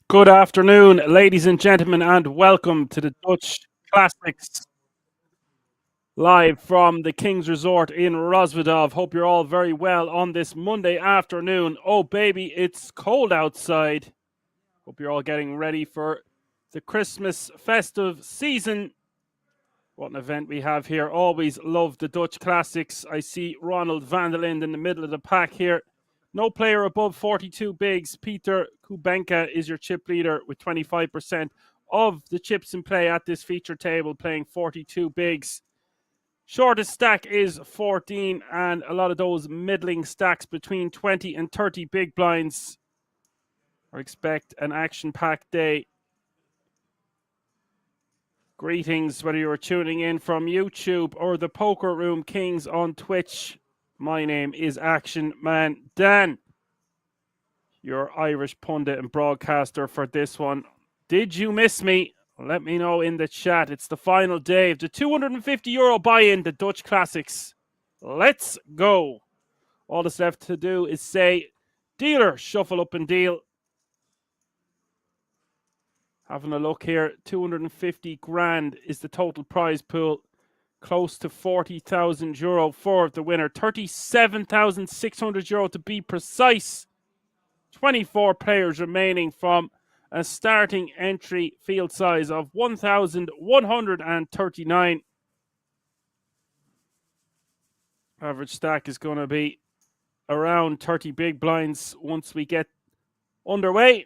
Good afternoon, ladies and gentlemen, and welcome to the Dutch Classics live from the King's Resort in Rosvedov. Hope you're all very well on this Monday afternoon. Oh, baby, it's cold outside. Hope you're all getting ready for the Christmas festive season. What an event we have here. Always love the Dutch Classics. I see Ronald van der Lind in the middle of the pack here. No player above 42 bigs. Peter Kubenka is your chip leader with 25% of the chips in play at this feature table, playing 42 bigs. Shortest stack is 14, and a lot of those middling stacks between 20 and 30 big blinds. I expect an action-packed day. Greetings, whether you're tuning in from YouTube or the Poker Room Kings on Twitch. My name is Action Man Dan, your Irish pundit and broadcaster for this one. Did you miss me? Let me know in the chat. It's the final day of the €250 buy-in, the Dutch Classics. Let's go. All that's left to do is say, dealer, shuffle up and deal. Having a look here, 250 grand is the total prize pool. Close to €40,000 for the winner. €37,600 to be precise. 24 players remaining from a starting entry field size of 1,139. Average stack is going to be around 30 big blinds once we get underway.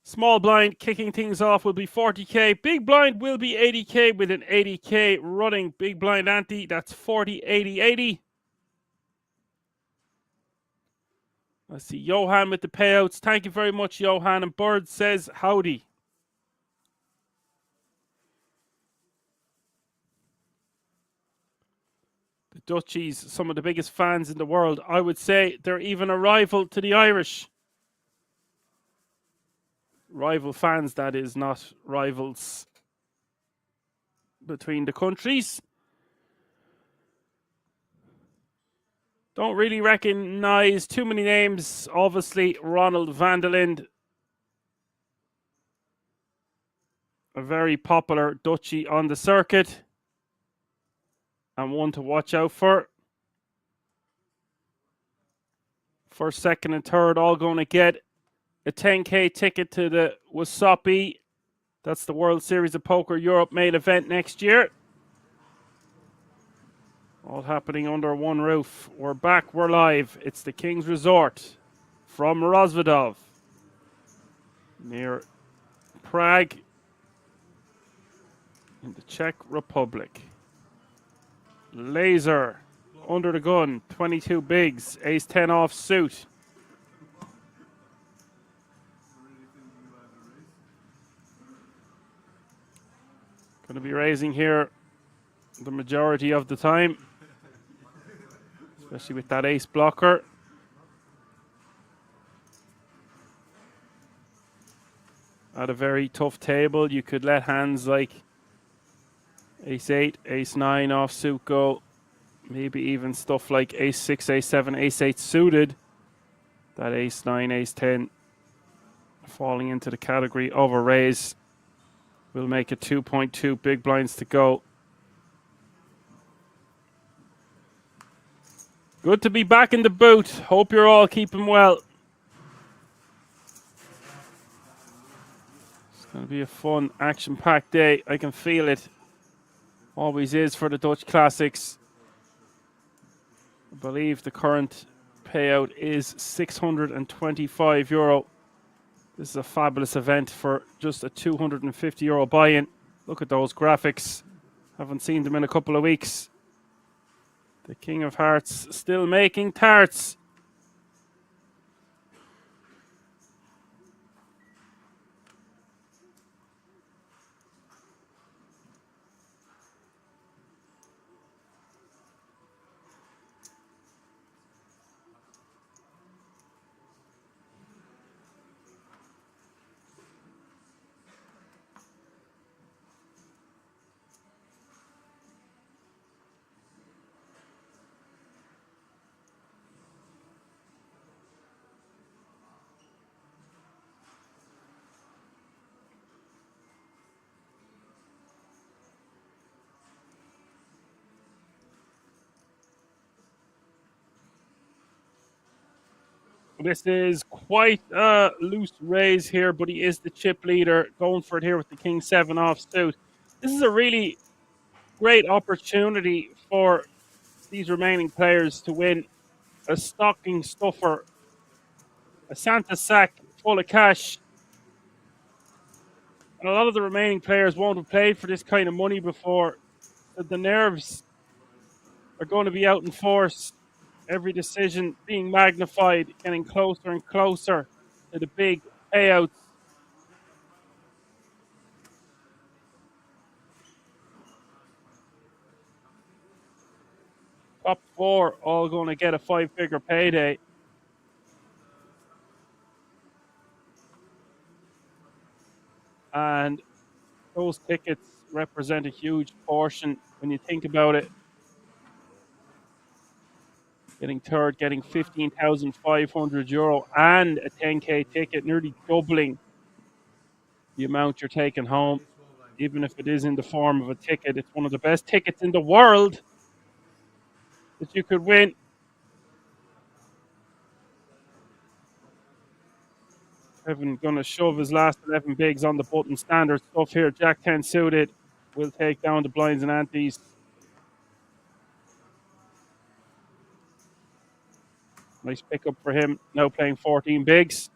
Small blind kicking things off will be 40k. Big blind will be 80k with an 80k running big blind ante. That's 40, 80, 80. I see Johan with the payouts. Thank you very much, Johan. And Bird says howdy. The Dutchies, some of the biggest fans in the world. I would say they're even a rival to the Irish. Rival fans, that is, not rivals between the countries. Don't really recognize too many names. Obviously, Ronald van der Lind, a very popular Dutchie on the circuit, and one to watch out for. First, second, and third all going to get a 10k ticket to the WSOP. That's the World Series of Poker Europe main event next year. All happening under one roof. We're back, we're live. It's the King's Resort from Rosvedov, near Prague in the Czech Republic. Laser under the gun, 22 bigs, ace 10 off suit. Going to be raising here the majority of the time, especially with that ace blocker. At a very tough table, you could let hands like ace 8, ace 9 off suit go. Maybe even stuff like ace 6, ace 7, ace 8 suited. That ace 9, ace 10 falling into the category of a raise. We'll make it 2.2 big blinds to go. Good to be back in the booth. Hope you're all keeping well. It's going to be a fun, action-packed day. I can feel it. Always is for the Dutch Classics. I believe the current payout is €625. This is a fabulous event for just a €250 buy-in. Look at those graphics. Haven't seen them in a couple of weeks. The King of Hearts still making tarts. This is quite a loose raise here, but he is the chip leader, going for it here with the king 7 offsuit. This is a really great opportunity for these remaining players to win a stocking stuffer, a Santa sack full of cash. And a lot of the remaining players won't have played for this kind of money before. So the nerves are going to be out in force. Every decision being magnified, getting closer and closer to the big payouts. Top 4 all going to get a 5-figure payday. And those tickets represent a huge portion when you think about it. Getting third, getting €15,500 and a 10K ticket, nearly doubling the amount you're taking home. Even if it is in the form of a ticket, it's one of the best tickets in the world that you could win. Kevin going to shove his last 11 bigs on the button. Standard stuff here. Jack 10 suited will take down the blinds and antes. Nice pickup for him. Now playing 14 bigs.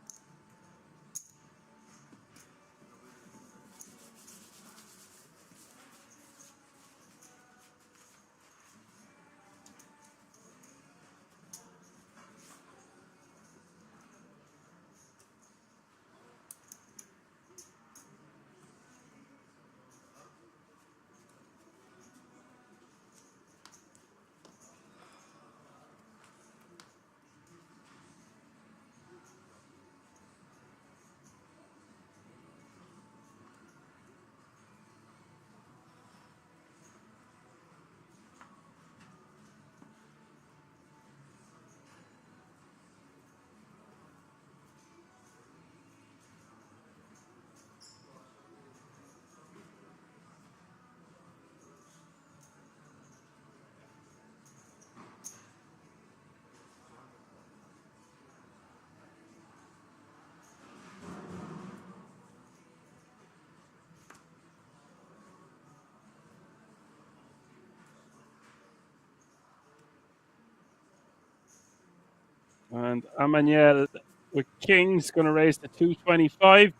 And Emmanuel with kings going to raise to 225.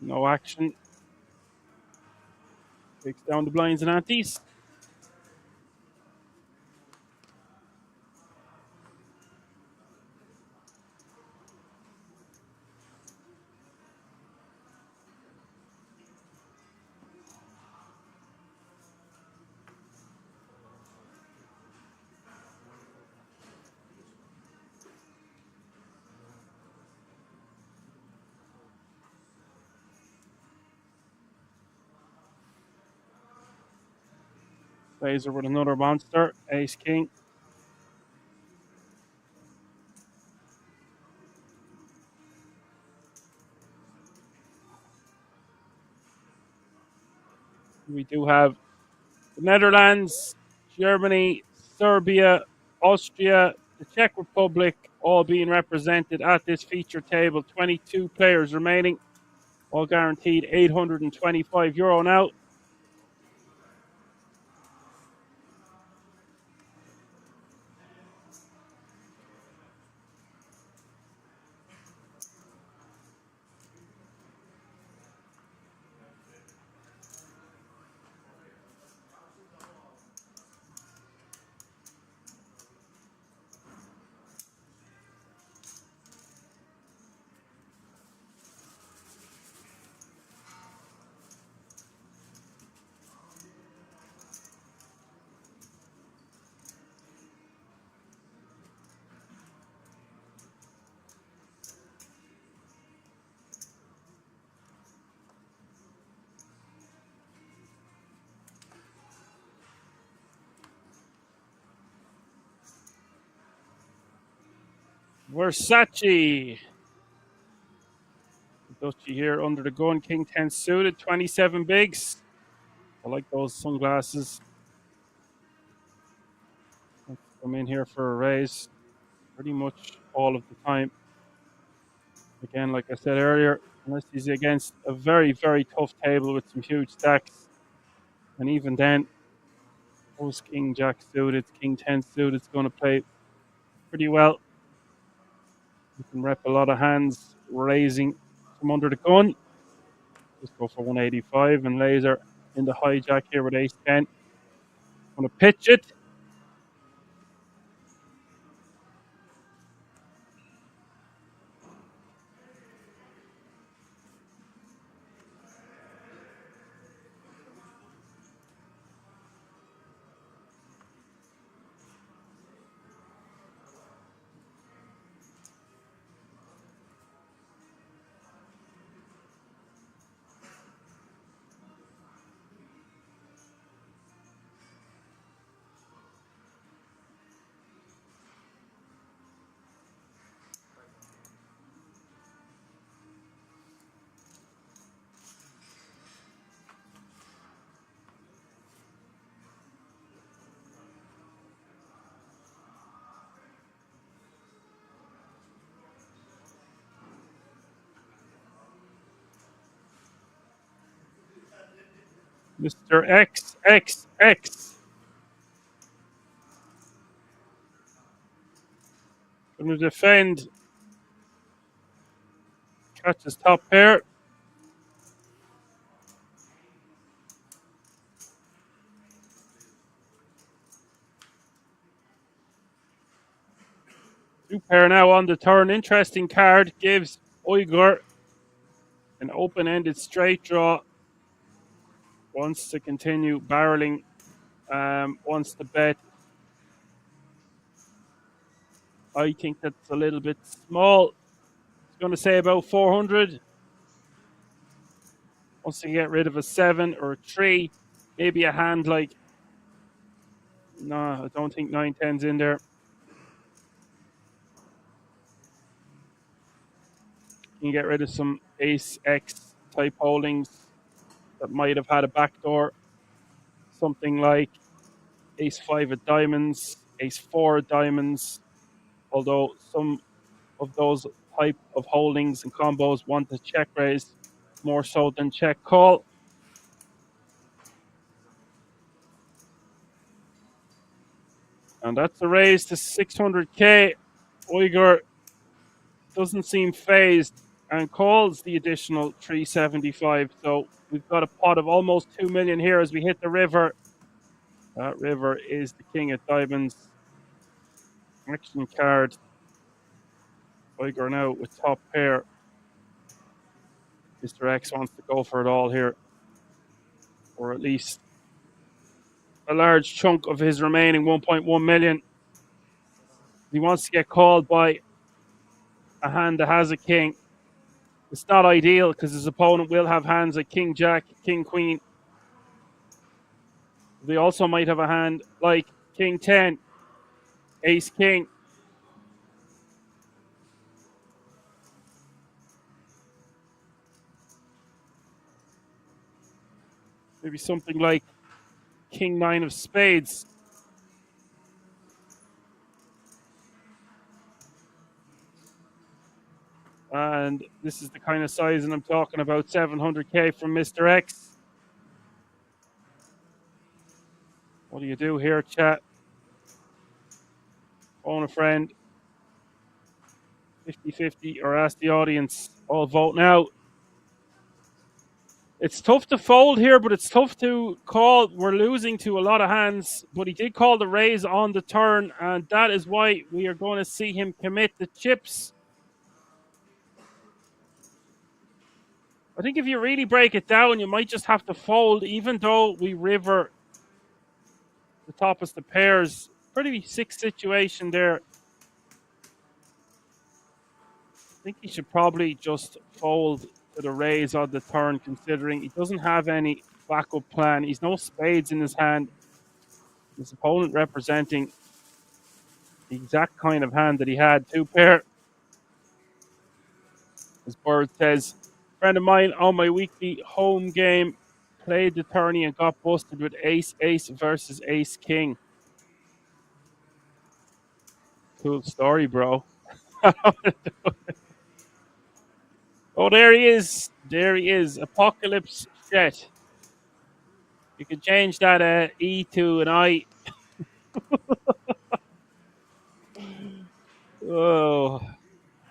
No action. Takes down the blinds and antes. Laser with another monster. Ace king. We do have the Netherlands, Germany, Serbia, Austria, the Czech Republic, all being represented at this feature table. 22 players remaining, all guaranteed €825 now. Versace. Dutchy here under the gun. King 10 suited. 27 bigs. I like those sunglasses. Let's come in here for a raise pretty much all of the time. Again, like I said earlier, unless he's against a very, very tough table with some huge stacks. And even then, those King Jack suited, King 10 suited is going to play pretty well. You can rep a lot of hands raising from under the gun. Just go for 185 and laser in the hijack here with ace 10. Going to pitch it. Mr. XXX. Going to defend. Catch his top pair. Two pair now on the turn. Interesting card. Gives Uyghur an open-ended straight draw. Wants to continue barreling. Wants to bet. I think that's a little bit small. It's going to say about 400. Wants to get rid of a 7 or a 3. Maybe a hand like... No, I don't think 9-10's in there. You can get rid of some ace X type holdings that might have had a backdoor. Something like ace 5 of diamonds, ace 4 of diamonds. Although some of those type of holdings and combos want to check raise more so than check call. And that's a raise to 600k. Uyghur doesn't seem phased and calls the additional 375. So we've got a pot of almost 2 million here as we hit the river. That river is the king of diamonds. Action card. Uyghur now with top pair. Mr. X wants to go for it all here. Or at least a large chunk of his remaining 1.1 million. He wants to get called by a hand that has a king. It's not ideal because his opponent will have hands like King Jack, King Queen. They also might have a hand like King 10, Ace King. Maybe something like King 9 of Spades. And this is the kind of sizing I'm talking about, 700k from Mr. X. What do you do here, chat? Phone a friend. 50-50 or ask the audience. All vote now. It's tough to fold here, but it's tough to call. We're losing to a lot of hands, but he did call the raise on the turn, and that is why we are going to see him commit the chips. I think if you really break it down, you might just have to fold, even though we river the top of the pairs. Pretty sick situation there. I think he should probably just fold to the raise on the turn, considering he doesn't have any backup plan. He's no spades in his hand. His opponent representing the exact kind of hand that he had, two pair. As Bird says, friend of mine on my weekly home game played the tourney and got busted with ace ace versus ace king. Cool story, bro. Oh, there he is. There he is. Apocalypse Jet. You can change that E to an I. Oh,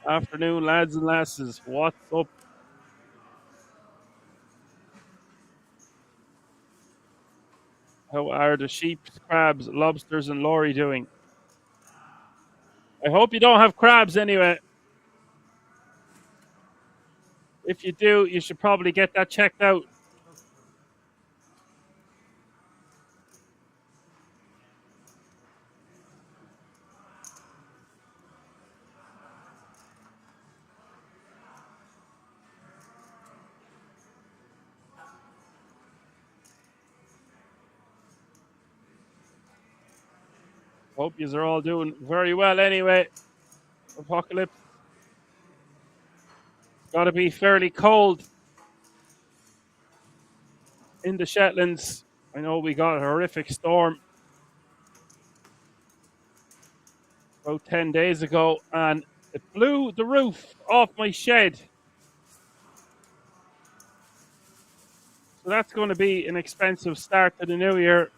afternoon, lads and lasses. What's up? How are the sheep, crabs, lobsters, and Lorry doing? I hope you don't have crabs anyway. If you do, you should probably get that checked out. Hope you are all doing very well anyway. Apocalypse. Got to be fairly cold in the Shetlands. I know we got a horrific storm about 10 days ago and it blew the roof off my shed. So that's going to be an expensive start to the new year.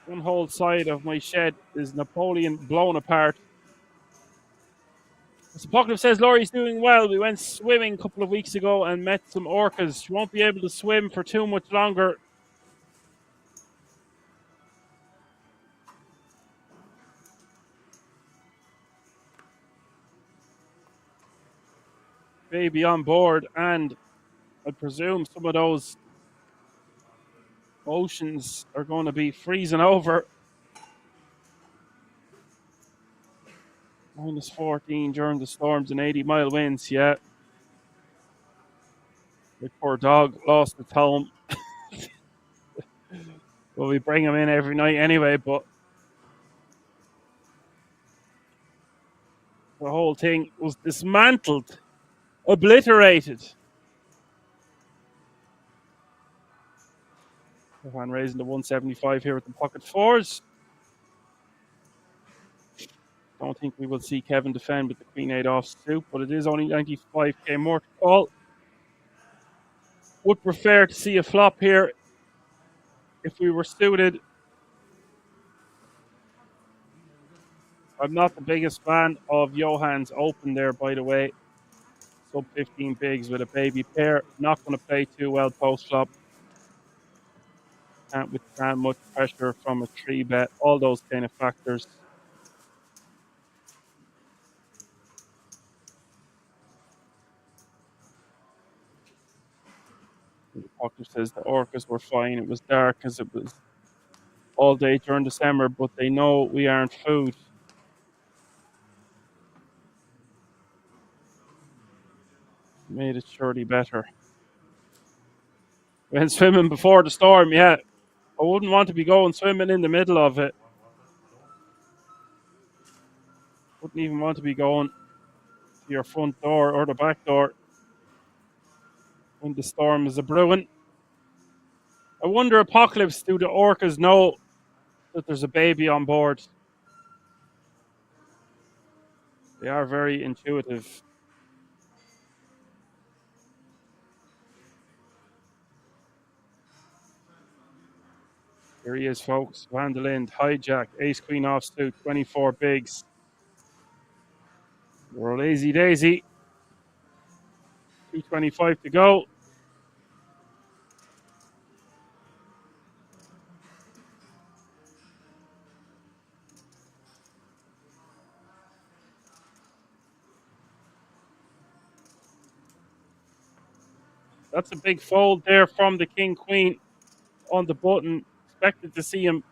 One whole side of my shed is Napoleon blown apart. Apocalypse says Laurie's doing well. We went swimming a couple of weeks ago and met some orcas. She won't be able to swim for too much longer. Baby on board, and I presume some of those oceans are going to be freezing over. -14 during the storms and 80-mile winds. Yeah. The poor dog lost its home. Well, we bring him in every night anyway, but the whole thing was dismantled, obliterated. Van raising the 175 here with the pocket fours. Don't think we will see Kevin defend with the Queen 8 offsuit, but it is only 95k more to call. Would prefer to see a flop here if we were suited. I'm not the biggest fan of Johann's open there, by the way. Sub 15 bigs with a baby pair. Not going to play too well post flop. Can't withstand much pressure from a 3-bet. All those kind of factors. The doctor says the orcas were fine. It was dark as it was all day during December, but they know we aren't food. Made it surely better. Went swimming before the storm, yeah. I wouldn't want to be going swimming in the middle of it. Wouldn't even want to be going to your front door or the back door when the storm is a brewing. I wonder, Apocalypse, do the orcas know that there's a baby on board? They are very intuitive. Here he is, folks. Van der Lind, hijack, ace queen offsuit, 24 bigs. We're lazy daisy. 225 to go. That's a big fold there from the king queen on the button. Expected to see him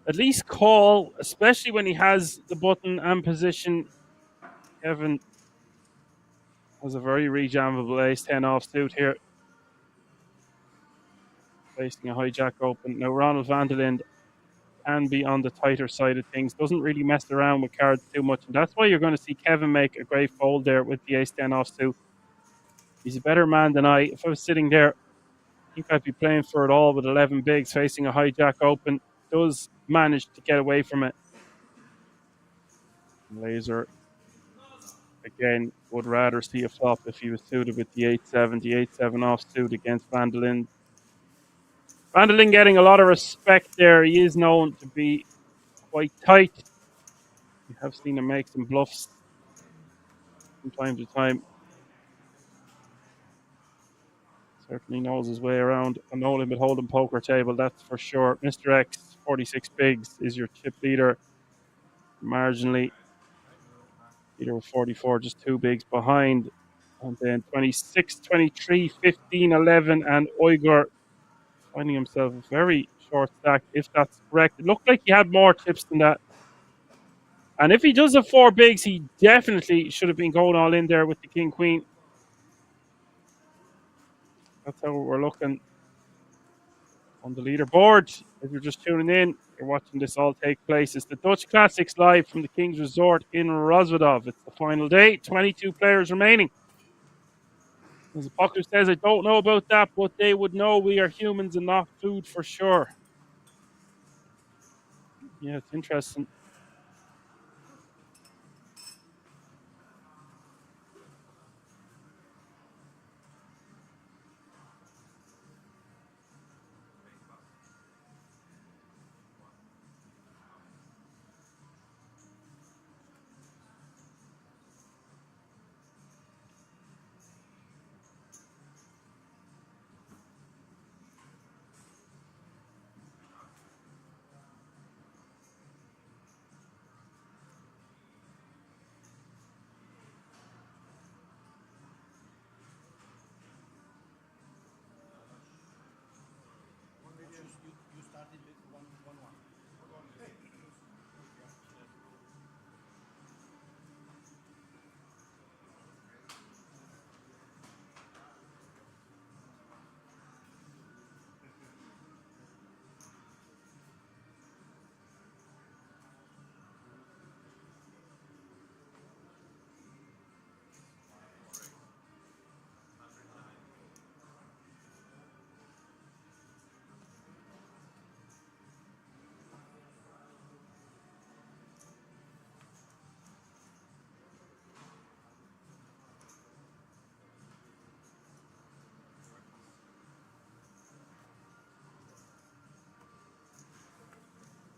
at least call, especially when he has the button and position. Kevin has a very rejammable ace 10 offsuit here. Facing a hijack open. Now Ronald van der Lind can be on the tighter side of things. Doesn't really mess around with cards too much, and that's why you're going to see Kevin make a great fold there with the ace ten offsuit. He's a better man than I. If I was sitting there, I think I'd be playing for it all with 11 bigs facing a hijack open. Does manage to get away from it. Laser again would rather see a flop if he was suited with the 8-7, the 8-7 offsuit against Vandalin. Vandalin getting a lot of respect there. He is known to be quite tight. We have seen him make some bluffs from time to time. Certainly knows his way around a no limit hold'em poker table, that's for sure. Mr. X, 46 bigs, is your chip leader. Marginally leader with 44, just 2 bigs behind. And then 26, 23, 15, 11, and Uyghur finding himself very short stacked, if that's correct. It looked like he had more chips than that. And if he does have 4 bigs, he definitely should have been going all in there with the king queen. That's how we're looking on the leaderboard. If you're just tuning in, you're watching this all take place. It's the Dutch Classics live from the King's Resort in Rozvadov. It's the final day, 22 players remaining. As Apocalypse says, I don't know about that, but they would know we are humans and not food for sure. Yeah, it's interesting.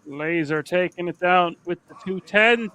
Laser taking it down with the 210.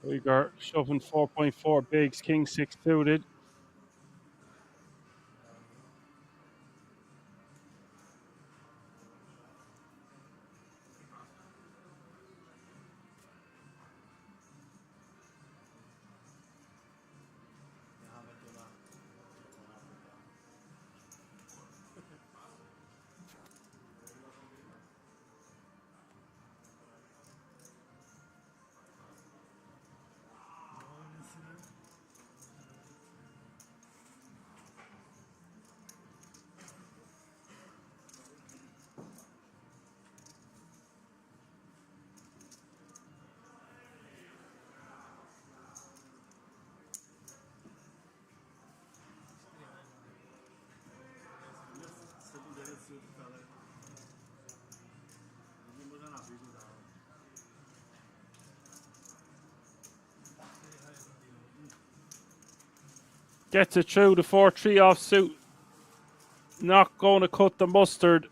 We got shoving 4.4 bigs, king 6 suited. Gets it through the 4-3 offsuit. Not going to cut the mustard.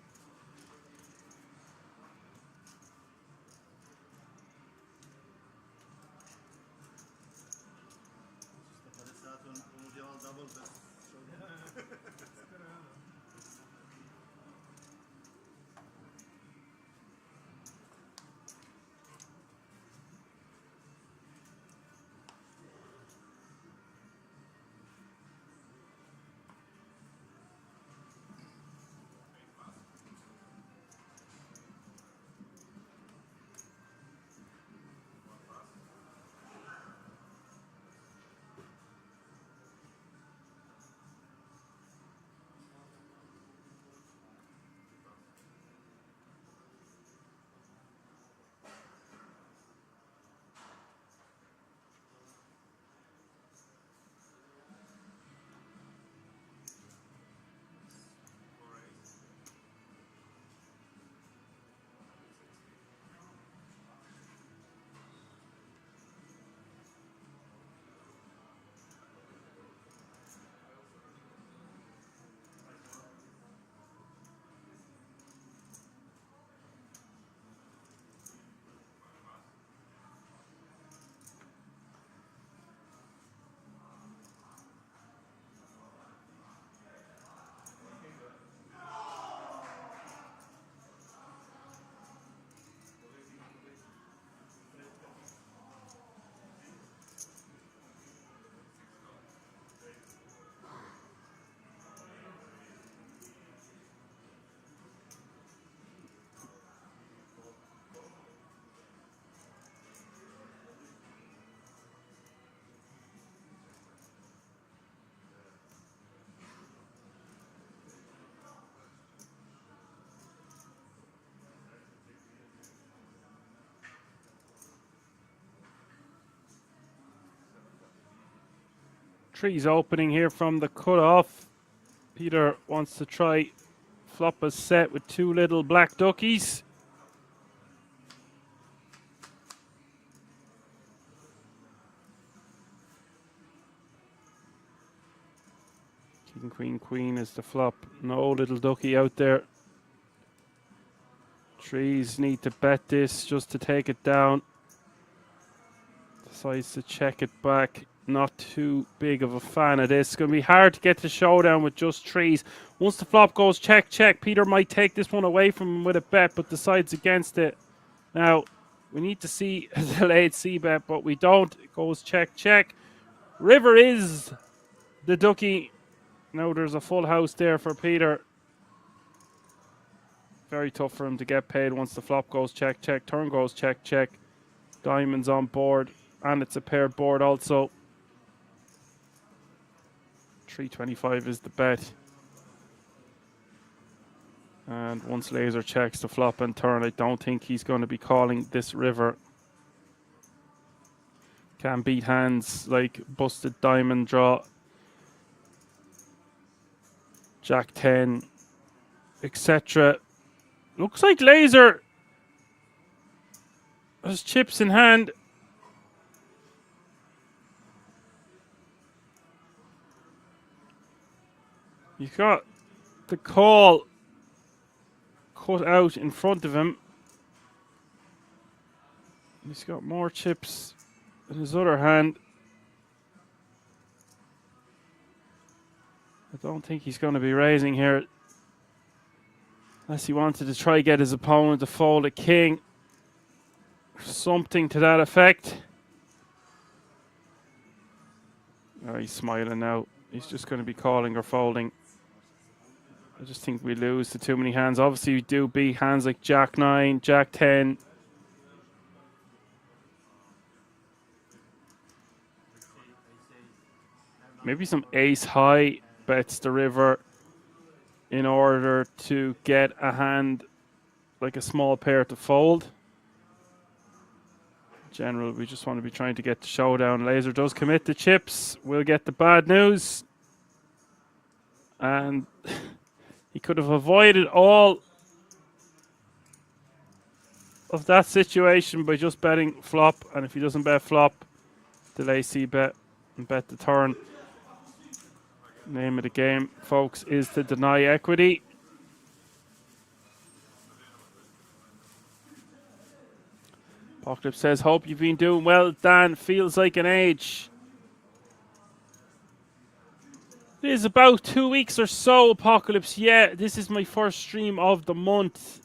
Trees opening here from the cutoff. Peter wants to try flop a set with 2 little black duckies. King, queen, queen is the flop. No little ducky out there. Trees need to bet this just to take it down. Decides to check it back. Not too big of a fan of this. It's going to be hard to get to showdown with just trees. Once the flop goes check, check, Peter might take this one away from him with a bet, but decides against it. Now, we need to see a delayed c-bet, but we don't. It goes check, check. River is the ducky. Now there's a full house there for Peter. Very tough for him to get paid once the flop goes check, check. Turn goes check, check. Diamonds on board, and it's a paired board also. 325 is the bet. And once Laser checks the flop and turn, I don't think he's going to be calling this river. Can beat hands like busted diamond draw, Jack 10, etc. Looks like Laser has chips in hand. He's got the call cut out in front of him. He's got more chips in his other hand. I don't think he's going to be raising here. Unless he wanted to try get his opponent to fold a king. Something to that effect. Oh, he's smiling now. He's just going to be calling or folding. I just think we lose to too many hands. Obviously, we do beat hands like Jack 9, Jack 10. Maybe some ace high bets the river in order to get a hand like a small pair to fold. In general, we just want to be trying to get the showdown. Laser does commit the chips. We'll get the bad news. And he could have avoided all of that situation by just betting flop. And if he doesn't bet flop, delay c bet and bet the turn. Name of the game, folks, is to deny equity. Apocalypse says, hope you've been doing well, Dan. Feels like an age. It is about 2 weeks or so, Apocalypse. Yeah, this is my first stream of the month.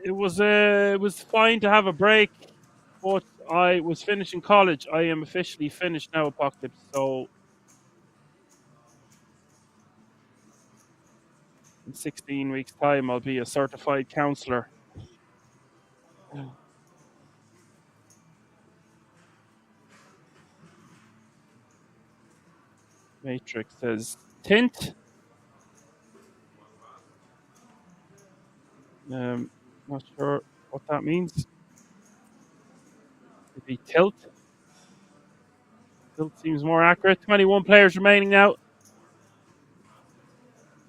It was fine to have a break, but I was finishing college. I am officially finished now, Apocalypse. So in 16 weeks' time, I'll be a certified counselor. Matrix says tint. Not sure what that means. Maybe tilt. Tilt seems more accurate. 21 players remaining now.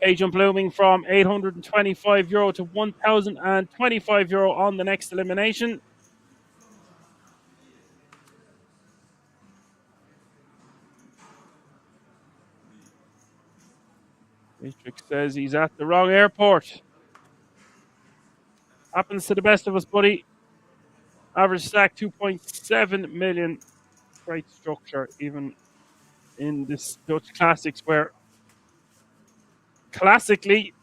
Agent blooming from €825 to €1,025 on the next elimination. Matrix says he's at the wrong airport. Happens to the best of us, buddy. Average stack 2.7 million. Great structure, even in this Dutch Classics, where classically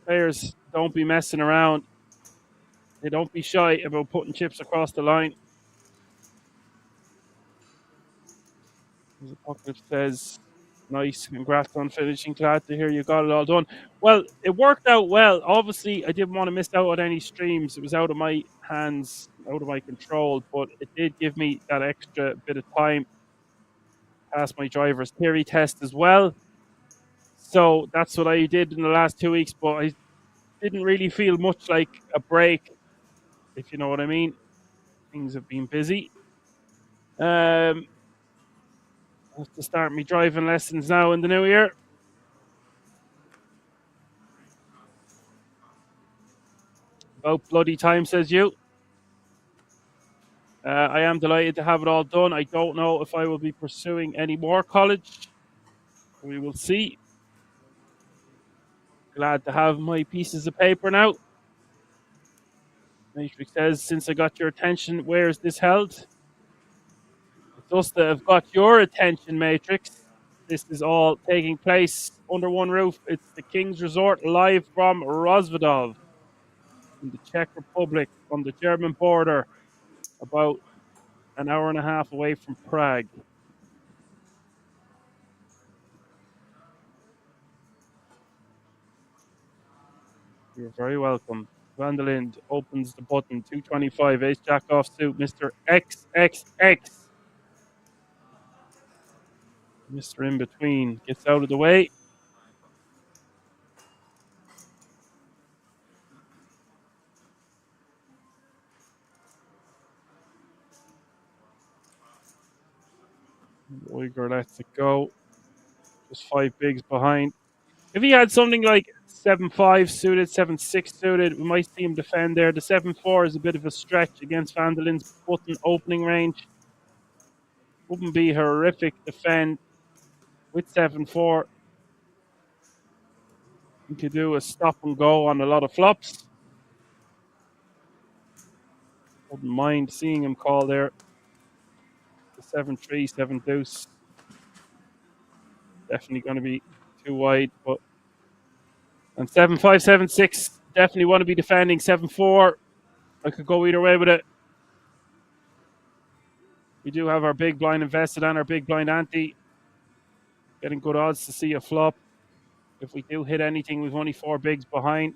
players don't be messing around. They don't be shy about putting chips across the line. As Apocalypse says, nice, congrats on finishing. Glad to hear you got it all done. Well, it worked out well. Obviously, I didn't want to miss out on any streams. It was out of my hands, out of my control, but it did give me that extra bit of time. Pass my driver's theory test as well. So that's what I did in the last 2 weeks, but I didn't really feel much like a break, if you know what I mean. Things have been busy. I have to start my driving lessons now in the new year. About bloody time, says you. I am delighted to have it all done. I don't know if I will be pursuing any more college. We will see. Glad to have my pieces of paper now. Matrix says, since I got your attention, where is this held? It's us that have got your attention, Matrix. This is all taking place under one roof. It's the King's Resort live from Rozvadov in the Czech Republic on the German border, about an hour and a half away from Prague. You're very welcome. Vandalind opens the button. 225. Ace Jack off suit. Mr. XXX. Mr. In Between gets out of the way. Uyghur lets it go. Just 5 bigs behind. If he had something like 7-5 suited, 7-6 suited, we might see him defend there. The 7-4 is a bit of a stretch against Vandalind's button opening range. Wouldn't be horrific defend with 7-4. He could do a stop and go on a lot of flops. Wouldn't mind seeing him call there. The 7-3, 7 deuce. Definitely going to be too wide, but and 7-5, 7-6. Definitely want to be defending 7-4. I could go either way with it. We do have our big blind invested and our big blind ante. Getting good odds to see a flop. If we do hit anything, we've only 4 bigs behind.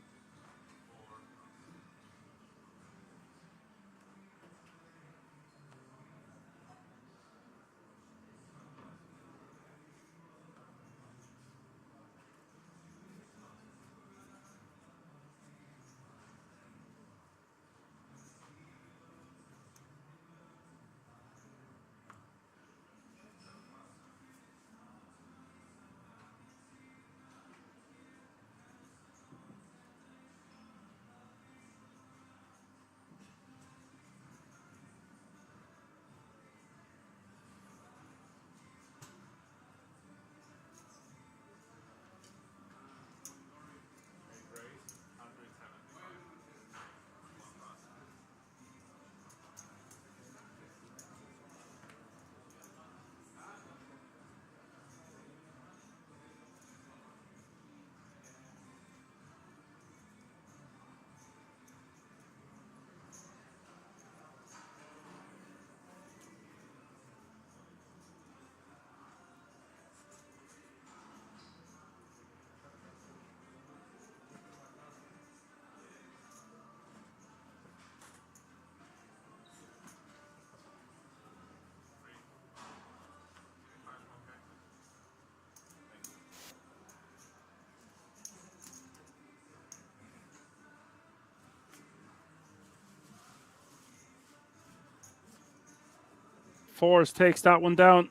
Fours takes that one down.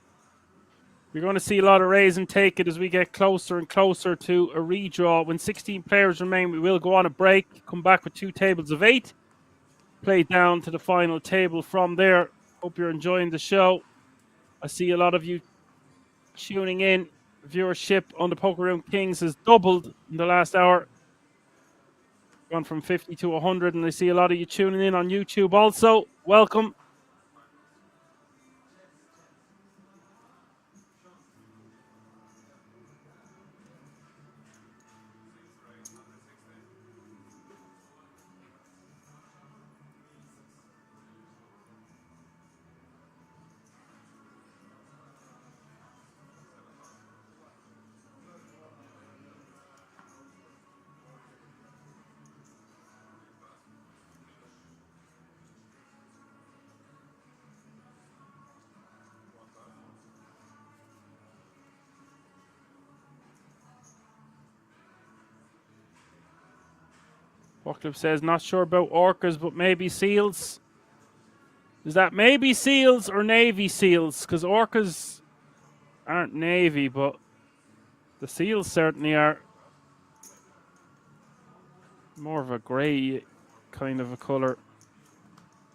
We're going to see a lot of raise and take it as we get closer and closer to a redraw. When 16 players remain, we will go on a break, come back with 2 tables of 8, play down to the final table from there. Hope you're enjoying the show. I see a lot of you tuning in. Viewership on the Poker Room Kings has doubled in the last hour, gone from 50 to 100, and I see a lot of you tuning in on YouTube also. Welcome. Buckcliffe says, not sure about orcas, but maybe seals. Is that maybe seals or Navy seals? Because orcas aren't Navy, but the seals certainly are. More of a grey kind of a colour.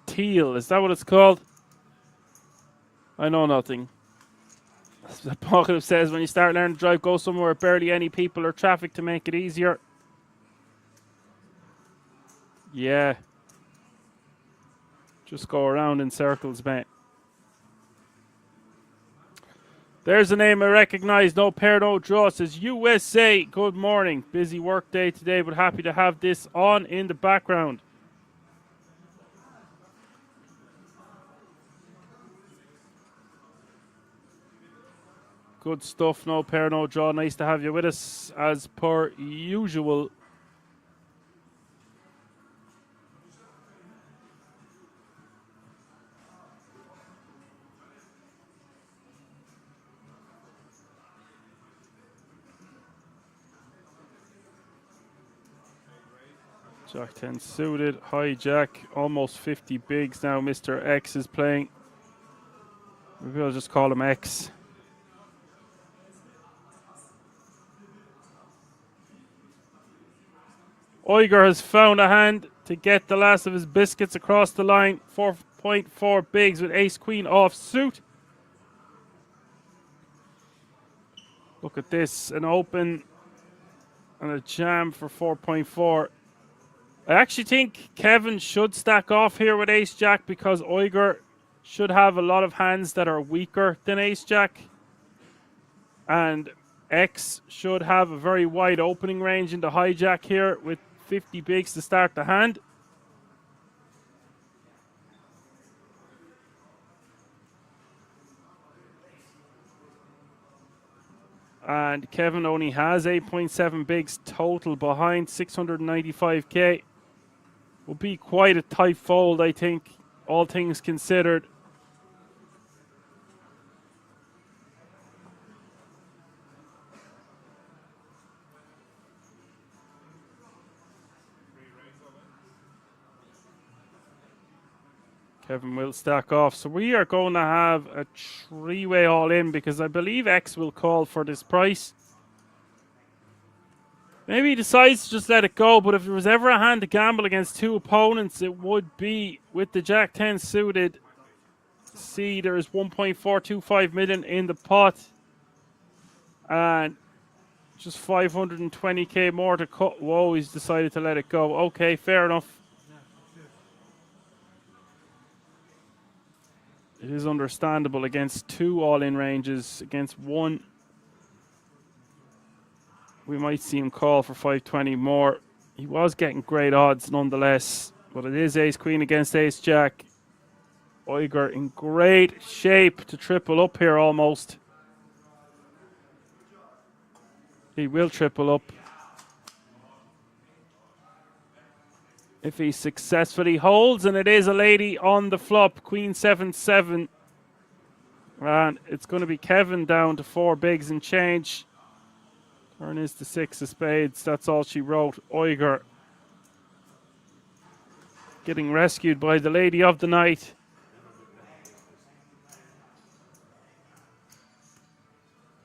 Teal, is that what it's called? I know nothing. The Buckcliffe says, when you start learning to drive, go somewhere with barely any people or traffic to make it easier. Yeah. Just go around in circles, mate. There's a name I recognize. No pair, no draw. It says USA. Good morning. Busy work day today, but happy to have this on in the background. Good stuff. No pair, no draw. Nice to have you with us as per usual. Jack 10 suited. Hijack. Almost 50 bigs now. Mr. X is playing. Maybe I'll just call him X. Uyghur has found a hand to get the last of his biscuits across the line. 4.4 bigs with ace queen off suit. Look at this. An open and a jam for 4.4. I actually think Kevin should stack off here with ace jack because Uyghur should have a lot of hands that are weaker than ace jack. And X should have a very wide opening range in the hijack here with 50 bigs to start the hand. And Kevin only has 8.7 bigs total behind 695k. Will be quite a tight fold, I think, all things considered. Kevin will stack off. So we are going to have a 3-way all in because I believe X will call for this price. Maybe he decides to just let it go, but if there was ever a hand to gamble against 2 opponents, it would be with the Jack 10 suited. See, there is 1.425 million in the pot. And just 520k more to cut. Whoa, he's decided to let it go. Okay, fair enough. It is understandable against 2 all-in ranges. Against 1, we might see him call for 520 more. He was getting great odds nonetheless. But it is ace-queen against ace-jack. Uyghur in great shape to triple up here almost. He will triple up. If he successfully holds, and it is a lady on the flop, Queen 7-7. And it's going to be Kevin down to 4 bigs and change. Turn is the 6 of spades. That's all she wrote. Uyghur getting rescued by the lady of the night.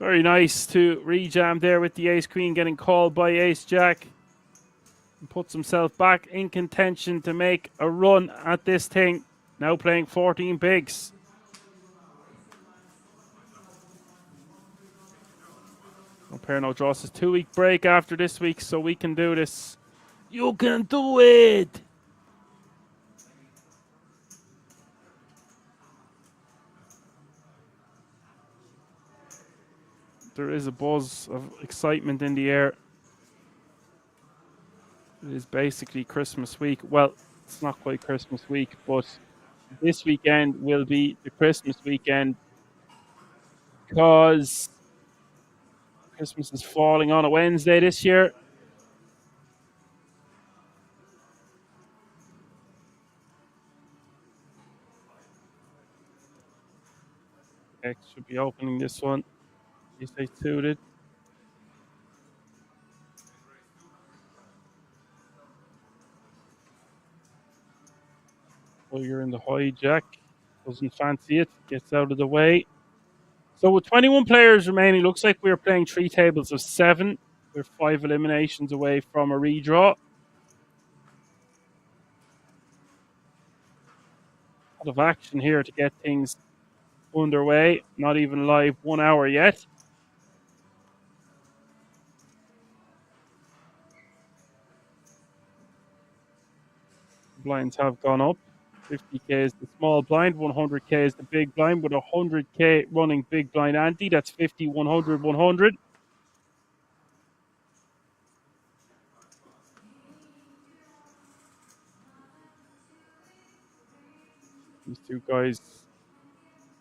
Very nice to rejam there with the ace queen getting called by ace jack. And puts himself back in contention to make a run at this thing. Now playing 14 bigs. No pair, no draws. It's a 2-week break after this week, so we can do this. You can do it! There is a buzz of excitement in the air. It is basically Christmas week. Well, it's not quite Christmas week, but this weekend will be the Christmas weekend because Christmas is falling on a Wednesday this year. X should be opening this one. Is they suited. Oh, you're in the hijack. Doesn't fancy it. Gets out of the way. So with 21 players remaining, looks like we're playing 3 tables of 7. We're 5 eliminations away from a redraw. A lot of action here to get things underway. Not even live 1 hour yet. Blinds have gone up. 50k is the small blind, 100k is the big blind, with 100k running big blind ante. That's 50, 100, 100. These two guys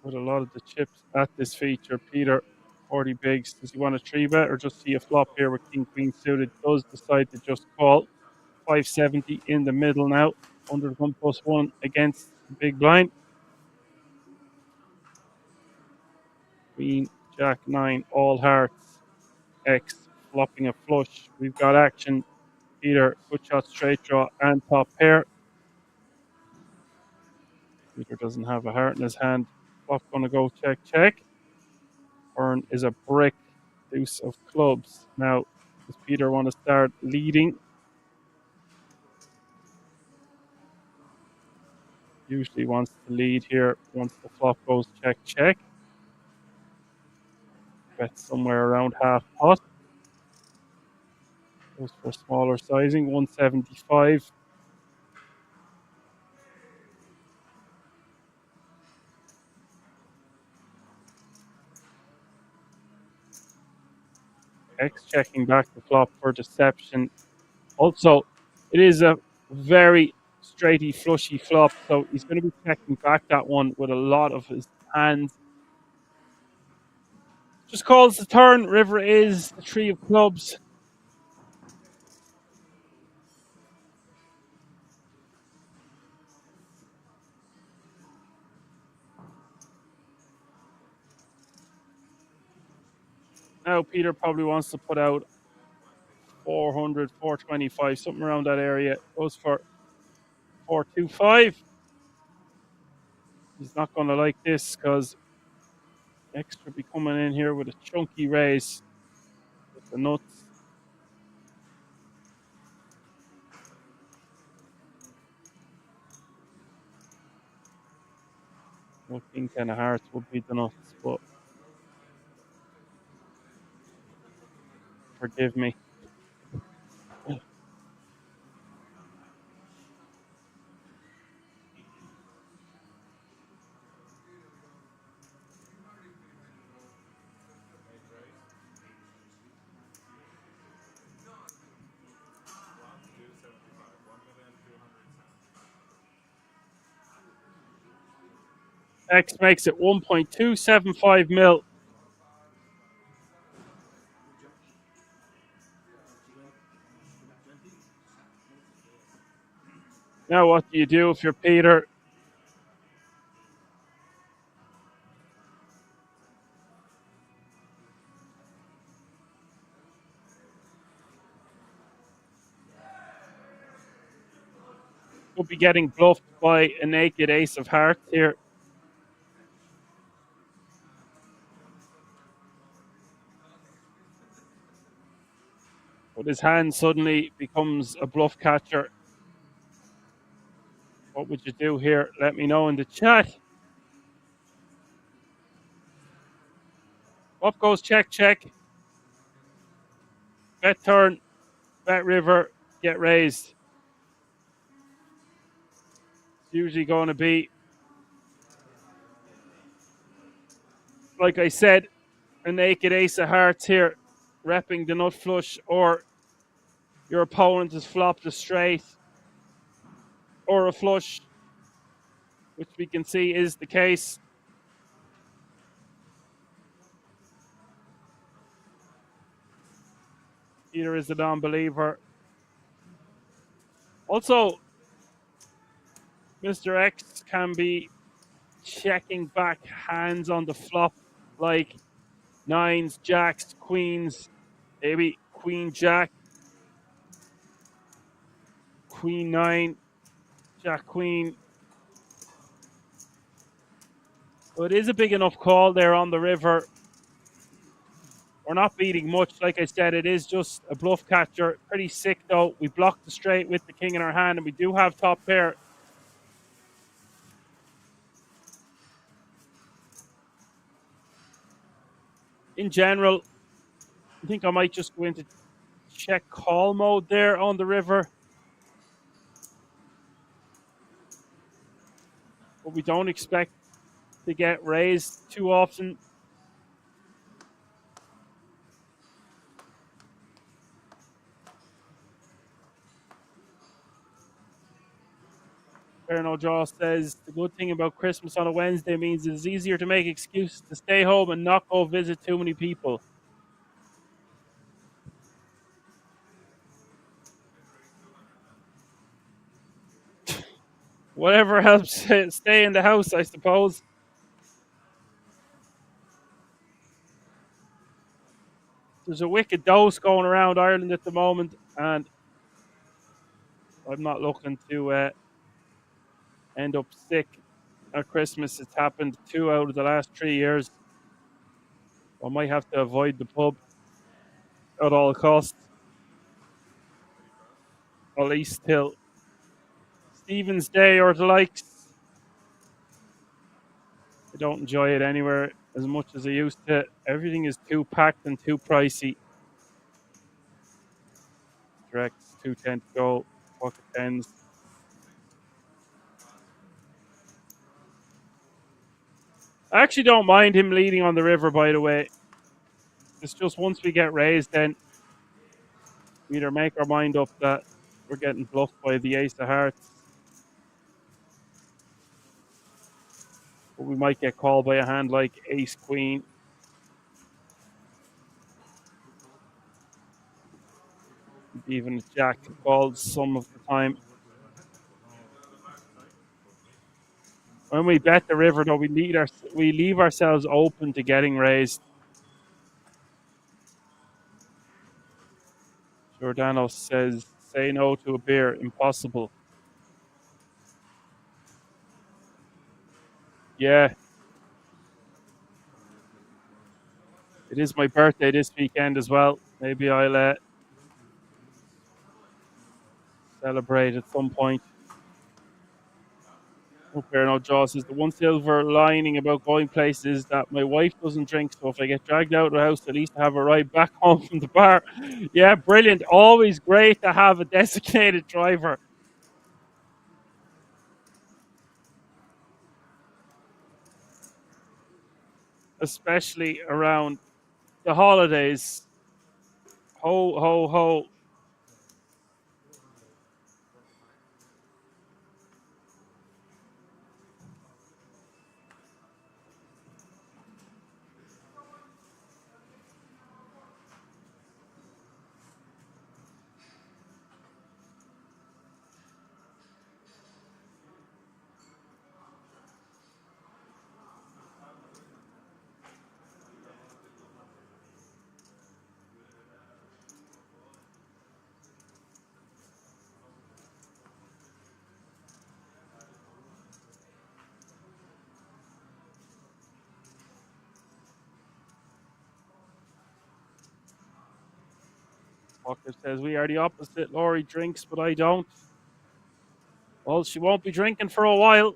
with a lot of the chips at this feature. Peter, 40 bigs. Does he want a 3-bet or just see a flop here with king queen suited? Does decide to just call. 570 in the middle now. 101 plus 1 against the big blind. Queen, jack 9, all hearts. X flopping a flush. We've got action. Peter, good shot, straight draw, and top pair. Peter doesn't have a heart in his hand. Flop gonna go check, check. Turn is a brick. Deuce of clubs. Now, does Peter want to start leading? Usually wants to lead here once the flop goes check, check. Bet somewhere around half pot. Goes for smaller sizing, 175. X checking back the flop for deception. Also, it is a very straighty, flushy flop, so he's going to be checking back that one with a lot of his hands. Just calls the turn. River is the 3 of clubs. Now Peter probably wants to put out 400, 425, something around that area. Goes for 425. He's not going to like this because X will be coming in here with a chunky raise with the nuts. Well, king 10 of hearts would be the nuts, but forgive me. X makes it 1.275 mil. Now what do you do if you're Peter? Could be getting bluffed by a naked ace of hearts here. But his hand suddenly becomes a bluff catcher. What would you do here? Let me know in the chat. Up goes check, check. Bet turn, bet river, get raised. It's usually going to be, like I said, a naked ace of hearts here, repping the nut flush, or your opponent has flopped a straight or a flush, which we can see is the case. Either is a non-believer. Also, Mr. X can be checking back hands on the flop, like nines, jacks, queens, maybe queen jack, queen nine, jack queen. So it is a big enough call there on the river. We're not beating much. Like I said, it is just a bluff catcher. Pretty sick though. We blocked the straight with the king in our hand, and we do have top pair. In general, I think I might just go into check call mode there on the river. But we don't expect to get raised too often. Fair Jaw says the good thing about Christmas on a Wednesday means it's easier to make excuses to stay home and not go visit too many people. Whatever helps stay in the house, I suppose. There's a wicked dose going around Ireland at the moment, and I'm not looking to end up sick at Christmas. It's happened 2 out of the last 3 years. I might have to avoid the pub at all costs, at least till Stephen's Day or the likes. I don't enjoy it anywhere as much as I used to. Everything is too packed and too pricey. Directs 210 to go, pocket tens. I actually don't mind him leading on the river, by the way. It's just once we get raised, then we either make our mind up that we're getting bluffed by the ace of hearts, but we might get called by a hand like ace queen. Even jack calls some of the time. When we bet the river, though, we leave ourselves open to getting raised. Giordano says, "Say no to a beer, impossible." Yeah, it is my birthday this weekend as well. Maybe I'll celebrate at some point. Okay, no, Jaws says the one silver lining about going places is that my wife doesn't drink, so if I get dragged out of the house, at least I have a ride back home from the bar. Yeah, brilliant. Always great to have a designated driver. Especially around the holidays. Ho, ho, ho. Walker says, we are the opposite. Laurie drinks, but I don't. Well, she won't be drinking for a while.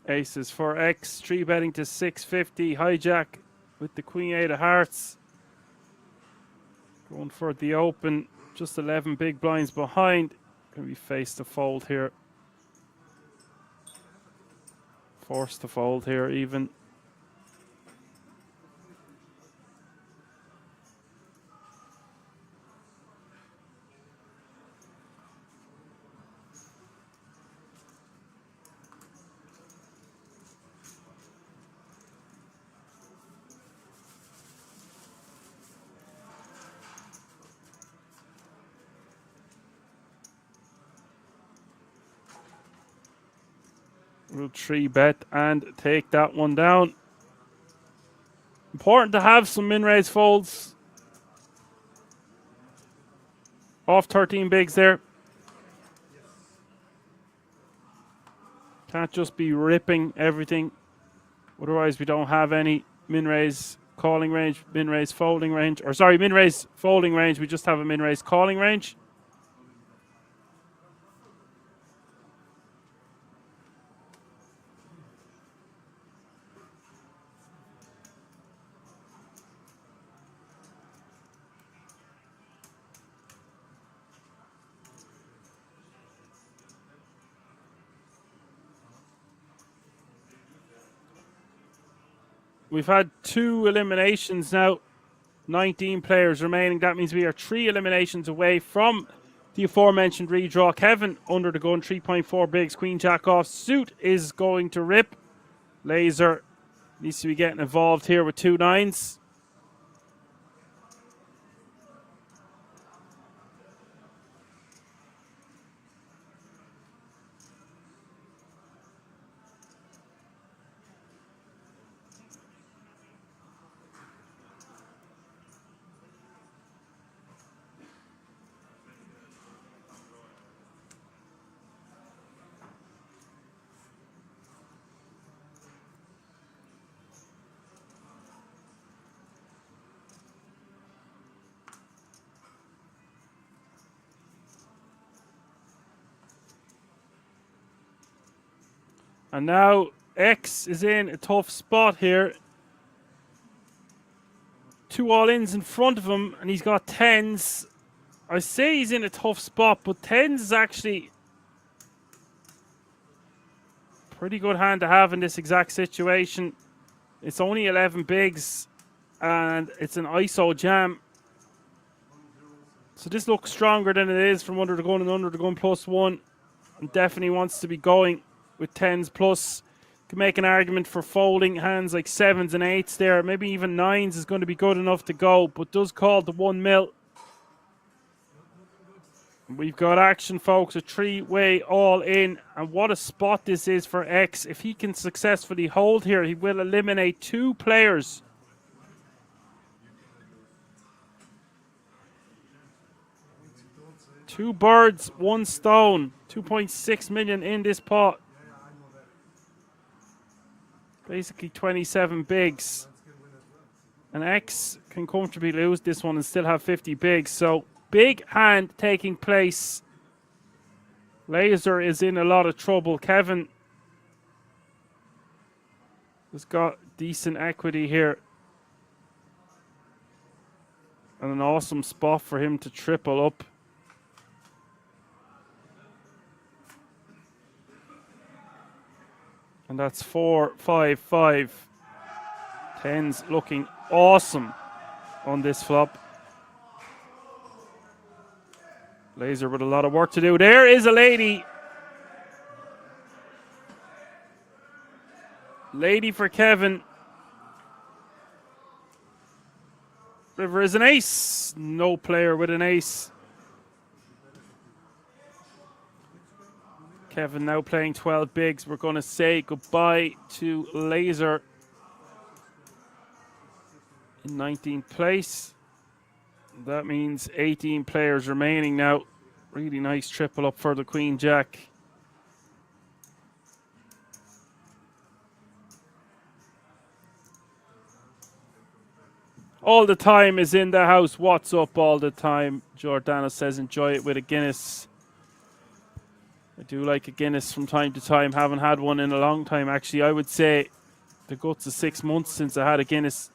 Aces for X, 3 betting to 650. Hijack with the Queen 8 of Hearts. Going for the open, just 11 big blinds behind. Going to be face to fold here. Forced to fold here even. We'll 3 bet and take that one down. Important to have some min-raise folds. Off 13 bigs there. Can't just be ripping everything. Otherwise, we don't have any min-raise calling range, min-raise folding range. Or sorry, min-raise folding range. We just have a min-raise calling range. We've had 2 eliminations now. 19 players remaining. That means we are 3 eliminations away from the aforementioned redraw. Kevin under the gun, 3.4 bigs. Queen Jack off. Suit is going to rip. Laser needs to be getting involved here with 2 9s. And now X is in a tough spot here. 2 all-ins in front of him, and he's got 10s. I say he's in a tough spot, but 10s is actually a pretty good hand to have in this exact situation. It's only 11 bigs, and it's an ISO jam. So this looks stronger than it is from under the gun and under the gun +1. And definitely wants to be going with 10s plus. Can make an argument for folding hands like 7s and 8s there. Maybe even 9s is going to be good enough to go, but does call the 1 mil. We've got action, folks. A 3-way all in. And what a spot this is for X. If he can successfully hold here, he will eliminate 2 players. Two birds, 1 stone. 2.6 million in this pot. Basically 27 bigs. And X can comfortably lose this one and still have 50 bigs. So big hand taking place. Laser is in a lot of trouble. Kevin has got decent equity here. And an awesome spot for him to triple up. And that's 4-5-5. Tens looking awesome on this flop. Laser with a lot of work to do. There is a lady. Lady for Kevin. River is an ace. No player with an ace. Kevin now playing 12 bigs. We're going to say goodbye to Laser in 19th place. That means 18 players remaining now. Really nice triple up for the Queen Jack. All the time is in the house. What's up all the time? Jordana says enjoy it with a Guinness. I do like a Guinness from time to time. Haven't had one in a long time, actually. I would say the guts of 6 months since I had a Guinness.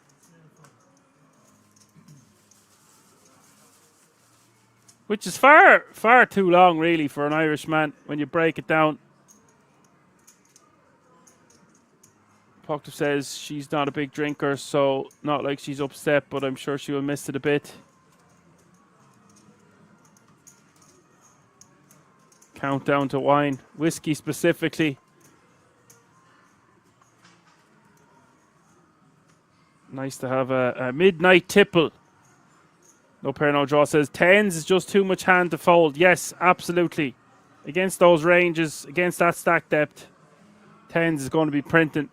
Which is far, far too long, really, for an Irishman when you break it down. Proctor says she's not a big drinker, so not like she's upset, but I'm sure she will miss it a bit. Countdown to wine. Whiskey specifically. Nice to have a midnight tipple. No pair, no draw says tens is just too much hand to fold. Yes, absolutely. Against those ranges, against that stack depth, tens is going to be printing.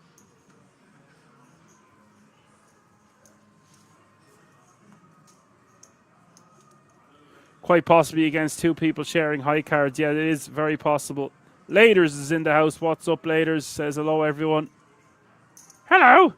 Quite possibly against two people sharing high cards. Yeah, it is very possible. Laders is in the house. What's up, Laders? Says hello, everyone. Hello.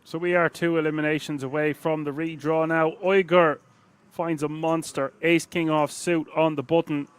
So we are 2 eliminations away from the redraw now. Uyghur finds a monster. Ace King off suit on the button.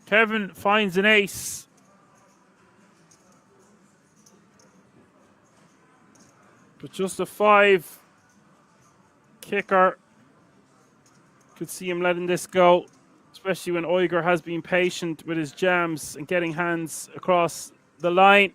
Kevin finds an ace. But just a 5. Kicker. Could see him letting this go. Especially when Uyghur has been patient with his jams and getting hands across the line.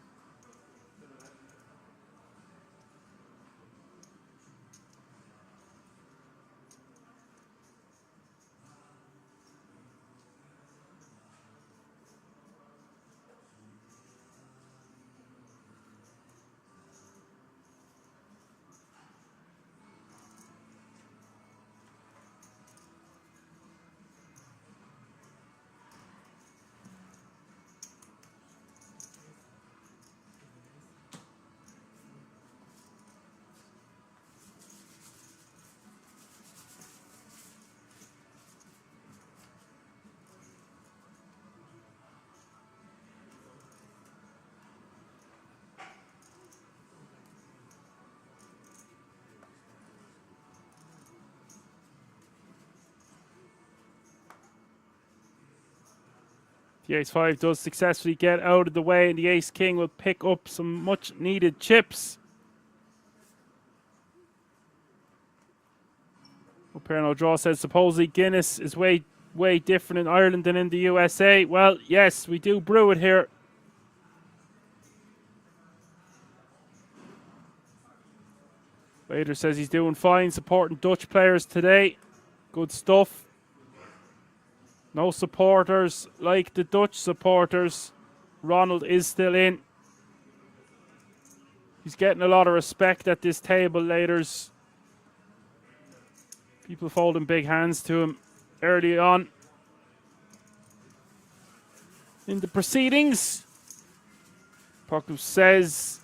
The ace-5 does successfully get out of the way, and the ace-king will pick up some much-needed chips. Perno Draw says, supposedly Guinness is way different in Ireland than in the USA. Well, yes, we do brew it here. Vader says he's doing fine, supporting Dutch players today. Good stuff. No supporters like the Dutch supporters. Ronald is still in. He's getting a lot of respect at this table, Laters. People folding big hands to him early on in the proceedings. Poku says,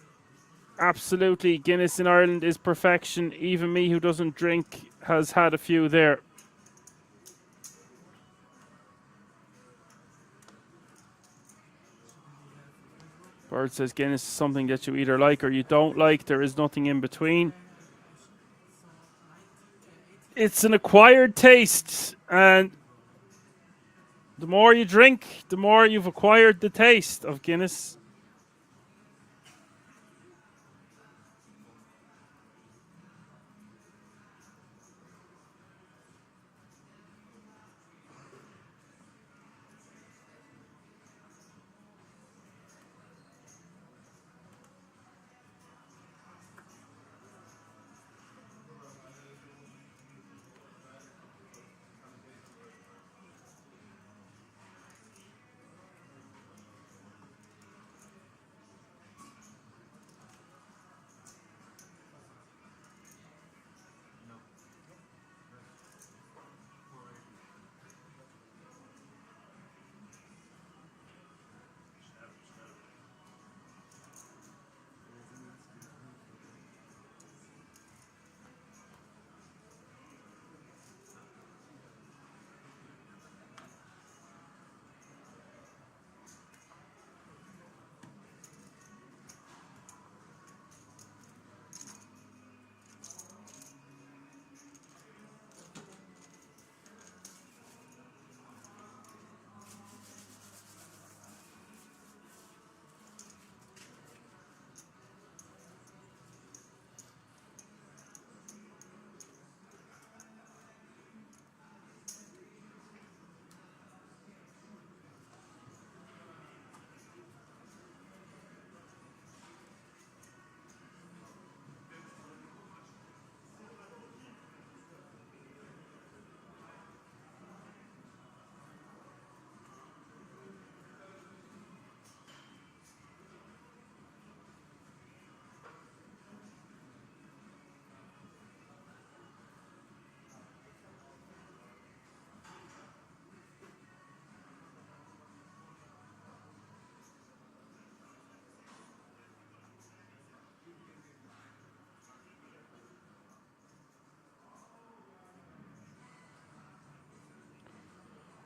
absolutely, Guinness in Ireland is perfection. Even me who doesn't drink has had a few there. Bird says Guinness is something that you either like or you don't like. There is nothing in between. It's an acquired taste, and the more you drink, the more you've acquired the taste of Guinness.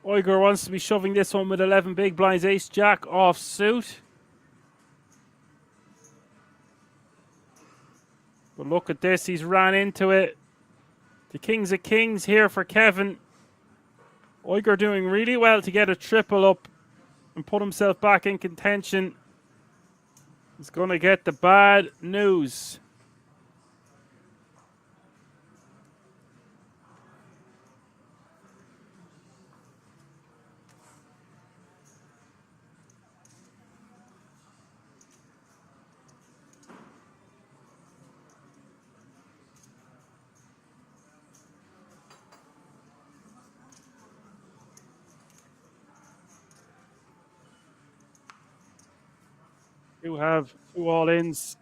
Uyghur wants to be shoving this one with 11 big blinds, ace jack off suit. But look at this, he's ran into it. The kings of kings here for Kevin. Uyghur doing really well to get a triple up and put himself back in contention. He's going to get the bad news. You have two all-ins.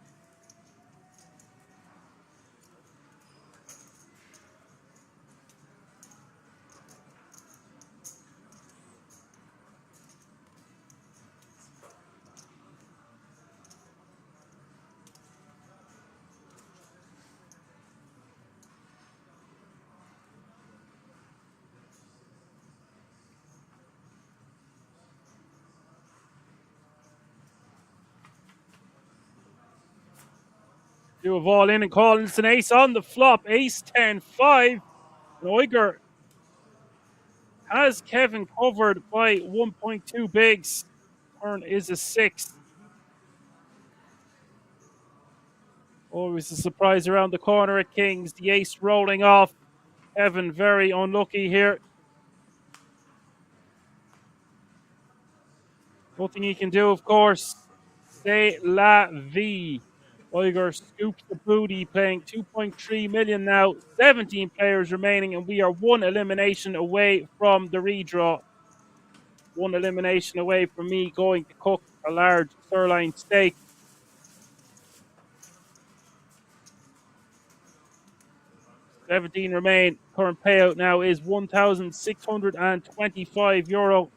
You have all in and Collins an ace on the flop. Ace 10-5. And Uyghur Has Kevin covered by 1.2 bigs. Turn is a 6. Always a surprise around the corner at Kings. The ace rolling off. Kevin very unlucky here. Nothing he can do, of course. C'est la vie. Uyghur scoops the booty, playing 2.3 million now. 17 players remaining, and we are one elimination away from the redraw. One elimination away from me going to cook a large sirloin steak. 17 remain. Current payout now is €1,625.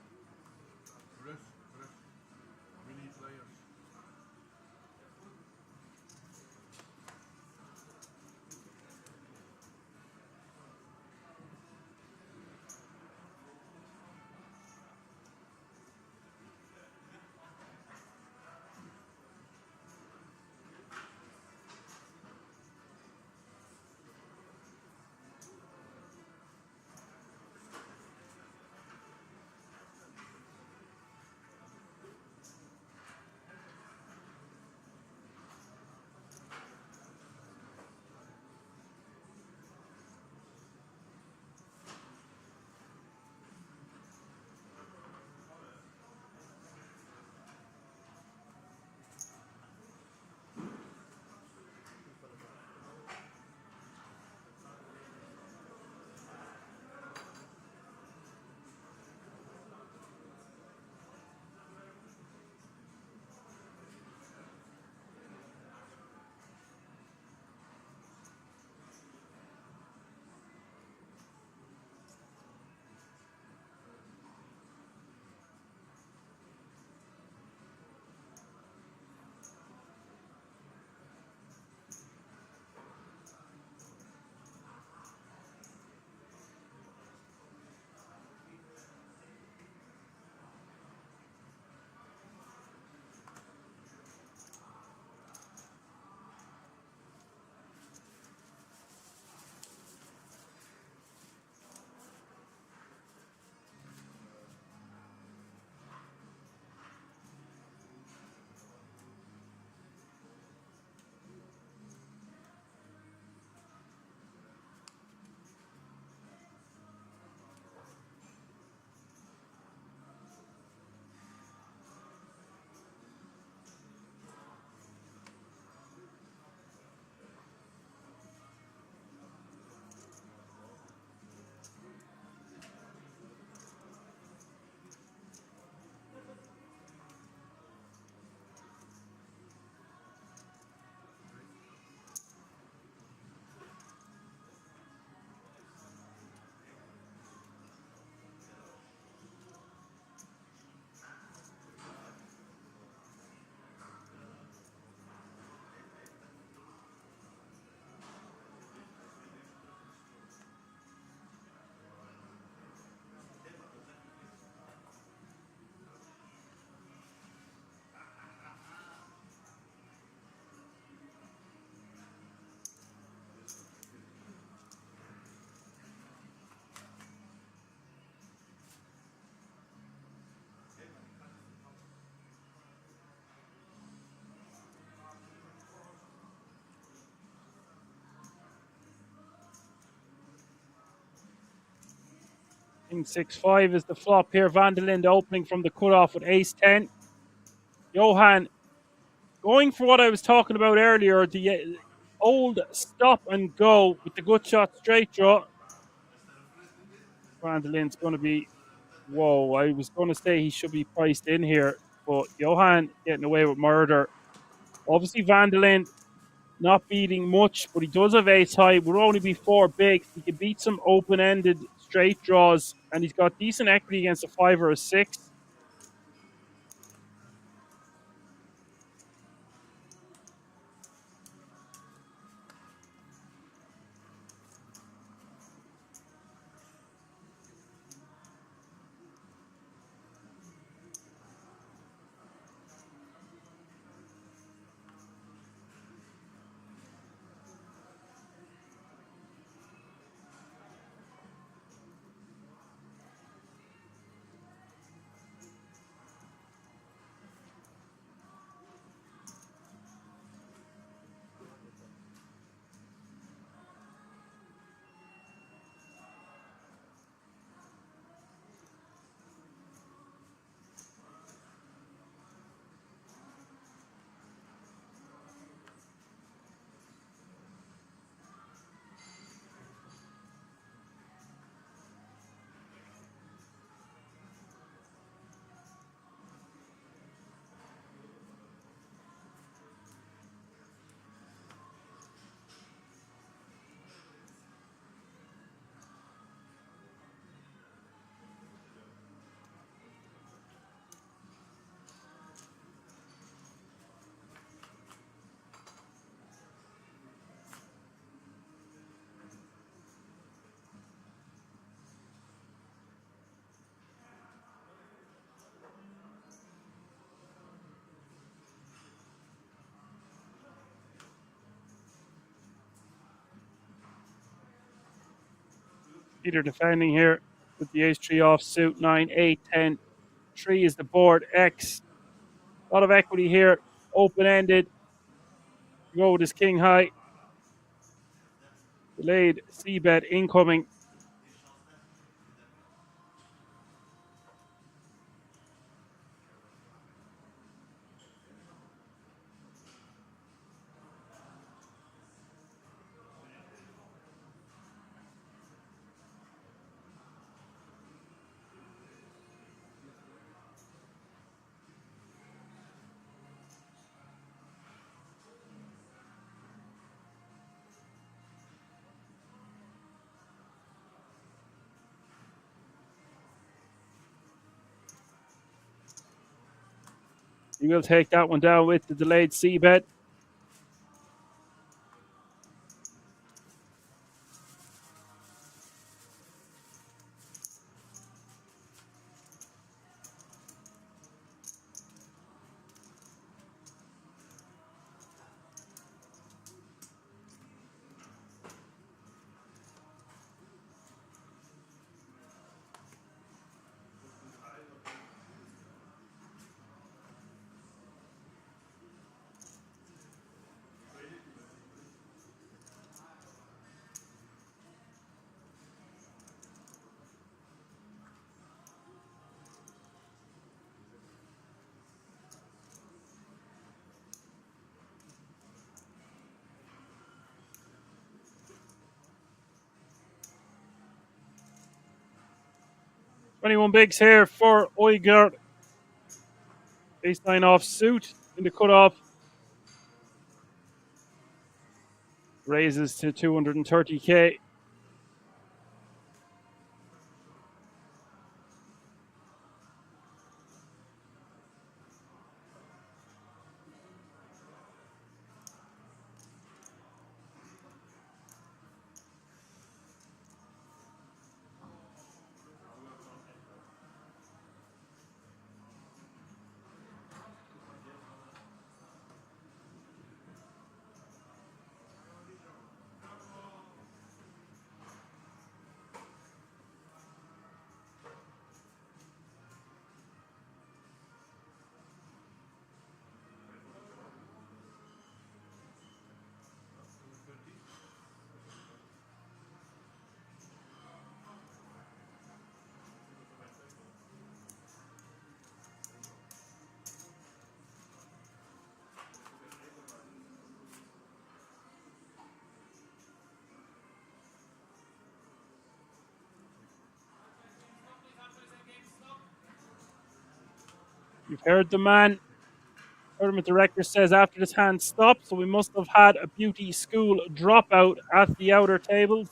King 6-5 is the flop here. Van der Linde opening from the cutoff with ace 10. Johan going for what I was talking about earlier, the old stop and go with the good shot straight draw. Van der Linde's going to be, whoa, I was going to say he should be priced in here, but Johan getting away with murder. Obviously, Van der Linde not beating much, but he does have ace high. Would only be 4 bigs. He can beat some open-ended straight draws, and he's got decent equity against a 5 or a 6. Peter defending here with the ace-3 offsuit. 9, 8, 10. 3 is the board. X. A lot of equity here. Open-ended. Go with his king high. Delayed c-bet incoming. He will take that one down with the delayed c-bet. Twenty-one bigs here for Uyghur. Ace-9 offsuit in the cutoff. Raises to 230k. You've heard the man. Tournament director says after this hand stopped, so we must have had a beauty school dropout at the outer tables.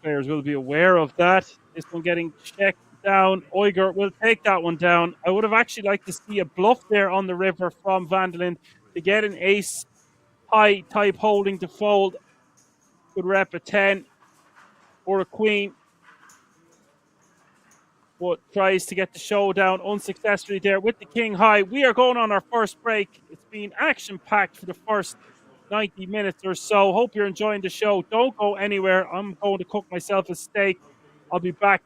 Players will be aware of that. This one getting checked down. Uyghur will take that one down. I would have actually liked to see a bluff there on the river from Vandelin to get an ace high type holding to fold. Could rep a 10 or a queen. But tries to get the showdown unsuccessfully there with the king high. We are going on our first break. It's been action-packed for the first 90 minutes or so. Hope you're enjoying the show. Don't go anywhere. I'm going to cook myself a steak. I'll be back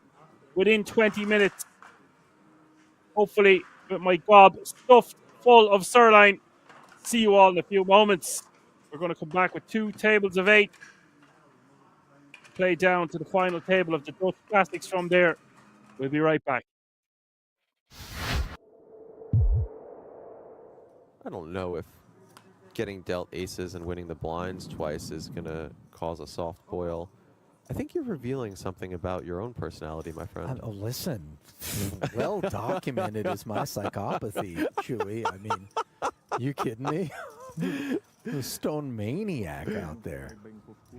within 20 minutes. Hopefully with my gob stuffed full of sirloin. See you all in a few moments. We're going to come back with 2 tables of 8. Play down to the final table of the Dutch Classics from there. We'll be right back. I don't know if getting dealt aces and winning the blinds twice is going to cause a soft boil. I think you're revealing something about your own personality, my friend. Oh, listen. Well documented is my psychopathy, Chewy. I mean, you kidding me? The stone maniac out there.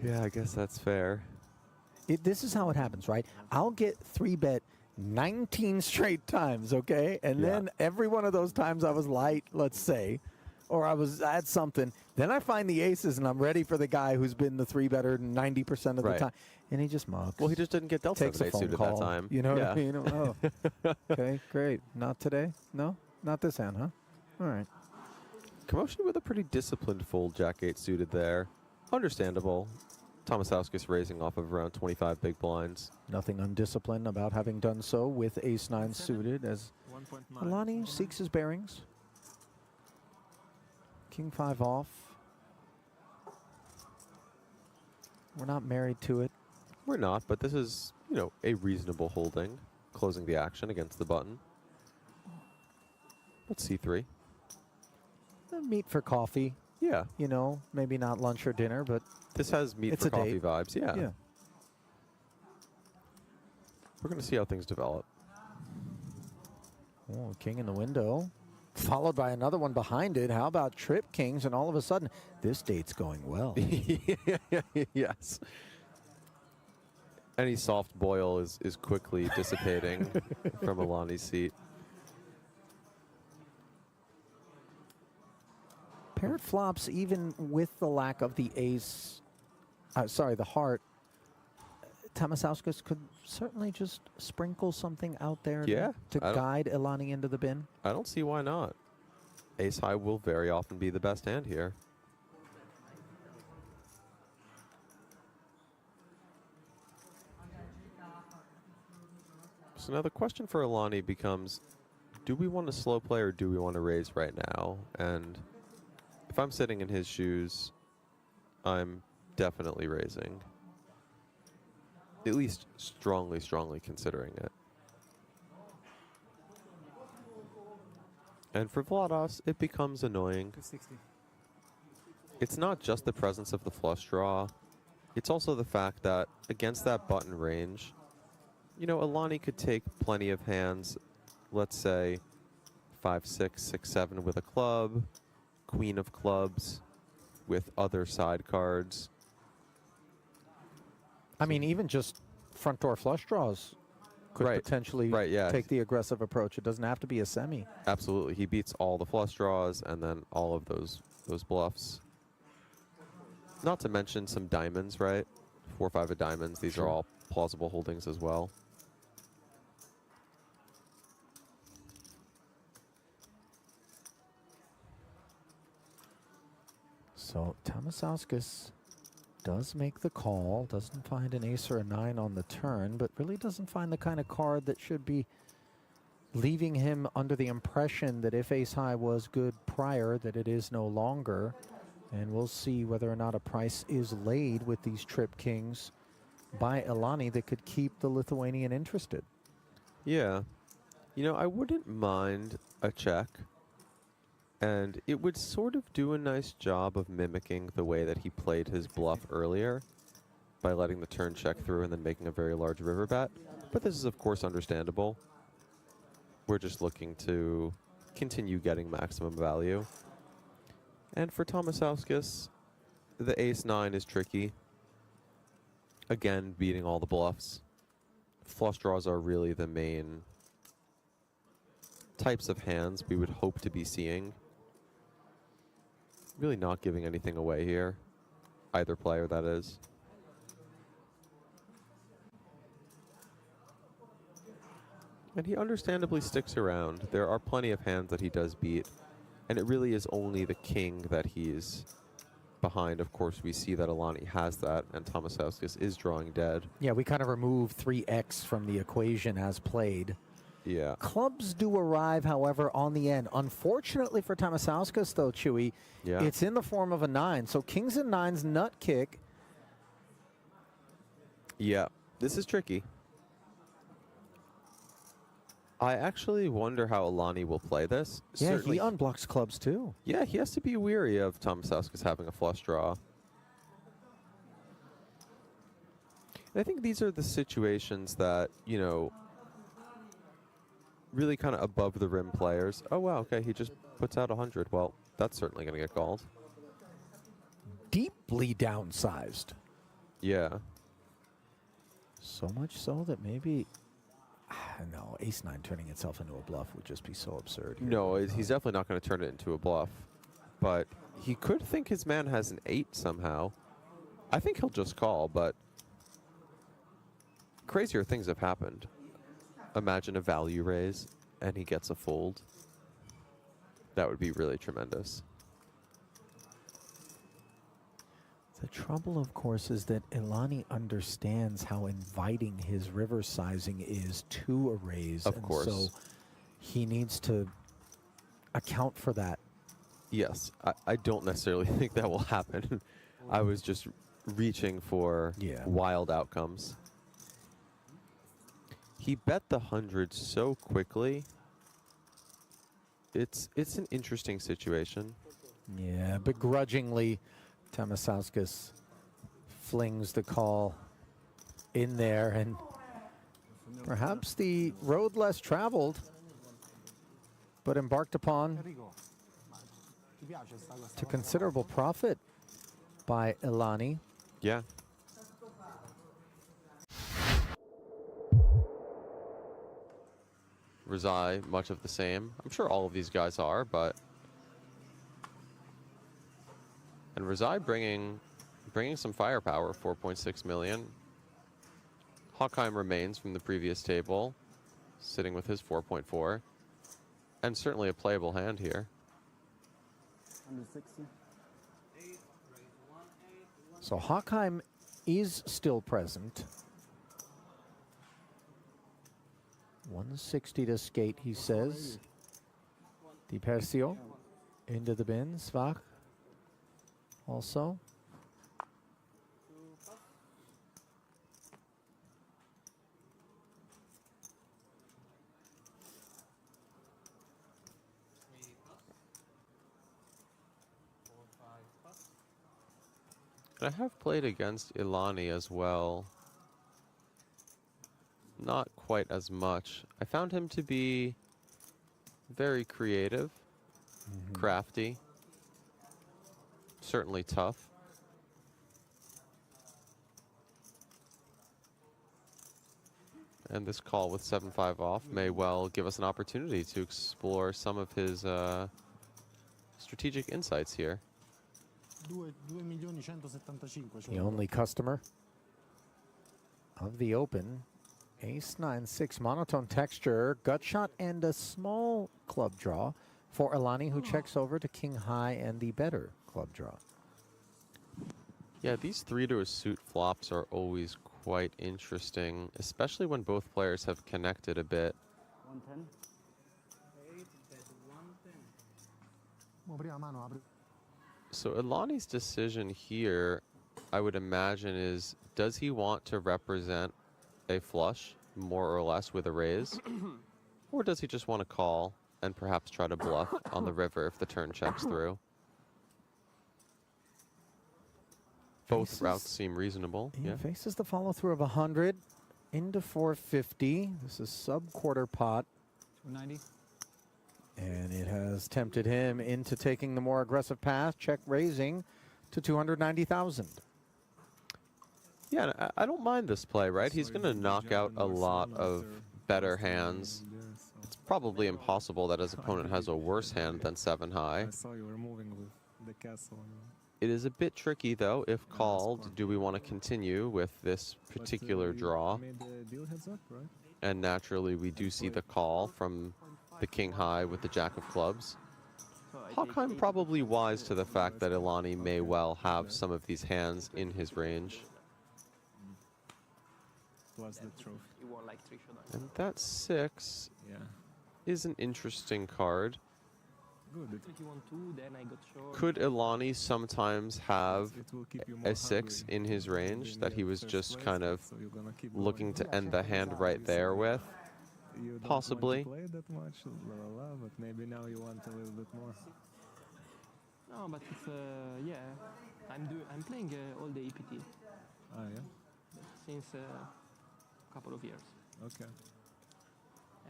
Yeah, I guess that's fair. This is how it happens, right? I'll get 3-bet 19 straight times, okay? And then every one of those times I was light, let's say, or I was at something. Then I find the aces, and I'm ready for the guy who's been the 3-better 90% of the time. And he just mugs. Well, he just didn't get dealt Takes a phone suited call. that time. You know what I mean? Oh, okay, great. Not today? No? Not this hand, huh? All right. Commotion with a pretty disciplined fold Jack-8 suited there. Understandable. Tomasowskis raising off of around 25 big blinds. Nothing undisciplined about having done so with ace-9 suited as 1.9. Alani seeks his bearings. King 5 off. We're not married to it. We're not, but this is, you know, a reasonable holding, closing the action against the button. Let's C3. Meet for coffee. Yeah. You know, maybe not lunch or dinner, but This has meet It's for a coffee date. vibes. Yeah. yeah. We're going to see how things develop. Oh, king in the window. Followed by another one behind it. How about trip kings? And all of a sudden, this date's going well. Yes. Any soft boil is quickly dissipating from Alani's seat. Paired flops, even with the lack of the ace, the heart, Tomasowskis could certainly just sprinkle something out there Yeah, to guide Elani into the bin. I don't see why not. Ace high will very often be the best hand here. So now the question for Alani becomes, do we want to slow play or do we want to raise right now? And if I'm sitting in his shoes, I'm definitely raising. At least strongly, strongly considering it. And for Vlados, it becomes annoying. 260. It's not just the presence of the flush draw. It's also the fact that against that button range, you know, Alani could take plenty of hands, let's say 5, 6, 6, 7 with a club, queen of clubs with other side cards. I mean, even just front door flush draws could Right. potentially Yeah. take the aggressive approach. It doesn't have to be a semi. Absolutely. He beats all the flush draws and then all of those bluffs. Not to mention some diamonds, right? 4, 5 of diamonds. These Sure. are all plausible holdings as well. So Tomasowskis does make the call, doesn't find an ace or a 9 on the turn, but really doesn't find the kind of card that should be leaving him under the impression that if ace high was good prior, that it is no longer. And we'll see whether or not a price is laid with these trip kings by Elani that could keep the Lithuanian interested. Yeah. You know, I wouldn't mind a check. And it would sort of do a nice job of mimicking the way that he played his bluff earlier by letting the turn check through and then making a very large river bet. But this is, of course, understandable. We're just looking to continue getting maximum value. And for Tomasowskis, the ace-9 is tricky. Again, beating all the bluffs. Flush draws are really the main types of hands we would hope to be seeing. Really not giving anything away here. Either player, that is. And he understandably sticks around. There are plenty of hands that he does beat. And it really is only the king that he's behind. Of course, we see that Alani has that, and Tomasowskis is drawing dead. Yeah, we kind of remove 3x from the equation as played. Yeah. Clubs do arrive, however, on the end. Unfortunately for Tomasowskis, though, Chewy, Yeah. it's in the form of a 9. So kings and 9s nut kick. Yeah. This is tricky. I actually wonder how Alani will play this. Yeah, Certainly, he unblocks clubs, too. yeah, he has to be weary of Tomasowskis having a flush draw. And I think these are the situations that, you know, really kind of above the rim players. Oh, wow, okay, he just puts out 100. Well, that's certainly going to get called. Deeply downsized. Yeah. So much so that maybe... no, ace-9 turning itself into a bluff would just be so absurd. Here. No, he's definitely not going to turn it into a bluff. But he could think his man has an 8 somehow. I think he'll just call, but crazier things have happened. Imagine a value raise, and he gets a fold. That would be really tremendous. The trouble, of course, is that Ilani understands how inviting his river sizing is to a raise. Of course. So he needs to account for that. Yes, I don't necessarily think that will happen. I was just reaching for wild outcomes. He bet the 100 so quickly. It's an interesting situation. Yeah, begrudgingly, Tamasauskas flings the call in there, and perhaps the road less traveled, but embarked upon to considerable profit by Ilani. Yeah. Rizai, much of the same. I'm sure all of these guys are, but... And Rizai bringing some firepower, 4.6 million. Hockheim remains from the previous table, sitting with his 4.4. And certainly a playable hand here. 160. So Hockheim is still present. 160 to skate, he says. Di Persio into the bin. Svach also. And I have played against Ilani as well. Not quite as much. I found him to be very creative, crafty, certainly tough. And this call with 7-5 off may well give us an opportunity to explore some of his strategic insights here. The only customer of the open. Ace 9-6 monotone texture, gut shot, and a small club draw for Ilani, who checks over to king high and the better club draw. Yeah, these 3 to a suit flops are always quite interesting, especially when both players have connected a bit. 110. So Ilani's decision here, I would imagine, is does he want to represent a flush, more or less, with a raise? Or does he just want to call and perhaps try to bluff on the river if the turn checks through? Both routes seem reasonable. He Yeah. faces the follow through of 100 into 450. This is sub quarter pot. 290. And it has tempted him into taking the more aggressive path, check raising to 290,000. Yeah, and I don't mind this play, right? He's going to knock out a lot of better hands. It's probably impossible that his opponent has a worse hand than 7 high. I saw you were moving with the castle. It is a bit tricky, though. If called, do we want to continue with this particular draw? Made the deal heads up, right? And naturally, we do see the call from the king high with the jack of clubs. Hockheim probably wise to the fact that Ilani may well have some of these hands in his range. Plus the trophy. You won like 3 showdowns. And that 6 Yeah. is an interesting card. Good. You won 2, then I got short. Could Ilani sometimes have It will keep you more a 6 hungry in his than range being that he in was first just place, kind of so you're gonna keep looking going. to end the hand right there with? You don't possibly. want to play that much, but maybe now you want a little bit more. No, but it's yeah. I'm playing all the EPT Ah, yeah. since a couple of years, Okay.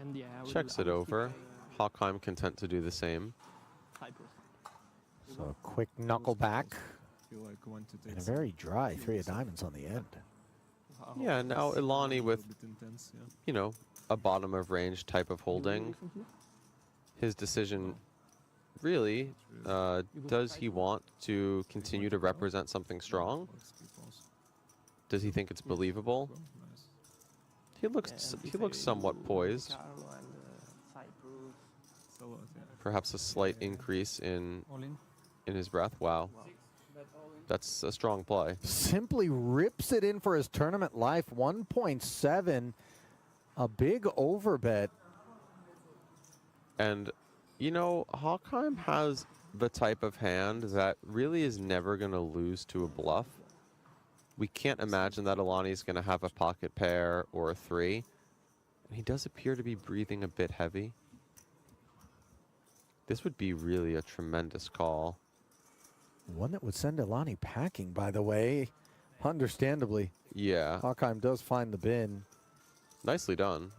and yeah. Checks it over. Hockheim content to do the same. Cyprus. So a quick knuckle back Feel like want to take and a some- very dry 3 of diamonds on the end. Yeah, now Ilani a with, little bit intense, yeah. you know, a bottom of range type of holding. His decision really, does he want to continue to represent something strong? Does he think it's believable? Nice. He looks somewhat poised. Carlo and Cyprus. It's a lot, yeah. Perhaps a slight increase in All in. his breath. Wow. Bet all in. That's a strong play. Simply rips it in for his tournament life. 1.7. A big overbet. And, you know, Hawkheim has the type of hand that really is never going to lose to a bluff. We can't imagine that Alani's going to have a pocket pair or a 3. And he does appear to be breathing a bit heavy. This would be really a tremendous call. One that would send Alani packing, by the way. Understandably. Yeah. Hawkheim does find the bin. Nicely done.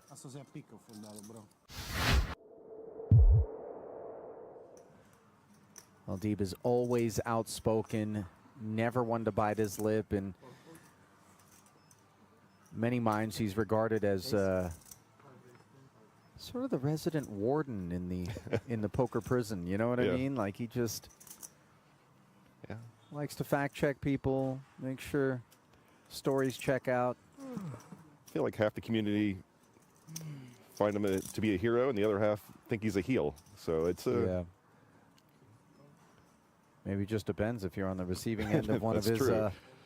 Maldeeb is always outspoken, never one to bite his lip. In many minds, he's regarded as sort of the resident warden in the poker prison. You know what I mean? Like, he just likes to fact check people, make sure stories check out. I feel like half the community find him to be a hero, and the other half think he's a heel. So it's yeah. Maybe it just depends if you're on the receiving end of one of his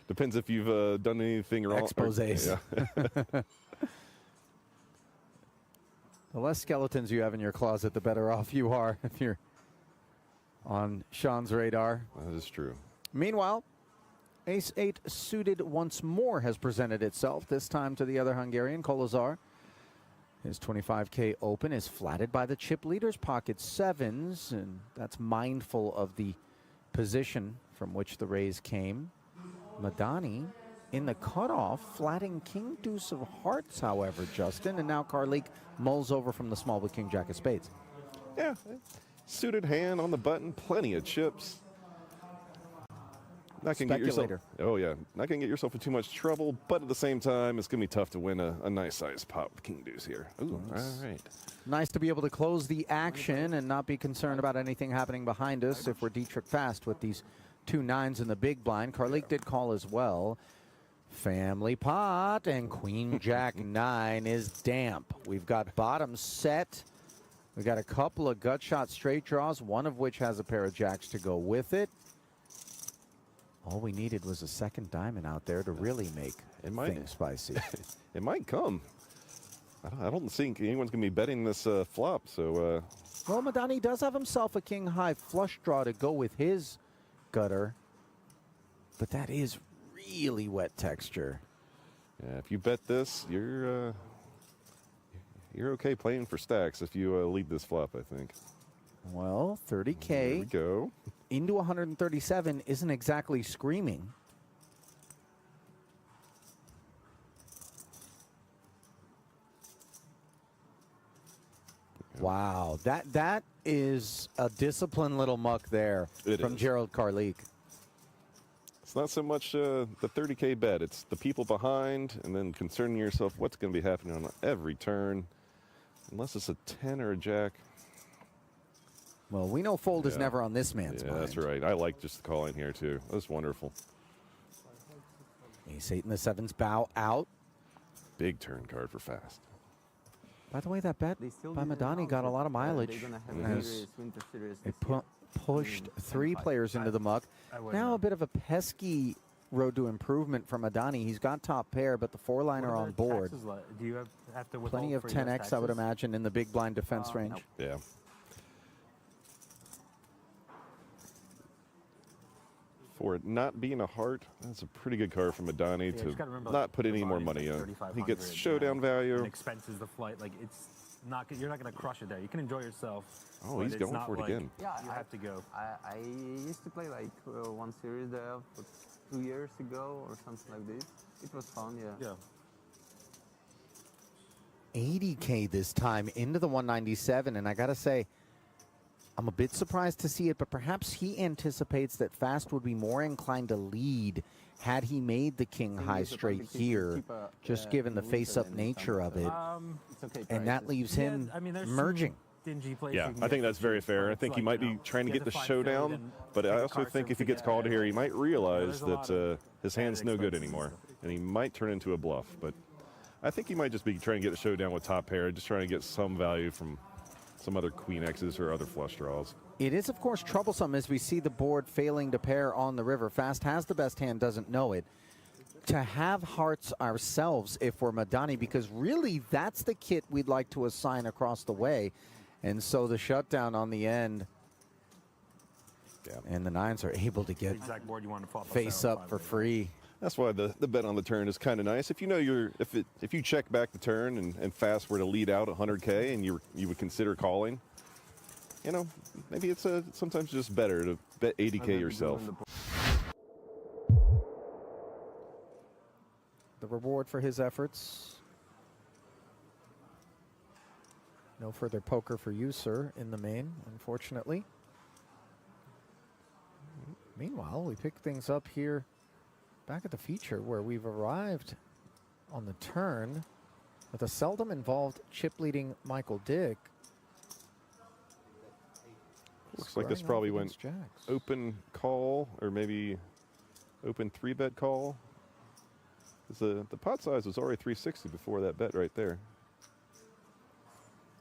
depends if you've done anything wrong. Exposés. Yeah. The less skeletons you have in your closet, the better off you are if you're on Sean's radar. That is true. Meanwhile, Ace-8 suited once more has presented itself, this time to the other Hungarian, Kolozar. His 25K open is flatted by the chip leaders, pocket 7s, and that's mindful of the position from which the raise came. Madani in the cutoff, flatting King Deuce of Hearts, however, Justin, and now Karlik mulls over from the small with King Jack of Spades. Yeah, suited hand on the button, plenty of chips. Not gonna get yourself. Oh yeah, not gonna get yourself in too much trouble, but at the same time, it's gonna be tough to win a nice size pot with King Deuce here. Ooh, all right. Nice to be able to close the action and not be concerned about anything happening behind us if we're Dietrich fast with these 2 9s in the big blind. Karlik did call as well. Family pot, and Queen Jack 9 is damp. We've got bottom set. We've got a couple of gut shot straight draws, one of which has a pair of jacks to go with it. All we needed was a second diamond out there to really make things spicy. It might come. I don't think anyone's going to be betting this flop. So, well, Madani does have himself a king high flush draw to go with his gutter, but that is really wet texture. Yeah, if you bet this, you're okay playing for stacks if you lead this flop, I think. Well, 30K. There we go. Into 137 isn't exactly screaming. Wow, that is a disciplined little muck there from Gerald Karlik. It's not so much the 30K bet. It's the people behind and then concerning yourself what's going to be happening on every turn. Unless it's a 10 or a jack. Well, we know fold is never on this man's mind. That's right. I like just the call in here, too. That's wonderful. Ace-8 and the 7s bow out. Big turn card for fast. By the way, that bet by Madani got a lot of mileage. It pushed 3 players into the muck. Now a bit of a pesky road to improvement from Madani. He's got top pair, but the 4-liner on board. Do you have to Plenty of 10x, I would imagine, in the big blind defense range. No. Yeah. For it not being a heart, that's a pretty good card from Madani to not put any more money on. He gets showdown value. And expenses the flight. Like, it's not, you're not going to crush it there. You can enjoy yourself. Oh, he's going for it again. Yeah, you have to go. I used to play like one series there 2 years ago or something like this. It was fun, yeah. 80K this time into the 197, and I gotta say, I'm a bit surprised to see it, but perhaps he anticipates that Fast would be more inclined to lead had he made the king high straight here, just given the face-up nature of it. And that leaves him merging. Yeah, I think that's very fair. I think he might be trying to get the showdown, but I also think if he gets called here, he might realize that his hand's no good anymore, and he might turn into a bluff. But I think he might just be trying to get the showdown with top pair, just trying to get some value from some other queen X's or other flush draws. It is, of course, troublesome as we see the board failing to pair on the river. Fast has the best hand, doesn't know it. To have hearts ourselves if we're Madani, because really that's the kit we'd like to assign across the way. And so the shutdown on the end. Yeah. And the nines are able to get Exact board you want to flop face up for free. That's why the bet on the turn is kind of nice. If you know if you check back the turn and Fast were to lead out 100K and you would consider calling, you know, maybe it's sometimes just better to bet 80K yourself. The reward for his efforts. No further poker for you, sir, in the main, unfortunately. Meanwhile, we pick things up here back at the feature where we've arrived on the turn with a seldom involved chip leading Michael Dick. Looks like this probably went open call or maybe open 3-bet call. The pot size was already 360 before that bet right there.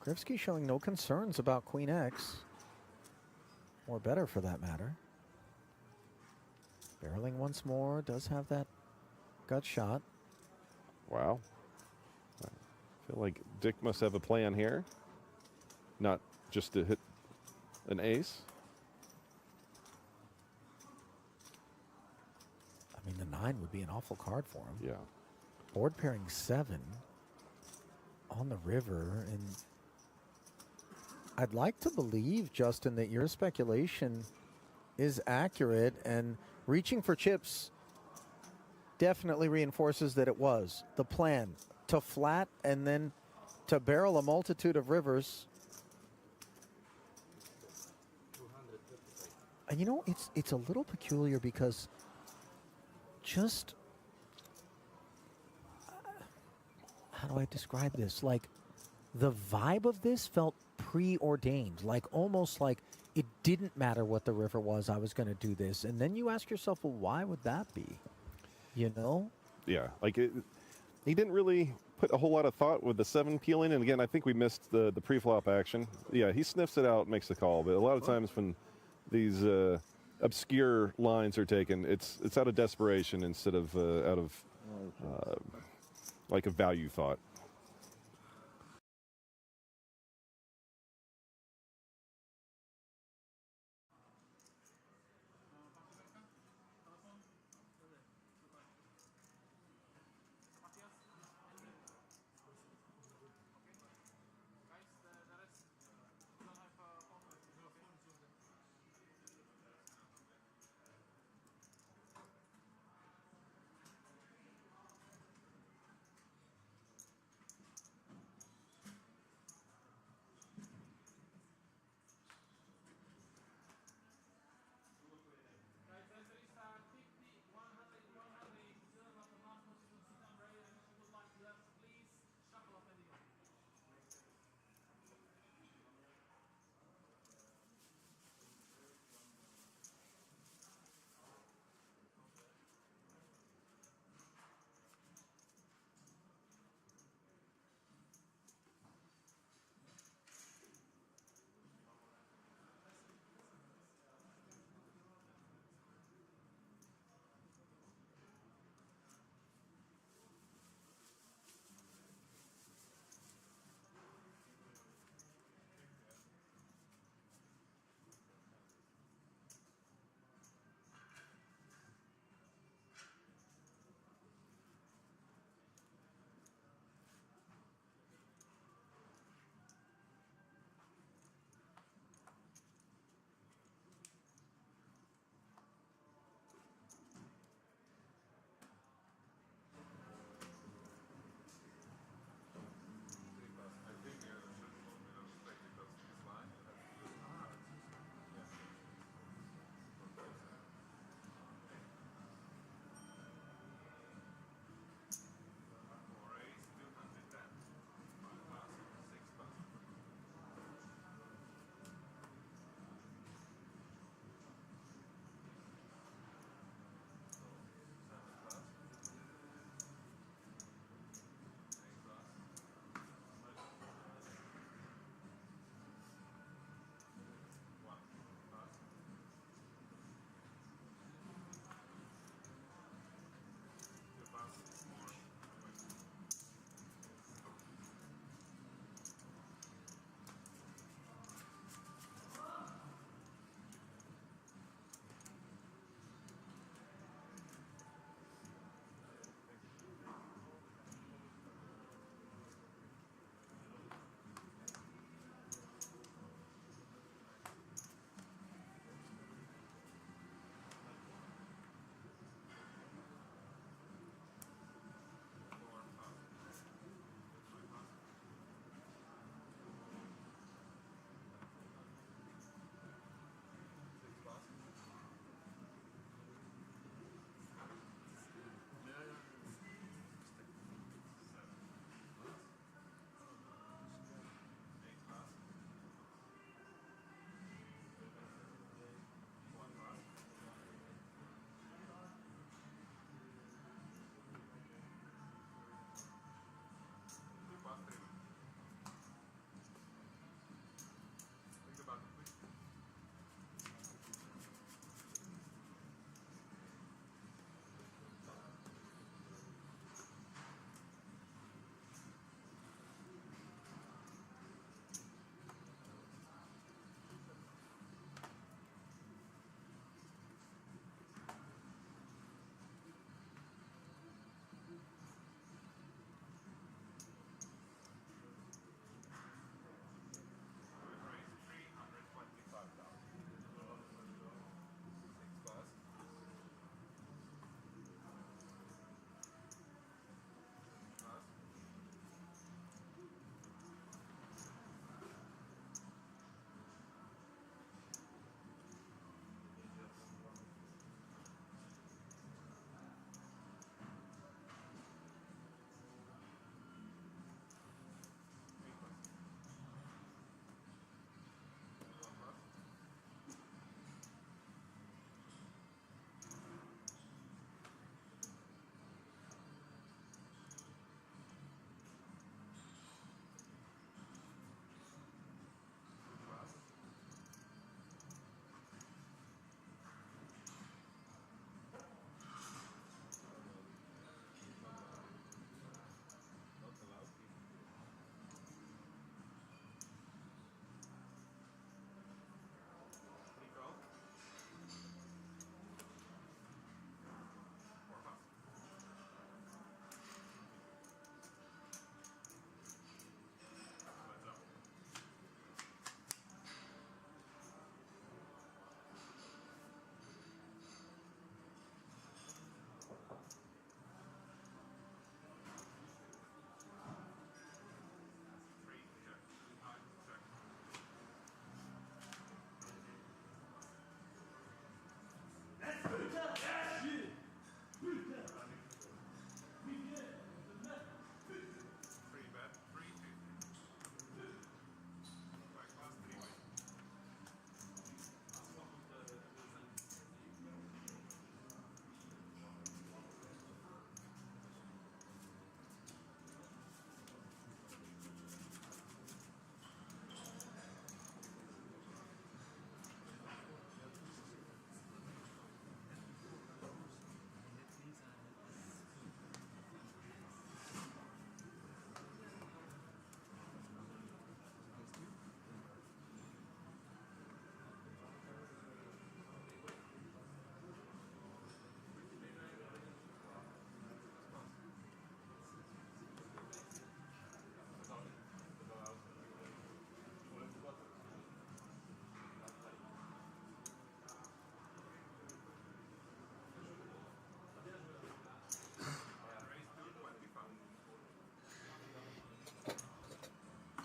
Grivsky showing no concerns about Queen X, or better for that matter. Barreling once more, does have that gut shot. Wow. I feel like Dick must have a plan here. Not just to hit an ace. I mean, the 9 would be an awful card for him. Yeah. Board pairing 7 on the river. And I'd like to believe, Justin, that your speculation is accurate, and reaching for chips definitely reinforces that it was the plan to flat and then to barrel a multitude of rivers. And you know, it's a little peculiar because just how do I describe this? Like, the vibe of this felt preordained, like almost like it didn't matter what the river was, I was going to do this. And then you ask yourself, well, why would that be? You know? Yeah, like he didn't really put a whole lot of thought with the 7 peeling. And again, I think we missed the pre-flop action. Yeah, he sniffs it out, makes the call. But a lot of times when these obscure lines are taken, it's out of desperation instead of out of like a value thought.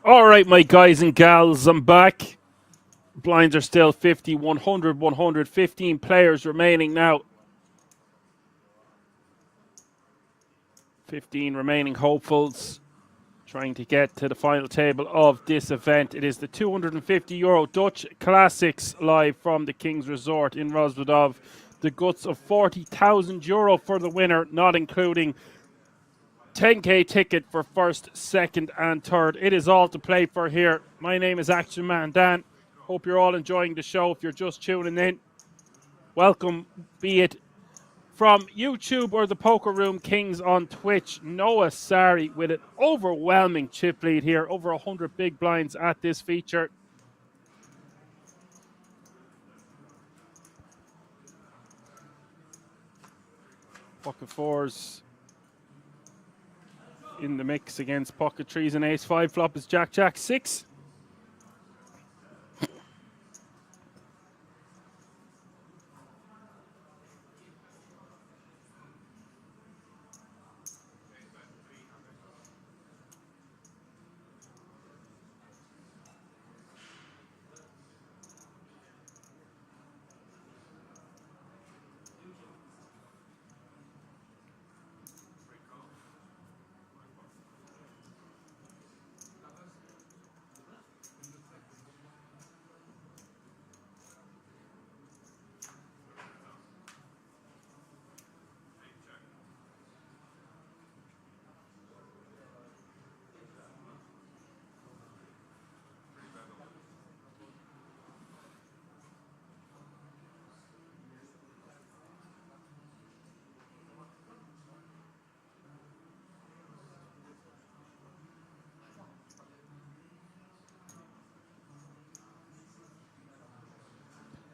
All right, my guys and gals, I'm back. Blinds are still 50, 100, 100. 15 players remaining now. 15 remaining hopefuls trying to get to the final table of this event. It is the €250 Dutch Classics live from the King's Resort in Rosvedov. The guts of €40,000 for the winner, not including 10k ticket for first, second, and third. It is all to play for here. My name is Action Man Dan. Hope you're all enjoying the show. If you're just tuning in, welcome, be it from YouTube or the Poker Room Kings on Twitch. Noah Sari with an overwhelming chip lead here, over 100 big blinds at this feature. Pocket fours in the mix against pocket threes and ace five. Flop is Jack Jack 6.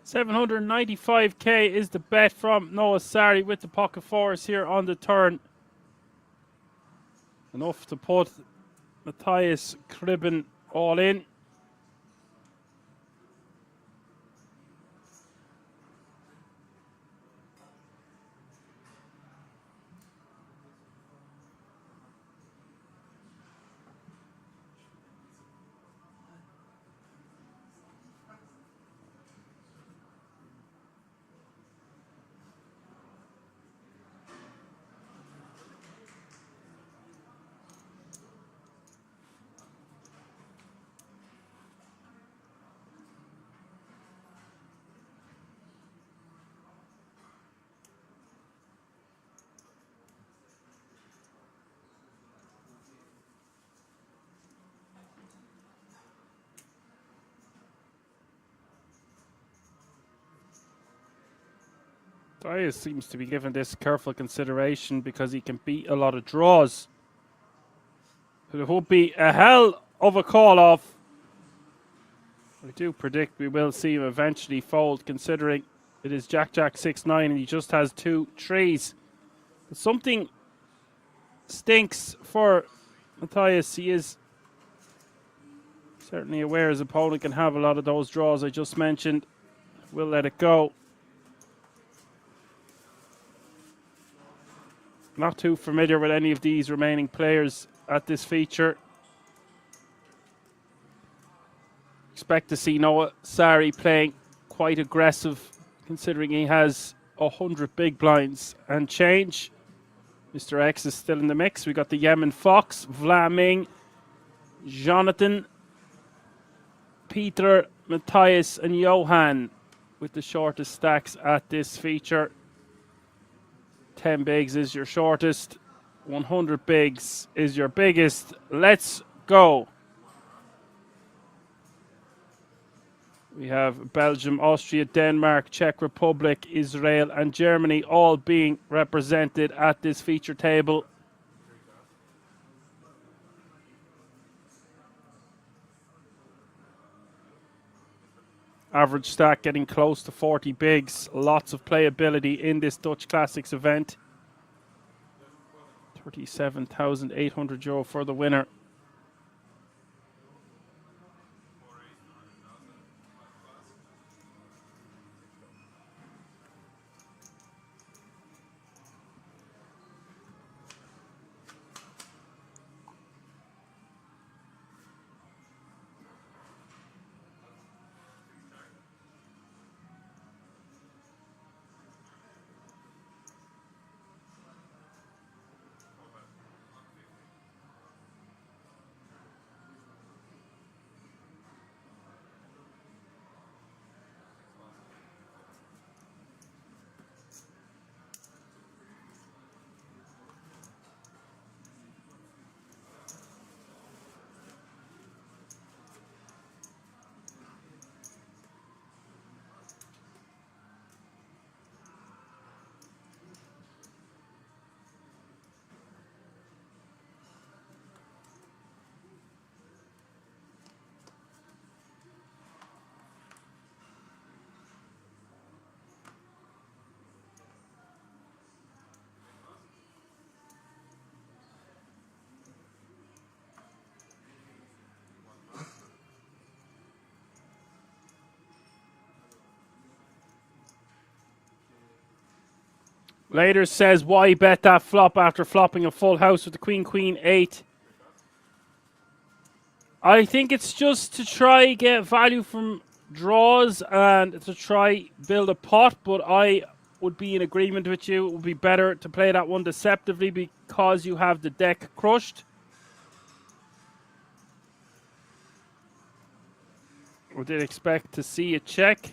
$795k is the bet from Noah Sari with the pocket fours here on the turn. Enough to put Matthias Kribben all in. Dias seems to be given this careful consideration because he can beat a lot of draws. But it would be a hell of a call-off. I do predict we will see him eventually fold, considering it is Jack Jack 6-9 and he just has 2 trees. But something stinks for Matthias. He is certainly aware his opponent can have a lot of those draws I just mentioned. We'll let it go. Not too familiar with any of these remaining players at this feature. Expect to see Noah Sari playing quite aggressive, considering he has 100 big blinds and change. Mr. X is still in the mix. We got the Yemen Fox, Vlaming, Jonathan, Peter, Matthias, and Johan with the shortest stacks at this feature. 10 bigs is your shortest. 100 bigs is your biggest. Let's go. We have Belgium, Austria, Denmark, Czech Republic, Israel, and Germany all being represented at this feature table. Average stack getting close to 40 bigs. Lots of playability in this Dutch Classics event. €37,800 for the winner. Later says, why bet that flop after flopping a full house with the queen, queen, 8? I think it's just to try get value from draws and to try build a pot, but I would be in agreement with you. It would be better to play that one deceptively because you have the deck crushed. We did expect to see a check.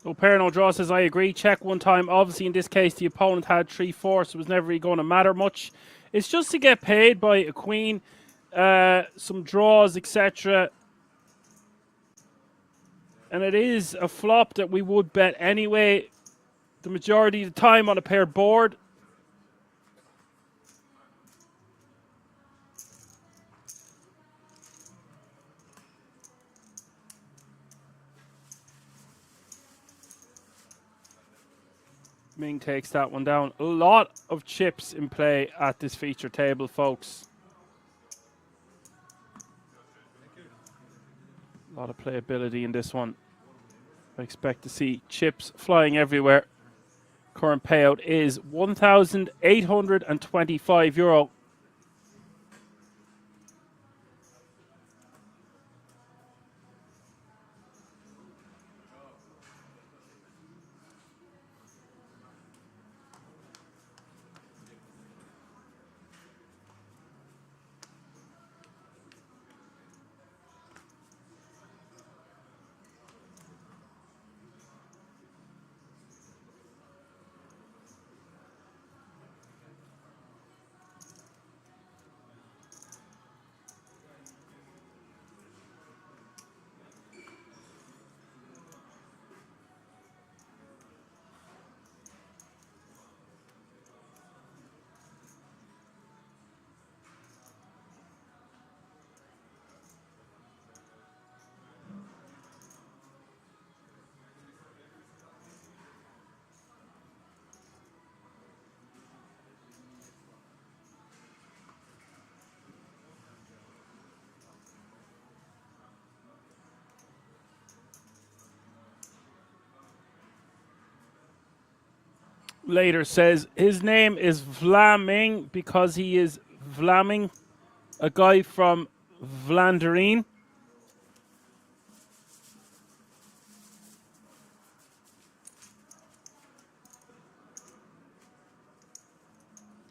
No pair, no draw says, I agree. Check one time. Obviously, in this case, the opponent had 3-4, so it was never really going to matter much. It's just to get paid by a queen, some draws, etc. And it is a flop that we would bet anyway, the majority of the time on a paired board. Ming takes that one down. A lot of chips in play at this feature table, folks. A lot of playability in this one. I expect to see chips flying everywhere. Current payout is €1,825. Later says his name is Vlaming because he is Vlaming, a guy from Vlaanderen.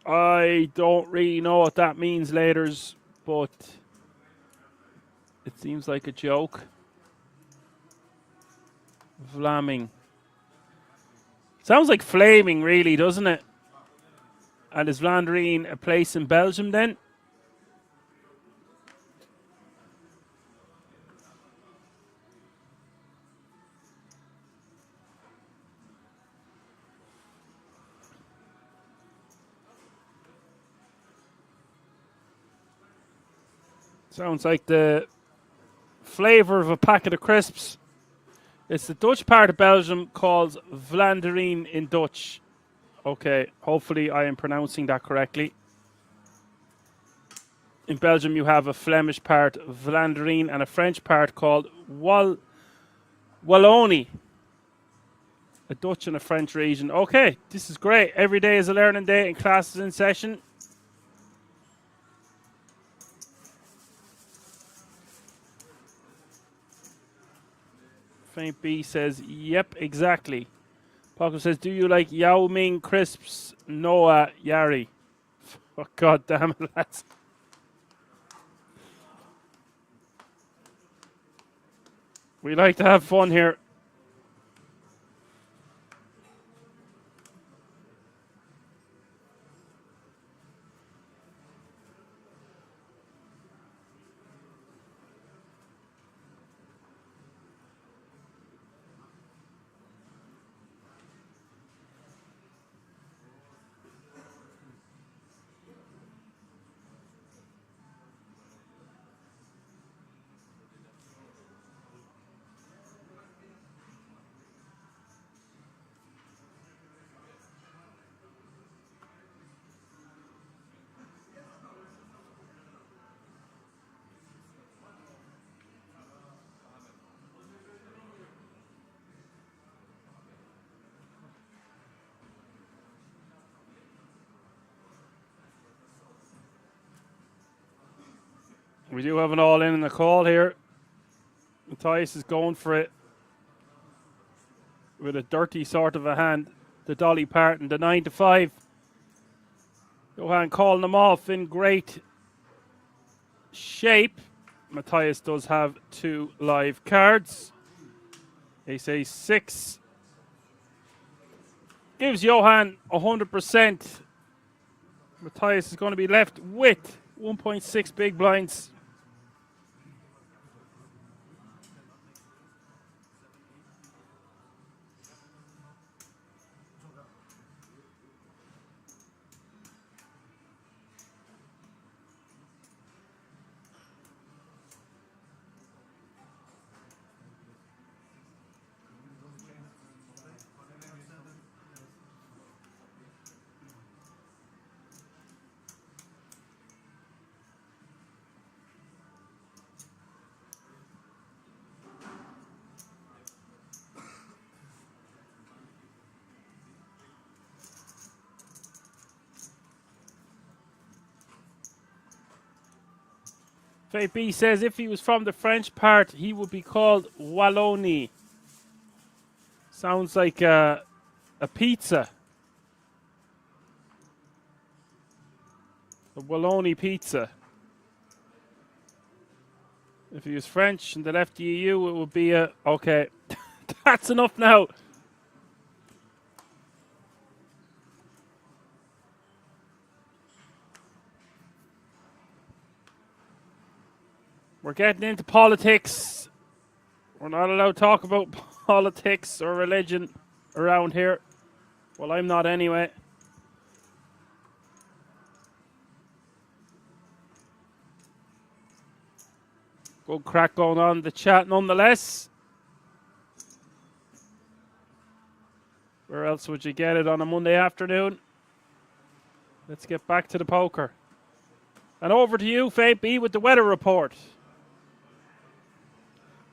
I don't really know what that means, Laters, but it seems like a joke. Vlaming. Sounds like flaming, really, doesn't it? And is Vlaanderen a place in Belgium then? Sounds like the flavour of a packet of crisps. It's the Dutch part of Belgium called Vlaanderen in Dutch. Okay, hopefully I am pronouncing that correctly. In Belgium, you have a Flemish part, Vlaanderen, and a French part called Wallonie. A Dutch and a French region. Okay, this is great. Every day is a learning day and classes in session. Faint B says, yep, exactly. Paco says, do you like Yao Ming crisps? Noah Yari. Oh, God damn it, lads. We like to have fun here. We do have an all-in the call here. Matthias is going for it with a dirty sort of a hand. The Dolly Parton, the 9-5. Johan calling them off in great shape. Matthias does have 2 live cards. Ace Ace 6. Gives Johan 100%. Matthias is going to be left with 1.6 big blinds. Fate B says if he was from the French part, he would be called Wallonie. Sounds like a pizza. A Wallonie pizza. If he was French and they left the EU, it would be a... Okay, that's enough now. We're getting into politics. We're not allowed to talk about politics or religion around here. Well, I'm not anyway. Good crack going on in the chat nonetheless. Where else would you get it on a Monday afternoon? Let's get back to the poker. And over to you, Fate B, with the weather report.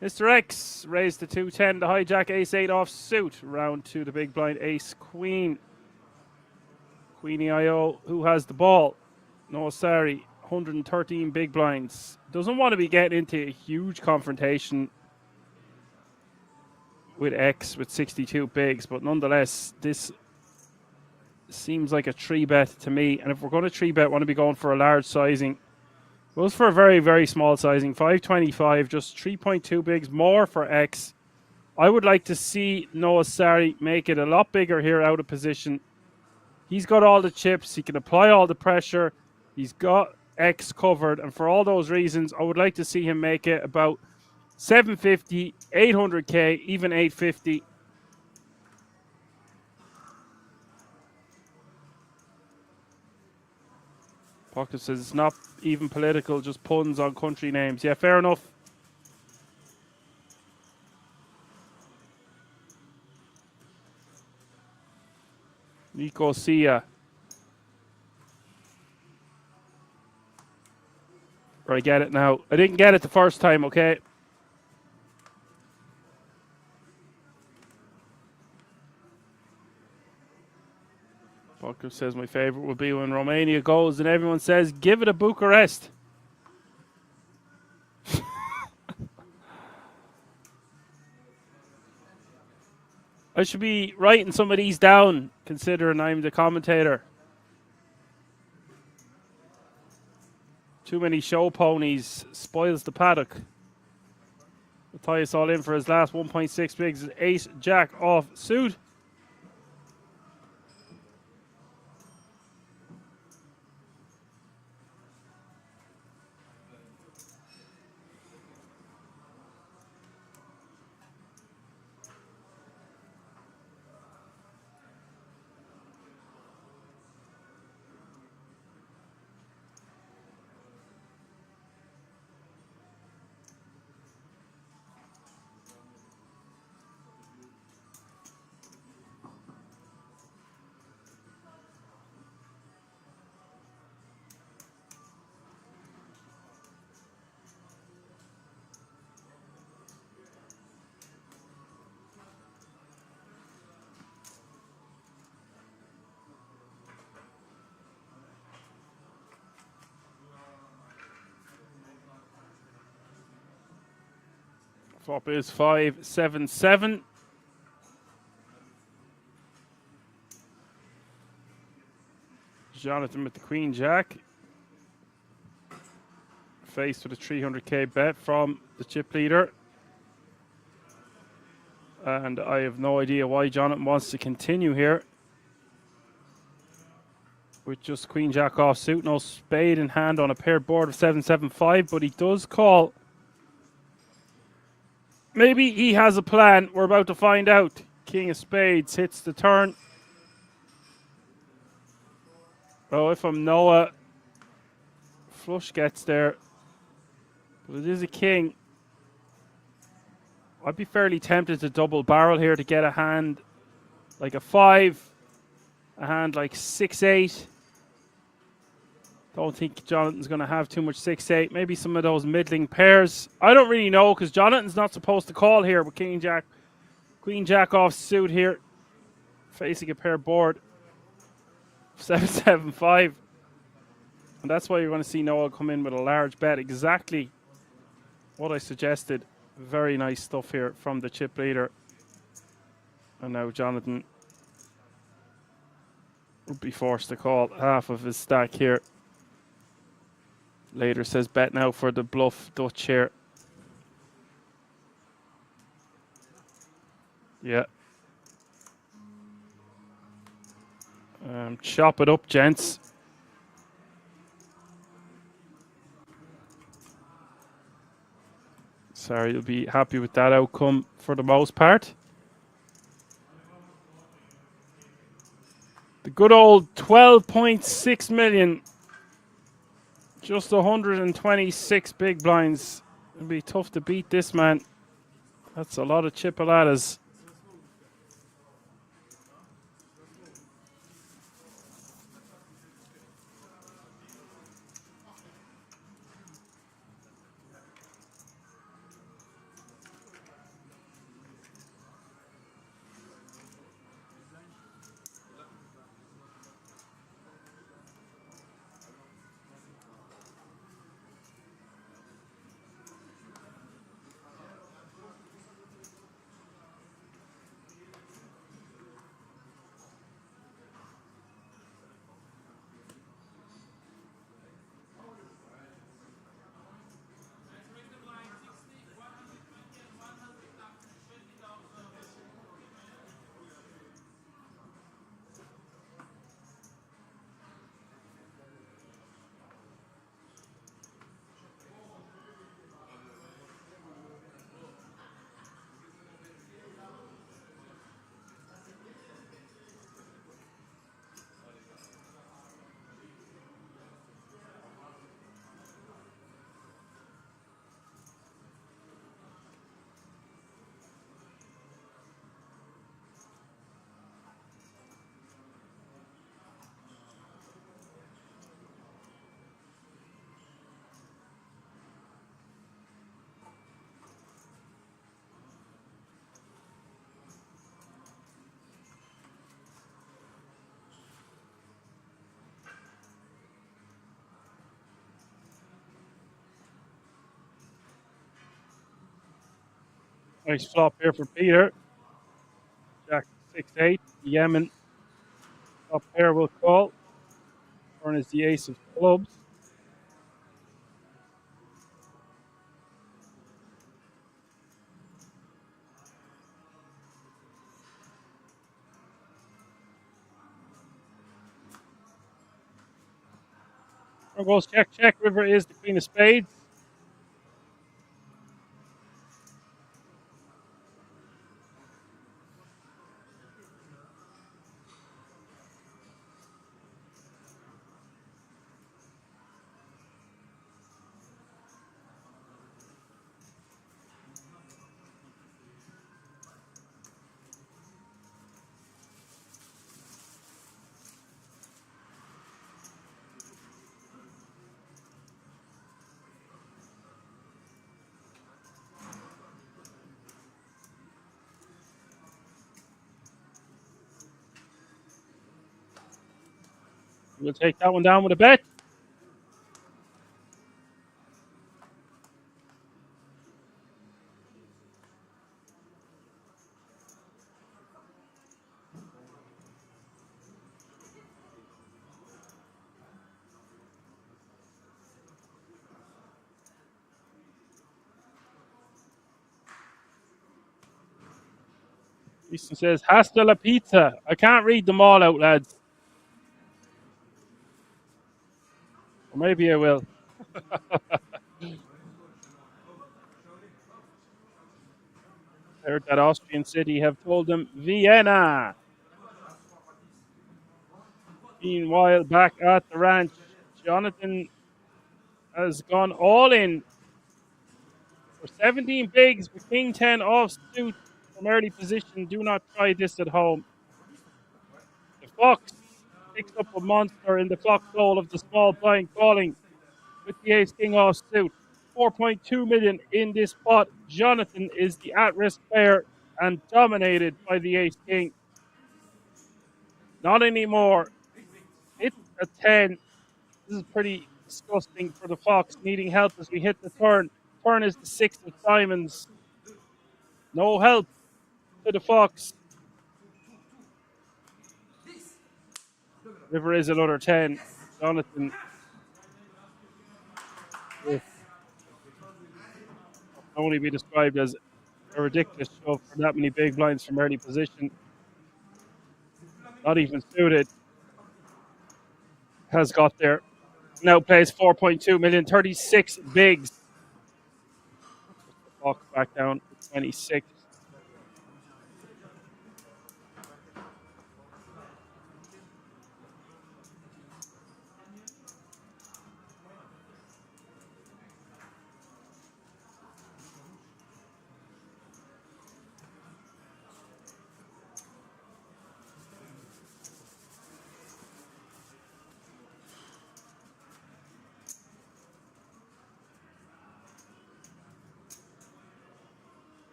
Mr. X raised the 210 to hijack ace 8 off suit. Round 2 the big blind ace queen. Queenie IO, who has the ball? No, sorry. 113 big blinds. Doesn't want to be getting into a huge confrontation with X with 62 bigs, but nonetheless, this seems like a 3-bet to me. And if we're going to 3-bet, want to be going for a large sizing. Goes for a very, very small sizing. 525, just 3.2 bigs more for X. I would like to see Noah Sari make it a lot bigger here out of position. He's got all the chips. He can apply all the pressure. He's got X covered. And for all those reasons, I would like to see him make it about 750, 800K, even 850. Pocket says it's not even political, just puns on country names. Yeah, fair enough. Nicosia. I get it now. I didn't get it the first time, okay? Bucker says my favorite would be when Romania goes and everyone says, give it a Bucharest. I should be writing some of these down, considering I'm the commentator. Too many show ponies spoils the paddock. We'll tie us all in for his last 1.6 bigs, ace jack off suit. Flop is 5-7-7. Jonathan with the Queen Jack. Faced with a 300k bet from the chip leader. And I have no idea why Jonathan wants to continue here. With just Queen Jack offsuit, no spade in hand on a paired board of 7-7-5, but he does call. Maybe he has a plan. We're about to find out. King of spades hits the turn. Oh, if I'm Noah, flush gets there. But it is a king. I'd be fairly tempted to double barrel here to get a hand like a 5, a hand like 6-8. Don't think Jonathan's going to have too much 6-8. Maybe some of those middling pairs. I don't really know because Jonathan's not supposed to call here with King Jack. Queen Jack off suit here. Facing a pair board. 7-7-5. And that's why you're going to see Noah come in with a large bet. Exactly what I suggested. Very nice stuff here from the chip leader. And now Jonathan will be forced to call half of his stack here. Later says bet now for the bluff Dutch here. Yeah. Chop it up, gents. Sorry, you'll be happy with that outcome for the most part. The good old 12.6 million. Just 126 big blinds. It'll be tough to beat this, man. That's a lot of chipoladas. Nice flop here for Peter. Jack 6-8. Yemen top pair will call. Turn is the ace of clubs. There goes check, check. River is the queen of spades. We'll take that one down with a bet. Easton says, hasta la pizza. I can't read them all out, lads. Or maybe I will. I heard that Austrian city have told them Vienna. Meanwhile, back at the ranch, Jonathan has gone all in for 17 bigs with King 10 off suit from early position. Do not try this at home. The Fox picks up a monster in the foxhole of the small blind calling with the ace king off suit. 4.2 million in this pot. Jonathan is the at-risk player and dominated by the ace king. Not anymore. Hit a 10. This is pretty disgusting for the Fox, needing help as we hit the turn. Turn is the 6 of diamonds. No help to the Fox. River is another 10. Jonathan with what can only be described as a ridiculous shove for that many big blinds from early position. Not even suited. Has got there. Now plays 4.2 million, 36 bigs. The Fox back down to 26.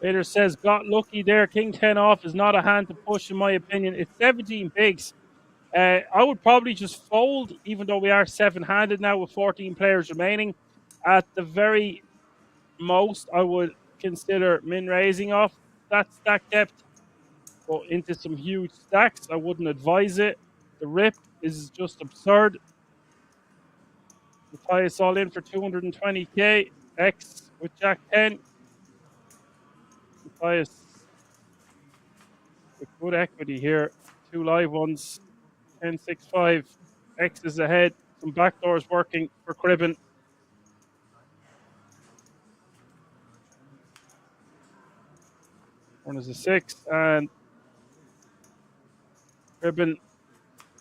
Vader says, got lucky there. King 10 off is not a hand to push, in my opinion. It's 17 bigs. I would probably just fold, even though we are seven-handed now with 14 players remaining. At the very most, I would consider min-raising off that stack depth. Go into some huge stacks. I wouldn't advise it. The rip is just absurd. Matthias all in for 220k. X with Jack 10. Matthias with good equity here. Two live ones. 10-6-5. X is ahead. Some backdoors working for Cribben. One is a 6, and Cribben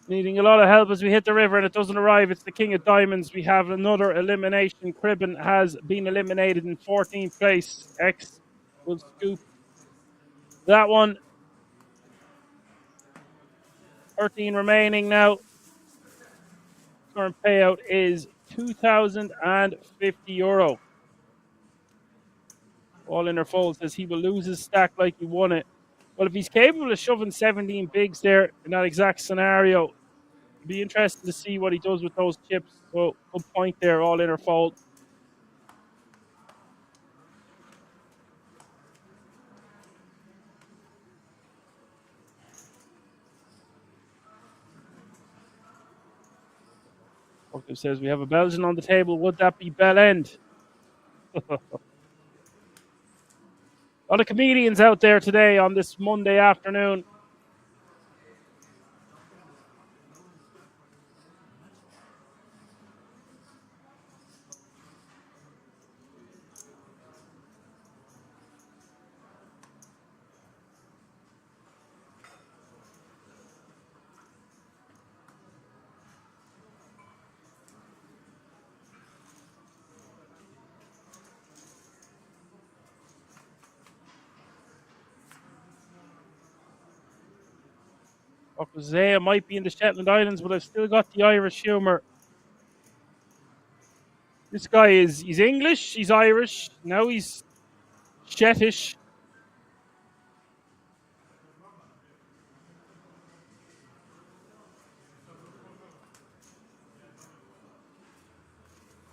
needing a lot of help as we hit the river, and it doesn't arrive. It's the King of Diamonds. We have another elimination. Cribben has been eliminated in 14th place. X will scoop that one. 13 remaining now. Current payout is €2,050. All in or fold says he will lose his stack like he won it. Well, if he's capable of shoving 17 bigs there in that exact scenario, it'd be interesting to see what he does with those chips. So, good point there, all in or fold. Octave says we have a Belgian on the table. Would that be Bell End? A lot of comedians out there today on this Monday afternoon. Zaya might be in the Shetland Islands, but I've still got the Irish humour. This guy he's English, he's Irish, now he's Shettish.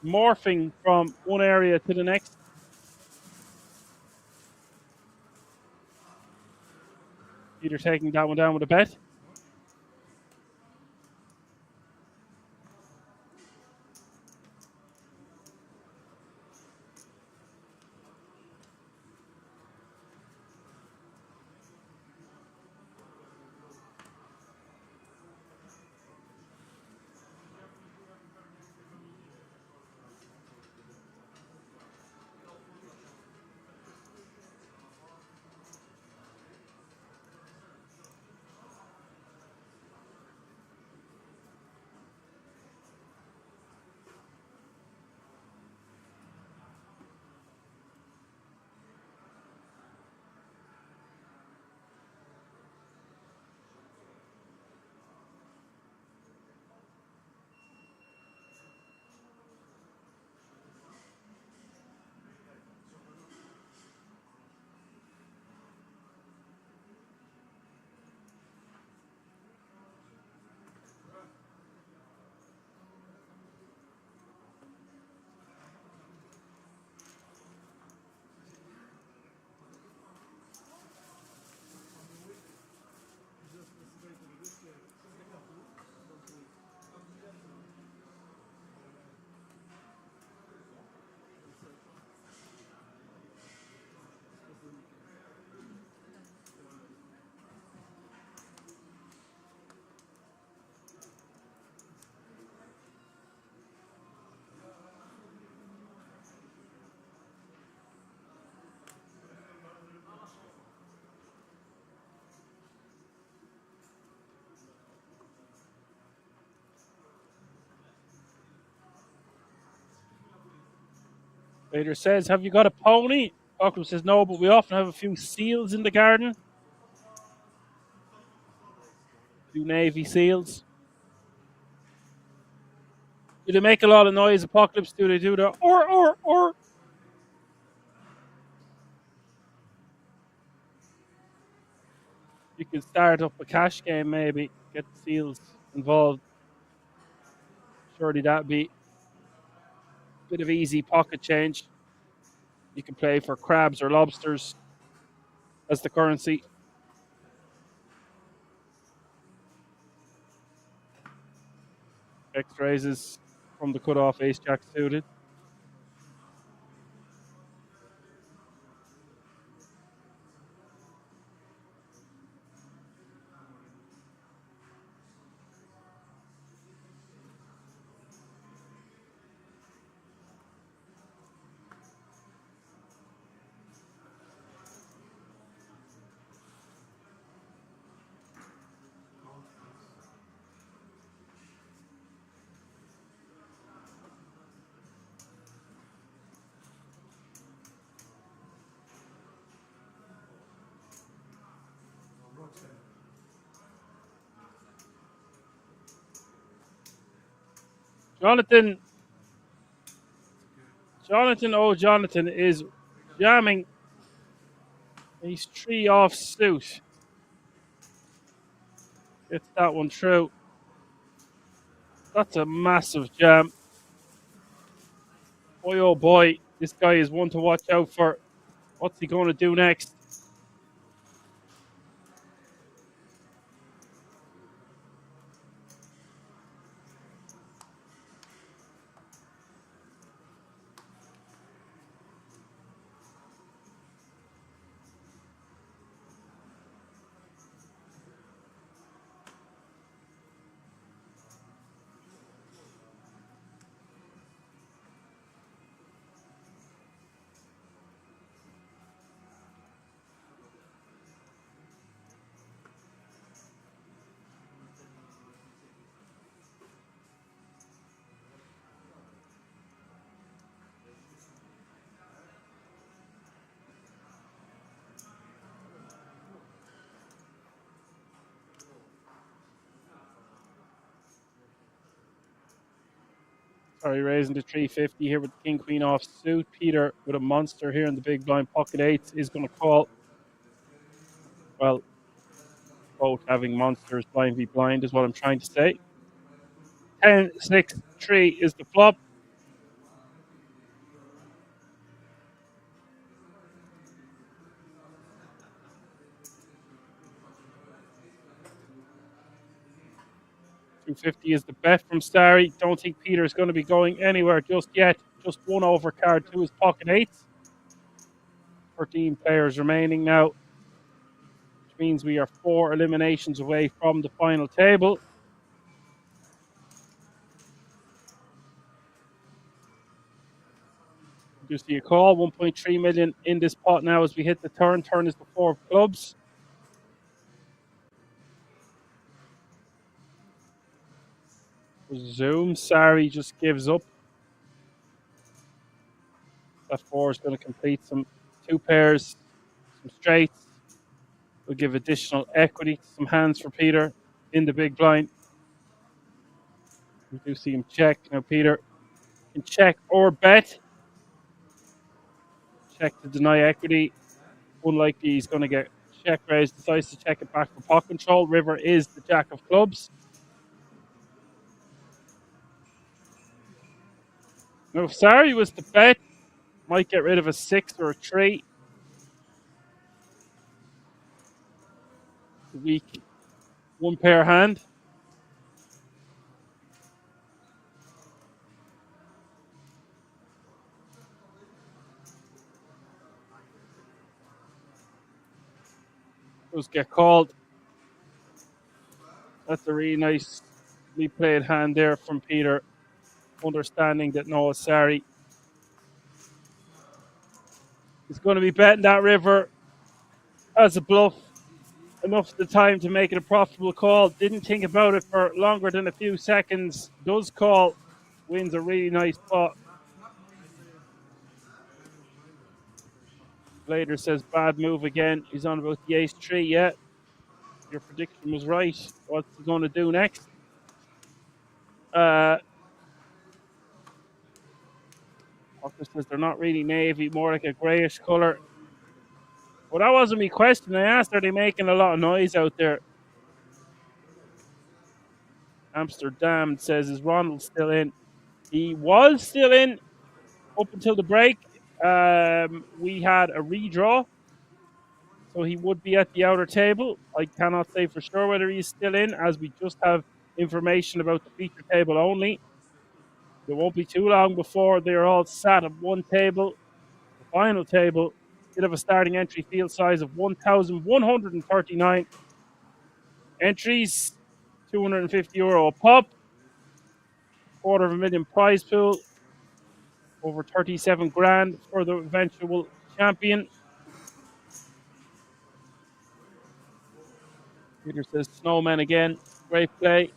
Morphing from one area to the next. Peter taking that one down with a bet. Vader says, have you got a pony? Ockham says, no, but we often have a few seals in the garden. A few Navy seals. Do they make a lot of noise, Apocalypse? Do they do the or? You can start up a cash game, maybe. Get the seals involved. Surely that'd be a bit of easy pocket change. You can play for crabs or lobsters as the currency. X raises from the cutoff, ace jack suited. Jonathan, Jonathan is jamming. He's 3 off suit. Gets that one through. That's a massive jam. Boy, oh boy, this guy is one to watch out for. What's he going to do next? Sorry, raising to 350 here with the king queen off suit. Peter with a monster here in the big blind pocket eights is going to call. Well, both having monsters blind v blind is what I'm trying to say. 10, 6, 3 is the flop. $250 is the bet from Starry. Don't think Peter is going to be going anywhere just yet. Just one overcard to his pocket eights. 13 players remaining now, which means we are 4 eliminations away from the final table. You see a call, 1.3 million in this pot now as we hit the turn. Turn is the 4 of clubs. Zoom. Sari just gives up. That 4 is going to complete some 2 pairs, some straights. We'll give additional equity, some hands for Peter in the big blind. We do see him check. Now Peter can check or bet. Check to deny equity. Unlikely he's going to get check raised. Decides to check it back for pot control. River is the jack of clubs. Now if Sari was to bet, might get rid of a 6 or a 3. Weak 1 pair hand. Those get called. That's a really nicely played hand there from Peter, understanding that Noah Sari is going to be betting that river as a bluff. Enough of the time to make it a profitable call. Didn't think about it for longer than a few seconds. Does call. Wins a really nice pot. Later says bad move again. He's on about the ace-3. Yeah, your prediction was right. What's he going to do next? Walker says they're not really navy, more like a greyish colour. Well, that wasn't my question. I asked, are they making a lot of noise out there? Amsterdam says, is Ronald still in? He was still in up until the break. We had a redraw, so he would be at the outer table. I cannot say for sure whether he's still in, as we just have information about the feature table only. It won't be too long before they're all sat at one table. The final table did have a starting entry field size of 1,139 entries, €250 a pop, $250,000 prize pool, over 37 grand for the eventual champion. Peter says snowman again. Great play.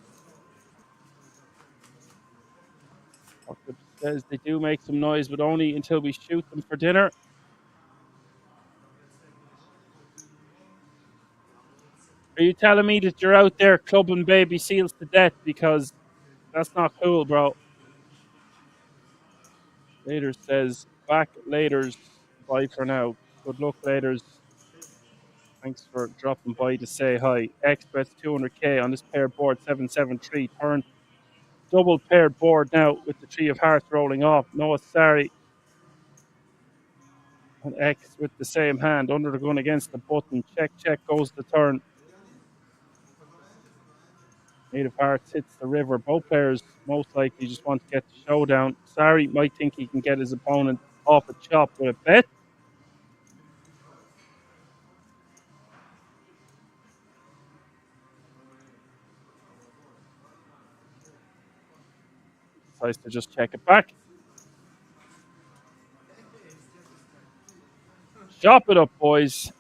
Walker says they do make some noise, but only until we shoot them for dinner. Are you telling me that you're out there clubbing baby seals to death? Because that's not cool, bro. Later says back later's. Bye for now. Good luck, laters. Thanks for dropping by to say hi. X bets 200k on this paired board 773. Turn double paired board now with the three of hearts rolling off. Noah Sari and X with the same hand under the gun against the button. Check, check goes the turn. Eight of hearts hits the river. Both players most likely just want to get the showdown. Sari might think he can get his opponent off a chop with a bet. Decides to just check it back. Chop it up, boys.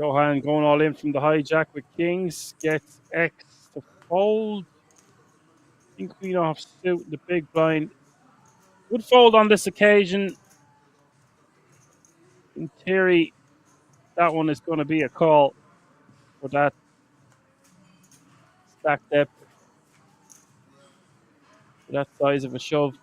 Johan going all in from the hijack with kings. Gets X to fold. King queen off suit. The big blind would fold on this occasion. In theory, that one is going to be a call for that stack depth, for that size of a shove.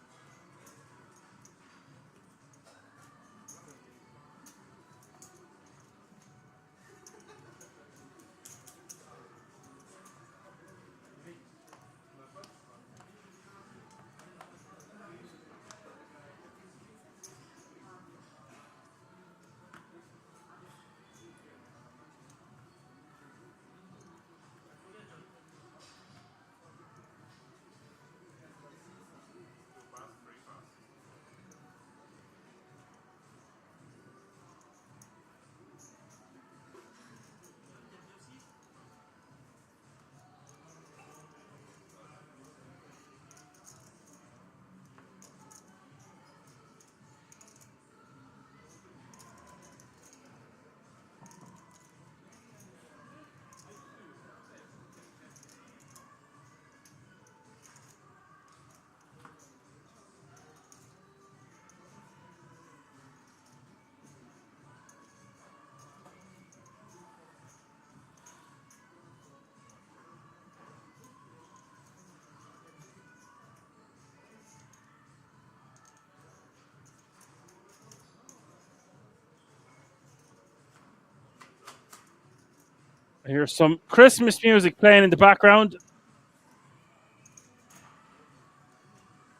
I hear some Christmas music playing in the background.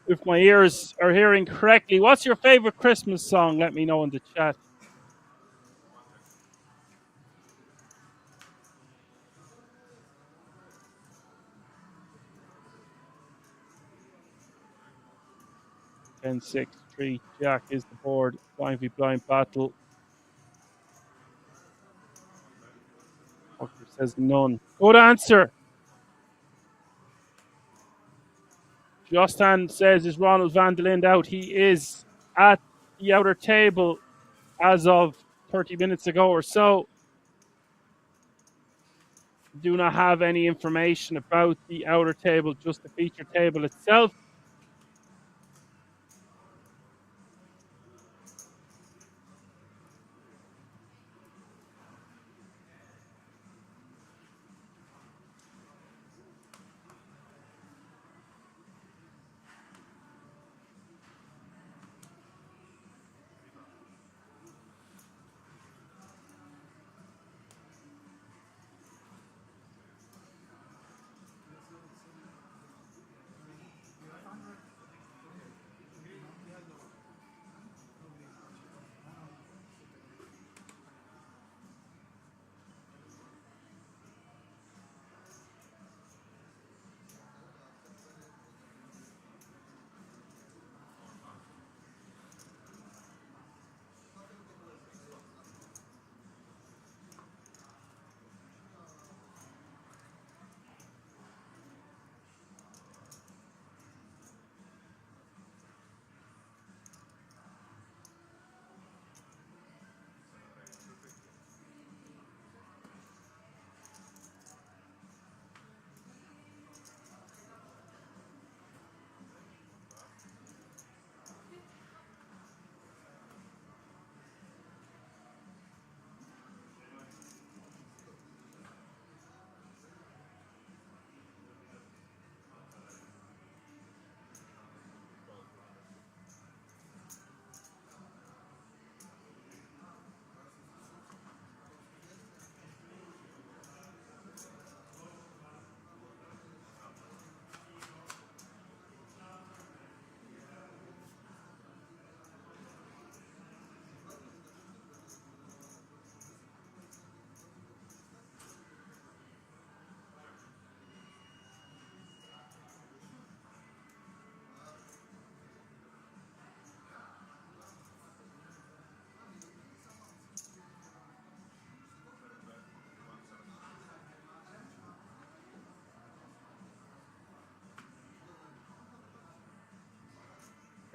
If my ears are hearing correctly, what's your favorite Christmas song? Let me know in the chat. 10, 6, 3. Jack is the board. Blind v blind battle. Walker says none. Good answer. Justin says, is Ronald van der Linde out? He is at the outer table as of 30 minutes ago or so. Do not have any information about the outer table, just the feature table itself.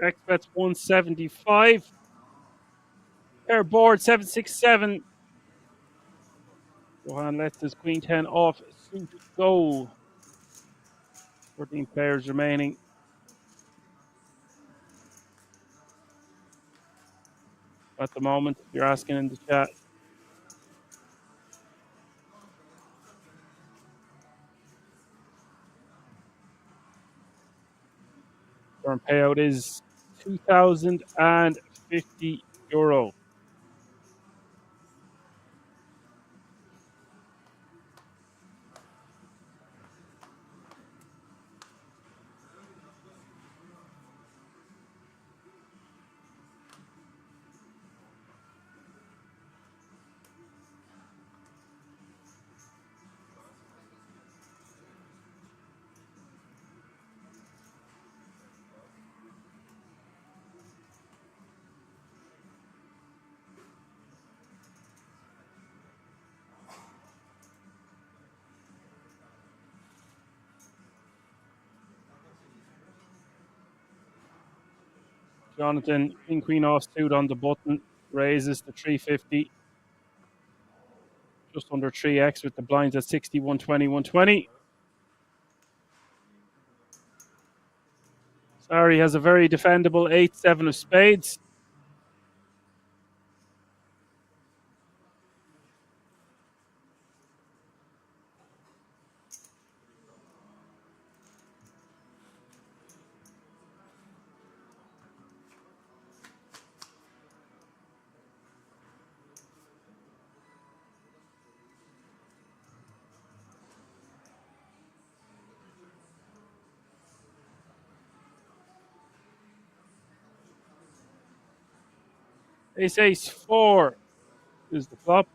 X bets 175. Pair board 767. Johan lets his queen 10 off suit go. 14 players remaining. At the moment, if you're asking in the chat. Current payout is €2,050. Jonathan, king queen off suit on the button, raises to 350. Just under 3x with the blinds at 60, 120, 120. Sorry, has a very defendable 8-7 of spades. Ace 4 is the flop.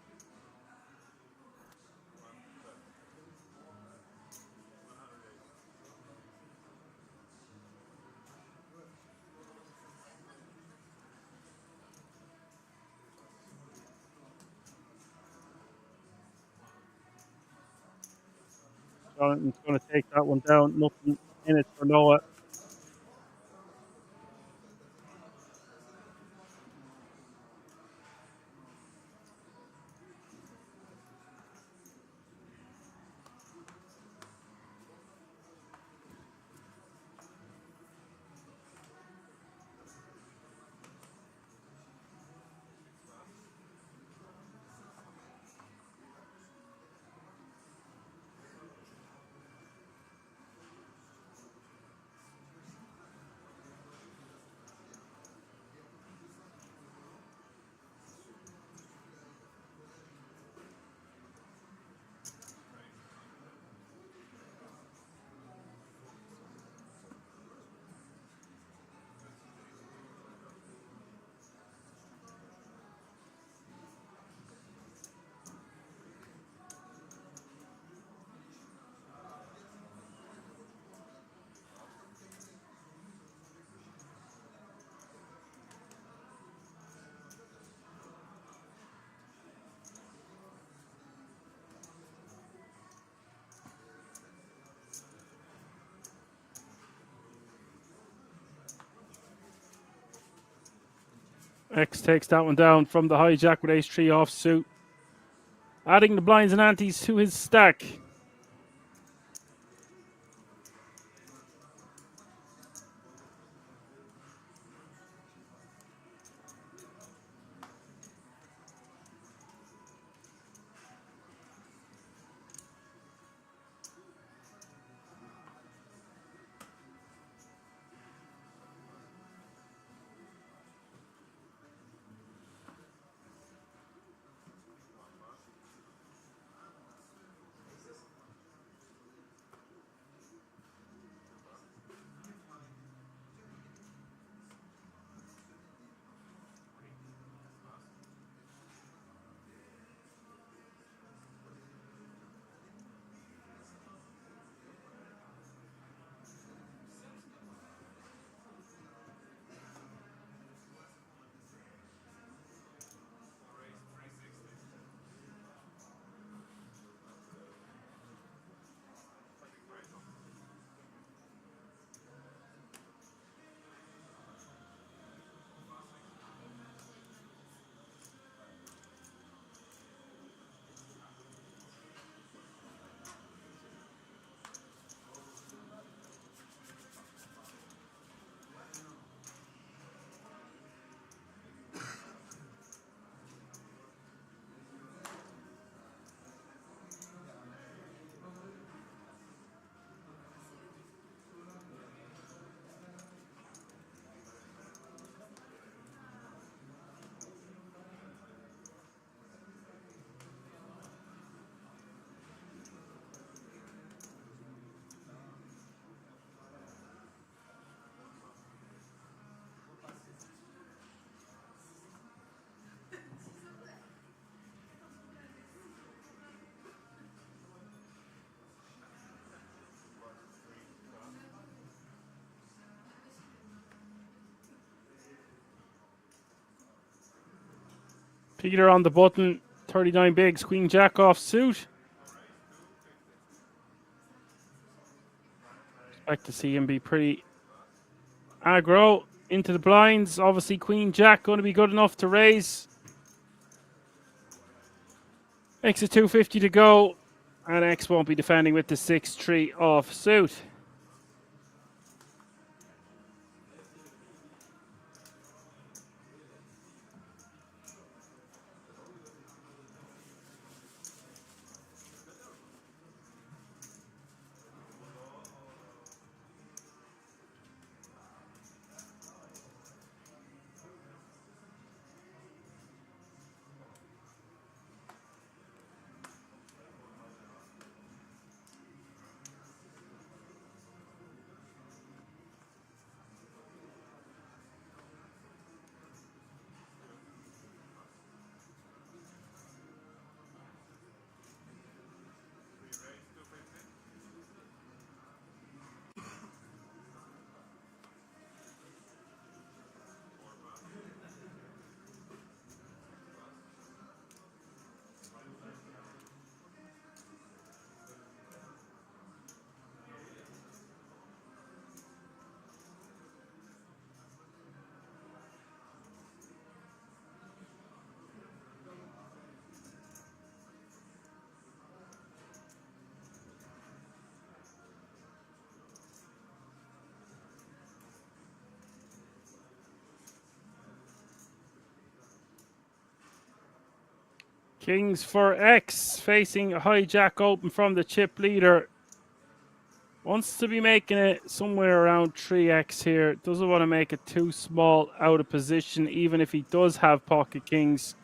Jonathan's going to take that one down. Nothing in it for Noah. X takes that one down from the hijack with ace-3 offsuit. Adding the blinds and antes to his stack. Peter on the button. 39 bigs. Queen jack off suit. Expect to see him be pretty aggro into the blinds. Obviously, Queen Jack going to be good enough to raise. X is 250 to go, and X won't be defending with the 6-3 off suit. Kings for X facing hijack open from the chip leader. Wants to be making it somewhere around 3x here. Doesn't want to make it too small out of position, even if he does have pocket kings.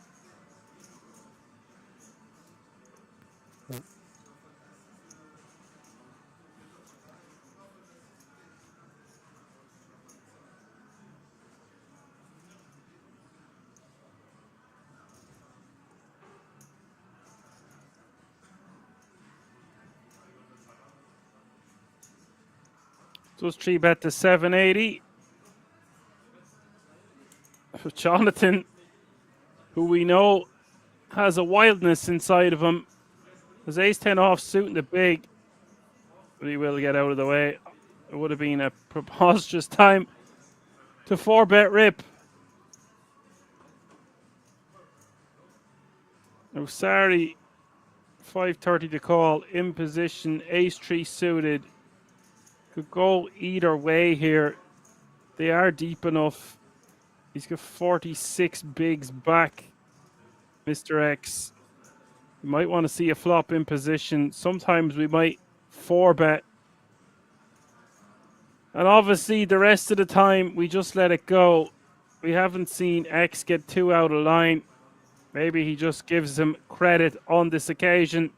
Does 3-bet to 780. Jonathan, who we know has a wildness inside of him, has ace-10 off suit in the big, but he will get out of the way. It would have been a preposterous time to 4-bet rip. Now, sorry, 530 to call, in position, ace-3 suited. Could go either way here. They are deep enough. He's got 46 bigs back, Mr. X. You might want to see a flop in position. Sometimes we might 4-bet. And obviously, the rest of the time, we just let it go. We haven't seen X get too out of line. Maybe he just gives him credit on this occasion.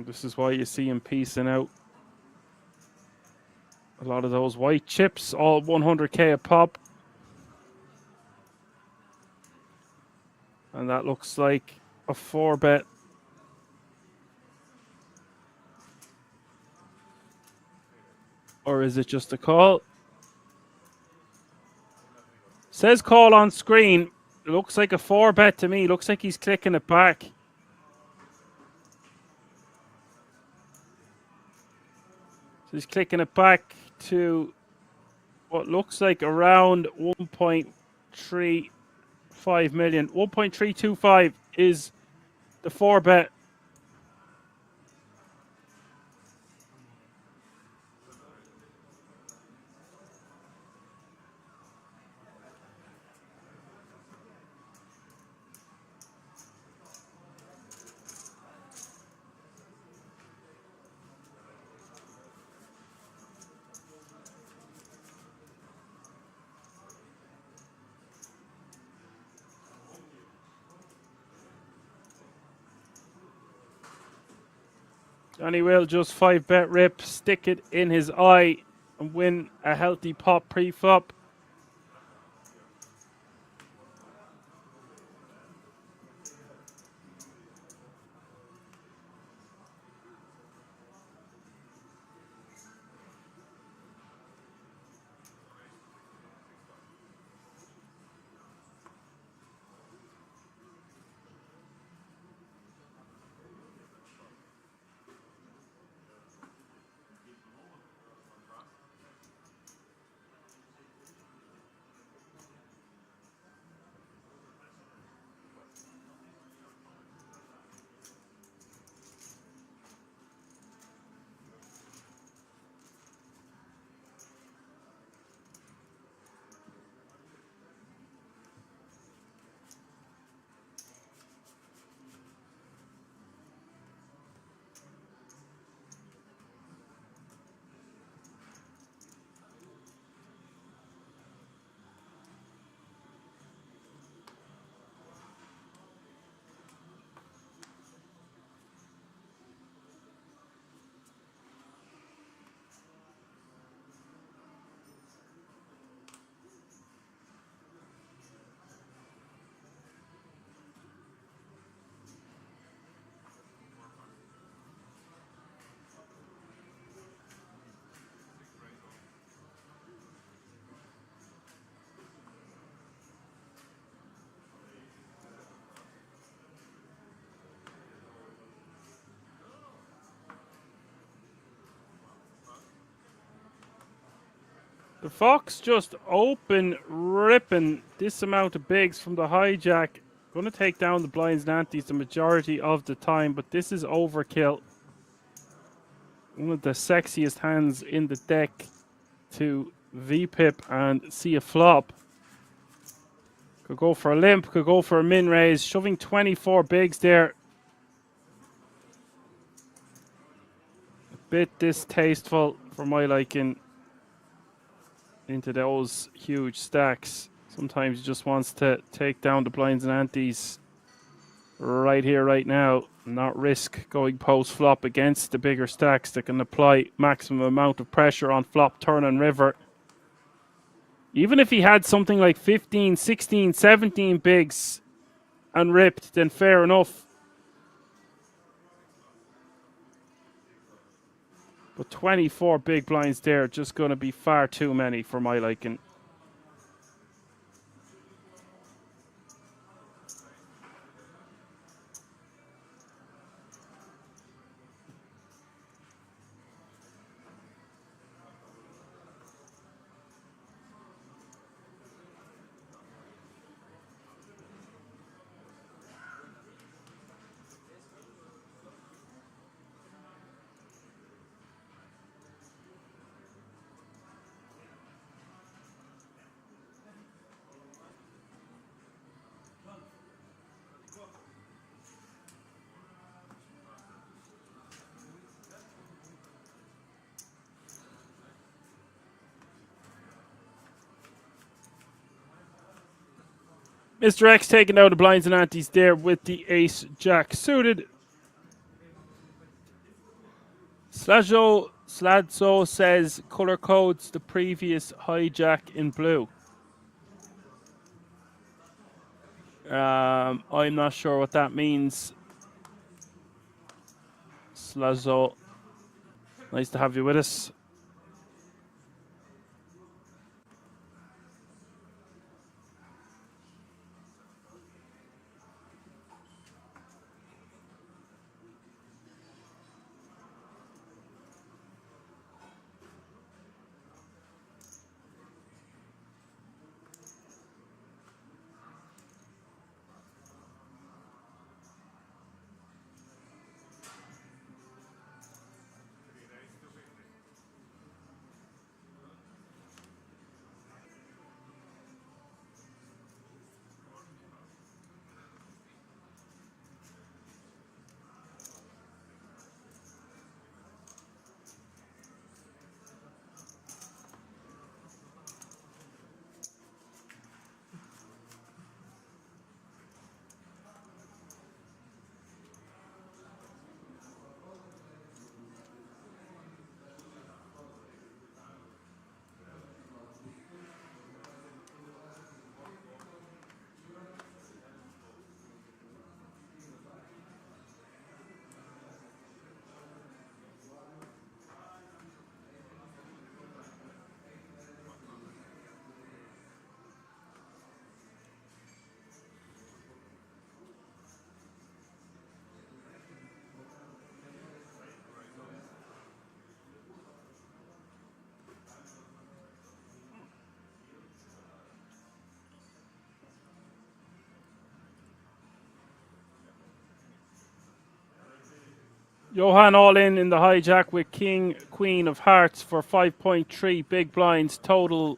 This is why you see him piecing out a lot of those white chips, all 100k a pop. And that looks like a 4-bet. Or is it just a call? Says call on screen. It looks like a 4-bet to me. Looks like he's clicking it back. So he's clicking it back to what looks like around 1.35 million. 1.325 is the 4-bet. And he will just 5-bet rip, stick it in his eye, and win a healthy pop pre-flop. The Fox just open ripping this amount of bigs from the hijack. Going to take down the blinds and antes the majority of the time, but this is overkill. One of the sexiest hands in the deck to V-pip and see a flop. Could go for a limp, could go for a min raise, shoving 24 bigs there. A bit distasteful for my liking into those huge stacks. Sometimes he just wants to take down the blinds and antes right here, right now, not risk going post-flop against the bigger stacks that can apply maximum amount of pressure on flop, turn, and river. Even if he had something like 15, 16, 17 bigs and ripped, then fair enough. But 24 big blinds there, just going to be far too many for my liking. Mr. X taking out the blinds and antes there with the ace jack suited. Sladso says color codes the previous hijack in blue. I'm not sure what that means. Slazzo, nice to have you with us. Johan all in the hijack with King, Queen of Hearts for 5.3 big blinds total.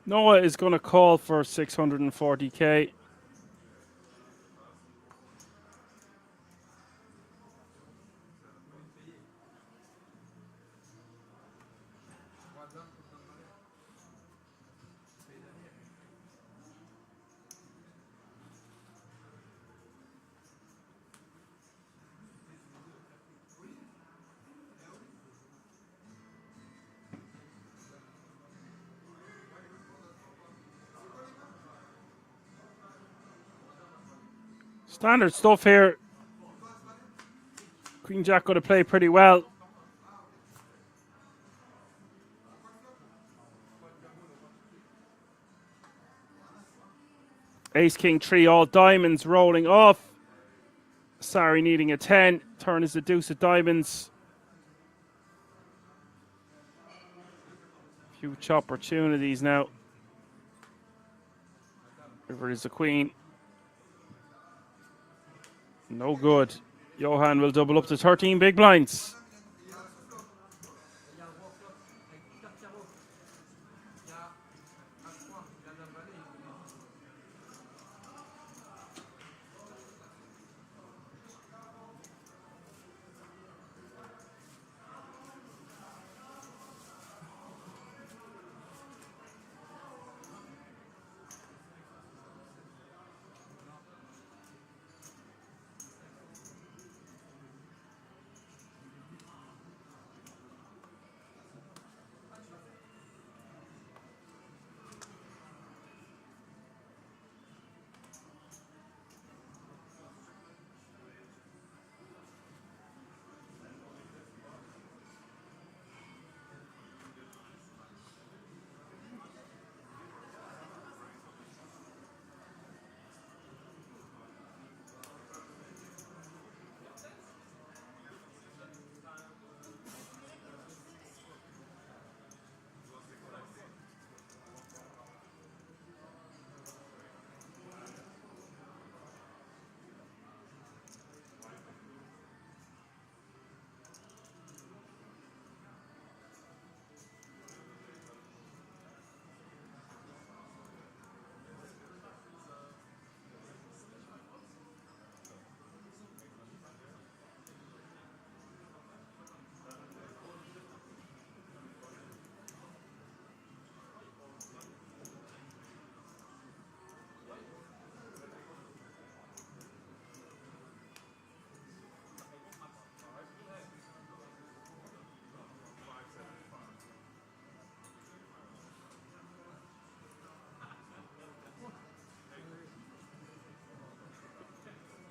Noah is going to call for 640k. Standard stuff here. Queen Jack going to play pretty well. Ace King 3, all diamonds rolling off. Sorry, needing a 10. Turn is the deuce of diamonds. Huge opportunities now. River is the queen. No good. Johan will double up to 13 big blinds.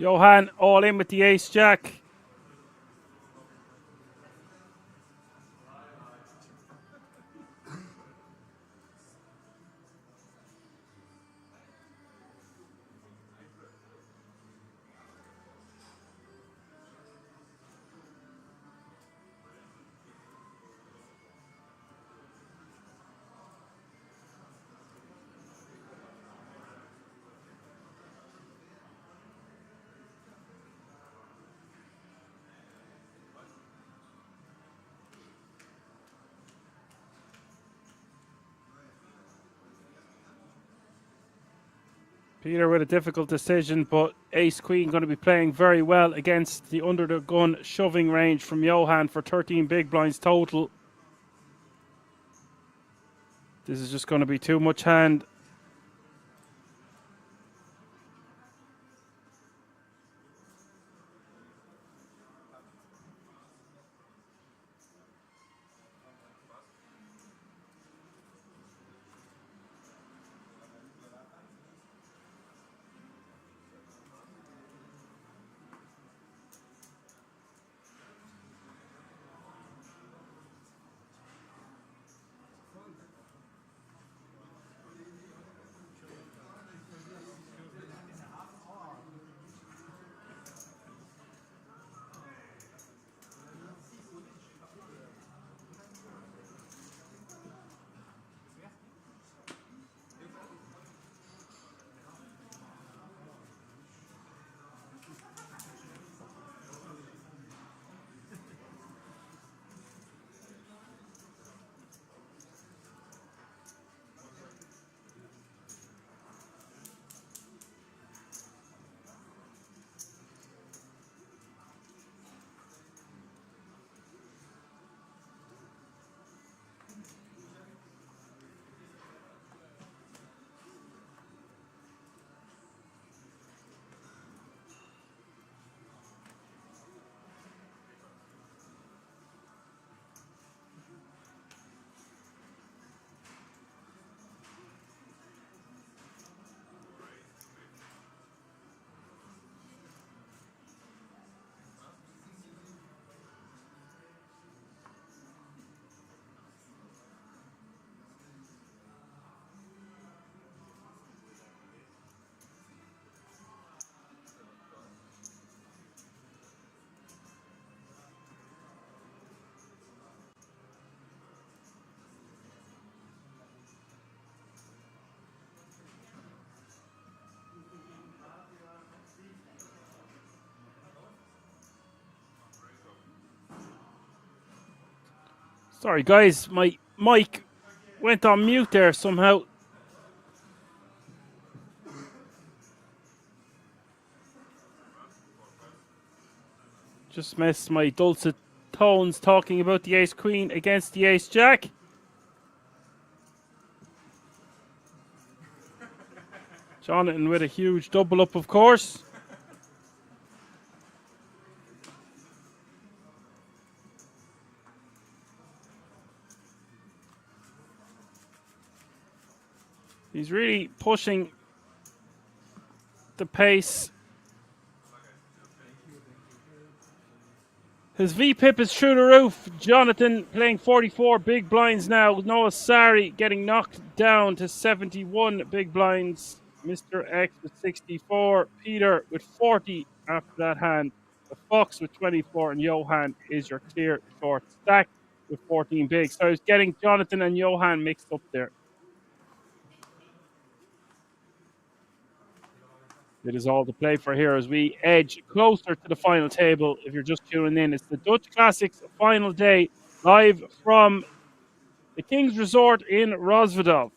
Johan all in with the ace jack. Peter with a difficult decision, but ace queen going to be playing very well against the under the gun shoving range from Johan for 13 big blinds total. This is just going to be too much hand. Sorry, guys, my mic went on mute there somehow. Just missed my dulcet tones talking about the ace queen against the ace jack. Jonathan with a huge double up, of course. He's really pushing the pace. His VPIP is through the roof. Jonathan playing 44 big blinds now. Noah Sari getting knocked down to 71 big blinds. Mr. X with 64. Peter with 40 after that hand. The Fox with 24. And Johan is your clear short stack with 14 big. So I was getting Jonathan and Johan mixed up there. It is all to play for here as we edge closer to the final table. If you're just tuning in, it's the Dutch Classics final day, live from the King's Resort in Rosvedov.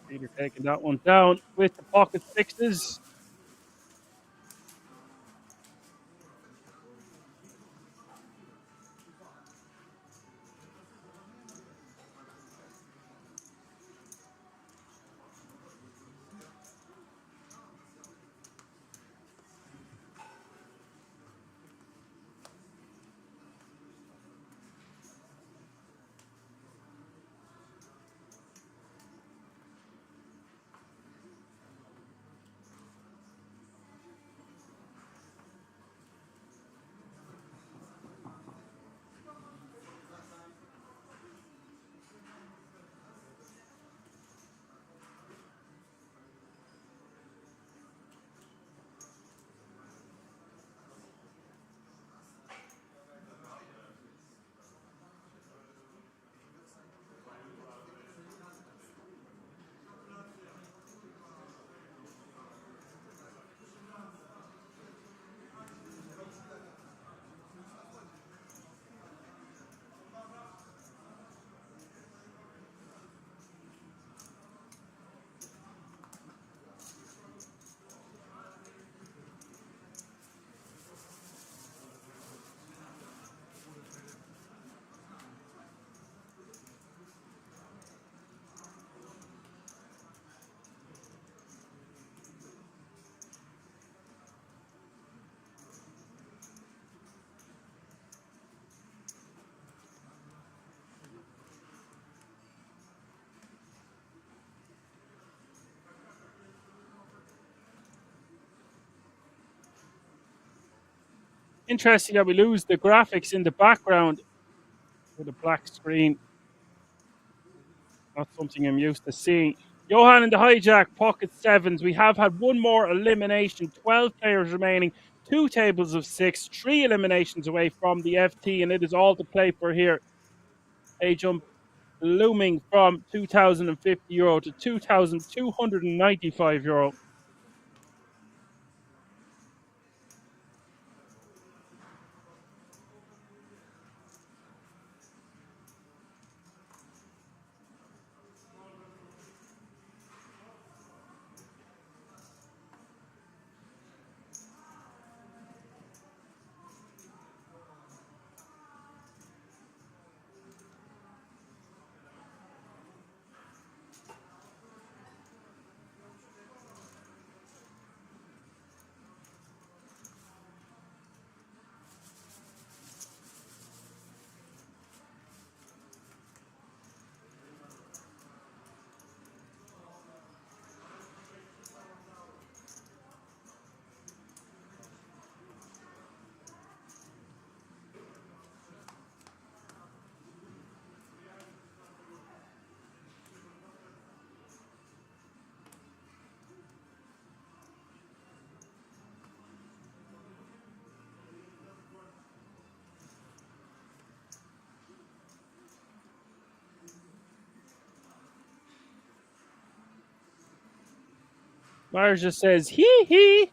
Peter taking that one down with the pocket sixes. Interesting that we lose the graphics in the background with a black screen. Not something I'm used to seeing. Johan in the hijack, pocket sevens. We have had one more elimination. 12 players remaining. 2 tables of 6. 3 eliminations away from the FT, and it is all to play for here. A jump looming from €2,050 to €2,295. Myers just says, hee hee.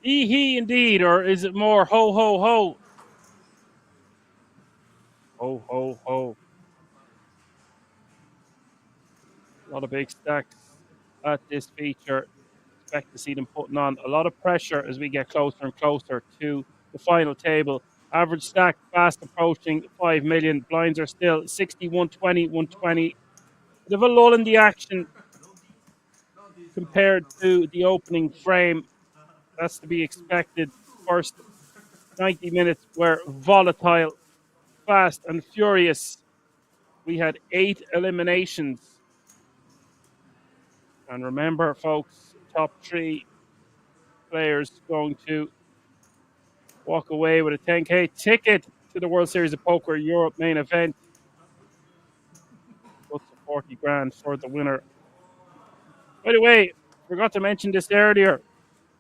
Hee hee indeed, or is it more ho ho ho? Ho ho ho. A lot of big stacks at this feature. Expect to see them putting on a lot of pressure as we get closer and closer to the final table. Average stack fast approaching 5 million. Blinds are still 60, 120, 120. Bit of a lull in the action compared to the opening frame. That's to be expected. First 90 minutes were volatile, fast, and furious. We had 8 eliminations. And remember, folks, top 3 players going to walk away with a 10K ticket to the World Series of Poker Europe main event. Plus the 40 grand for the winner. By the way, forgot to mention this earlier. It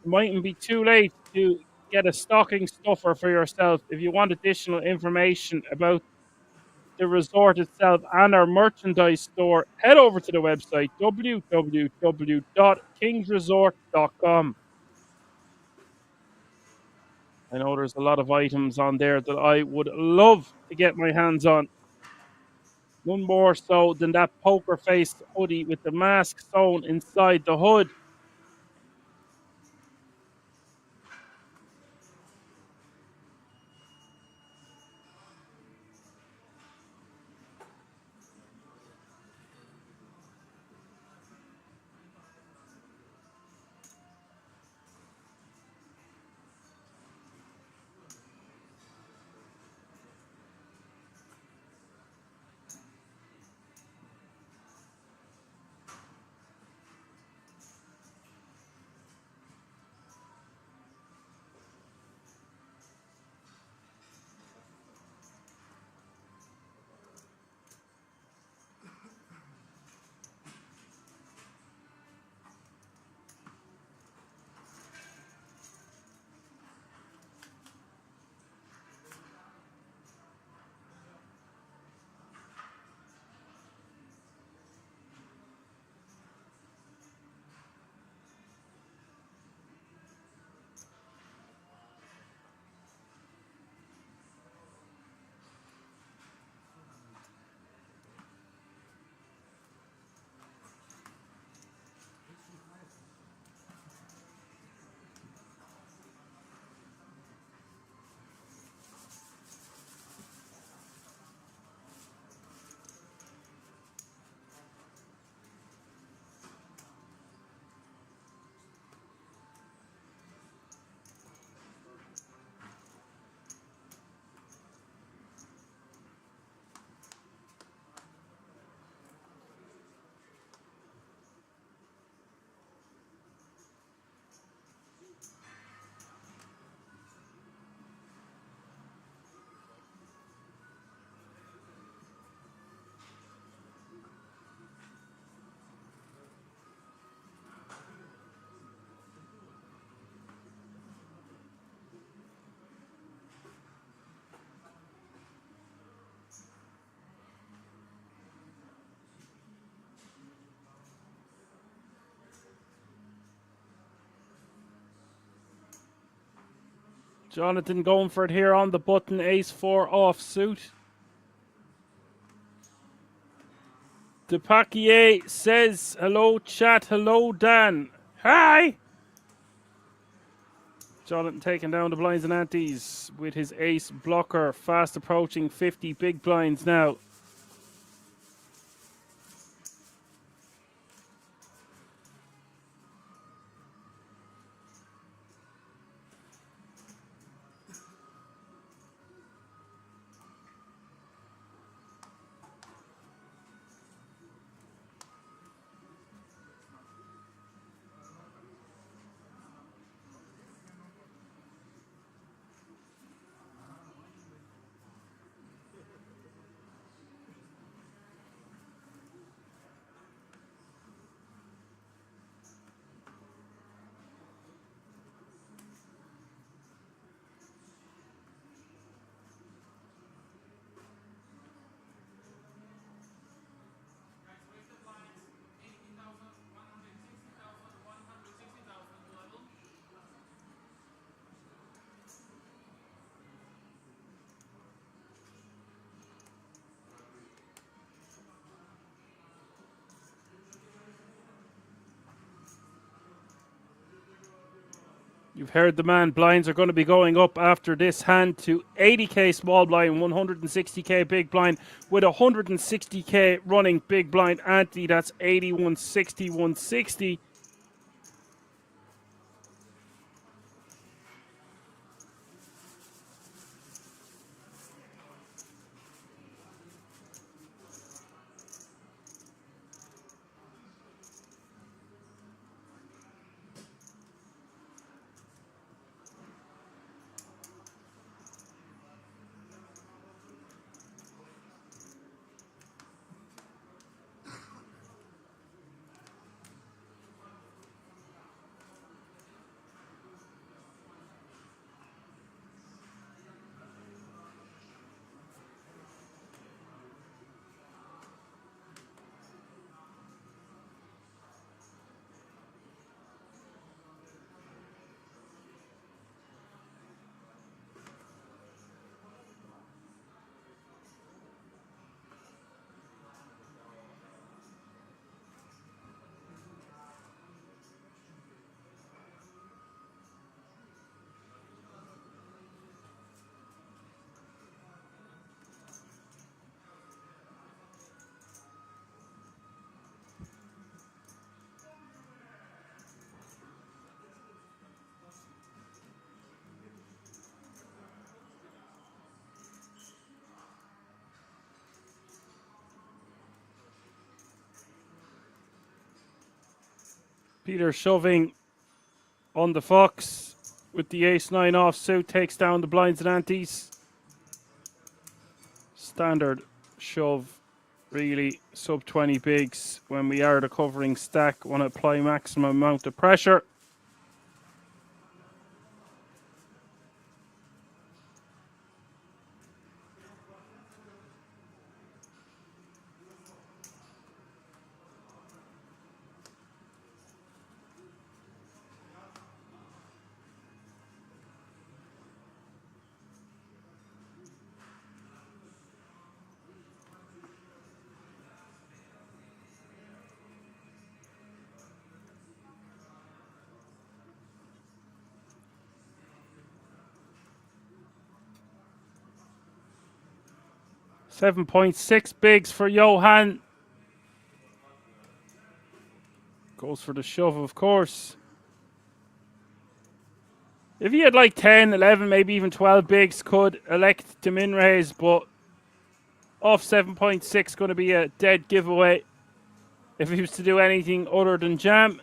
mightn't be too late to get a stocking stuffer for yourself. If you want additional information about the resort itself and our merchandise store, head over to the website www.kingsresort.com. I know there's a lot of items on there that I would love to get my hands on. None more so than that poker face hoodie with the mask sewn inside the hood. Jonathan going for it here on the button. Ace 4 offsuit. Depakier says, hello chat, hello Dan. Hi! Jonathan taking down the blinds and antes with his ace blocker, fast approaching 50 big blinds now. You've heard the man. Blinds are going to be going up after this hand to 80k small blind, 160k big blind, with 160k running big blind ante. That's 80, 160, 160. Peter shoving on the fox with the ace-9 offsuit, takes down the blinds and antes. Standard shove, really, sub 20 bigs when we are the covering stack. Want to apply maximum amount of pressure. $7.6 bigs for Johan. Goes for the shove, of course. If he had like 10, 11, maybe even 12 bigs, could elect to min raise, but off 7.6 going to be a dead giveaway if he was to do anything other than jam.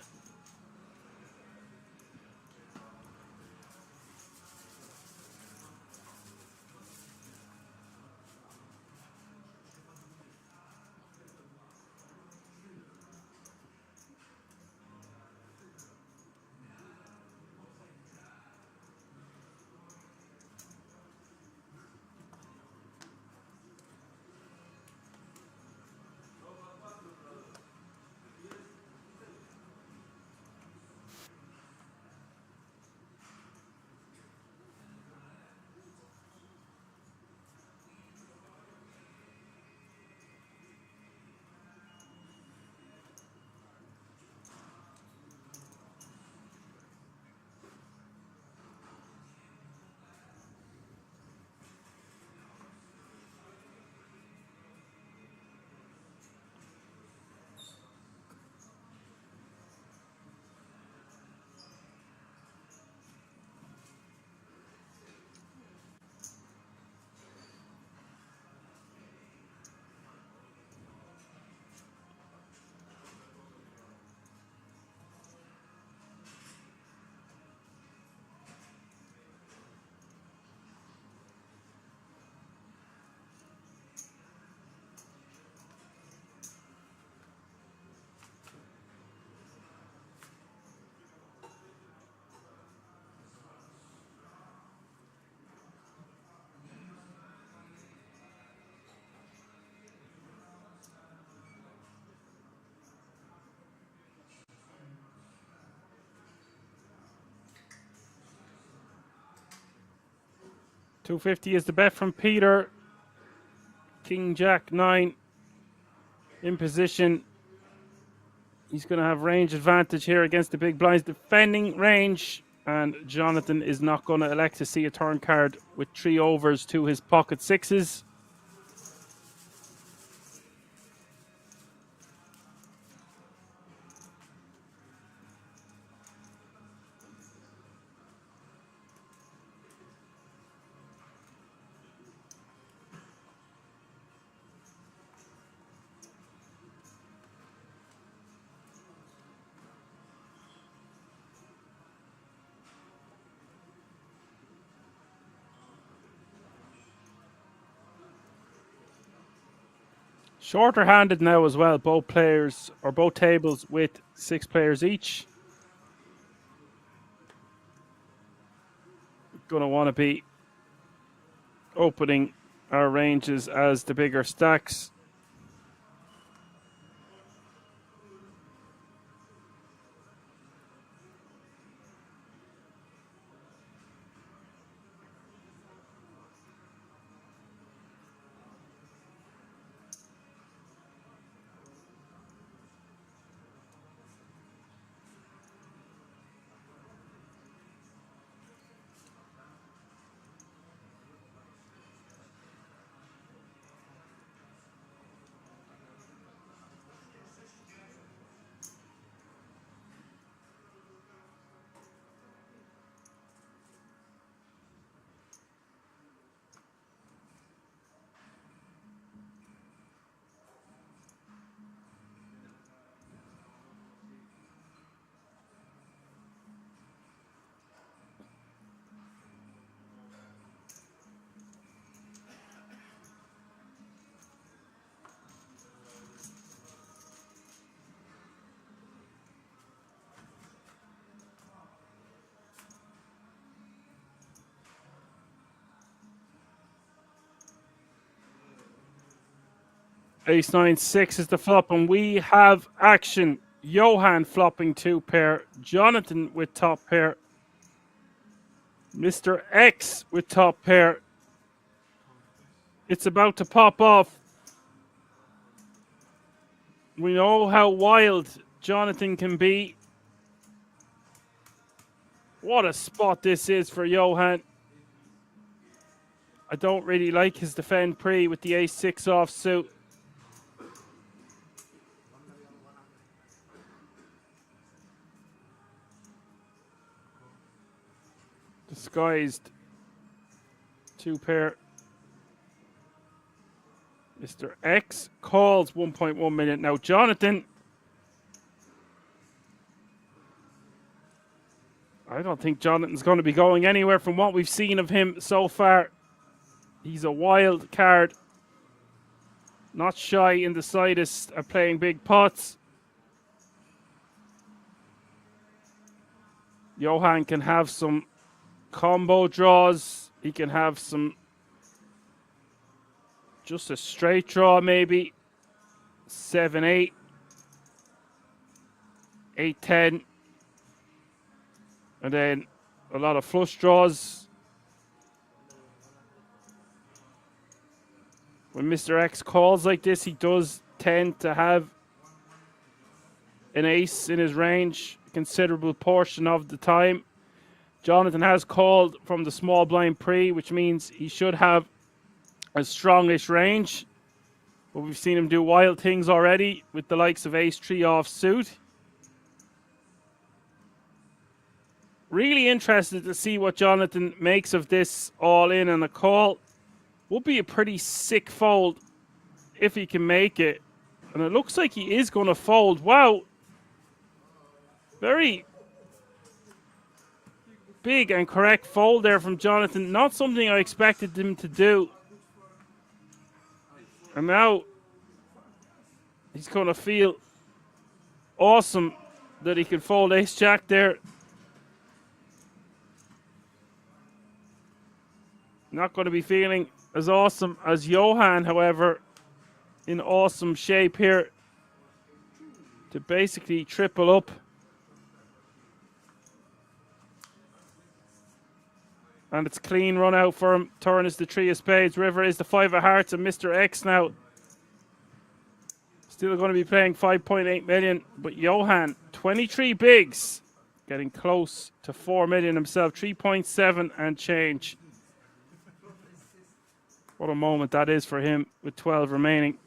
250 is the bet from Peter. King Jack 9 in position. He's going to have range advantage here against the big blinds, defending range. And Jonathan is not going to elect to see a turn card with 3 overs to his pocket sixes. Shorter handed now as well. Both players or both tables with 6 players each. Gonna want to be opening our ranges as the bigger stacks. Ace 9 6 is the flop, and we have action. Johan flopping 2 pair. Jonathan with top pair. Mr. X with top pair. It's about to pop off. We know how wild Jonathan can be. What a spot this is for Johan. I don't really like his defend pre with the ace 6 offsuit. Disguised 2 pair. Mr. X calls 1.1 million. Now Jonathan, I don't think Jonathan's going to be going anywhere from what we've seen of him so far. He's a wild card. Not shy in the slightest at playing big pots. Johan can have some combo draws. He can have some just a straight draw maybe. 7-8. 8-10. And then a lot of flush draws. When Mr. X calls like this, he does tend to have an ace in his range a considerable portion of the time. Jonathan has called from the small blind pre, which means he should have a strongish range. But we've seen him do wild things already with the likes of ace 3 offsuit. Really interested to see what Jonathan makes of this all in and a call. Would be a pretty sick fold if he can make it. And it looks like he is going to fold. Wow. Very big and correct fold there from Jonathan. Not something I expected him to do. And now he's going to feel awesome that he can fold ace-jack there. Not going to be feeling as awesome as Johan, however, in awesome shape here to basically triple up And it's clean run out for him. Turn is the 3 of spades. River is the 5 of hearts. And Mr. X now still going to be playing 5.8 million. But Johan, 23 bigs. Getting close to 4 million himself. 3.7 and change. What a moment that is for him with 12 remaining.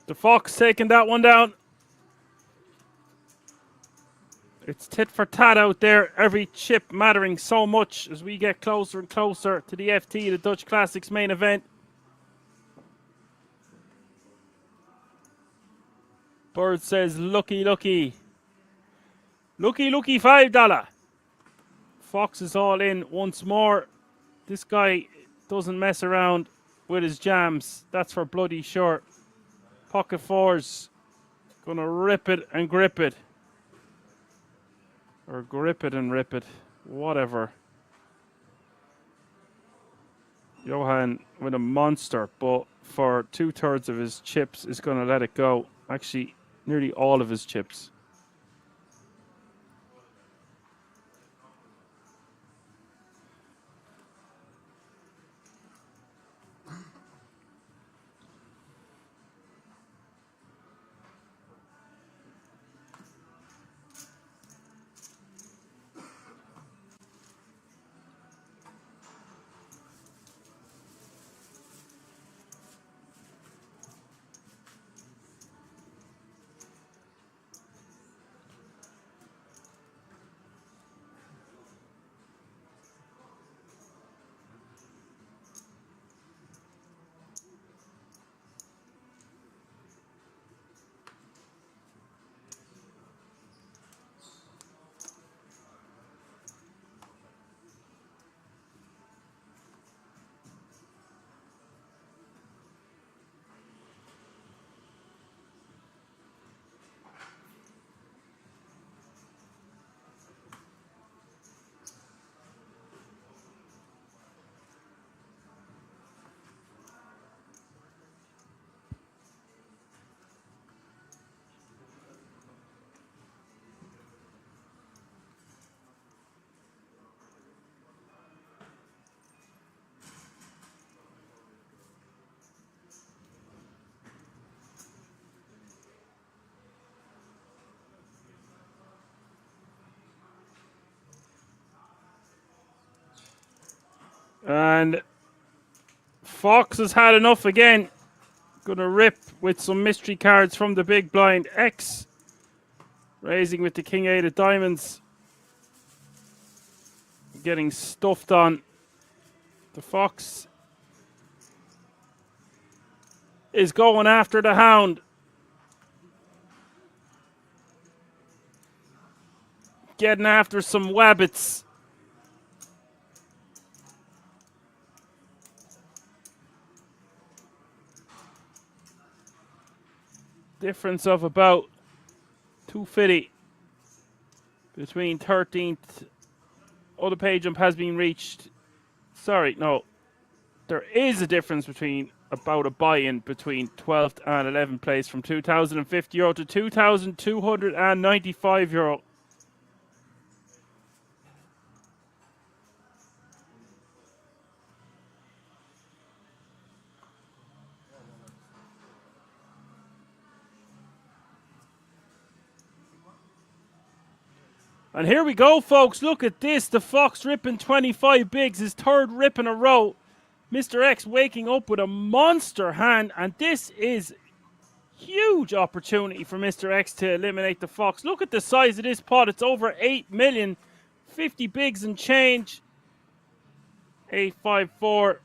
The Fox taking that one down. It's tit for tat out there. Every chip mattering so much as we get closer and closer to the FT, the Dutch Classics main event. Bird says, lucky, lucky. Lucky, lucky $5. Fox is all in once more. This guy doesn't mess around with his jams. That's for bloody sure. Pocket fours. Gonna rip it and grip it. Or grip it and rip it. Whatever. Johan with a monster, but for 2/3 of his chips is gonna let it go. Actually, nearly all of his chips. And Fox has had enough again. Gonna rip with some mystery cards from the big blind. X raising with the King 8 of diamonds. Getting stuffed on. The Fox is going after the Hound. Getting after some wabbits. Difference of about 250 between 13th. Oh, the page jump has been reached. Sorry, no. There is a difference between about a buy-in between 12th and 11th place from €2,050 to €2,295. And here we go, folks. Look at this. The Fox ripping 25 bigs, his third rip in a row. Mr. X waking up with a monster hand, and this is huge opportunity for Mr. X to eliminate the Fox. Look at the size of this pot. It's over 8 million. 50 bigs and change. 854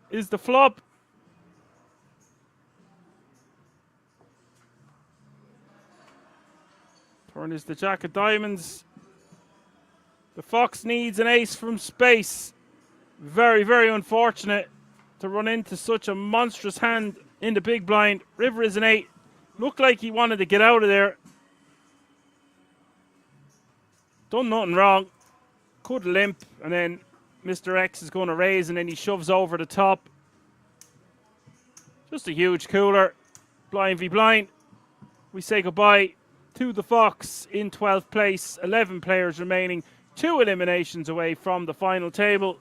is the flop. Turn is the Jack of Diamonds. The Fox needs an ace from space. Very, very unfortunate to run into such a monstrous hand in the big blind. River is an 8. Looked like he wanted to get out of there. Done nothing wrong. Could limp, and then Mr. X is going to raise, and then he shoves over the top. Just a huge cooler. Blind v blind. We say goodbye to the Fox in 12th place. 11 players remaining. 2 eliminations away from the final table.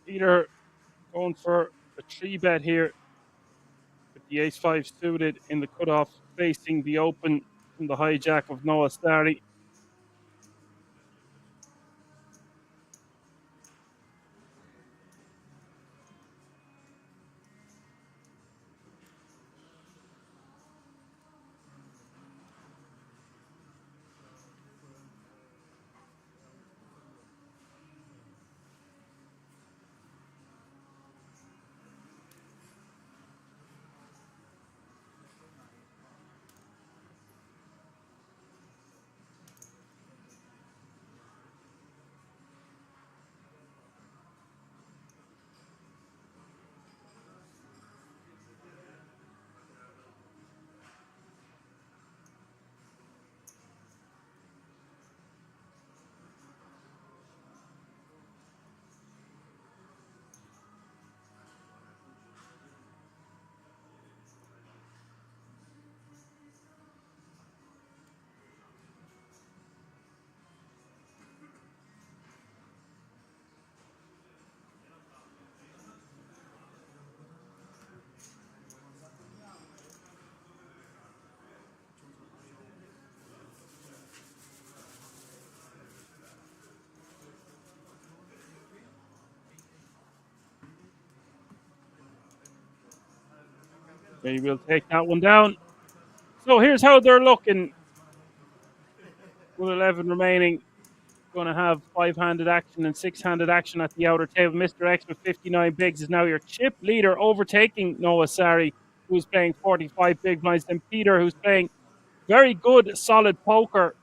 Peter going for a 3-bet here with the ace-5 suited in the cutoff, facing the open from the hijack of Noah Starry. They will take that one down. So here's how they're looking. With 11 remaining, going to have 5-handed action and 6-handed action at the outer table. Mr. X with 59 bigs is now your chip leader, overtaking Noah Sari, who's playing 45 big blinds. Then Peter, who's playing very good, solid poker,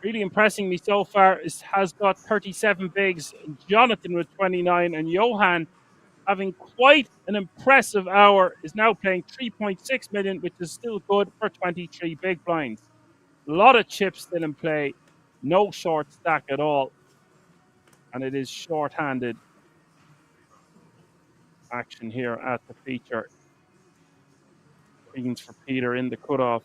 really impressing me so far, has got 37 bigs. Jonathan with 29, and Johan, having quite an impressive hour, is now playing 3.6 million, which is still good for 23 big blinds. A lot of chips still in play, no short stack at all, and it is short-handed action here at the feature. Queens for Peter in the cutoff.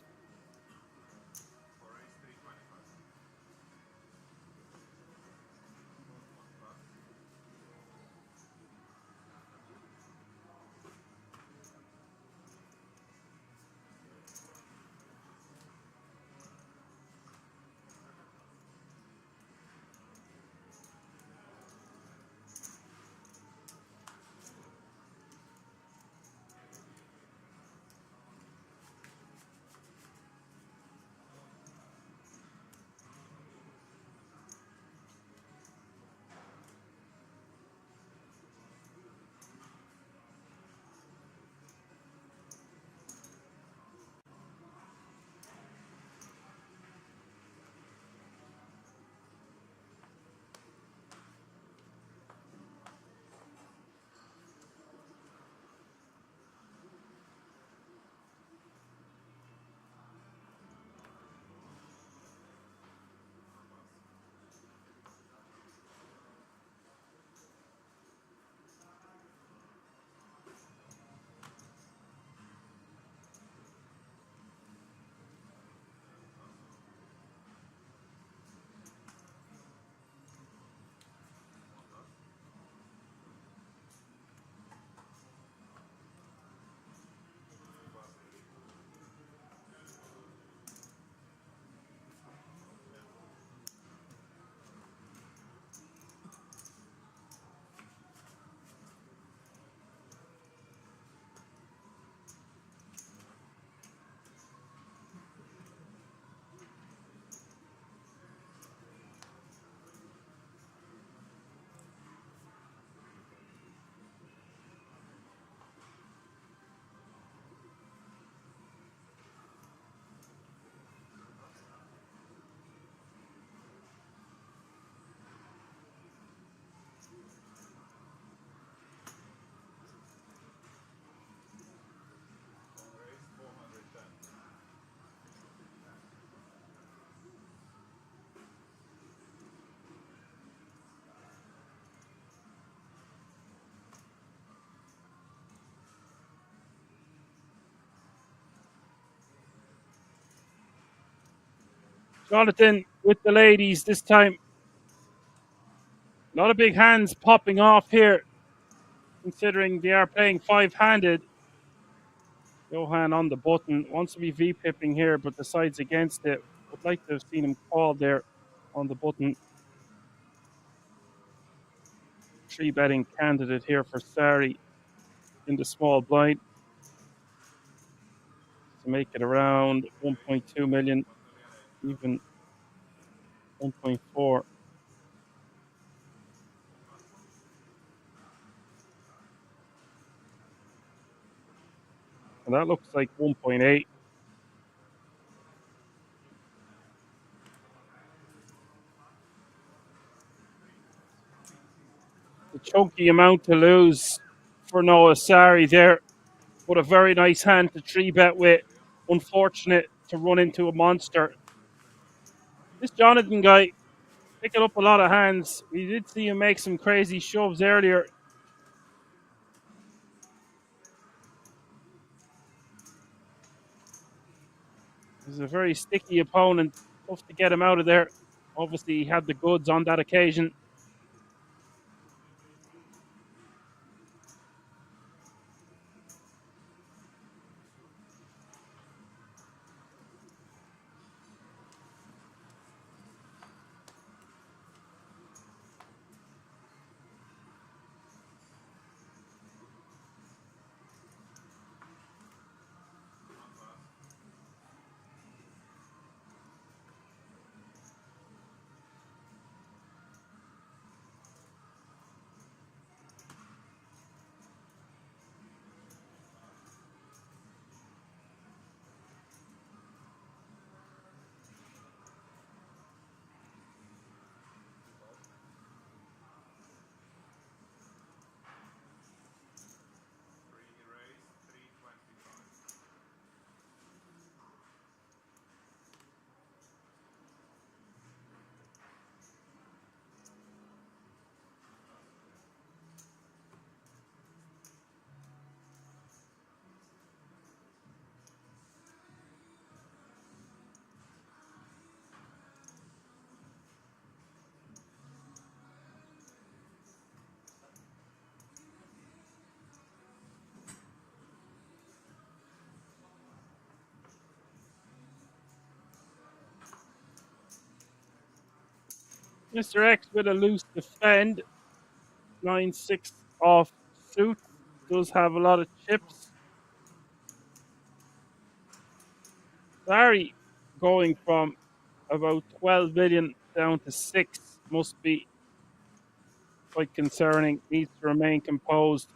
Jonathan with the ladies this time. A lot of big hands popping off here, considering they are playing 5-handed. Johan on the button, wants to be V-pipping here, but decides against it. Would like to have seen him call there on the button. 3-betting candidate here for Sari in the small blind to make it around 1.2 million, even 1.4. And that looks like 1.8. A chunky amount to lose for Noah Sari there, but a very nice hand to 3-bet with. Unfortunate to run into a monster. This Jonathan guy picking up a lot of hands. We did see him make some crazy shoves earlier. He's a very sticky opponent. Tough to get him out of there. Obviously, he had the goods on that occasion. Mr. X with a loose defend. 9-6 off suit. Does have a lot of chips. Sorry, going from about 12 million down to 6 must be quite concerning. Needs to remain composed.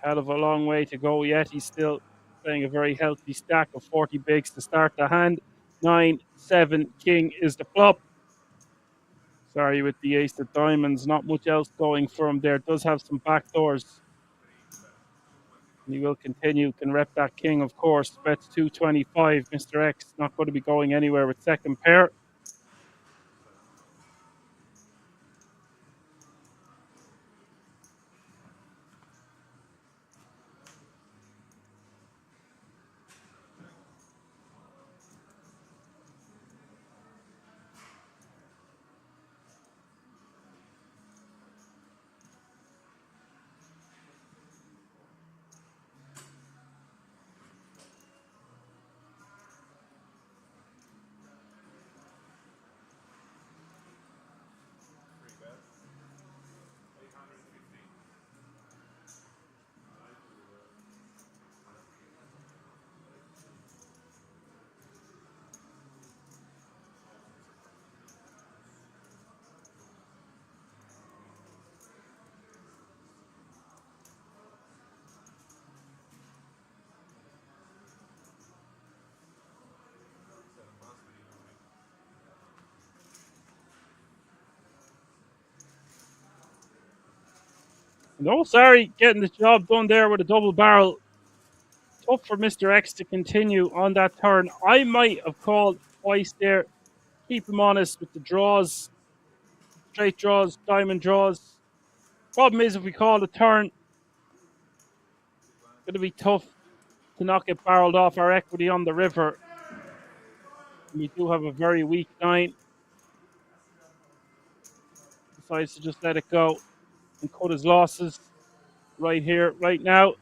Hell of a long way to go yet. He's still playing a very healthy stack of 40 bigs to start the hand. 9-7 king is the flop. Sorry, with the ace of diamonds, not much else going for him there. Does have some backdoors. And he will continue. Can rep that king, of course. Bets 225. Mr. X not going to be going anywhere with second pair. No, sorry, getting the job done there with a double barrel. Tough for Mr. X to continue on that turn. I might have called twice there. Keep him honest with the draws, straight draws, diamond draws. Problem is, if we call the turn, it's going to be tough to not get barreled off our equity on the river. And we do have a very weak 9. Decides to just let it go and cut his losses right here, right now.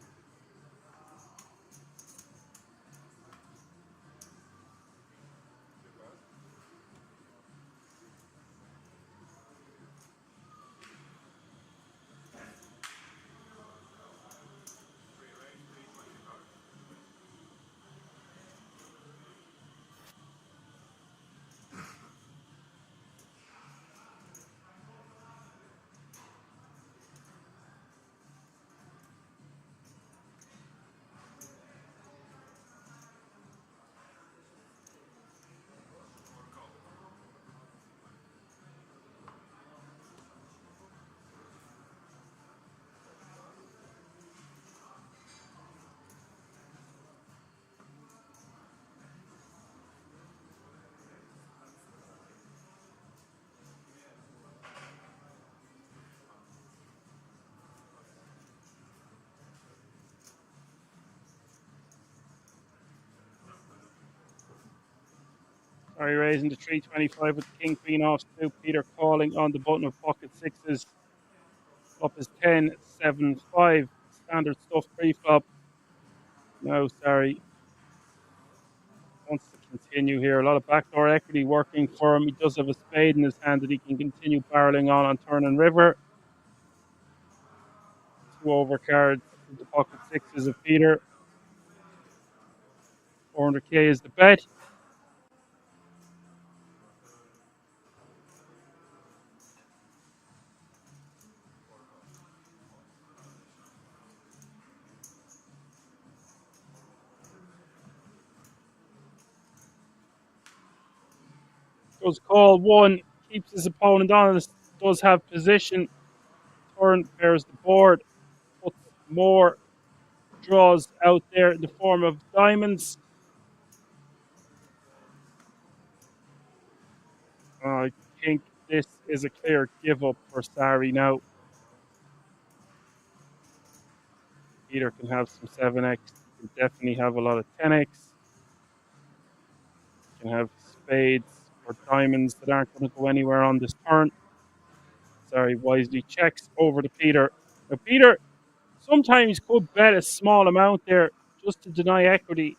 Sorry, raising to 325 with the king queen off suit. Peter calling on the button of pocket sixes. Up is 10-7-5. Standard stuff pre-flop. No, sorry. Wants to continue here. A lot of backdoor equity working for him. He does have a spade in his hand that he can continue barreling on turn and river. 2 overcards with the pocket sixes of Peter. 400k is the bet. Goes call 1, keeps his opponent honest, does have position. Turn pairs the board, puts more draws out there in the form of diamonds. I think this is a clear give up for Sari now. Peter can have some 7x, can definitely have a lot of 10x. Can have spades or diamonds that aren't going to go anywhere on this turn. Sorry, wisely checks over to Peter. Now, Peter sometimes could bet a small amount there just to deny equity.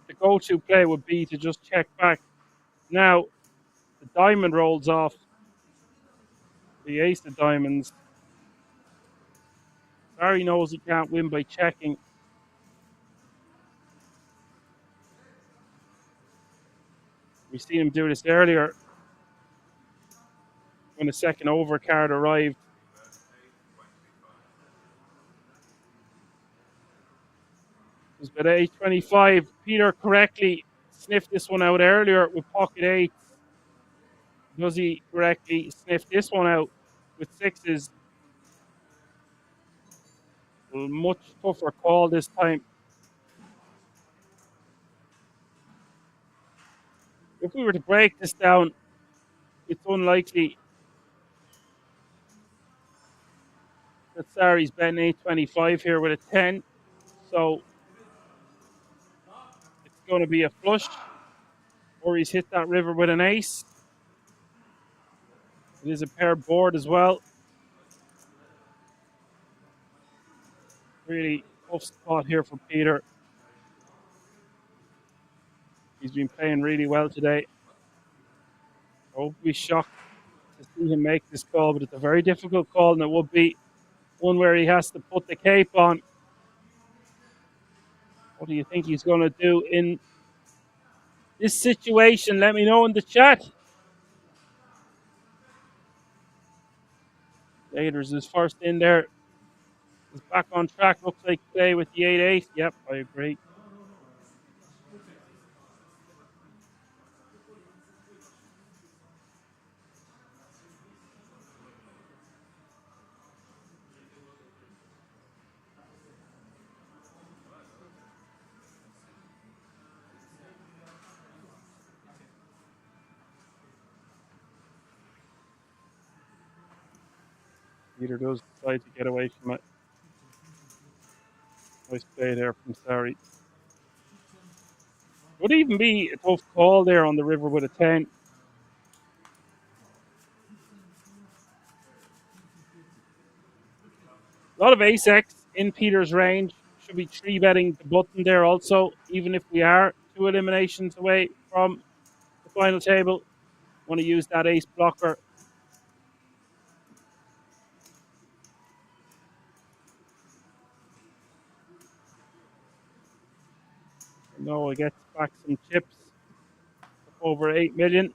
The go-to play would be to just check back. Now, The diamond rolls off. The ace of diamonds. Barry knows he can't win by checking. We've seen him do this earlier when the second overcard arrived. It was about 8.25. Peter correctly sniffed this one out earlier with pocket eights. Does he correctly sniff this one out with sixes? A much tougher call this time. If we were to break this down, it's unlikely that Sari's betting 8.25 here with a 10. So it's going to be a flush, or he's hit that river with an ace. It is a paired board as well. Really tough spot here for Peter. He's been playing really well today. I won't be shocked to see him make this call, but it's a very difficult call, and it would be one where he has to put the cape on. What do you think he's going to do in this situation? Let me know in the chat. Gators is first in there. He's back on track. Looks like play with the 8-8. Yep, I agree. Peter does decide to get away from it. Nice play there from Sari. Would even be a tough call there on the river with a 10. A lot of ace-x in Peter's range. Should be 3-betting the button there also, even if we are 2 eliminations away from the final table. Want to use that ace blocker. Noah gets back some chips. Over 8 million.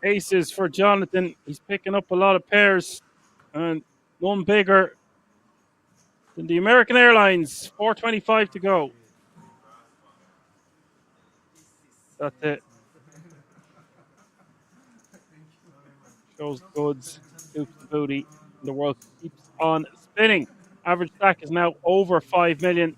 Aces for Jonathan. He's picking up a lot of pairs, and none bigger than the American Airlines. 4.25 to go. That's it. Shows the goods, scoops the booty. The world keeps on spinning. Average stack is now over 5 million.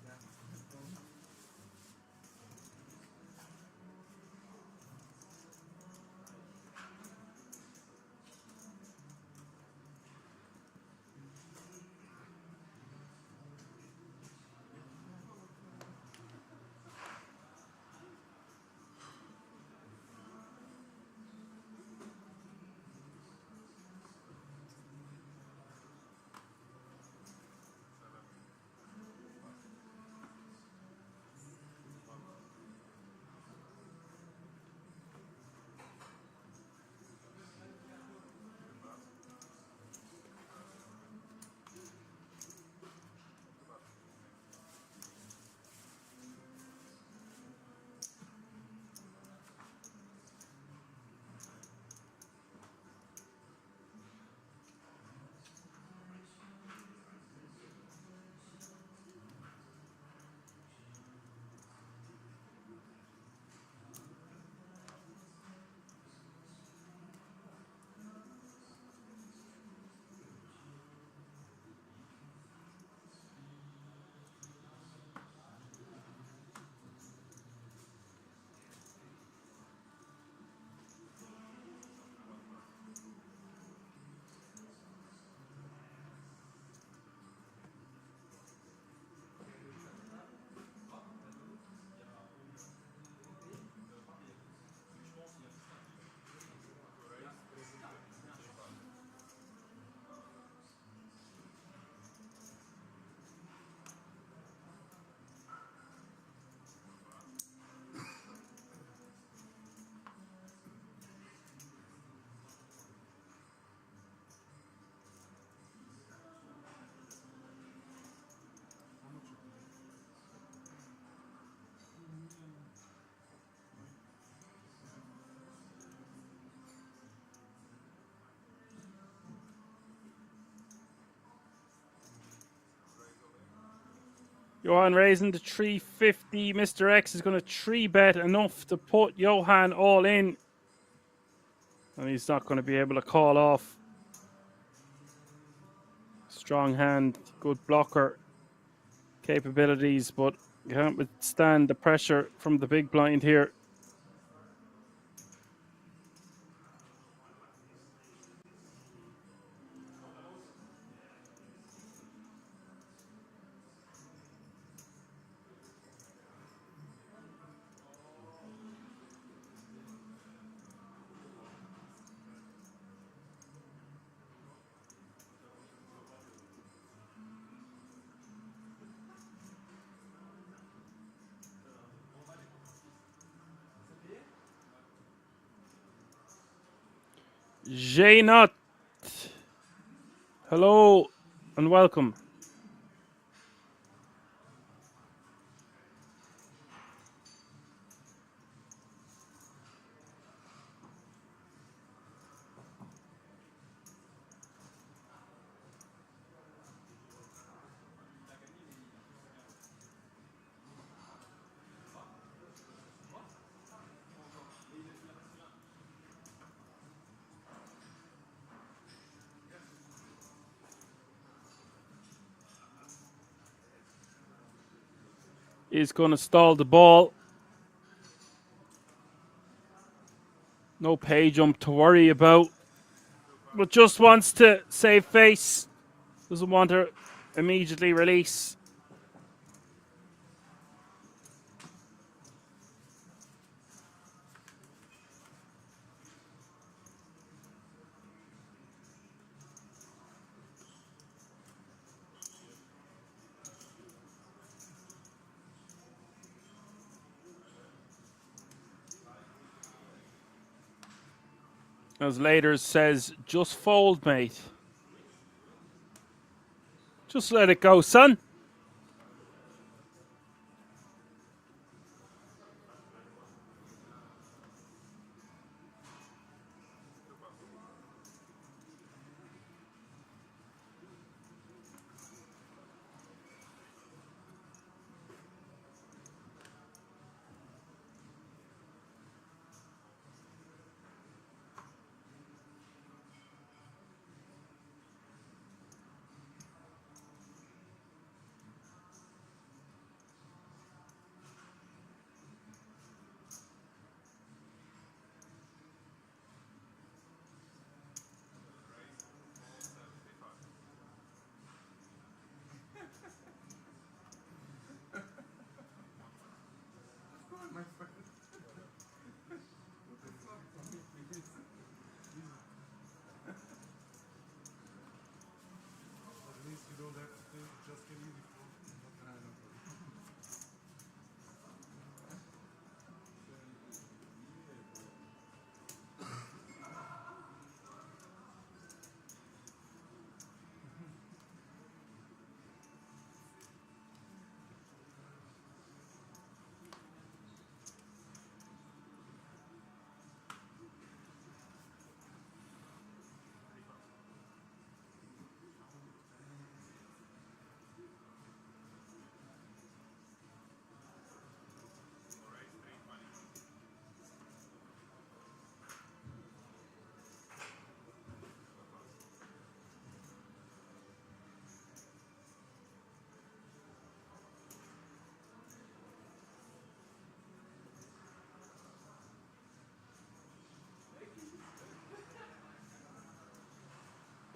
Johan raising to 350. Mr. X is going to 3-bet enough to put Johan all in. And he's not going to be able to call off. Strong hand, good blocker capabilities, but can't withstand the pressure from the big blind here. Jaynot, hello and welcome. Is going to stall the ball. No pay jump to worry about. But just wants to save face. Doesn't want to immediately release. As later says, just fold, mate. Just let it go, son.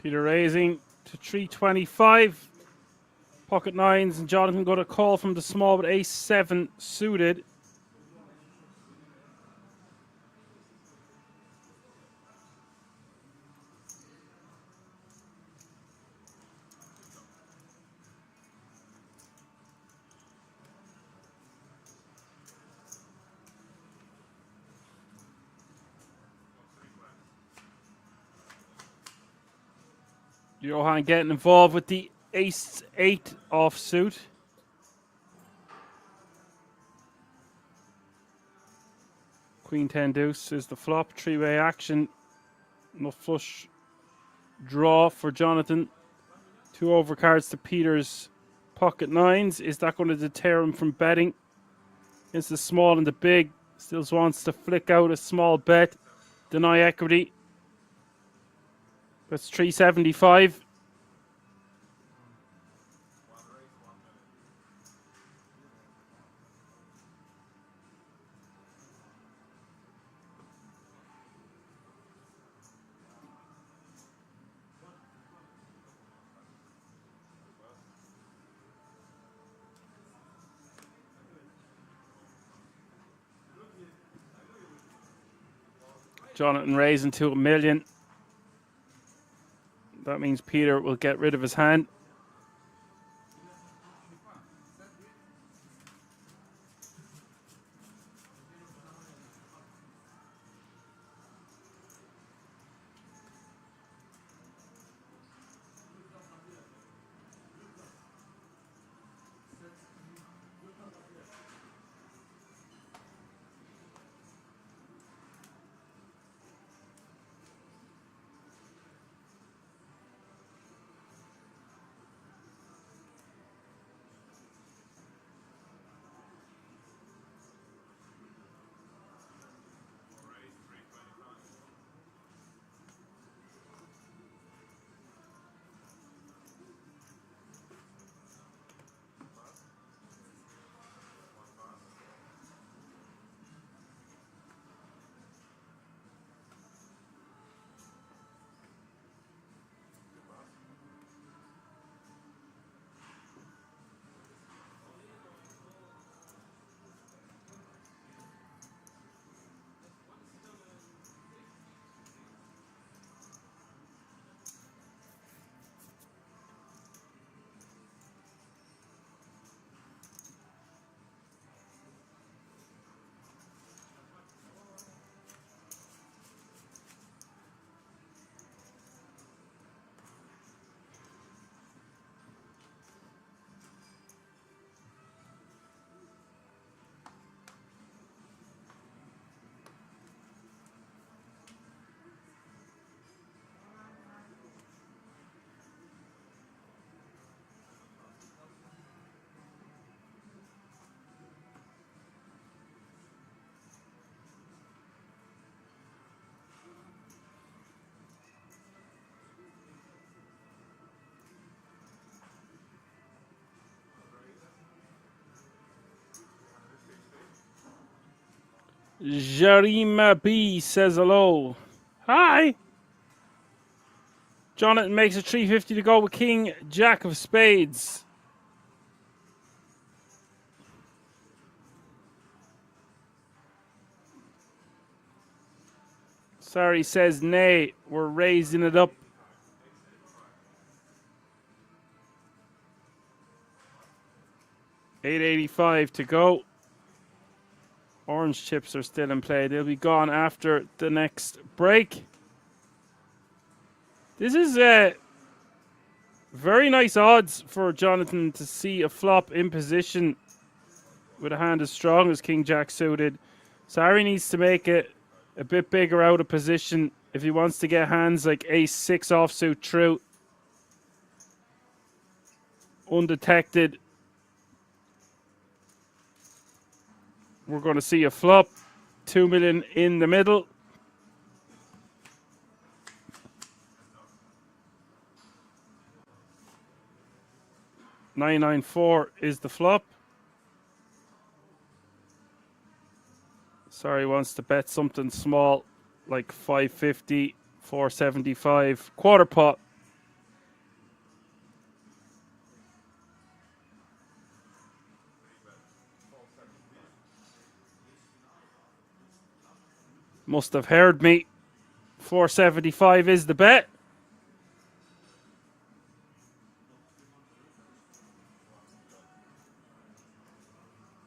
Peter raising to 325. Pocket nines and Jonathan got a call from the small with ace-7 suited. Johan getting involved with the ace-8 offsuit. Queen-10 deuce is the flop. Three-way action. No flush draw for Jonathan. Two overcards to Peter's Pocket nines. Is that going to deter him from betting? It's the small and the big. Still wants to flick out a small bet. Deny equity. That's 375. Jonathan raising to $1 million. That means Peter will get rid of his hand. Jarima B says hello. Hi. Jonathan makes a 350 to go with King Jack of Spades. Sorry says nay. We're raising it up. $8.85 to go. Orange chips are still in play. They'll be gone after the next break. This is very nice odds for Jonathan to see a flop in position with a hand as strong as King Jack suited. Sorry needs to make it a bit bigger out of position if he wants to get hands like Ace-6 offsuit through. Undetected. We're going to see a flop. 2 million in the middle. $994 is the flop. Sorry, wants to bet something small like 550, 475, quarter pot. Must have heard me. 475 is the bet.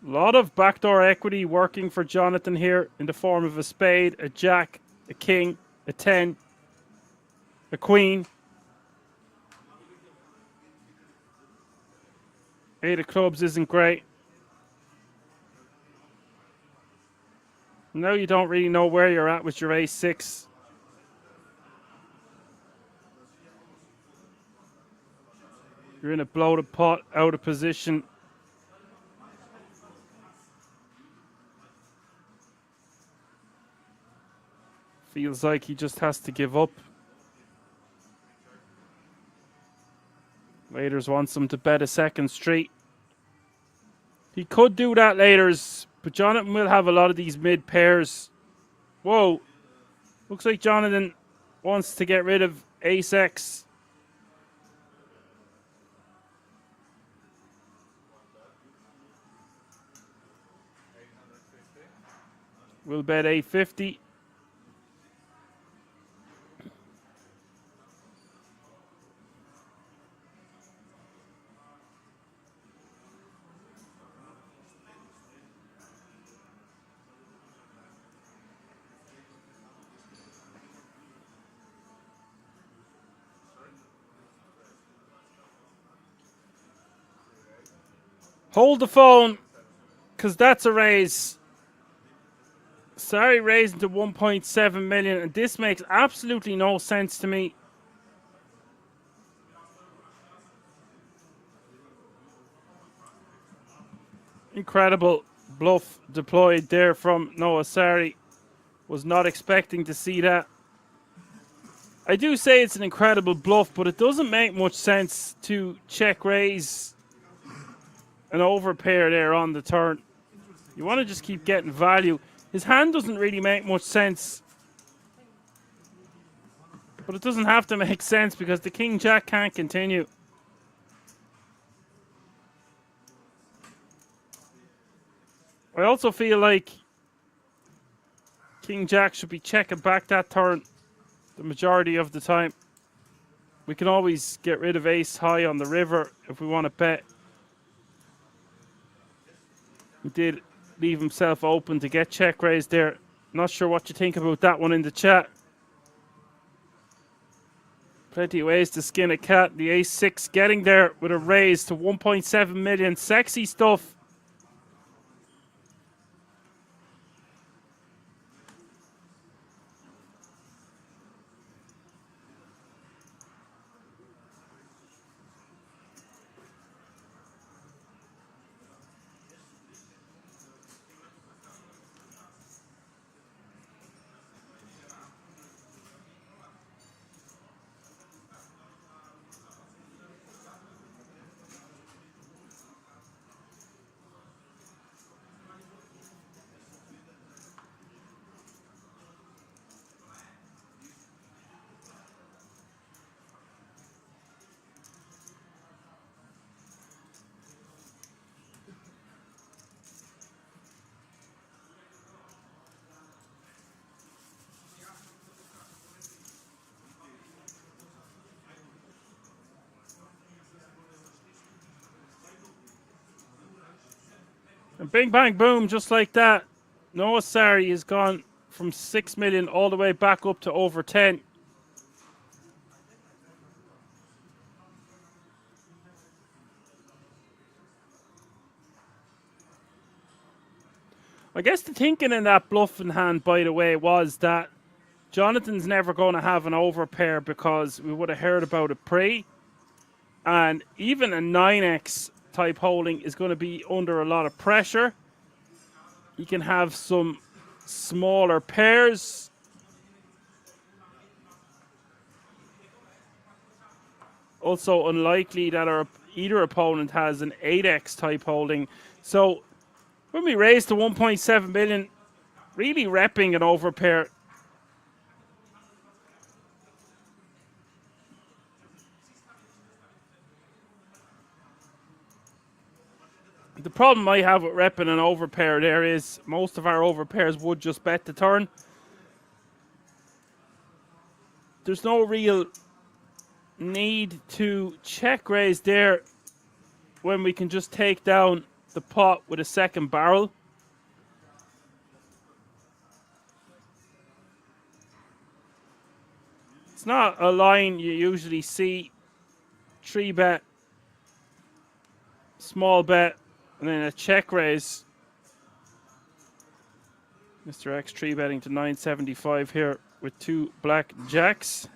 A lot of backdoor equity working for Jonathan here in the form of a spade, a jack, a king, a 10, a queen. 8 of clubs isn't great. Now you don't really know where you're at with your Ace-6. You're in a bloated pot, out of position. Feels like he just has to give up. Laters wants him to bet a second straight. He could do that, Laters, but Jonathan will have a lot of these mid pairs. Whoa. Looks like Jonathan wants to get rid of ace X. We'll bet 850. Hold the phone, because that's a raise. Sorry, raising to 1.7 million, and this makes absolutely no sense to me. Incredible bluff deployed there from Noah Sari. Was not expecting to see that. I do say it's an incredible bluff, but it doesn't make much sense to check raise an overpair there on the turn. You want to just keep getting value. His hand doesn't really make much sense. But it doesn't have to make sense because the King Jack can't continue. I also feel like King Jack should be checking back that turn the majority of the time. We can always get rid of ace high on the river if we want to bet. He did leave himself open to get check raised there. Not sure what you think about that one in the chat. Plenty of ways to skin a cat. The ace 6 getting there with a raise to 1.7 million. Sexy stuff. And bing, bang, boom, just like that. Noah Sari has gone from 6 million all the way back up to over 10. I guess the thinking in that bluffing hand, by the way, was that Jonathan's never going to have an overpair because we would have heard about it pre. And even a 9x type holding is going to be under a lot of pressure. You can have some smaller pairs. Also unlikely that either opponent has an 8x type holding. So when we raise to 1.7 million, really repping an overpair. The problem I have with repping an overpair there is most of our overpairs would just bet the turn. There's no real need to check raise there when we can just take down the pot with a second barrel. It's not a line you usually see. 3-bet, small bet, and then a check raise. Mr. X 3-betting to 975 here with 2 black jacks.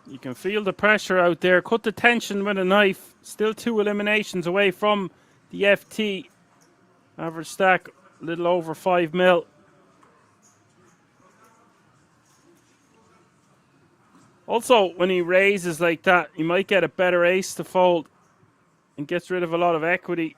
You can feel the pressure out there. Cut the tension with a knife. Still 2 eliminations away from the FT. Average stack, a little over 5 mil. Also, when he raises like that, he might get a better ace to fold and gets rid of a lot of equity.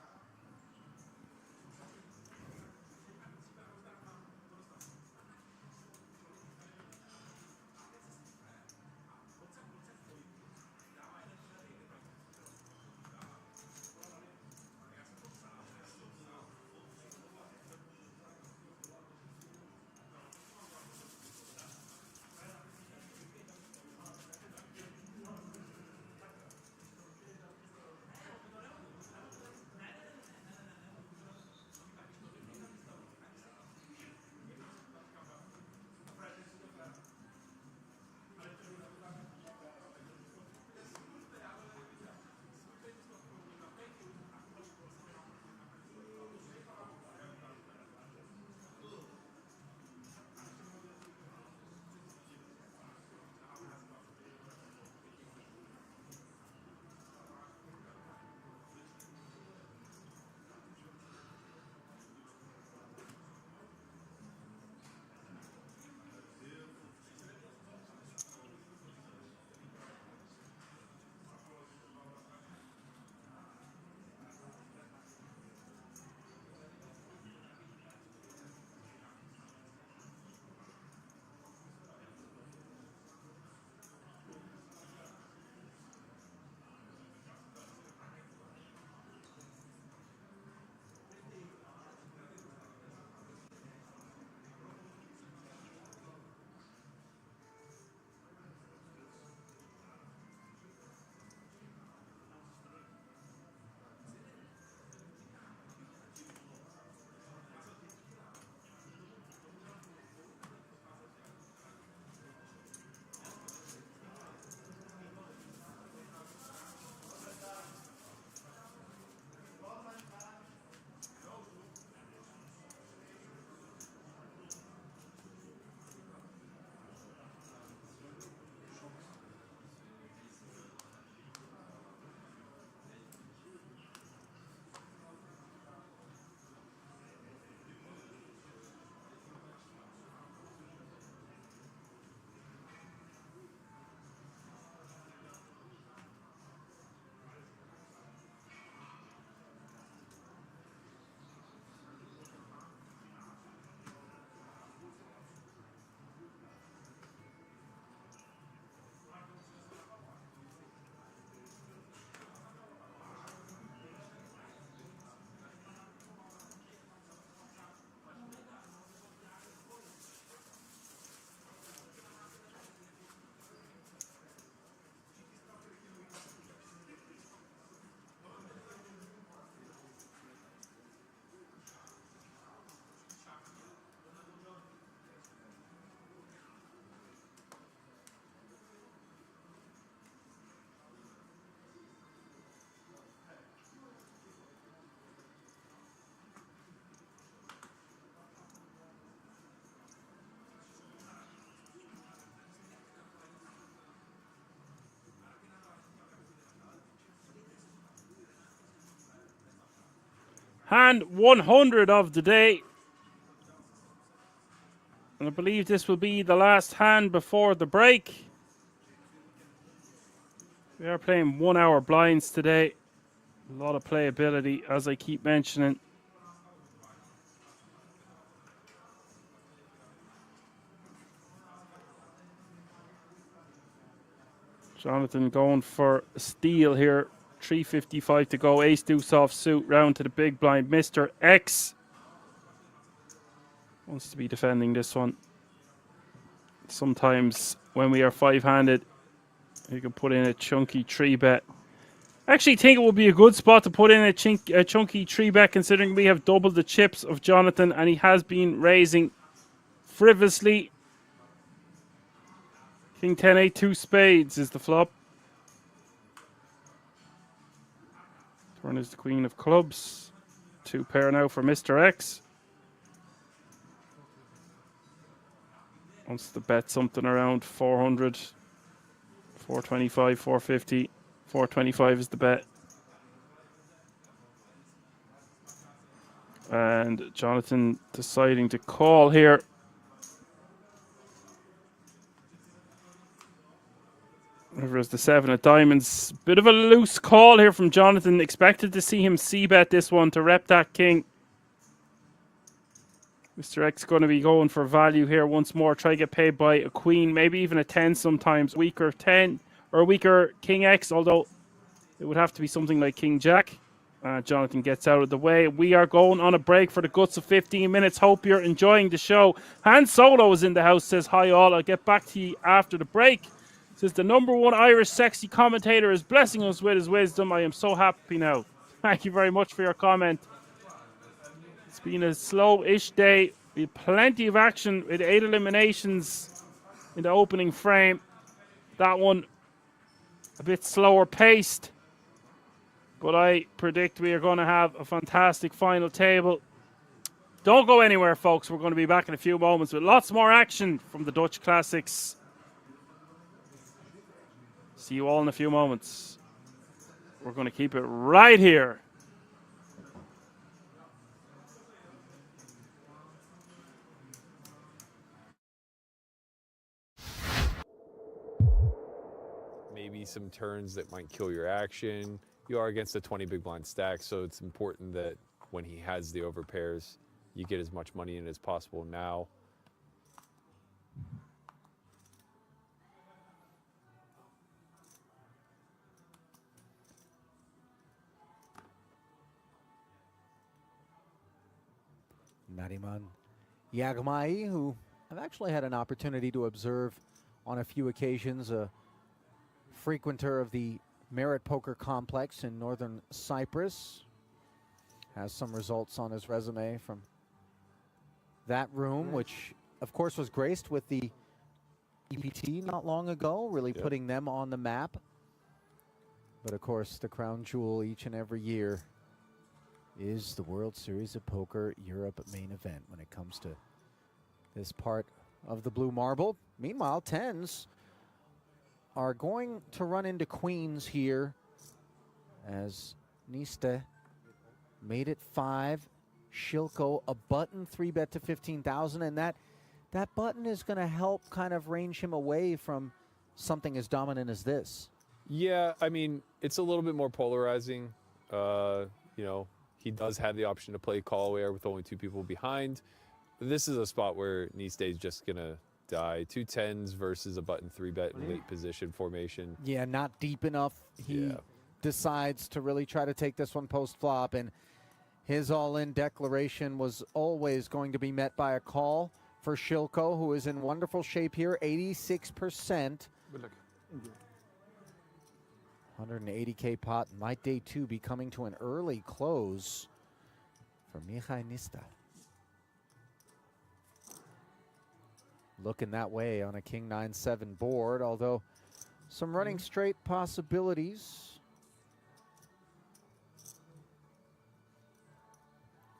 Hand 100 of the day. And I believe this will be the last hand before the break. We are playing 1 hour blinds today. A lot of playability, as I keep mentioning. Jonathan going for a steal here. 3:55 to go. Ace deuce offsuit. Round to the big blind. Mr. X wants to be defending this one. Sometimes when we are 5-handed, you can put in a chunky 3-bet. I actually think it would be a good spot to put in a chunky 3-bet, considering we have double the chips of Jonathan and he has been raising frivolously. King 10 8 2 spades is the flop. Turn is the queen of clubs. 2 pair now for Mr. X. Wants to bet something around 400, 425, 450, 425 is the bet. And Jonathan deciding to call here. River is the 7 of diamonds. Bit of a loose call here from Jonathan. Expected to see him c-bet this one to rep that king. Mr. X going to be going for value here once more. Try to get paid by a queen, maybe even a 10 sometimes. Weaker 10 or weaker king X, although it would have to be something like king jack. Jonathan gets out of the way. We are going on a break for the guts of 15 minutes. Hope you're enjoying the show. Han Solo is in the house, says hi all. I'll get back to you after the break. Says the #1 Irish sexy commentator is blessing us with his wisdom. I am so happy now. Thank you very much for your comment. It's been a slow-ish day. We had plenty of action with 8 eliminations in the opening frame. That one a bit slower paced. But I predict we are going to have a fantastic final table. Don't go anywhere, folks. We're going to be back in a few moments with lots more action from the Dutch Classics. See you all in a few moments. We're going to keep it right here. Maybe some turns that might kill your action. You are against a 20 big blind stack, so it's important that when he has the overpairs, you get as much money in as possible now. Nariman Yagmai, who I've actually had an opportunity to observe on a few occasions, a frequenter of the Merit Poker Complex in northern Cyprus. Has some results on his resume from that room, which of course was graced with the EPT not long ago, really putting them on the map. But of course, the crown jewel each and every year is the World Series of Poker Europe main event when it comes to this part of the blue marble. Meanwhile, 10s are going to run into queens here as Niste made it 5. Shilko a button 3-bet to 15,000, and that button is going to help kind of range him away from something as dominant as this. Yeah, I mean, it's a little bit more polarizing. You know, he does have the option to play call away with only 2 people behind. This is a spot where Niste is just going to die. 2 10s versus a button 3-bet in late position formation. Yeah, not deep enough. He decides to really try to take this one post-flop, and his all-in declaration was always going to be met by a call for Shilko, who is in wonderful shape here, 86%. Good luck. 180K pot. Might day 2 be coming to an early close for Mihai Nista. Looking that way on a king 9-7 board, although some running straight possibilities.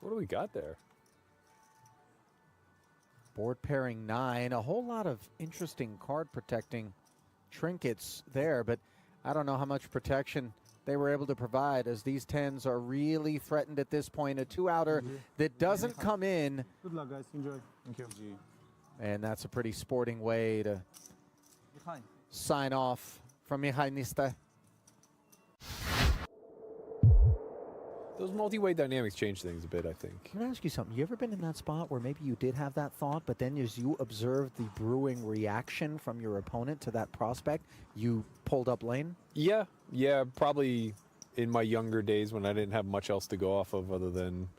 What do we got there? Board pairing 9, a whole lot of interesting card protecting trinkets there, but I don't know how much protection they were able to provide, as these 10s are really threatened at this point. A 2-outer that doesn't come in. Good luck, guys. Enjoy. Thank you. And that's a pretty sporting way to sign off from Mihai Nista. Those multi-way dynamics change things a bit, I think. Can I ask you something? You ever been in that spot where maybe you did have that thought, but then as you observed the brewing reaction from your opponent to that prospect, you pulled up lane? Yeah, probably in my younger days when I didn't have much else to go off of other than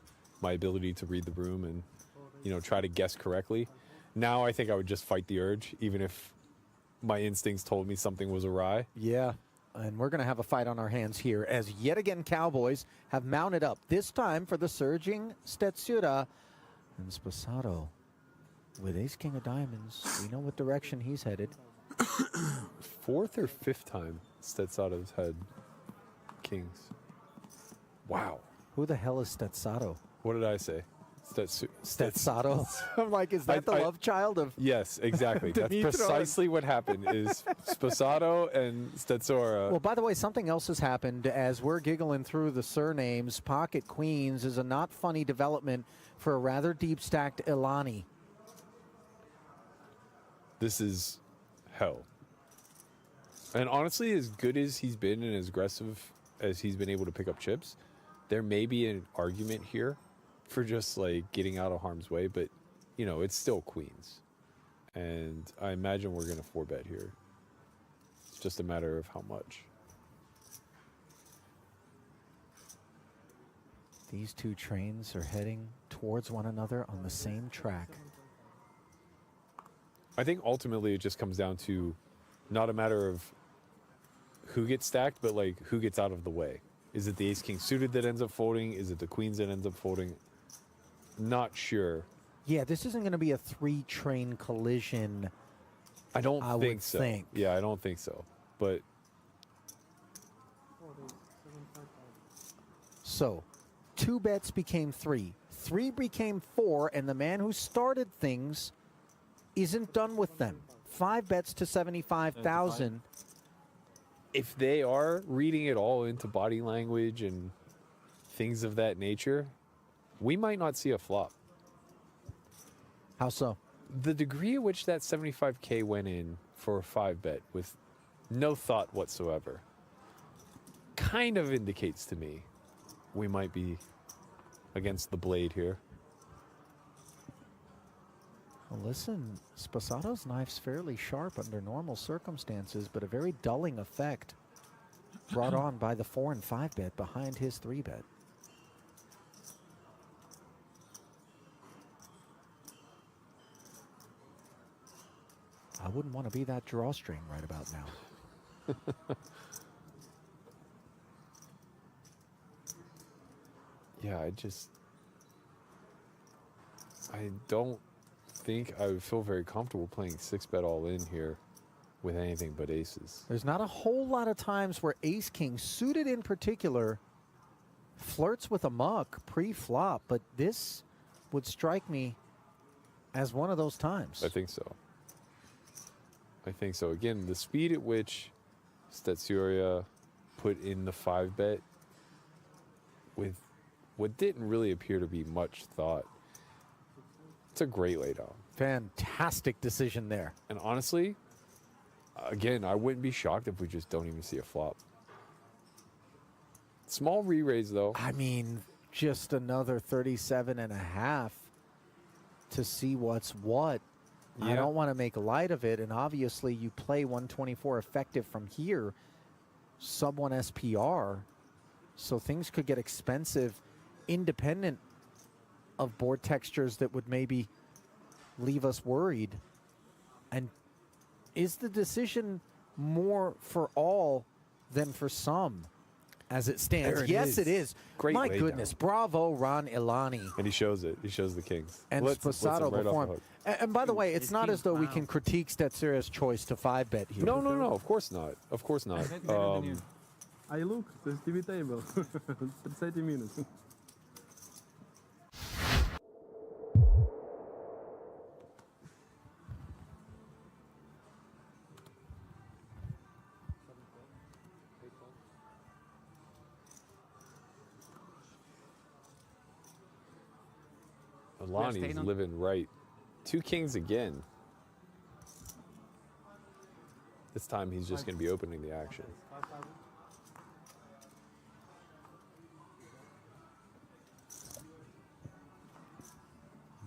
my ability to read the room and, you know, try to guess correctly. Now I think I would just fight the urge, even if my instincts told me something was awry. Yeah, and we're going to have a fight on our hands here as yet again Cowboys have mounted up, this time for the surging Stetsura. And Spasaro with ace-king of diamonds. We know what direction he's headed. 4th or 5th time Stetsato's had kings. Wow. Who the hell is Stetsaro? What did I say? Stetsato. I'm like, is that the love child of? Yes, exactly. That's Dimitro. precisely what happened. Is Sposato and Stetsora. Well, by the way, something else has happened as we're giggling through the surnames. Pocket Queens is a not funny development for a rather deep stacked Ilani. This is hell. And honestly, as good as he's been and as aggressive as he's been able to pick up chips, there may be an argument here for just like getting out of harm's way, but you know, it's still queens. And I imagine we're going to 4-bet here. It's just a matter of how much. These two trains are heading towards one another on the same track. I think ultimately it just comes down to not a matter of who gets stacked, but like who gets out of the way. Is it the ace-king suited that ends up folding? Is it the queens that ends up folding? Not sure. Yeah, this isn't going to be a 3-train collision. I don't I think would so. think. Yeah, I don't think so. But So, 2 bets became 3. 3 became 4, and the man who started things isn't done with them. 5 bets to 75,000. if they are reading it all into body language and things of that nature, we might not see a flop. How so? The degree at which that 75K went in for a 5-bet with no thought whatsoever kind of indicates to me we might be against the blade here. Well, listen, Sposato's knife's fairly sharp under normal circumstances, but a very dulling effect brought on by the 4 and 5 bet behind his 3 bet. I wouldn't want to be that drawstring right about now. Yeah, I don't think I would feel very comfortable playing 6-bet all in here with anything but aces. There's not a whole lot of times where ace-king, suited in particular, flirts with a muck pre-flop, but this would strike me as one of those times. I think so. I think so. Again, the speed at which Stetsuria put in the 5-bet with what didn't really appear to be much thought. It's a great laydown. Fantastic decision there. And honestly, again, I wouldn't be shocked if we just don't even see a flop. Small re-raise, though. I mean, just another 37.5 to see what's what. I don't want to make light of it, and obviously you play 124 effective from here, sub 1 SPR, so things could get expensive independent of board textures that would maybe leave us worried. And is the decision more for all than for some as it stands? There it Yes, is. it is. Great My laydown. goodness. Bravo, Ron Ilani. And he shows it. He shows the kings. And Lets him Sposato right off before the him. hook. And by the way, it's It's not been as though we wow. can critique Stetsura's choice to 5-bet here. No, of course not. Of course not. I look, the TV table. 30 minutes. Alani's living right. 2 kings again. This time he's just going to be opening the action.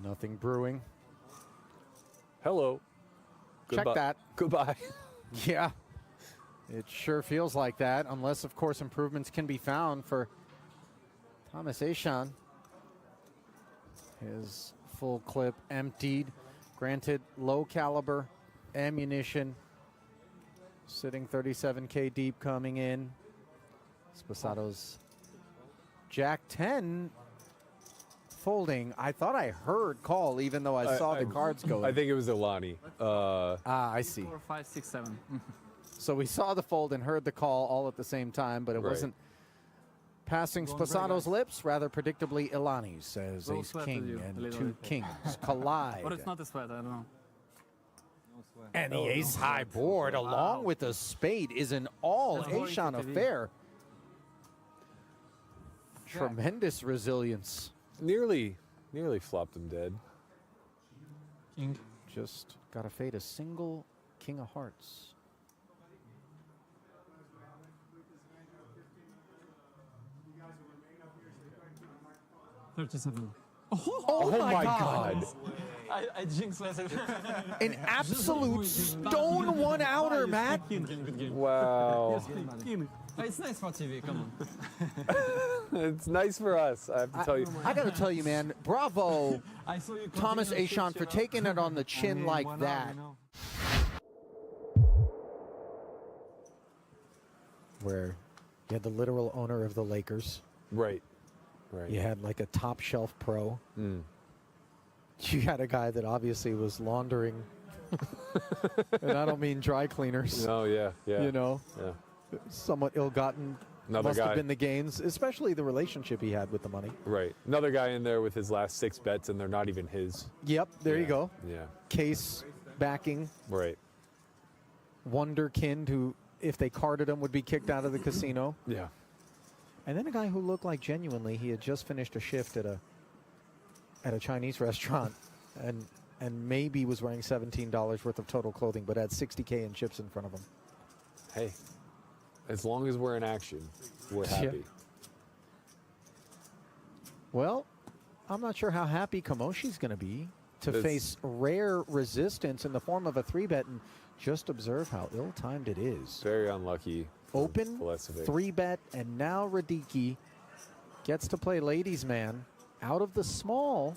Nothing brewing. Hello. Check that. Goodbye. Yeah. It sure feels like that, unless, of course, improvements can be found for Thomas Achan. His full clip emptied. Granted, low caliber ammunition. Sitting 37K deep coming in. Sposato's Jack 10 folding. I thought I heard call, even though I saw the cards go. I think it was Ilani. I see. 4, 5, 6, 7. So we saw the fold and heard the call all at the same time, but it Right. wasn't Passing Going very Spasado's nice. lips, rather predictably Ilani says Little Ace sweat King with you, a and little two bit. kings collide. But it's not a sweat, I don't know. And the ace high board, along with the spade, is an all That's very Ace-on effective. affair. Tremendous resilience. Nearly flopped him dead. King. Just got to fade a single king of hearts. 37. Oh, my God. I jinxed myself. An absolute stone one-outer, Matt. Wow. It's nice for TV, come on. It's nice for us, I have to tell you. I got to tell you, man, bravo, I saw you Thomas continue to Aishon, pitch, for taking it on the chin like why not, that. you know? Where you had the literal owner of the Lakers. Right. You had like a top shelf pro. Mm. You had a guy that obviously was laundering. And I don't mean dry cleaners. Oh, yeah. You know, Yeah. somewhat ill-gotten. Another Must guy. have been the gains, especially the relationship he had with the money. Right. Another guy in there with his last 6 bets, and they're not even his. Yep, there you Yeah. go. Yeah. Case backing. Right. Wonderkind, who, if they carded him, would be kicked out of the casino. Yeah. And then a guy who looked like genuinely he had just finished a shift at a Chinese restaurant and maybe was wearing $17 worth of total clothing, but had $60K in chips in front of him. Hey, as long as we're in action, we're Yeah. happy. Well, I'm not sure how happy Kamoshi's going to be to It's- face rare resistance in the form of a 3-bet, and just observe how ill-timed it is. Very unlucky. for Open, Vulesovic. 3-bet, and now Radicki gets to play ladies' man out of the small.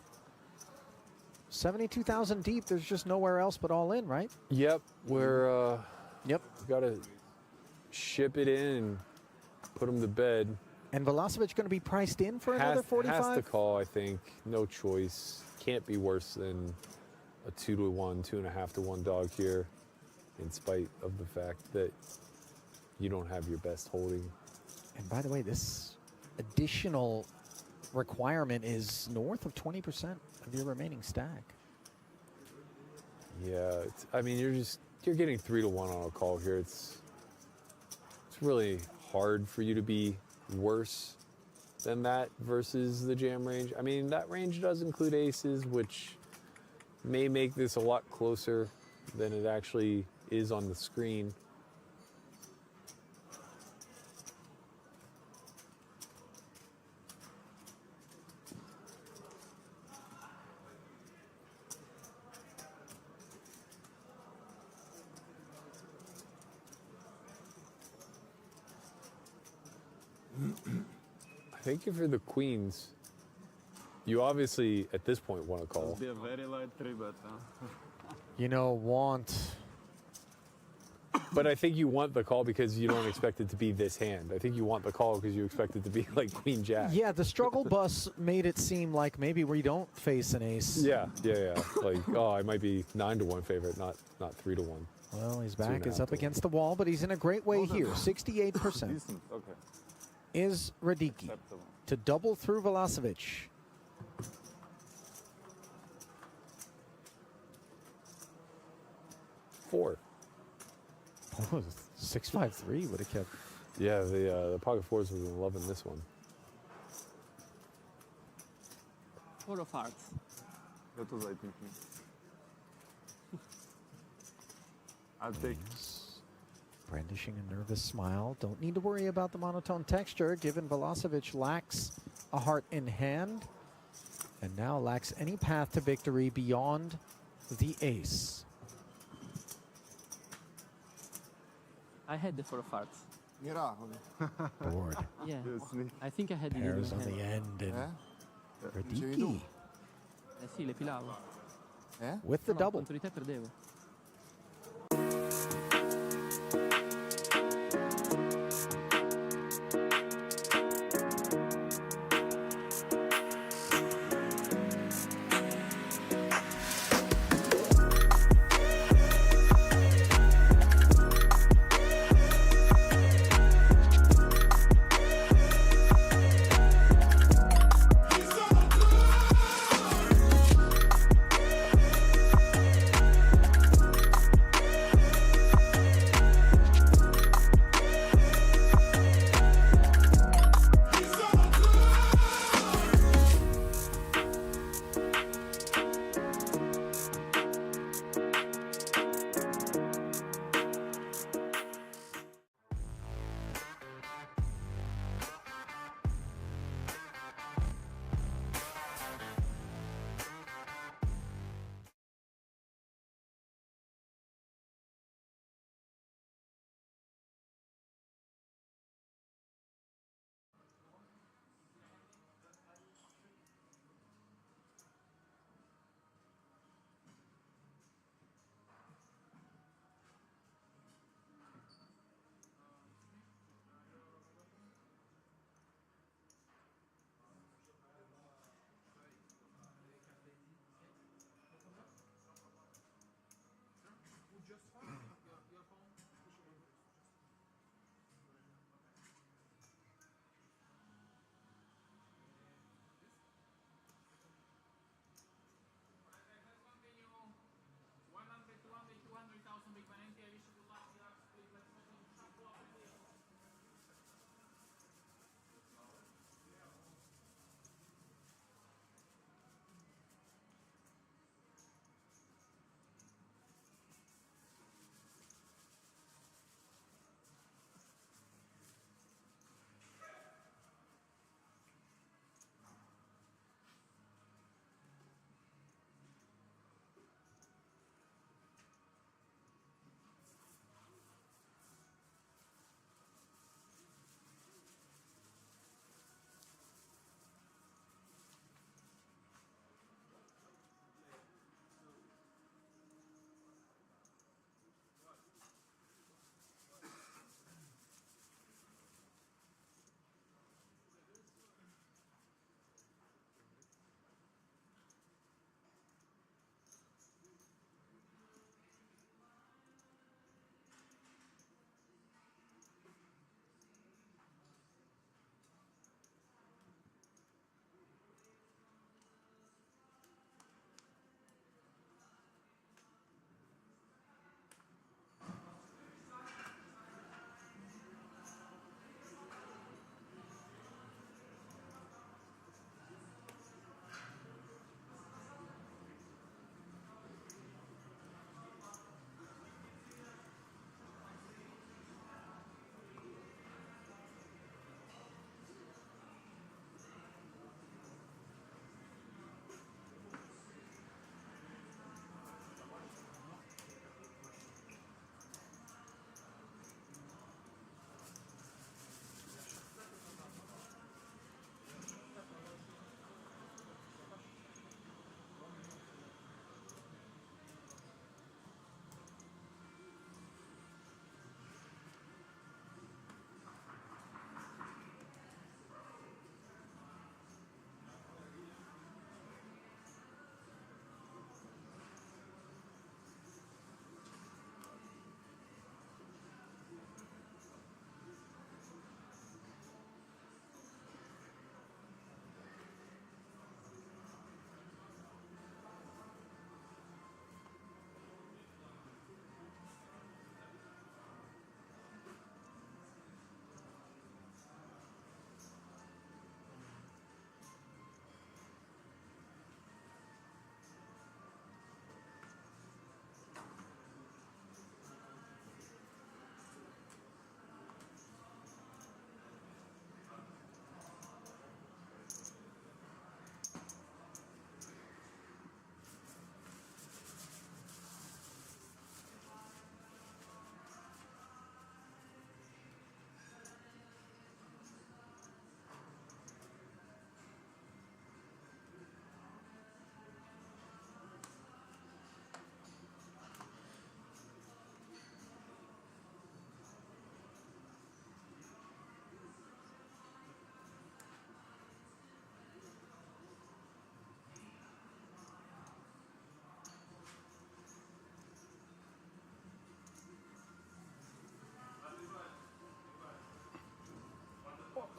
72,000 deep. There's just nowhere else but all in, right? Yep, we're Yep. got to ship it in and put him to bed. And Vulesovic going to be priced in for another 45? Has to call, I think. No choice. Can't be worse than a 2-to-1, 2.5-to-1 dog here, in spite of the fact that you don't have your best holding. And by the way, this additional requirement is north of 20% of your remaining stack. Yeah, I mean, you're getting 3-to-1 on a call here. It's really hard for you to be worse than that versus the jam range. I mean, that range does include aces, which may make this a lot closer than it actually is on the screen. I think if you're the queens, you obviously at this point want to call. Be a very light 3-bet. You know, But I think you want the call because you don't expect it to be this hand. I think you want the call because you expect it to be like queen jack. Yeah, the struggle bus made it seem like maybe we don't face an ace. Yeah. Like, oh, I might be 9-to-1 favorite, not 3-to-1. Well, his back is 2.5 up to 1. against the wall, but he's in a great way here. 68% Decent, okay. is Radicki Acceptable. to double through Vulesovic. Four. Oh, 653 would have kept. Yeah, the pocket fours was loving this one. 4 of hearts. That was I thinking. I'll take Brandishing a nervous smile. Don't need to worry about the monotone texture, given Vulesovic lacks a heart in hand, and now lacks any path to victory beyond the ace. I had the 4 of hearts. Board. Yeah. sneak. I think I had it in Pairs my on hand. the end, and Dicevi Radicki Eh sì, le filavo. with the No, double. contro di te perdevo.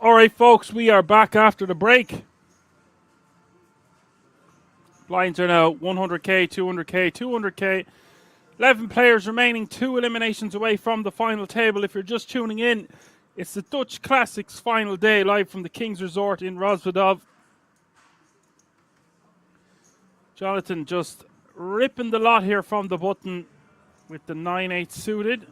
All right, folks, we are back after the break. Blinds are now 100k, 200k, 200k. 11 players remaining, 2 eliminations away from the final table. If you're just tuning in, it's the Dutch Classics final day, live from the King's Resort in Rosvedov. Jonathan just ripping the lot here from the button with the 9-8 suited.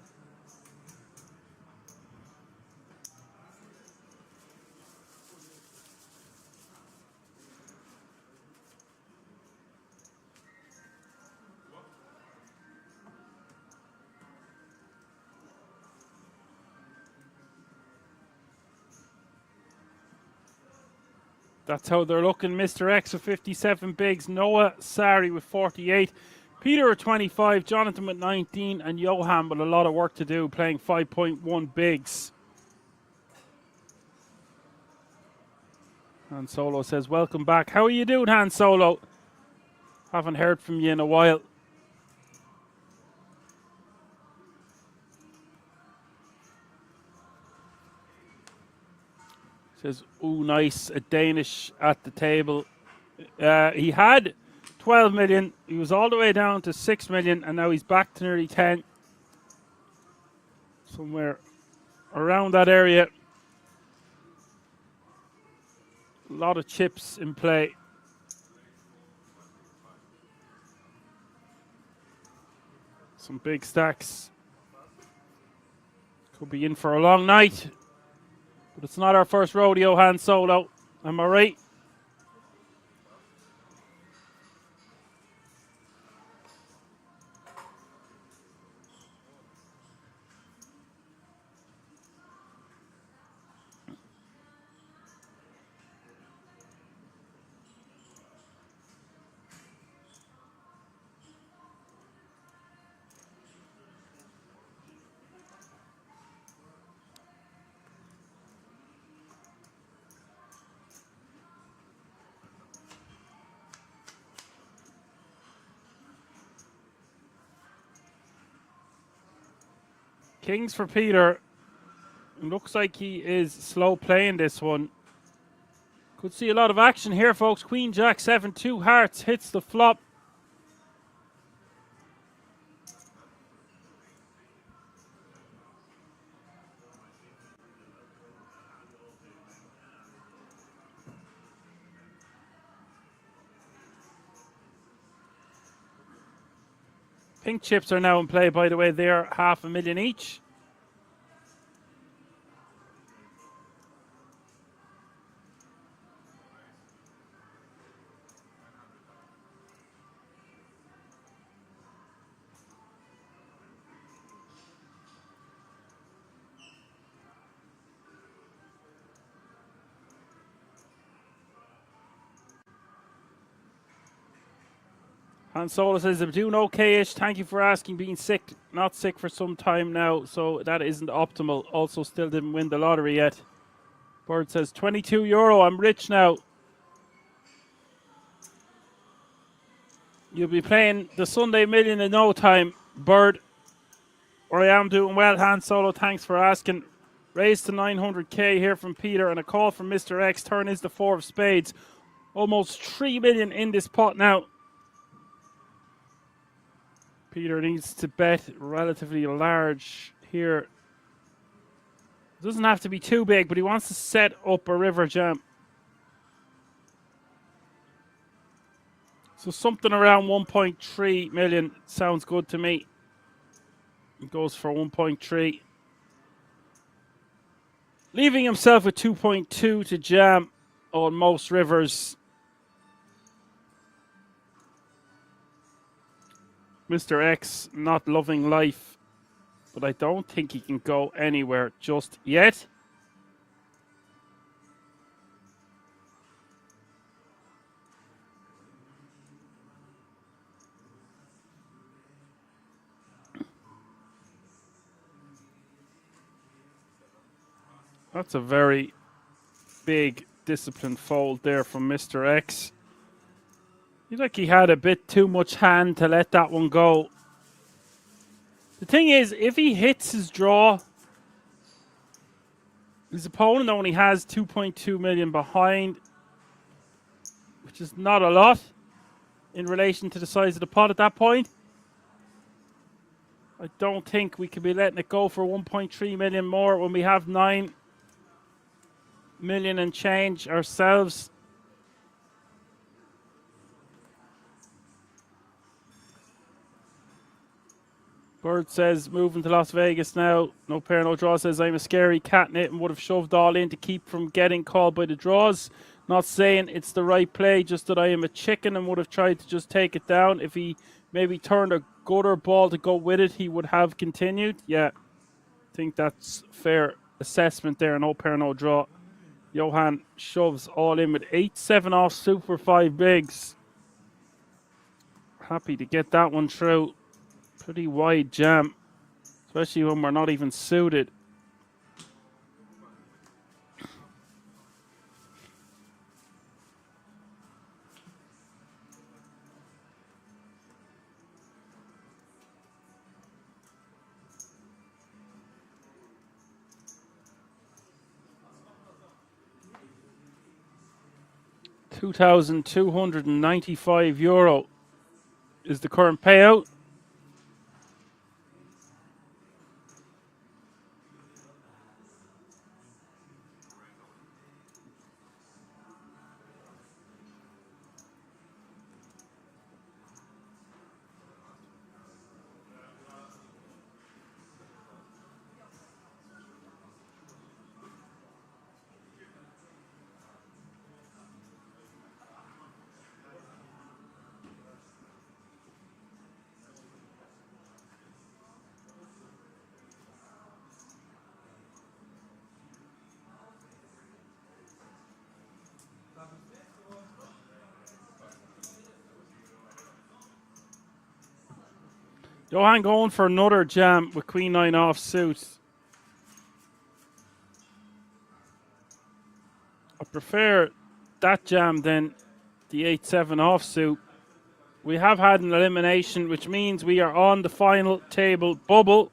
That's how they're looking. Mr. X with 57 bigs, Noah Sari with 48, Peter with 25, Jonathan with 19, and Johan with a lot of work to do, playing 5.1 bigs. Han Solo says, welcome back. How are you doing, Han Solo? Haven't heard from you in a while. Says, ooh, nice, a Danish at the table. He had 12 million. He was all the way down to 6 million, and now he's back to nearly 10. Somewhere around that area. A lot of chips in play. Some big stacks. Could be in for a long night. But it's not our first rodeo, Han Solo. Am I right? Kings for Peter. Looks like he is slow playing this one. Could see a lot of action here, folks. Queen Jack 7, 2 hearts hits the flop. Pink chips are now in play, by the way. They're $500,000 each. Han Solo says, I'm doing okay-ish. Thank you for asking. Being sick, not sick for some time now, so that isn't optimal. Also, still didn't win the lottery yet. Bird says, €22. I'm rich now. You'll be playing the Sunday Million in no time, Bird. Or I am doing well, Han Solo. Thanks for asking. Raised to 900k here from Peter, and a call from Mr. X. Turn is the 4 of spades. Almost 3 million in this pot now. Peter needs to bet relatively large here. Doesn't have to be too big, but he wants to set up a river jam. So something around 1.3 million sounds good to me. He goes for 1.3. Leaving himself with 2.2 to jam on most rivers. Mr. X not loving life, but I don't think he can go anywhere just yet. That's a very big disciplined fold there from Mr. X. He like he had a bit too much hand to let that one go. The thing is, if he hits his draw, His opponent only has 2.2 million behind, which is not a lot in relation to the size of the pot at that point. I don't think we could be letting it go for 1.3 million more when we have 9 million and change ourselves. Bird says, moving to Las Vegas now. No pair, no draw. Says, I'm a scary catnip and would have shoved all in to keep from getting called by the draws. Not saying it's the right play, just that I am a chicken and would have tried to just take it down. If he maybe turned a gutter ball to go with it, he would have continued. Yeah, I think that's fair assessment there. No pair, no draw. Johan shoves all in with 8-7 off super 5 bigs. Happy to get that one through. Pretty wide jam, especially when we're not even suited. €2,295 is the current payout. Johan going for another jam with Queen 9 off suit. I prefer that jam than the 8-7 offsuit. We have had an elimination, which means we are on the final table bubble.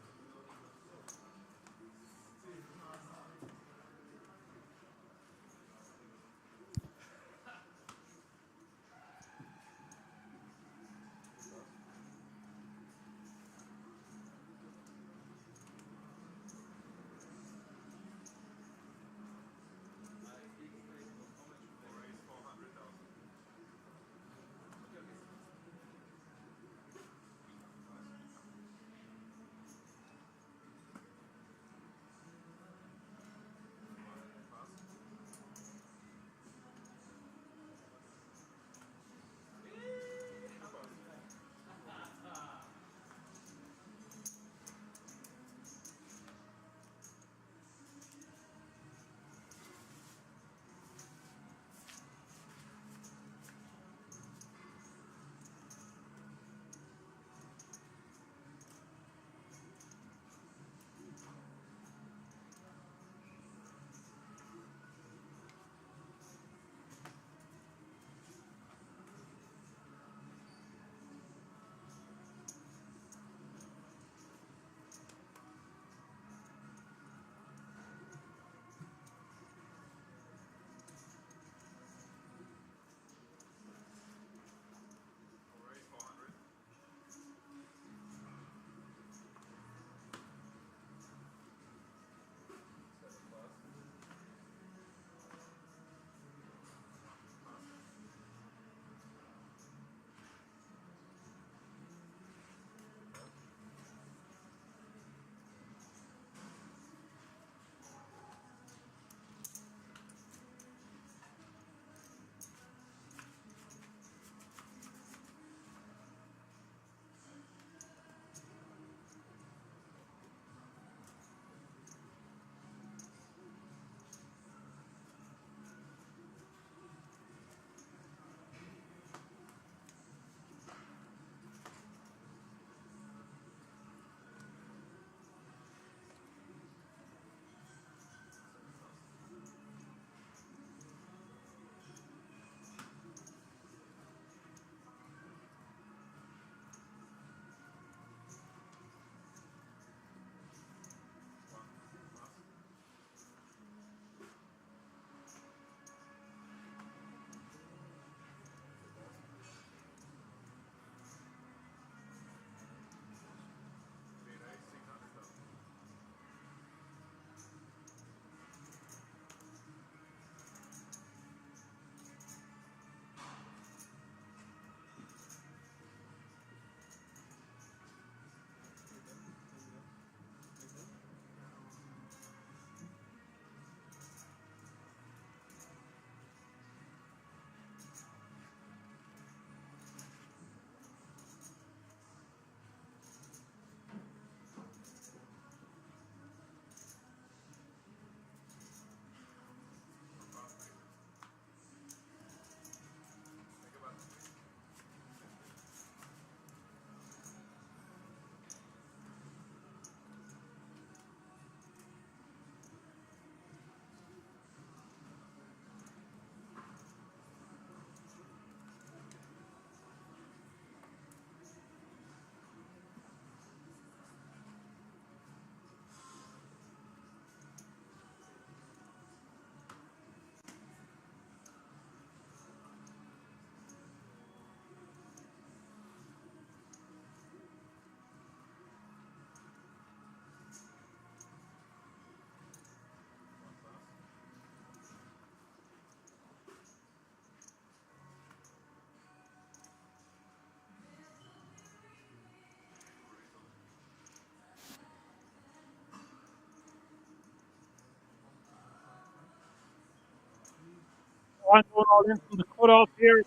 One going all in from the cutoff here.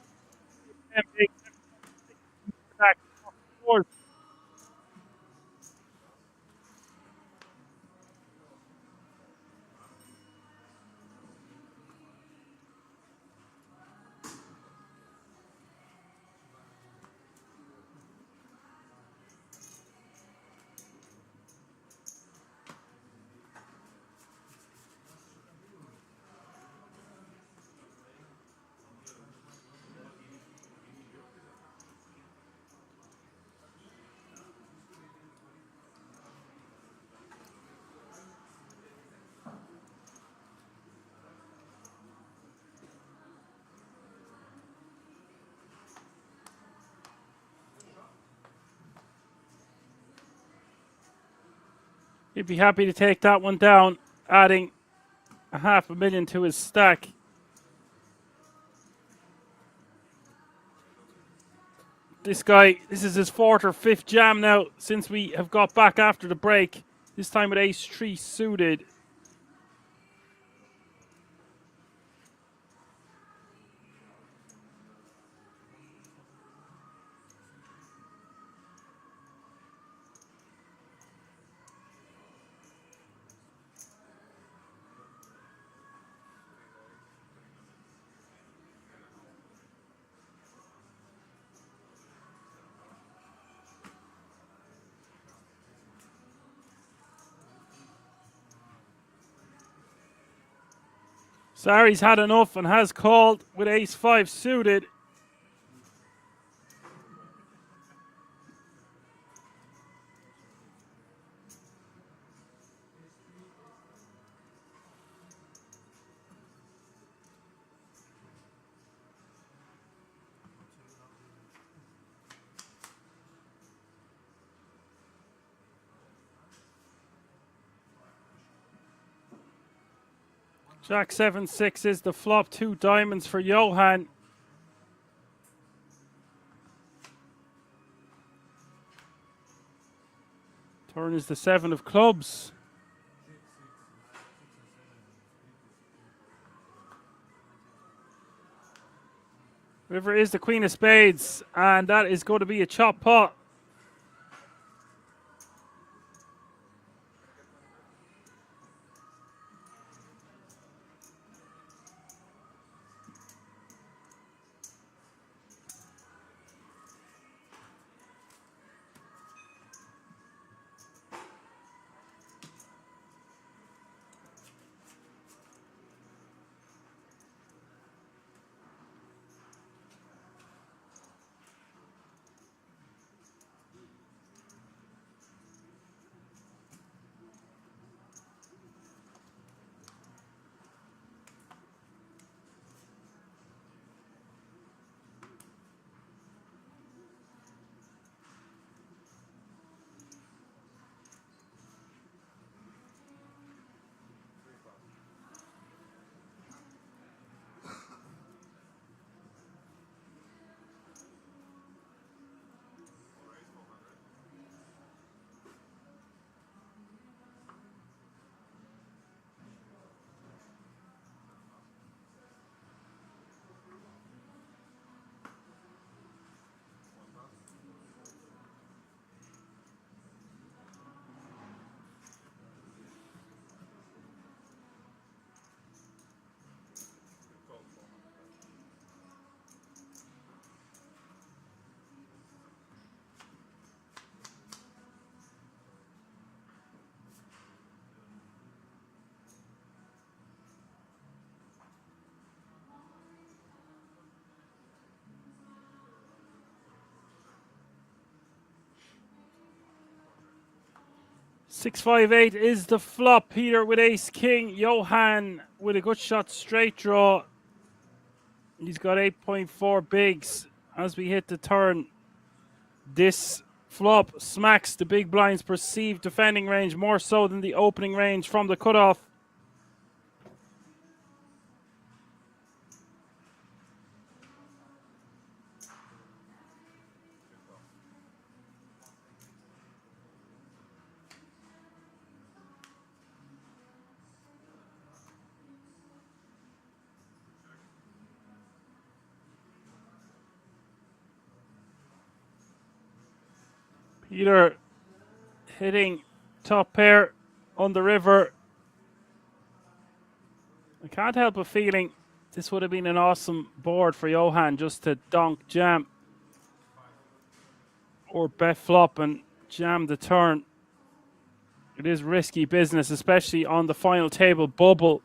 10 big back forward. He'd be happy to take that one down, adding a $500,000 to his stack. This guy, this is his 4th or 5th jam now since we have got back after the break. This time with ace-3 suited. Sari's had enough and has called with ace-5 suited. Jack 7-6 is the flop. 2 diamonds for Johan. Turn is the 7 of clubs. River is the Queen of Spades, and that is going to be a chop pot. $6-5-8 is the flop. Peter with ace king. Johan with a good shot straight draw. He's got 8.4 bigs as we hit the turn. This flop smacks the big blind's perceived defending range more so than the opening range from the cutoff. Peter hitting top pair on the river. I can't help but feeling this would have been an awesome board for Johan just to donk jam or bet flop and jam the turn. It is risky business, especially on the final table bubble.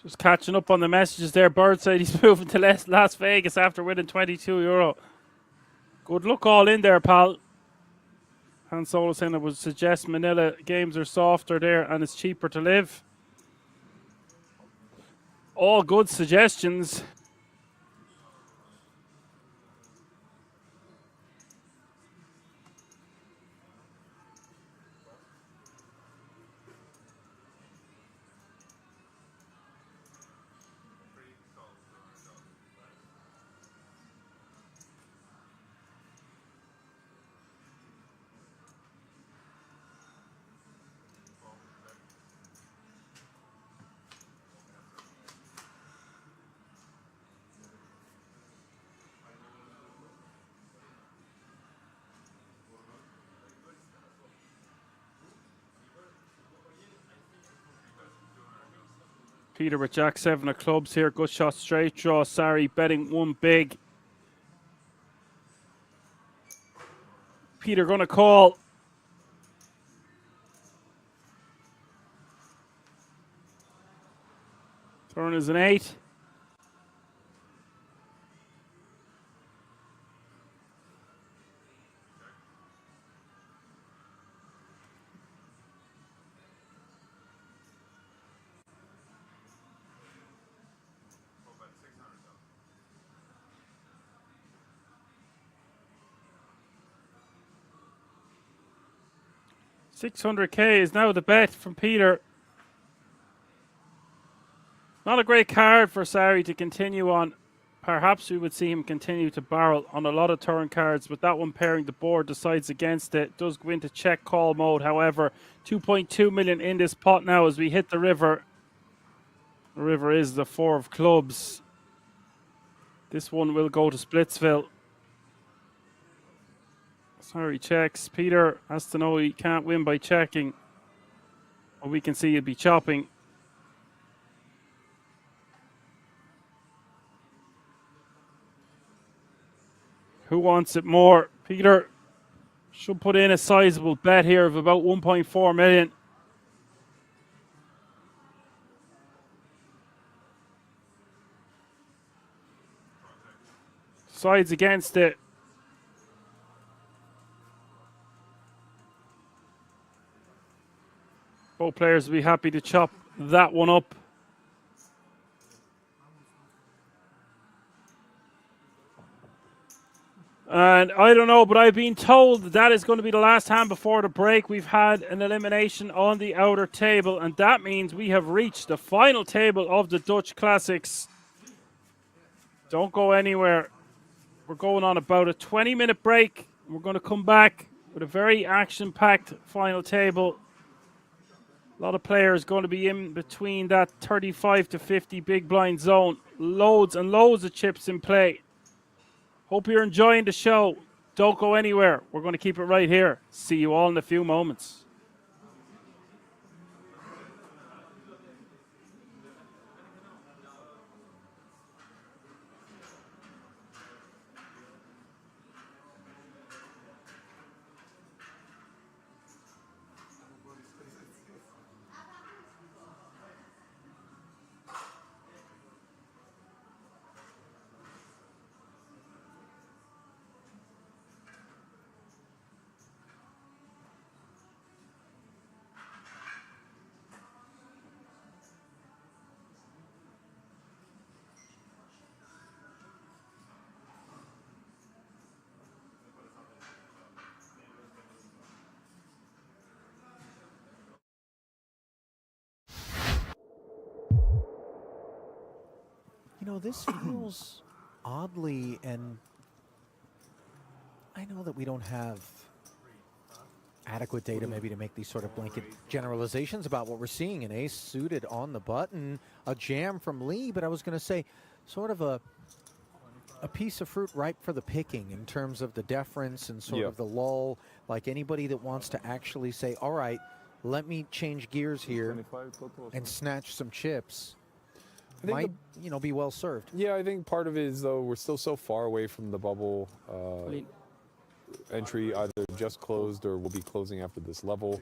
Just catching up on the messages there. Birdside, he's moving to Las Vegas after winning €22. Good luck all in there, pal. Han Solo saying I would suggest Manila games are softer there and it's cheaper to live. All good suggestions. Peter with Jack 7 of clubs here. Good shot, straight draw. Sorry, betting one big. Peter gonna call. Turn is an 8. $600K is now the bet from Peter. Not a great card for Sari to continue on. Perhaps we would see him continue to barrel on a lot of turn cards, but that one pairing the board decides against it. Does go into check call mode, however. 2.2 million in this pot now as we hit the river. The river is the 4 of clubs. This one will go to Splitsville. Sorry, checks. Peter has to know he can't win by checking. Well, we can see he'll be chopping. Who wants it more? Peter should put in a sizable bet here of about 1.4 million. Sides against it. Both players will be happy to chop that one up. And I don't know, but I've been told that is going to be the last hand before the break. We've had an elimination on the outer table, and that means we have reached the final table of the Dutch Classics. Don't go anywhere. We're going on about a 20-minute break. We're going to come back with a very action-packed final table. A lot of players going to be in between that 35 to 50 big blind zone. Loads and loads of chips in play. Hope you're enjoying the show. Don't go anywhere. We're going to keep it right here. See you all in a few moments. You know, this feels oddly, and I know that we don't have adequate data maybe to make these sort of blanket generalizations about what we're seeing. An ace suited on the button, a jam from Lee, but I was going to say sort of a piece of fruit ripe for the picking in terms of the deference and sort of the lull, like anybody that wants to actually say, all right, let me change gears here and snatch some chips. Might, you know, be well served. Yeah, I think part of it is, though, we're still so far away from the bubble entry, either just closed or will be closing after this level.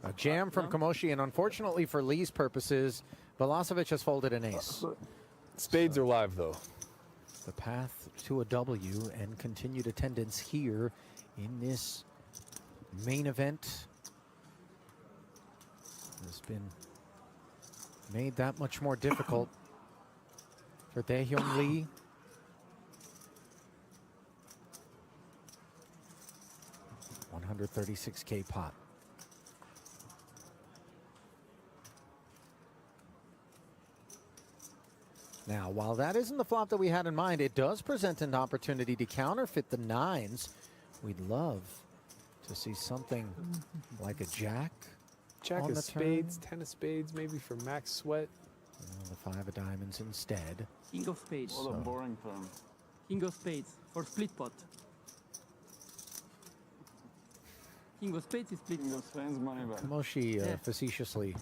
A jam from Komoshi, and unfortunately for Lee's purposes, Velocevic has folded an ace. Spades are live, though. The path to a W and continued attendance here in this main event has been made that much more difficult for Daehyung Lee. $136K pot. Now, while that isn't the flop that we had in mind, it does present an opportunity to counterfeit the nines. We'd love to see something like a jack. Jack on of the spades, turn. 10 of spades, maybe for max sweat. The 5 of diamonds instead. King of spades. What a boring turn. King of spades for split pot. King of spades is split King pot. of spades, money back. Komoshi facetiously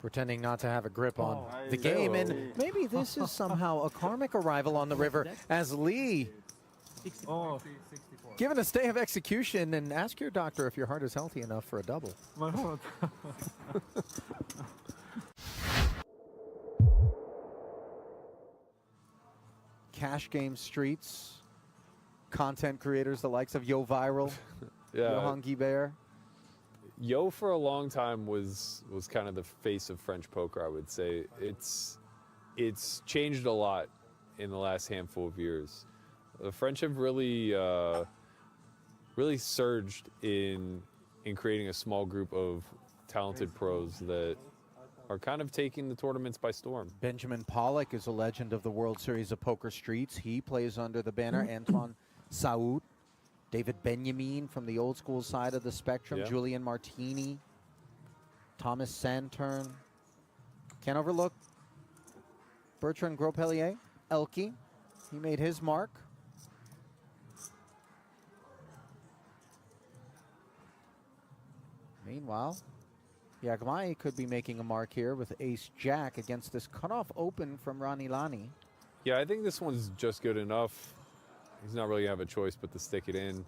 pretending not to have a grip on Oh, the game. hello. And maybe this is somehow a karmic arrival on the river as Lee, 64. given a stay of execution, and ask your doctor if your heart is healthy enough for a double. My heart. Cash game streets, content creators, the likes of Yo Viral, Johan Guibert. Yo for a long time was kind of the face of French poker, I would say. It's changed a lot in the last handful of years. The French have really surged in creating a small group of talented pros that are kind of taking the tournaments by storm. Benjamin Pollock is a legend of the World Series of Poker Streets. He plays under the banner. Antoine Saoud, David Benjamin from the old school side of the spectrum, Julian Martini, Thomas Santern. Can't overlook Bertrand Gros-Pellier, Elke. He made his mark. Meanwhile, Yagmai could be making a mark here with ace-jack against this cutoff open from Rani Lani. Yeah, I think this one's just good enough. He's not really going to have a choice but to stick it in.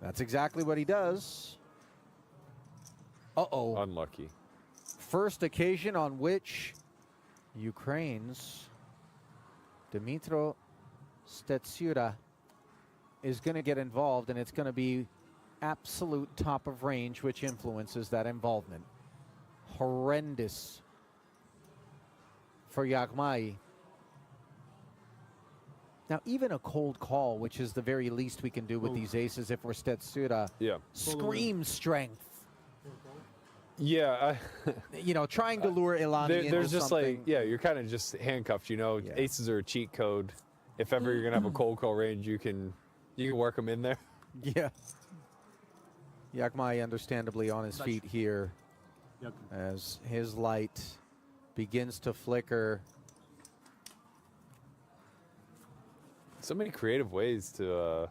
That's exactly what he does. Uh-oh. Unlucky. First occasion on which Ukraine's Dmytro Stetsura is going to get involved, and it's going to be absolute top of range, which influences that involvement. Horrendous for Yagmai. Now, even a cold call, which is the very least we can do with these aces if we're Stetsura, screams strength. Yeah. You know, trying to lure Ilani into there's just something. like, you're kind of just handcuffed, you know. Aces are a cheat code. If ever you're going to have a cold call range, you can work them in there. Yeah. Yagmai understandably on his feet here as his light begins to flicker. So many creative ways to.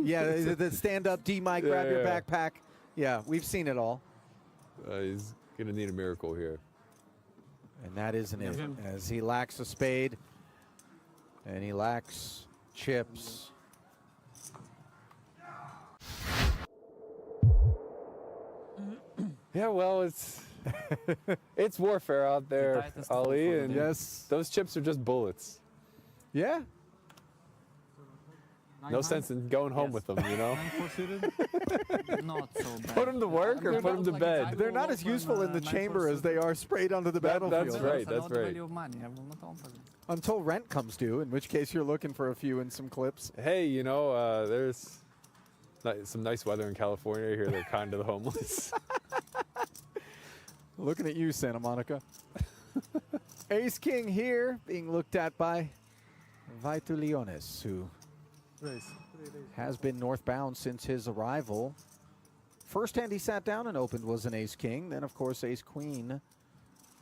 Yeah, the stand-up D-mic, grab your yeah. backpack. Yeah, we've seen it all. He's gonna need a miracle here. And that isn't it, as he lacks a spade, and he lacks chips. Yeah, well, it's warfare out there, Ali, and Yes. those chips are just bullets. Yeah. No sense in going home with them, you know? 9-4 suited. Not so bad. Put them to work or put them to bed. They're not as useful in the chamber as they are sprayed onto the battlefield. That's right, that's right. Until rent comes due, in which case you're looking for a few and some clips. Hey, you know, there's some nice weather in California here. They're kind to the homeless. Looking at you, Santa Monica. Ace King here, being looked at by Vaitulionis, who has been northbound since his arrival. First hand he sat down and opened was an Ace King. Then, of course, Ace Queen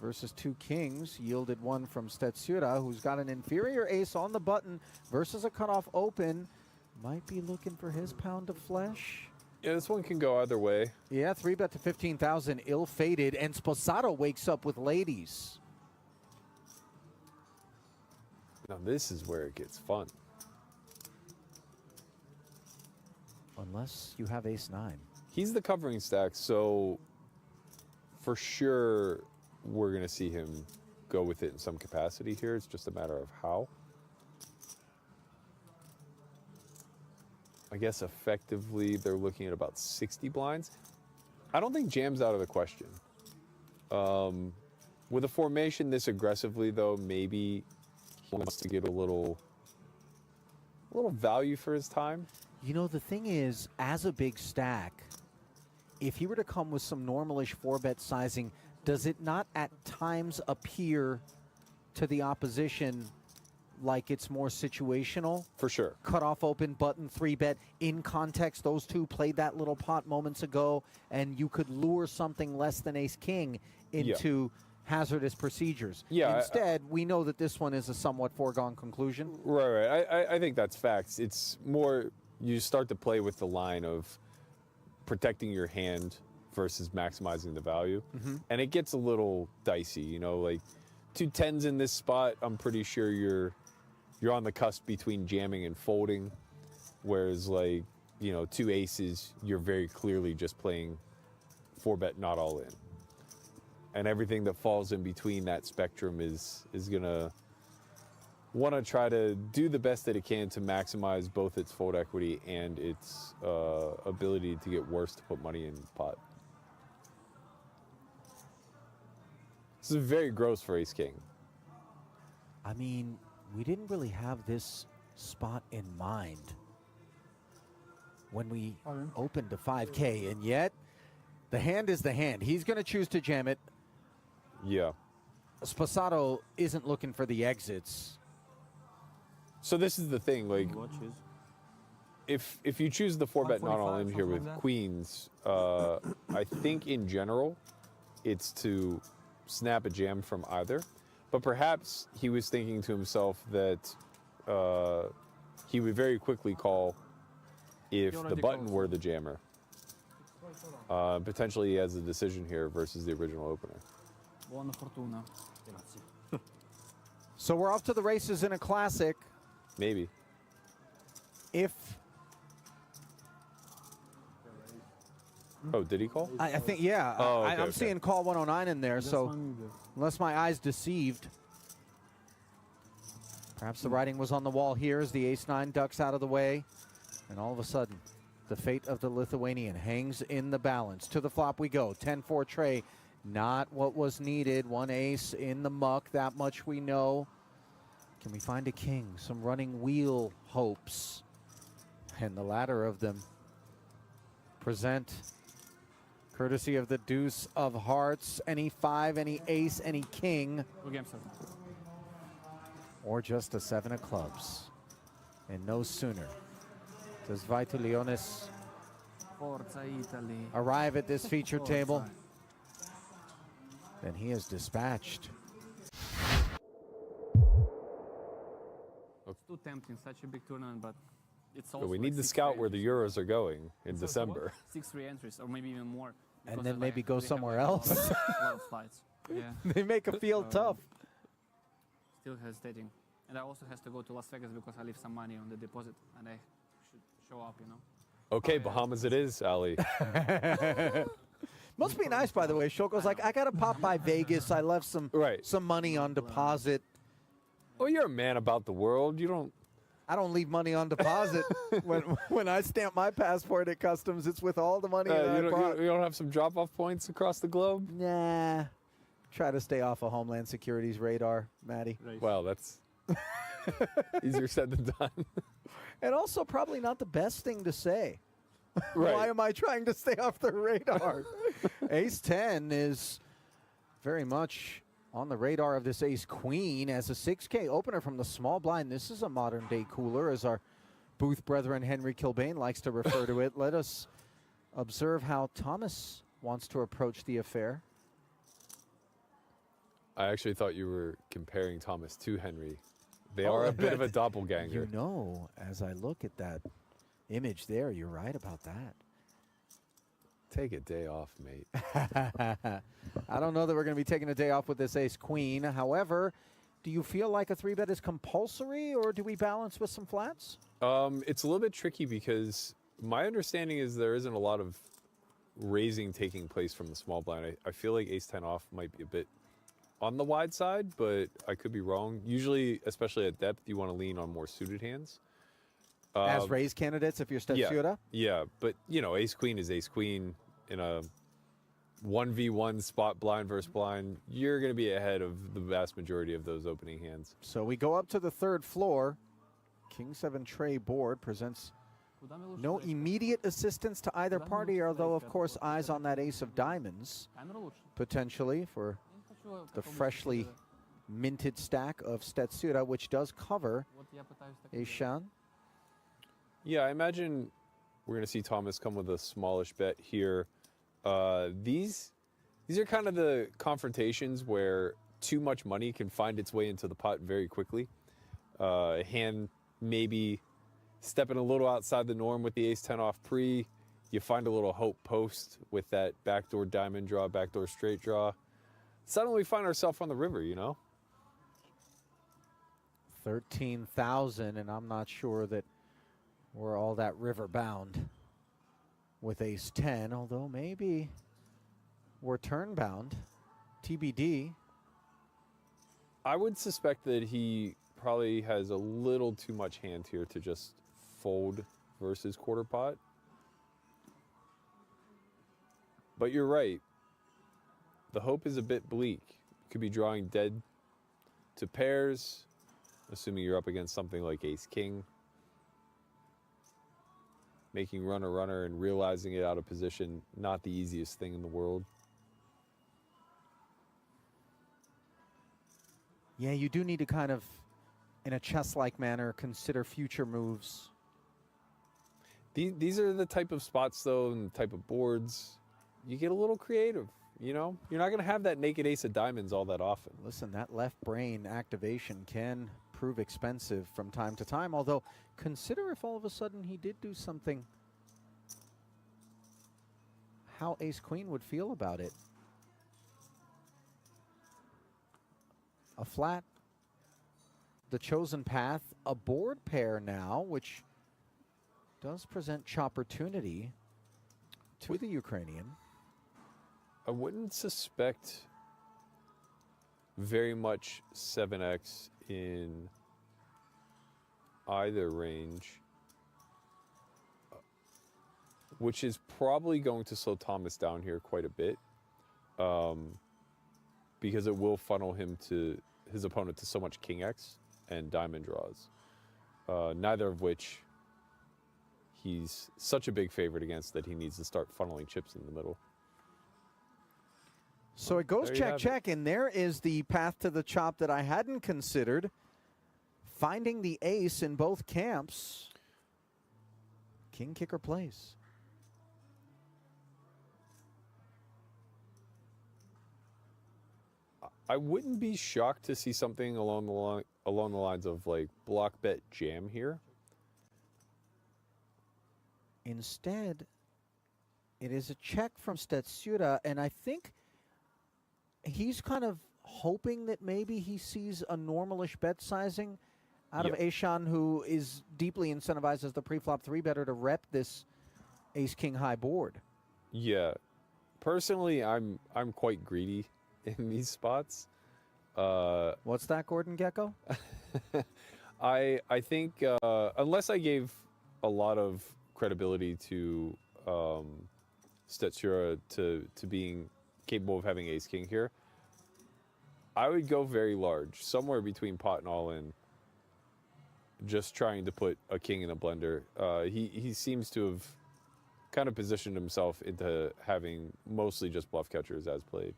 versus two Kings. Yielded one from Stetsura, who's got an inferior ace on the button versus a cutoff open. Might be looking for his pound of flesh. Yeah, this one can go either way. Yeah, 3-bet to 15,000, ill-fated, and Sposato wakes up with ladies. Now this is where it gets fun. Unless you have ace-9. He's the covering stack, so for sure we're going to see him go with it in some capacity here. It's just a matter of how. I guess effectively they're looking at about 60 blinds. I don't think jam's out of the question. With a formation this aggressively, though, maybe he wants to get a little value for his time. You know, the thing is, as a big stack, if he were to come with some normalish 4-bet sizing, does it not at times appear to the opposition like it's more situational? For sure. Cut off open, button, 3-bet. In context, those two played that little pot moments ago, and you could lure something less than ace-king into hazardous procedures. Yeah, Instead, we know that this one is a somewhat foregone conclusion. Right. I think that's facts. It's more you start to play with the line of protecting your hand versus maximizing the value. And it gets a little dicey, you know, like 2 10s in this spot, I'm pretty sure you're on the cusp between jamming and folding, whereas like, you know, 2 aces, you're very clearly just playing 4-bet not all in. And everything that falls in between that spectrum is gonna want to try to do the best that it can to maximize both its fold equity and its ability to get worse to put money in the pot. This is very gross for ace-king. I mean, we didn't really have this spot in mind when we opened to 5K, and yet the hand is the hand. He's going to choose to jam it. Yeah. Sposato isn't looking for the exits. So this is the thing, like, if you choose the 4-bet not all in here with queens, I think in general it's to snap a jam from either. But perhaps he was thinking to himself that he would very quickly call if the button were the jammer. Potentially he has a decision here versus the original opener. Buona fortuna. So we're off to the races in a classic. Maybe. If Oh, did he call? I think, yeah. Oh, okay, I'm okay. seeing call 109 in there, so unless my eyes deceived. Perhaps the writing was on the wall here as the ace-9 ducks out of the way. And all of a sudden, the fate of the Lithuanian hangs in the balance. To the flop we go. 10-4 tray. Not what was needed. 1 ace in the muck. That much we know. Can we find a king? Some running wheel hopes. And the latter of them present courtesy of the deuce of hearts. Any 5, any ace, any king. Or just a 7 of clubs. And no sooner does Vaitulionis arrive at this feature table than he is dispatched. too tempting, such a big tournament, but it's But also. we like need to 6 scout where the re-entries. Euros are going in It's also what? December. 6 re-entries, or maybe even more. And because then of, maybe like, go we have, somewhere like, else. a lot of flights. Yeah, They make a field tough. still hesitating. And I also has to go to Las Vegas because I leave some money on the deposit, and I should show up, you know. Okay, yeah. Bahamas it is, Ali. Must be nice, by the way. Shoko's like, I gotta pop by Vegas. I left some Right. some money on deposit. Well, you're a man about the world. You don't. I don't leave money on deposit. when I stamp my passport at customs, it's with all the money that I brought. You don't have some drop-off points across the globe? Nah. Try to stay off of Homeland Security's radar, Maddie. Well, that's easier said than done. And also probably not the best thing to say. Right. Why am I trying to stay off their radar? Ace 10 is very much on the radar of this Ace Queen as a 6K opener from the small blind. This is a modern day cooler, as our booth brethren Henry Kilbane likes to refer to it. Let us observe how Thomas wants to approach the affair. I actually thought you were comparing Thomas to Henry. They are a bit of a doppelganger. You know, as I look at that image there, you're right about that. Take a day off, mate. I don't know that we're going to be taking a day off with this Ace Queen. However, do you feel like a 3-bet is compulsory, or do we balance with some flats? It's a little bit tricky because my understanding is there isn't a lot of raising taking place from the small blind. I feel like Ace 10 off might be a bit on the wide side, but I could be wrong. Usually, especially at depth, you want to lean on more suited hands. As raise candidates, if you're Stetsuda? Yeah, but, you know, Ace Queen is Ace Queen. In a 1v1 spot blind versus blind, you're going to be ahead of the vast majority of those opening hands. So we go up to the 3rd floor. King 7 tray board presents no immediate assistance to either party, although, of course, eyes on that ace of diamonds, potentially, for the freshly minted stack of Stetsuda, which does cover Ace Shan. Yeah, I imagine we're going to see Thomas come with a smallish bet here. These are kind of the confrontations where too much money can find its way into the pot very quickly. A hand maybe stepping a little outside the norm with the Ace 10 off pre. You find a little hope post with that backdoor diamond draw, backdoor straight draw. Suddenly we find ourselves on the river, you know? 13,000, and I'm not sure that we're all that river bound with Ace 10, although maybe we're turn bound. TBD. I would suspect that he probably has a little too much hand here to just fold versus quarter pot. But you're right. The hope is a bit bleak. You could be drawing dead to pairs, assuming you're up against something like Ace King. Making runner and realizing it out of position, not the easiest thing in the world. Yeah, you do need to kind of, in a chess-like manner, consider future moves. These are the type of spots, though, and the type of boards. You get a little creative, you know? You're not going to have that naked ace of diamonds all that often. Listen, that left brain activation can prove expensive from time to time, although consider if all of a sudden he did do something, how Ace Queen would feel about it. A flat, the chosen path, a board pair now, which does present opportunity to the Ukrainian. I wouldn't suspect very much 7x in either range, which is probably going to slow Thomas down here quite a bit, because it will funnel him to his opponent to so much king x and diamond draws, neither of which he's such a big favorite against that he needs to start funneling chips in the middle. So it goes There you check, have it. check, and there is the path to the chop that I hadn't considered. Finding the ace in both camps. King kicker plays. I wouldn't be shocked to see something along along the lines of like block bet jam here. Instead, it is a check from Stetsuda, and I think he's kind of hoping that maybe he sees a normalish bet sizing out of Aishan, who is deeply incentivized as the pre-flop 3-better to rep this ace-king high board. Yeah. Personally, I'm quite greedy in these spots. What's that, Gordon Gecko? I think unless I gave a lot of credibility to Stetsura to being capable of having ace king here, I would go very large, somewhere between pot and all in, just trying to put a king in a blender. He seems to have kind of positioned himself into having mostly just bluff catchers as played.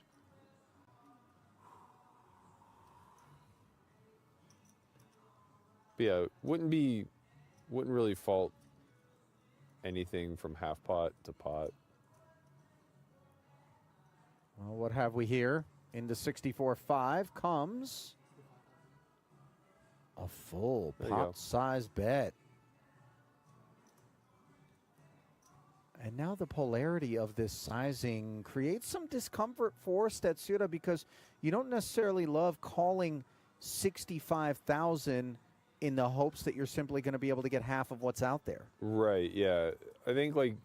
But yeah, wouldn't really fault anything from half pot to pot. Well, what have we here? Into 64-5 comes a full pot-size bet. And now the polarity of this sizing creates some discomfort for Stetsuda, because you don't necessarily love calling 65,000 in the hopes that you're simply going to be able to get half of what's out there. Right, yeah. I think like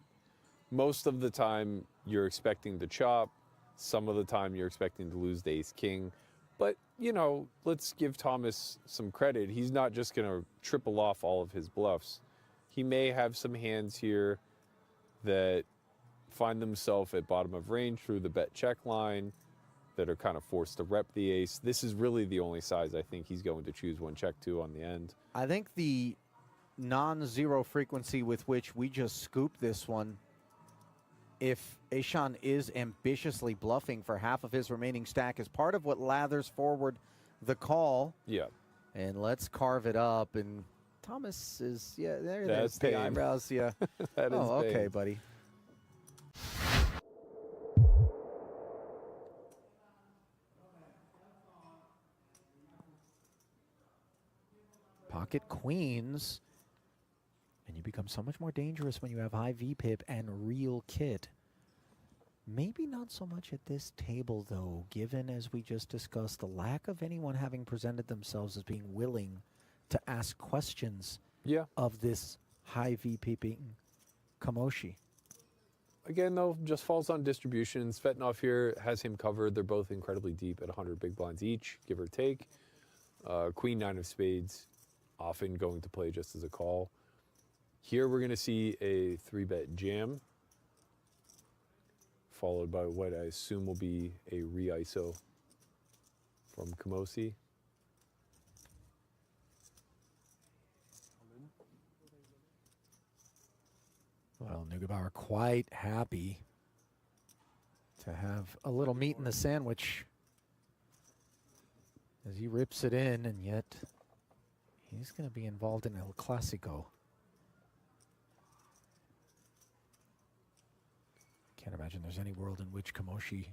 most of the time you're expecting to chop. Some of the time you're expecting to lose the ace king. But, you know, let's give Thomas some credit. He's not just going to triple off all of his bluffs. He may have some hands here that find themselves at bottom of range through the bet check line that are kind of forced to rep the ace. This is really the only size I think he's going to choose one check to on the end. I think the non-zero frequency with which we just scooped this one, if Aishan is ambitiously bluffing for half of his remaining stack, is part of what lathers forward the call. Yeah. And let's carve it up. And Thomas is, yeah, there's That's the pain. eyebrows. Yeah. That is okay, pain. buddy. Pocket queens. And you become so much more dangerous when you have high VPIP and real kit. Maybe not so much at this table, though, given, as we just discussed, the lack of anyone having presented themselves as being willing to ask questions of this high VPPing Kamoshi. Again, though, just falls on distribution. Svetnov here has him covered. They're both incredibly deep at 100 big blinds each, give or take. Queen 9 of spades, often going to play just as a call. Here we're going to see a 3-bet jam, followed by what I assume will be a re-ISO from Kamosi. Well, Neugebauer quite happy to have a little meat in the sandwich as he rips it in, and yet he's going to be involved in El Clasico. Can't imagine there's any world in which Kamoshi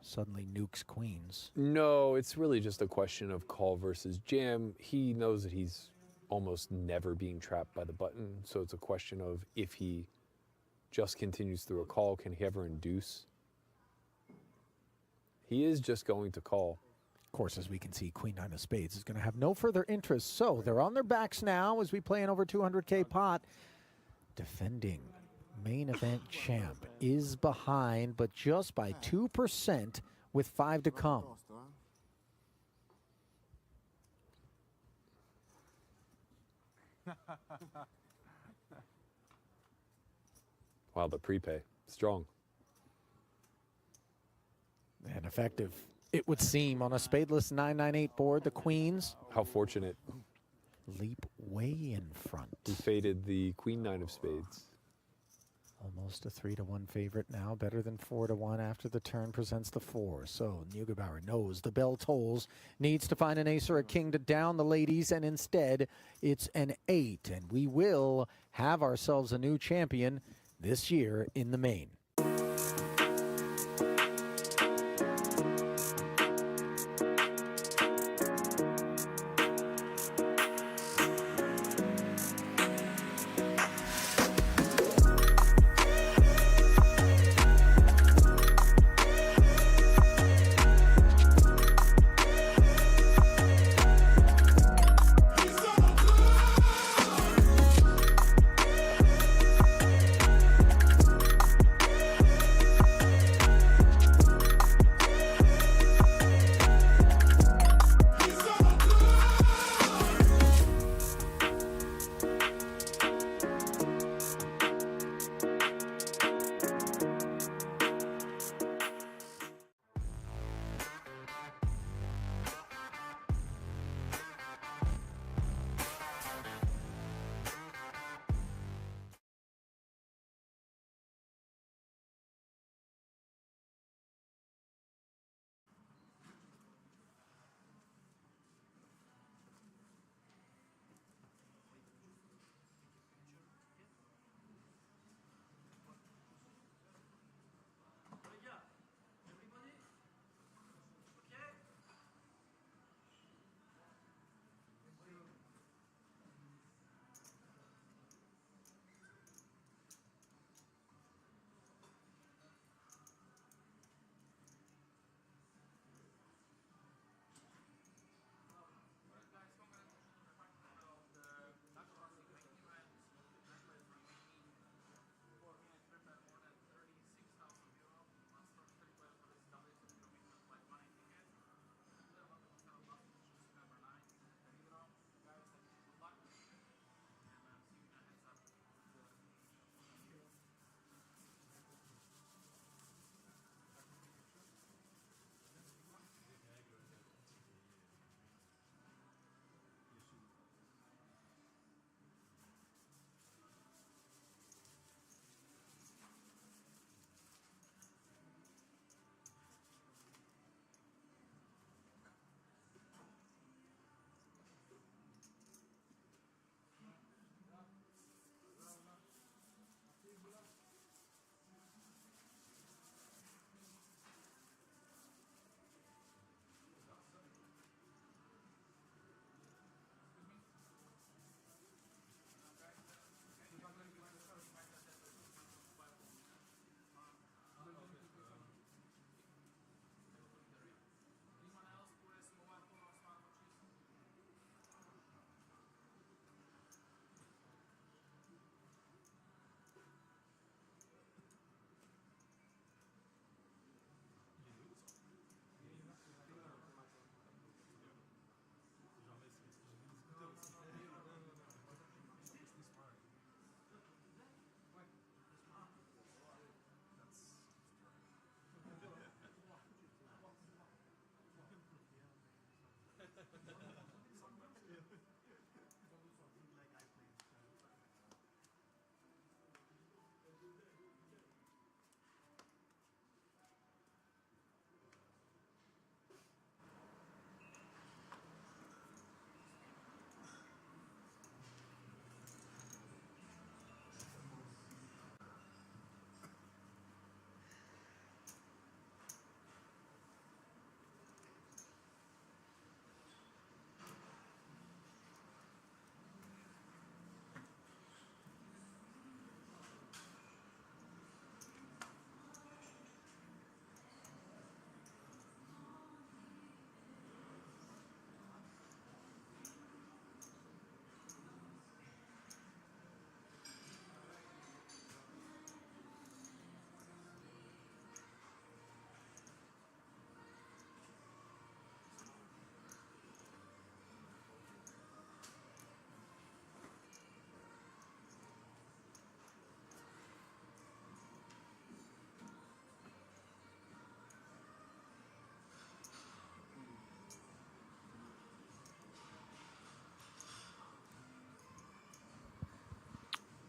suddenly nukes queens. No, it's really just a question of call versus jam. He knows that he's almost never being trapped by the button, so it's a question of if he just continues through a call, can he ever induce? He is just going to call. Of course, as we can see, Queen 9 of spades is going to have no further interest, so they're on their backs now as we play an over 200K pot. Defending main event champ is behind, but just by 2% with 5 to come. Wow, the prepay, strong. And effective, it would seem, on a spadeless 998 board. The queens, how fortunate, leap way in front. He faded the Queen 9 of spades. Almost a 3-1 favorite now, better than 4-1 after the turn presents the 4. So Neugebauer knows the bell tolls, needs to find an ace or a king to down the ladies, and instead it's an 8. And we will have ourselves a new champion this year in the main.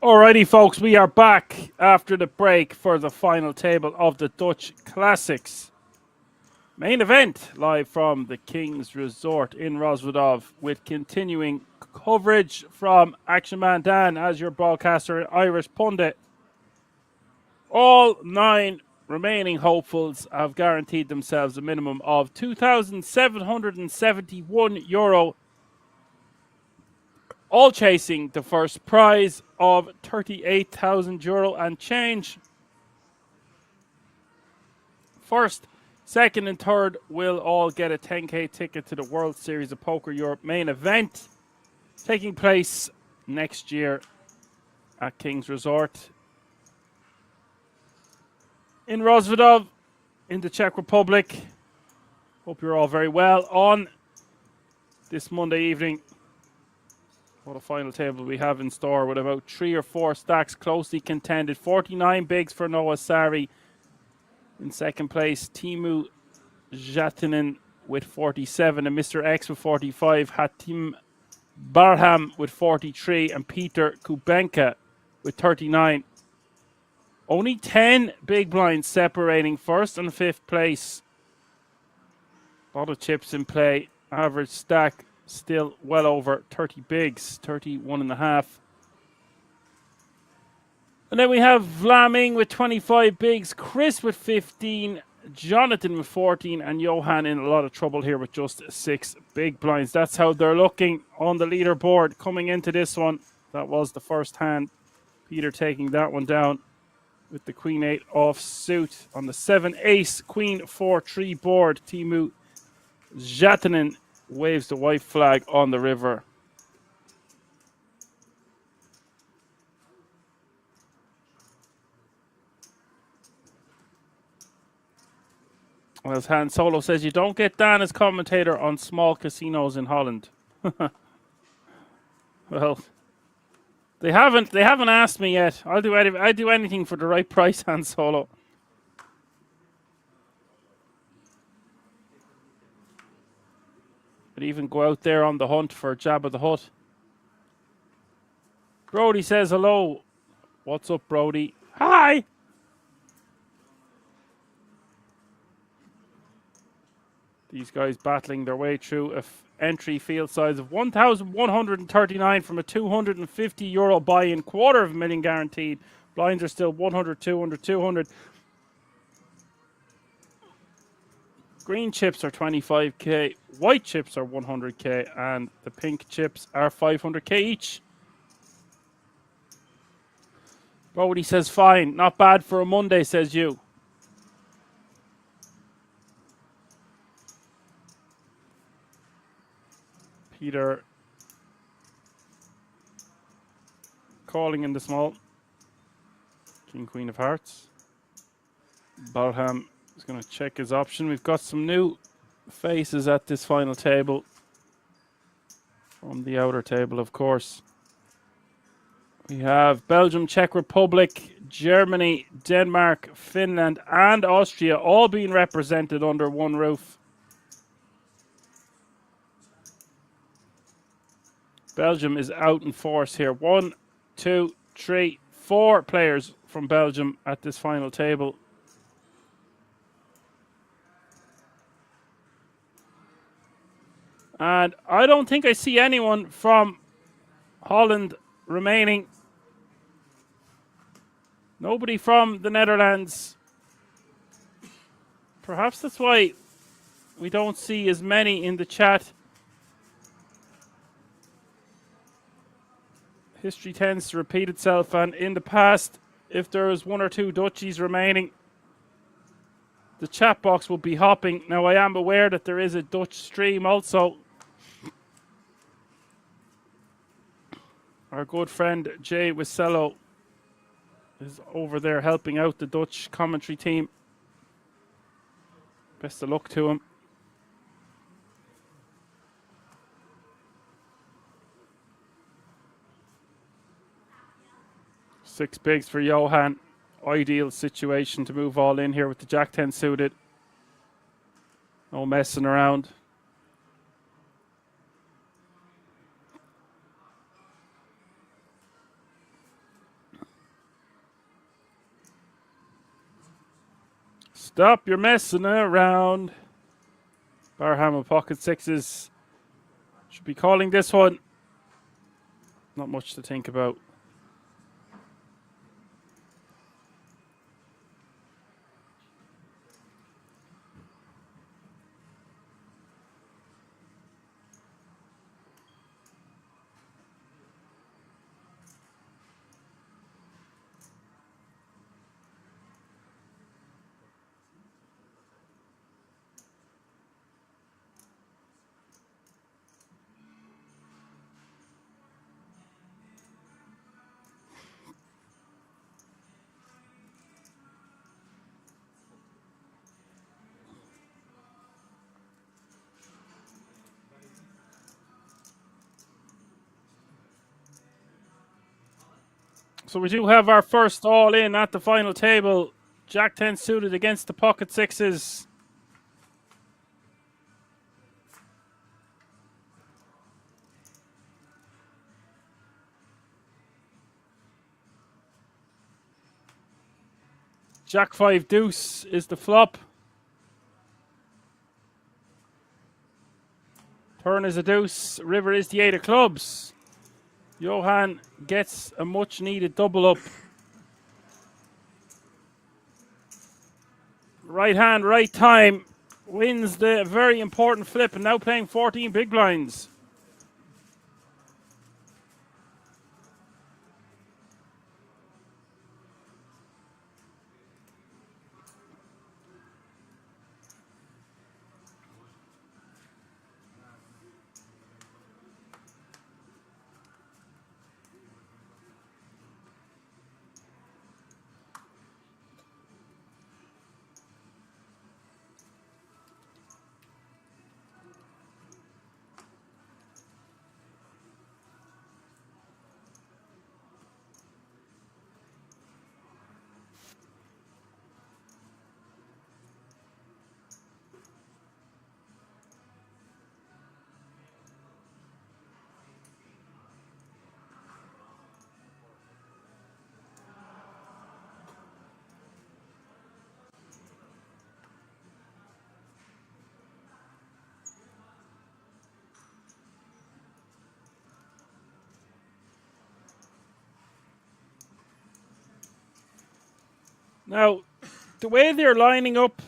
Alrighty, folks, we are back after the break for the final table of the Dutch Classics. Main event live from the King's Resort in Roswitov with continuing coverage from Action Man Dan as your broadcaster and Irish pundit. All 9 remaining hopefuls have guaranteed themselves a minimum of €2,771, all chasing the first prize of €38,000 and change. First, second, and third will all get a 10k ticket to the World Series of Poker Europe main event, taking place next year at King's Resort in Roswitov in the Czech Republic. Hope you're all very well on this Monday evening. What a final table we have in store with about 3 or 4 stacks closely contended. 49 bigs for Noah Sari. In second place, Timu Jatinen with 47 and Mr. X with 45. Hatim Barham with 43 and Peter Kubenka with 39. Only 10 big blinds separating first and fifth place. A lot of chips in play. Average stack still well over 30 bigs, 31.5. And then we have Vlaming with 25 bigs, Chris with 15, Jonathan with 14, and Johan in a lot of trouble here with just 6 big blinds. That's how they're looking on the leaderboard coming into this one. That was the first hand. Peter taking that one down with the Queen 8 off suit on the 7 ace, Queen 4-3 board. Timu Jatanen waves the white flag on the river. As Han Solo says, you don't get Dan as commentator on small casinos in Holland. Well, they haven't asked me yet. I'd do anything for the right price, Han Solo. I'd even go out there on the hunt for Jabba the Hutt. Brody says hello. What's up, Brody? Hi! These guys battling their way through a entry field size of 1,139 from a €250 buy-in, $250,000 guaranteed. Blinds are still 100, 200, 200. Green chips are 25k, white chips are 100k, and the pink chips are 500k each. Brody says fine, not bad for a Monday, says you. Peter calling in the small. King, Queen of Hearts. Barham is going to check his option. We've got some new faces at this final table. From the outer table, of course. We have Belgium, Czech Republic, Germany, Denmark, Finland, and Austria all being represented under one roof. Belgium is out in force here. 1, 2, 3, 4 players from Belgium at this final table. And I don't think I see anyone from Holland remaining. Nobody from the Netherlands. Perhaps that's why we don't see as many in the chat. History tends to repeat itself, and in the past, if there is 1 or 2 Dutchies remaining, the chat box will be hopping. Now, I am aware that there is a Dutch stream also. Our good friend Jay Wisello is over there helping out the Dutch commentary team. Best of luck to him. Six bigs for Johan. Ideal situation to move all in here with the Jack 10 suited. No messing around. Stop your messing around. Barham with pocket sixes. Should be calling this one. Not much to think about. So we do have our first all in at the final table. Jack 10 suited against the pocket sixes. Jack 5 deuce is the flop. Turn is a deuce. River is the 8 of clubs. Johan gets a much needed double up. Right hand, right time. Wins the very important flip and now playing 14 big blinds. Now, the way they're lining up,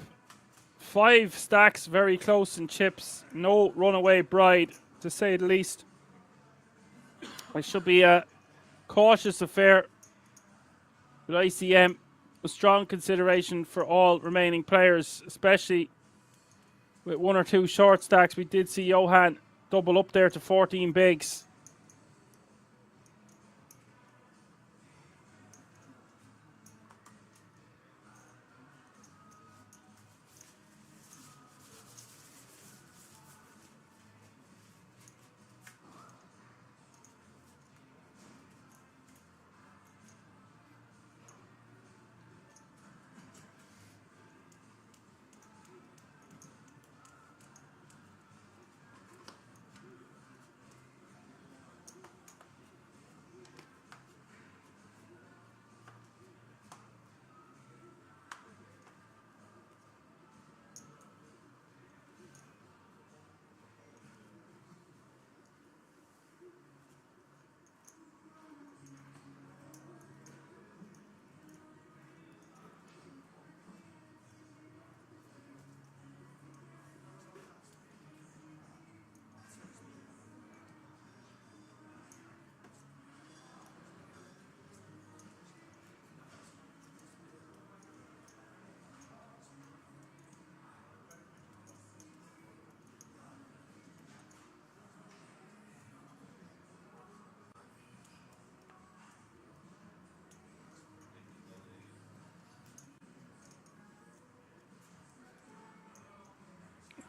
5 stacks very close in chips, no runaway bride, to say the least. It should be a cautious affair with ICM. A strong consideration for all remaining players, especially with 1 or 2 short stacks. We did see Johan double up there to 14 bigs.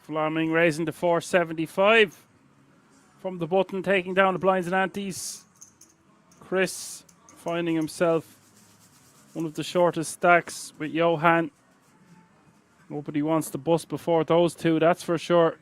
Flaming raising to 475 from the button, taking down the blinds and antes. Chris finding himself one of the shortest stacks with Johan. Nobody wants to bust before those two, that's for sure.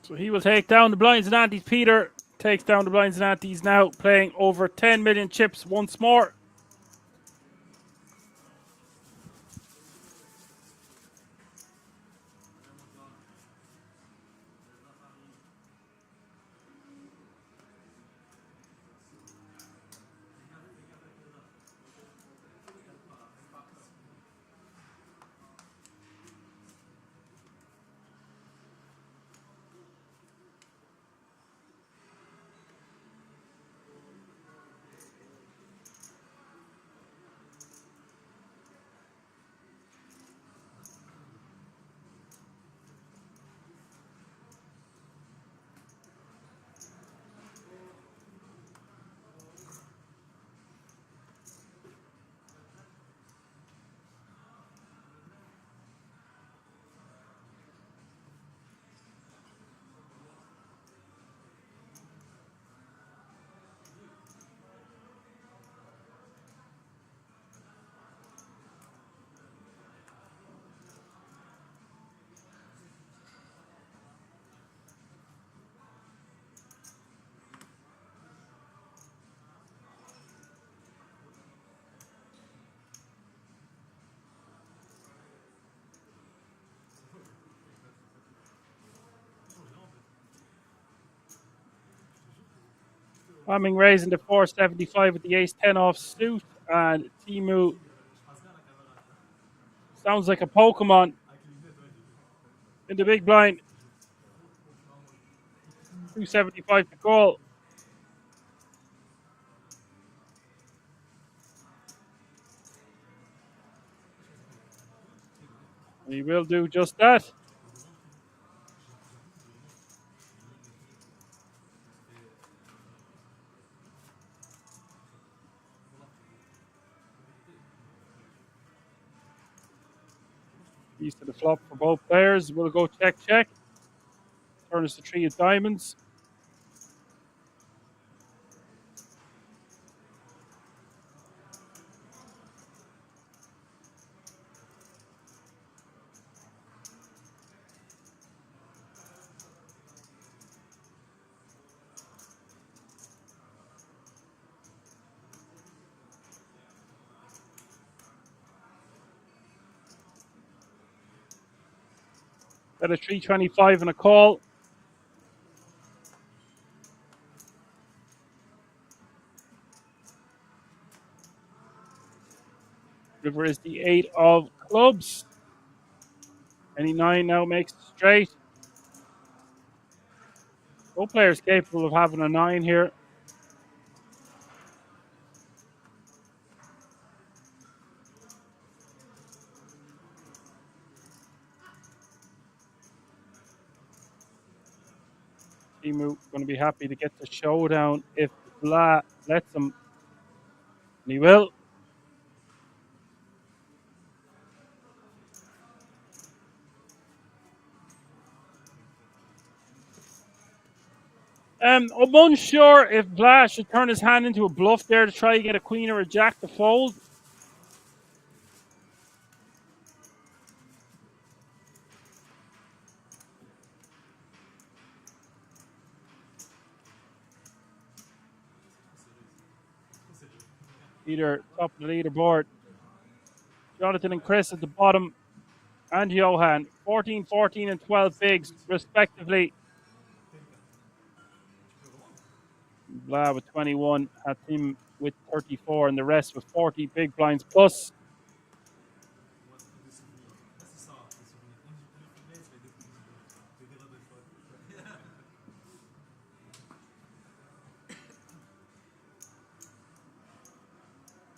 So he will take down the blinds and antes. Peter takes down the blinds and antes now, playing over 10 million chips once more. Hamming raising to 475 with the ace-10 off suit, and Timu sounds like a Pokemon in the big blind. 275 to call. And he will do just that. Piece to the flop for both players. We'll go check, check. Turn us to 3 of diamonds. At a 325 and a call. River is the 8 of clubs. Any 9 now makes it straight. Both players capable of having a 9 here. Timu going to be happy to get the showdown if Blah lets him. And he will. I'm unsure if Blah should turn his hand into a bluff there to try and get a queen or a jack to fold. Peter, top of the leaderboard. Jonathan and Chris at the bottom. And Johan, 14, 14, and 12 bigs, respectively. Blah with 21, Hatim with 34, and the rest with 40 big blinds plus.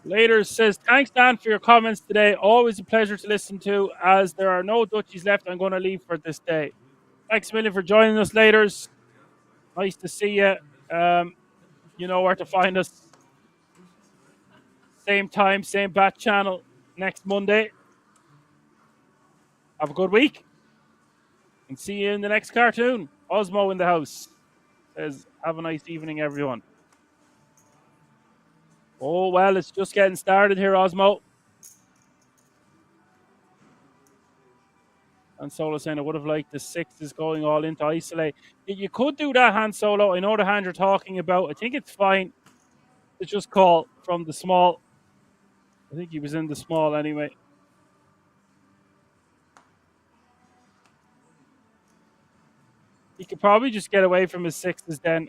Later says, thanks, Dan, for your comments today. Always a pleasure to listen to. As there are no Dutchies left, I'm going to leave for this day. Thanks a million for joining us, Laters. Nice to see you. You know where to find us. Same time, same bat channel next Monday. Have a good week. And see you in the next cartoon. Osmo in the house says, have a nice evening, everyone. Oh, well, it's just getting started here, Osmo. Han Solo saying I would have liked the sixes going all into isolate. You could do that, Han Solo. I know the hand you're talking about. I think it's fine to just call from the small. I think he was in the small anyway. He could probably just get away from his sixes then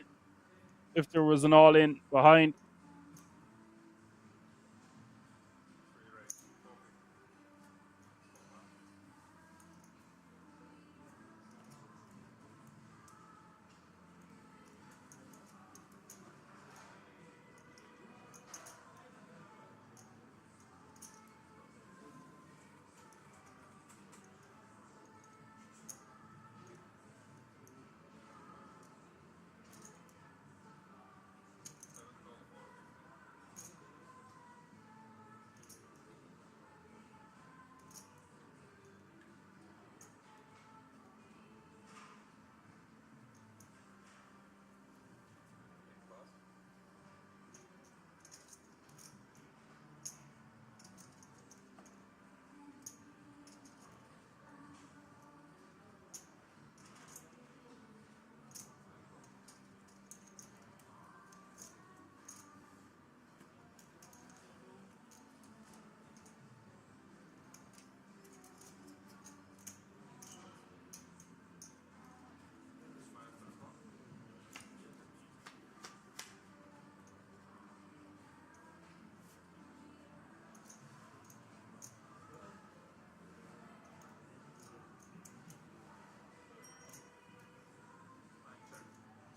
if there was an all-in behind.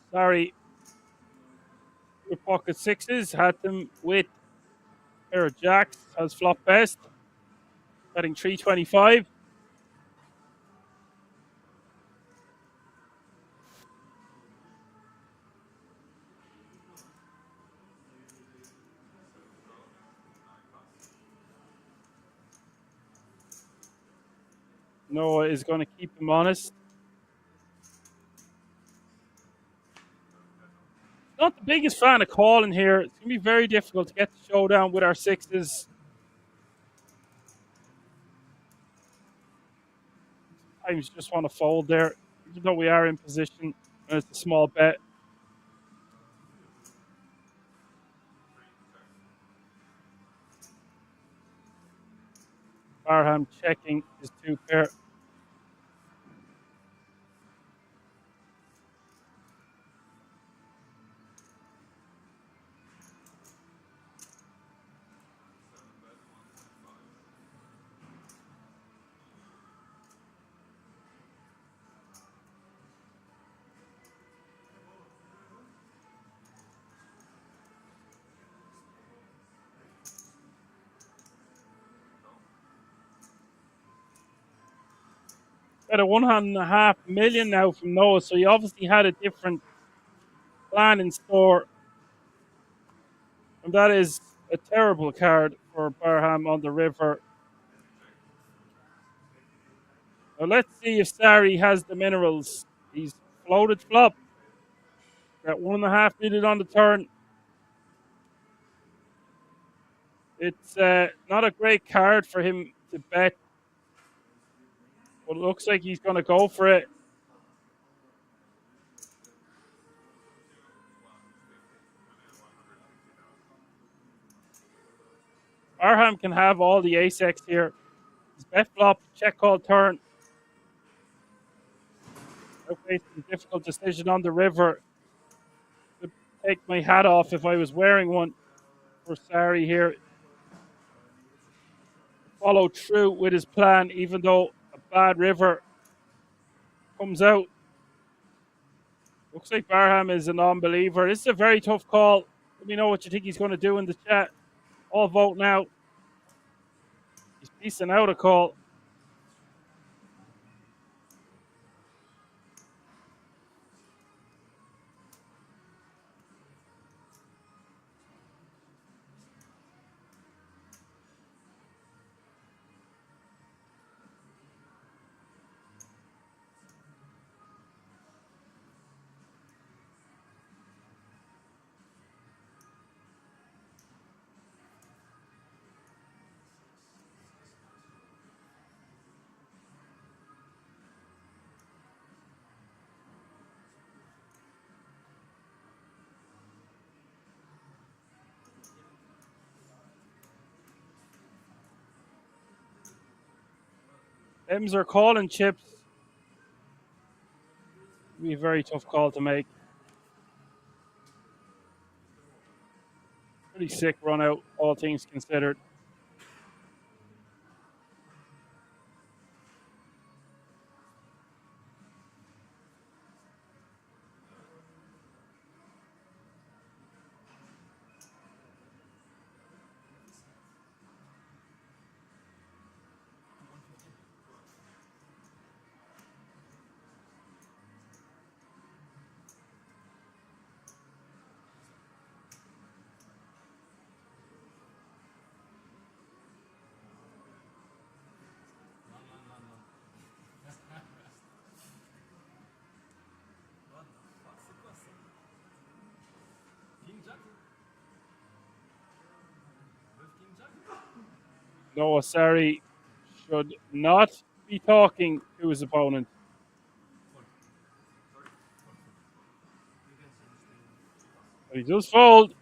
Sorry. Your pocket sixes had them with a pair of jacks. Has flop best. Betting 325. Noah is going to keep him honest. Not the biggest fan of calling here. It's going to be very difficult to get the showdown with our sixes. I just want to fold there, even though we are in position and it's a small bet. Barham checking his two pair. Got a 1.5 million now from Noah, so he obviously had a different plan in store. And that is a terrible card for Barham on the river. Now let's see if Sari has the minerals. He's floated flop. Got 1.5 million on the turn. It's not a great card for him to bet, but it looks like he's going to go for it. Barham can have all the ace-x here. His bet flop, check call turn. Now facing a difficult decision on the river. Could take my hat off if I was wearing one for Sari here. Follow through with his plan, even though a bad river comes out. Looks like Barham is a non-believer. This is a very tough call. Let me know what you think he's going to do in the chat. All vote now. He's piecing out a call. M's are calling chips. It'll be a very tough call to make. Pretty sick run out, all things considered. Noah Sari should not be talking to his opponent. But he does fold.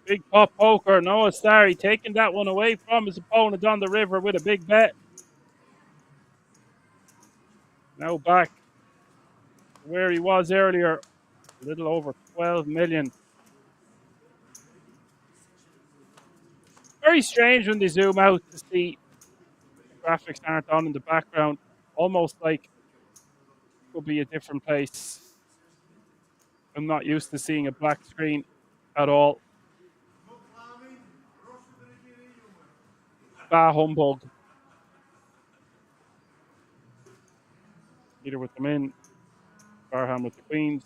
Big pot poker. Noah Starry taking that one away from his opponent on the river with a big bet. Now back to where he was earlier, a little over 12 million. Very strange when they zoom out to see the graphics aren't on in the background. Almost like it could be a different place. I'm not used to seeing a black screen at all. Bah humbug. Either with them in, Barham with the queens.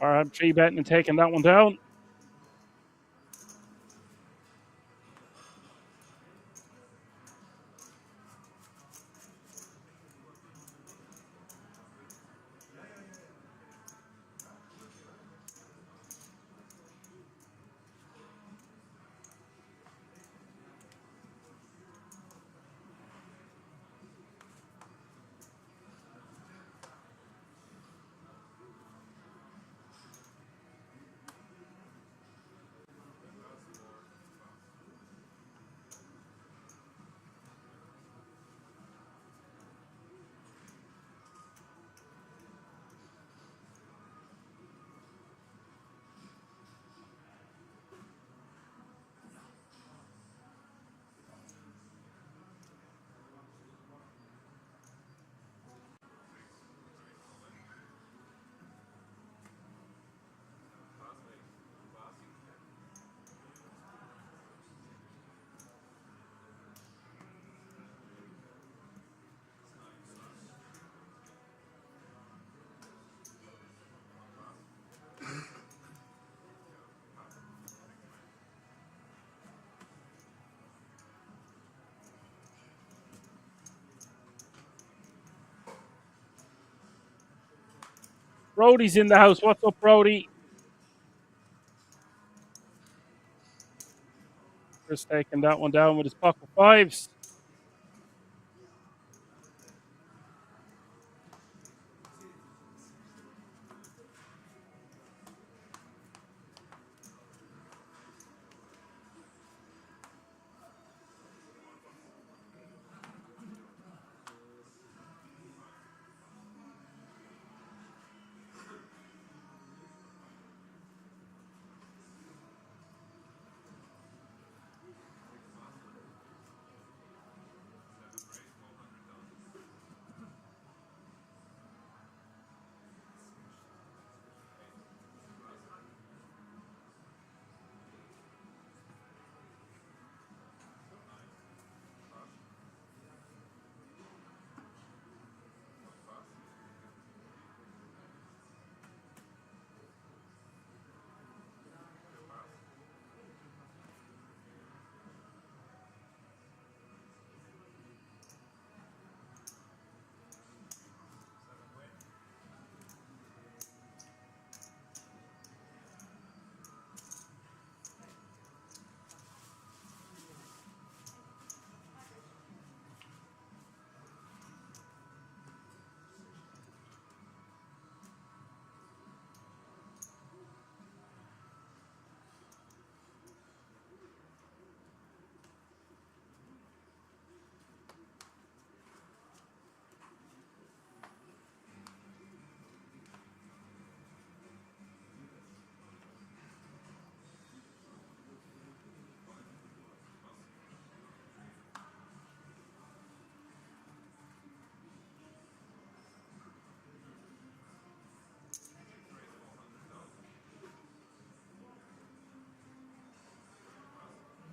Barham 3-betting and taking that one down. Brody's in the house. What's up, Brody? Just taking that one down with his pocket fives.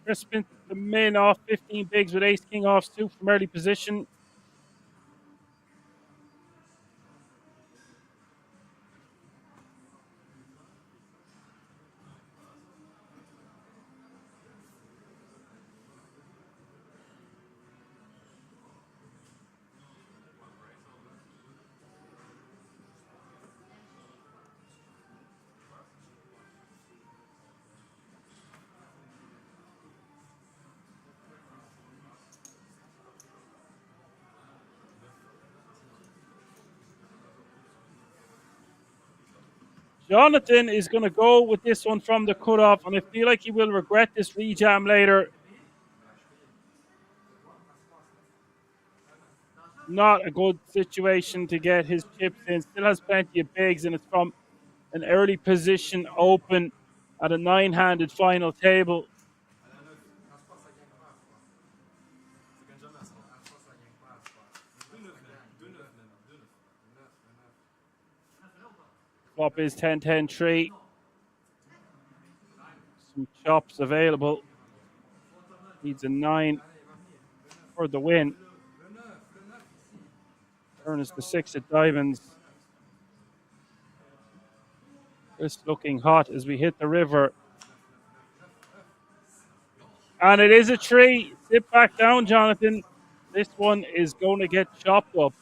Chris spins the min off 15 bigs with ace king off suit from early position. Jonathan is going to go with this one from the cutoff, and I feel like he will regret this rejam later. Not a good situation to get his chips in. Still has plenty of bigs, and it's from an early position open at a 9-handed final table. Flop is 10-10-3. Some chops available. Needs a 9 for the win. Turn is the 6 of diamonds. It's looking hot as we hit the river. And it is a 3. Sit back down, Jonathan. This one is going to get chopped up.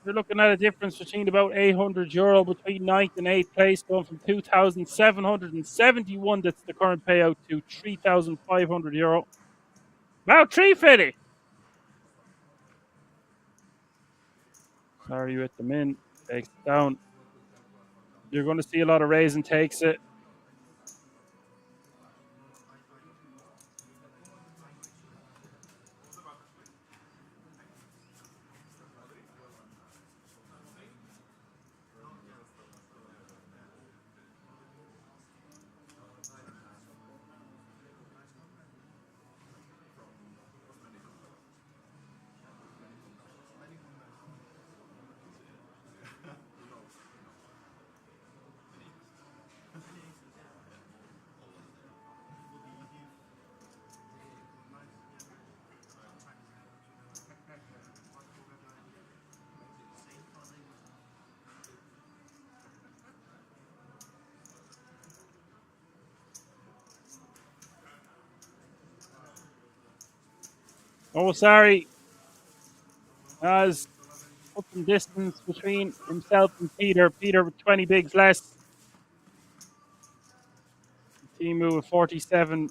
You're looking at a difference between about €800 between ninth and 8th place, going from 2,771, that's the current payout, to €3,500. About 350. Sorry with the min. Takes it down. You're going to see a lot of raise and takes it. Oh, sorry. Has put some distance between himself and Peter. Peter with 20 bigs less. Timu with 47.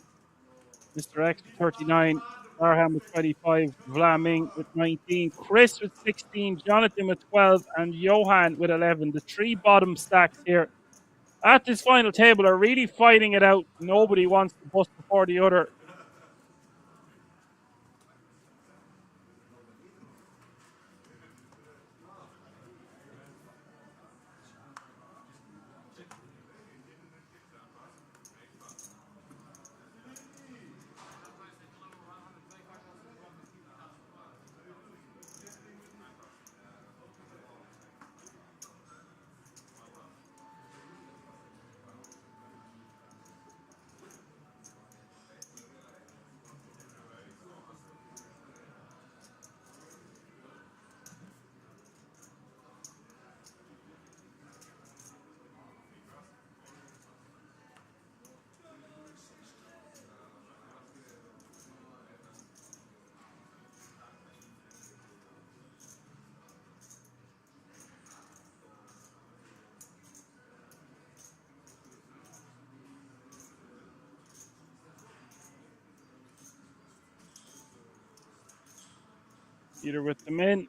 Mr. X with 39. Arham with 25. Vlaming with 19. Chris with 16. Jonathan with 12. And Johan with 11. The three bottom stacks here at this final table are really fighting it out. Nobody wants to bust before the other. Peter with them in.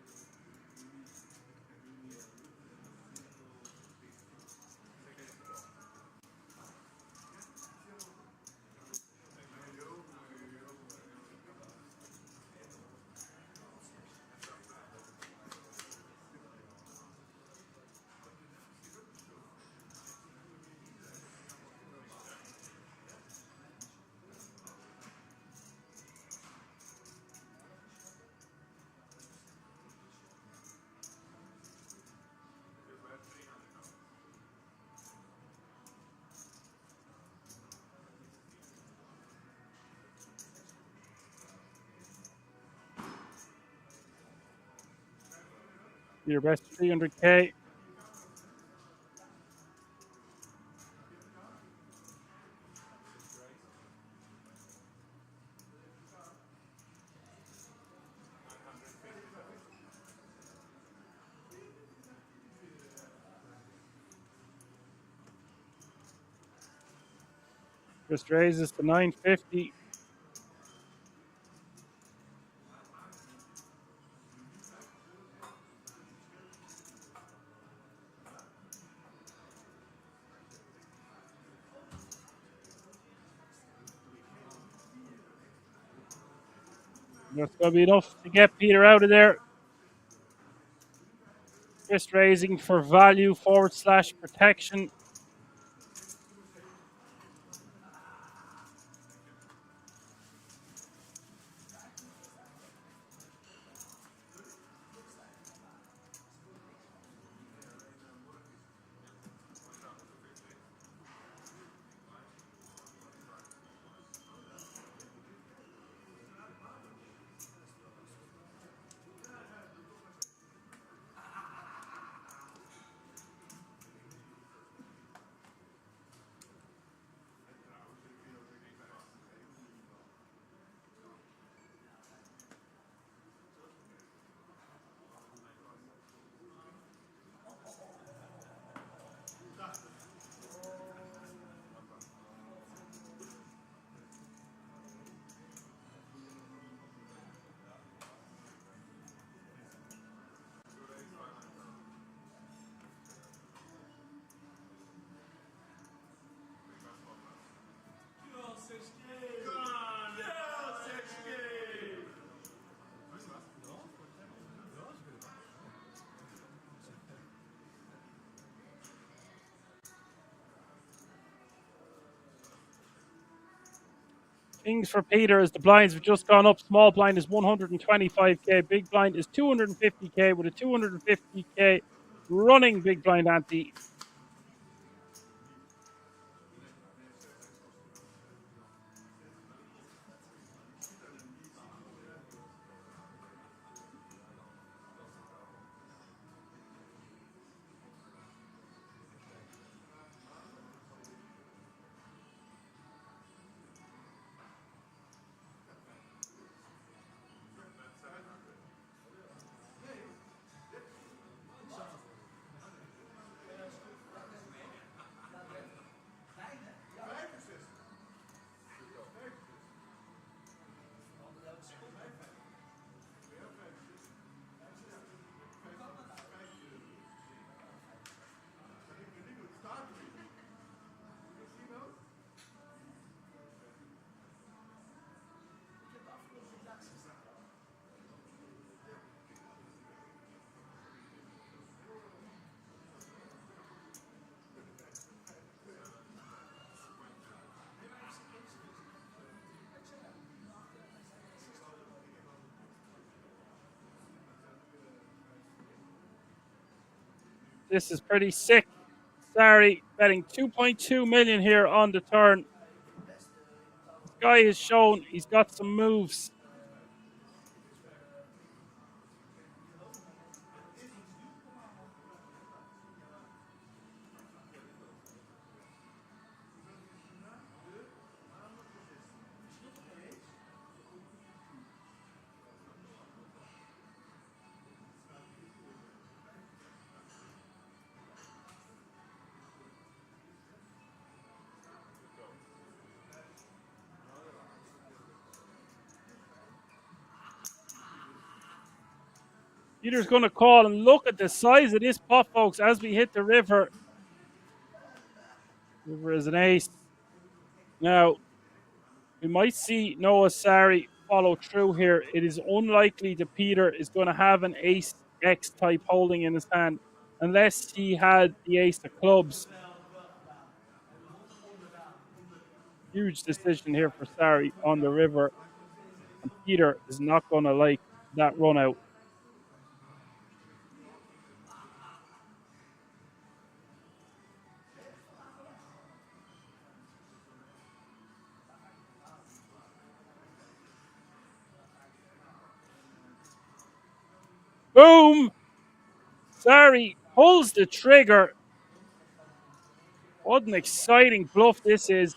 Your best 300k. Just raises to 950. That's going to be enough to get Peter out of there. Just raising for value / protection. Kings for Peter as the blinds have just gone up. Small blind is 125k. Big blind is 250k with a 250k running big blind ante. This is pretty sick. Sorry, betting 2.2 million here on the turn. This guy has shown he's got some moves. Peter's going to call, and look at the size of this pot, folks, as we hit the river. River is an ace. Now, we might see Noah Sari follow through here. It is unlikely that Peter is going to have an ace X type holding in his hand unless he had the ace of clubs. Huge decision here for Sari on the river. And Peter is not going to like that run out. Boom! Sari pulls the trigger. What an exciting bluff this is.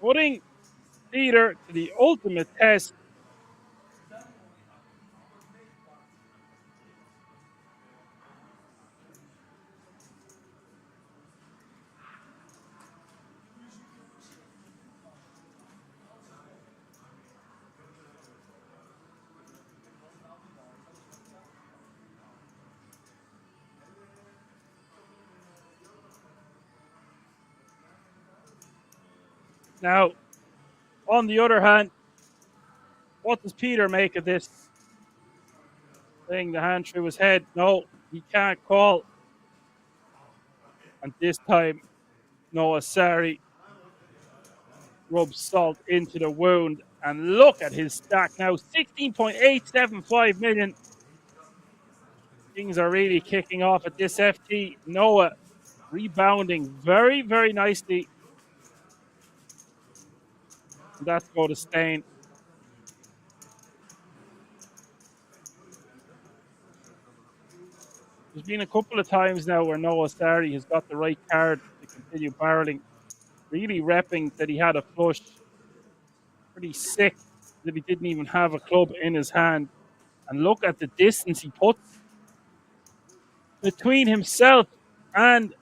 Putting Peter to the ultimate test. Now, on the other hand, what does Peter make of this? Laying the hand through his head. No, he can't call. And this time, Noah Sari rubs salt into the wound. And look at his stack now, 16.875 million. Things are really kicking off at this FT. Noah rebounding very, very nicely. And that's go to Stain. There's been a couple of times now where Noah Sari has got the right card to continue barreling. Really repping that he had a flush. Pretty sick that he didn't even have a club in his hand. And look at the distance he puts between himself and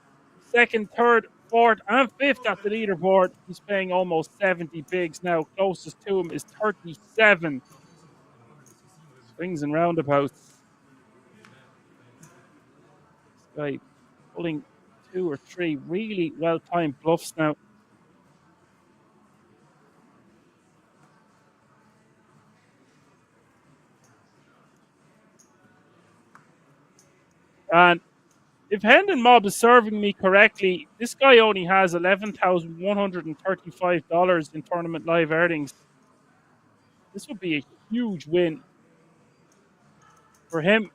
second, third, fourth, and fifth at the leaderboard. He's playing almost 70 bigs now. Closest to him is 37. Swings and roundabouts. This guy pulling 2 or 3 really well-timed bluffs now. And if Hendon Mob is serving me correctly, this guy only has $11,135 in tournament live earnings. This would be a huge win for him.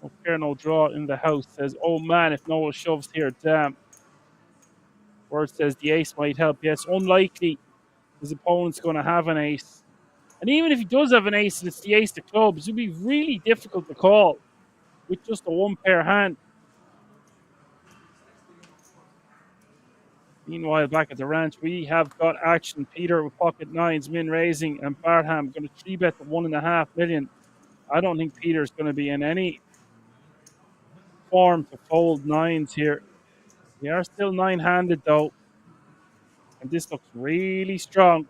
Oh, no draw in the house says, oh man, if Noah shoves here, damn. Word says the ace might help. Yes, unlikely his opponent's going to have an ace. And even if he does have an ace and it's the ace of clubs, it would be really difficult to call with just a one pair hand. Meanwhile, back at the ranch, we have got action. Peter with pocket nines, min raising, and Barham going to 3-bet the 1.5 million. I don't think Peter's going to be in any form to fold nines here. We are still 9-handed though, and this looks really strong.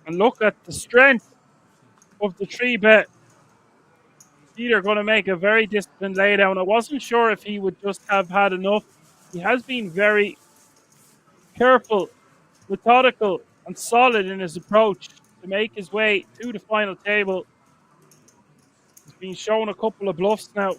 And look at the strength of the 3-bet. Peter going to make a very disciplined laydown. I wasn't sure if he would just have had enough. He has been very careful, methodical, and solid in his approach to make his way to the final table. been shown a couple of bluffs now.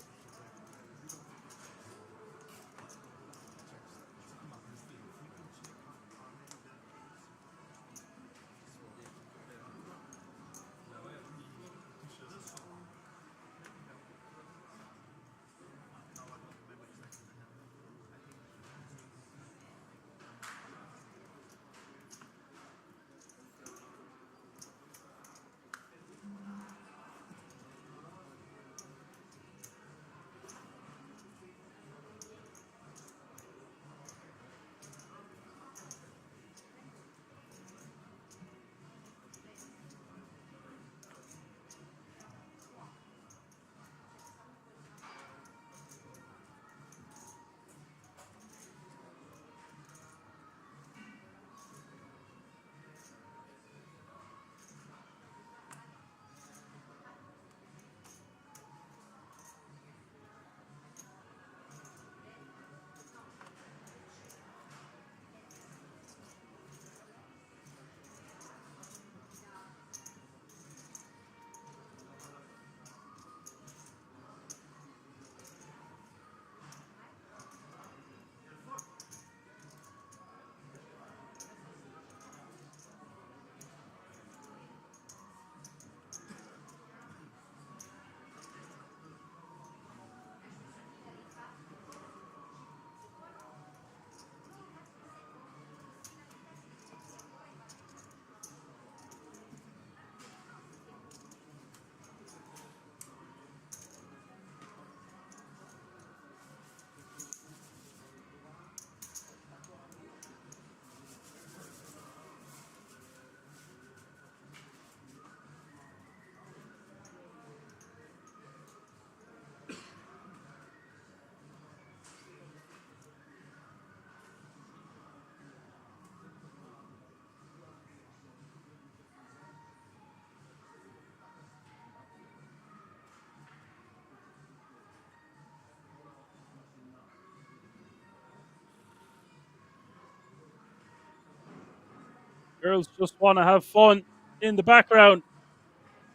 Girls just want to have fun in the background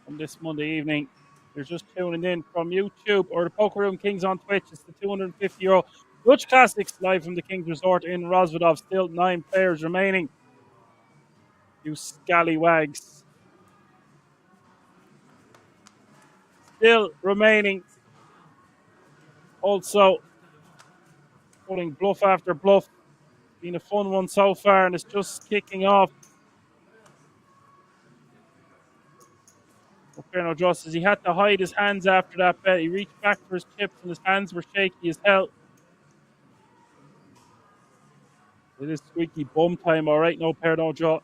on this Monday evening. You're just tuning in from YouTube or the Poker Room Kings on Twitch. It's the €250 Dutch Classics live from the Kings Resort in Rosvedov. Still 9 players remaining. You scallywags. Still remaining. Also, pulling bluff after bluff. Been a fun one so far, and it's just kicking off. Fair no justice. He had to hide his hands after that bet. He reached back for his chips, and his hands were shaky as hell. It is squeaky bum time, all right. No pair, no draw.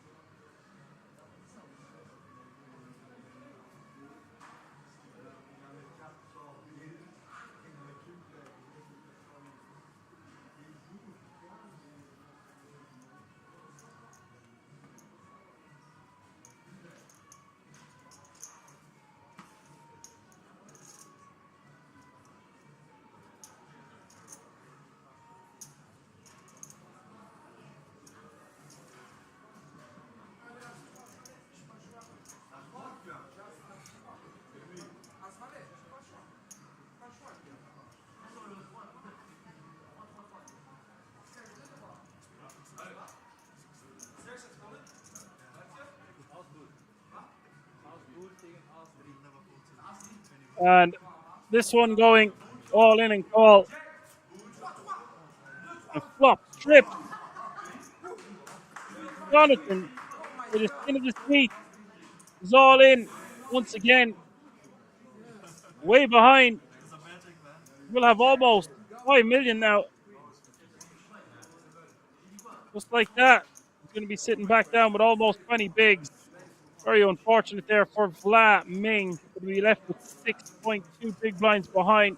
And this one going all in and call. A flop, strip. Jonathan, with the skin of his teeth, is all in once again. Way behind. We'll have almost 5 million now. Just like that. He's going to be sitting back down with almost 20 bigs. Very unfortunate there for Vla Ming. Going to be left with 6.2 big blinds behind.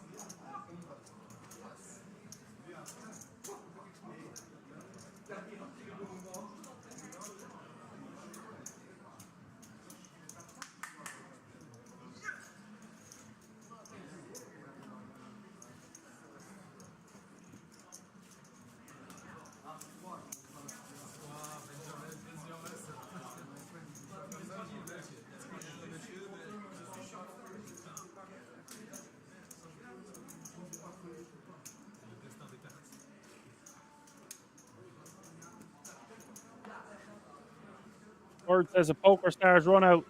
Bird says a poker star's run out.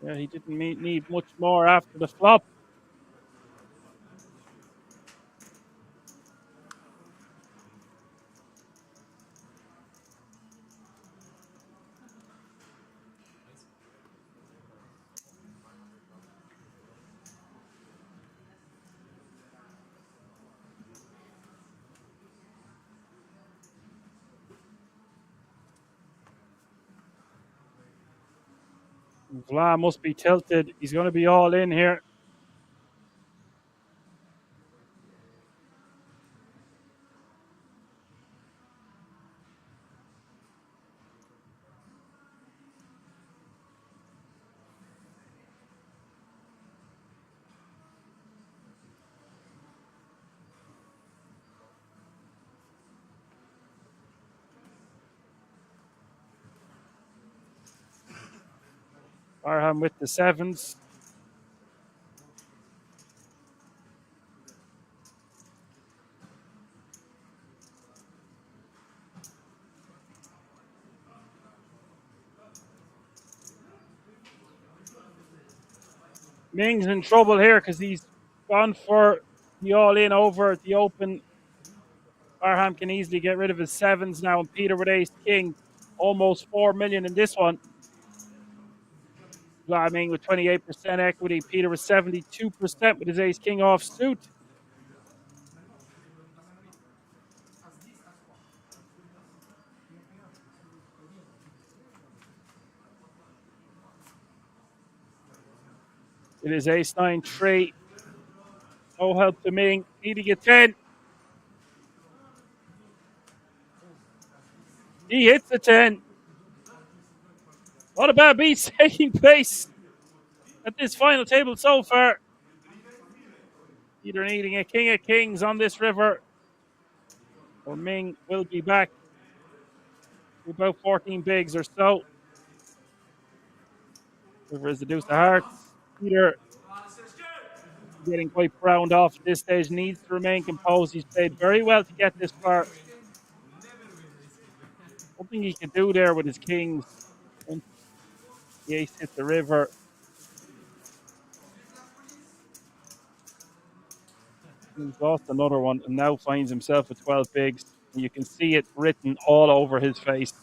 Yeah, he didn't need much more after the flop. Vlad must be tilted. He's going to be all in here. Farham with the sevens. Ming's in trouble here because he's gone for the all-in over at the open. Farham can easily get rid of his sevens now, and Peter with ace king, almost 4 million in this one. Ming with 28% equity. Peter with 72% with his ace king off suit. It is ace 9 3. No help to Ming. Needing a 10. He hits the 10. Not a bad beat taking place at this final table so far. Peter needing a king of kings on this river, or Ming will be back to about 14 bigs or so. River is the deuce of hearts. Peter getting quite frowned off at this stage, needs to remain composed. He's played very well to get this far. Something he could do there with his kings. Once the ace hit the river. He's lost another one and now finds himself with 12 bigs. And you can see it written all over his face.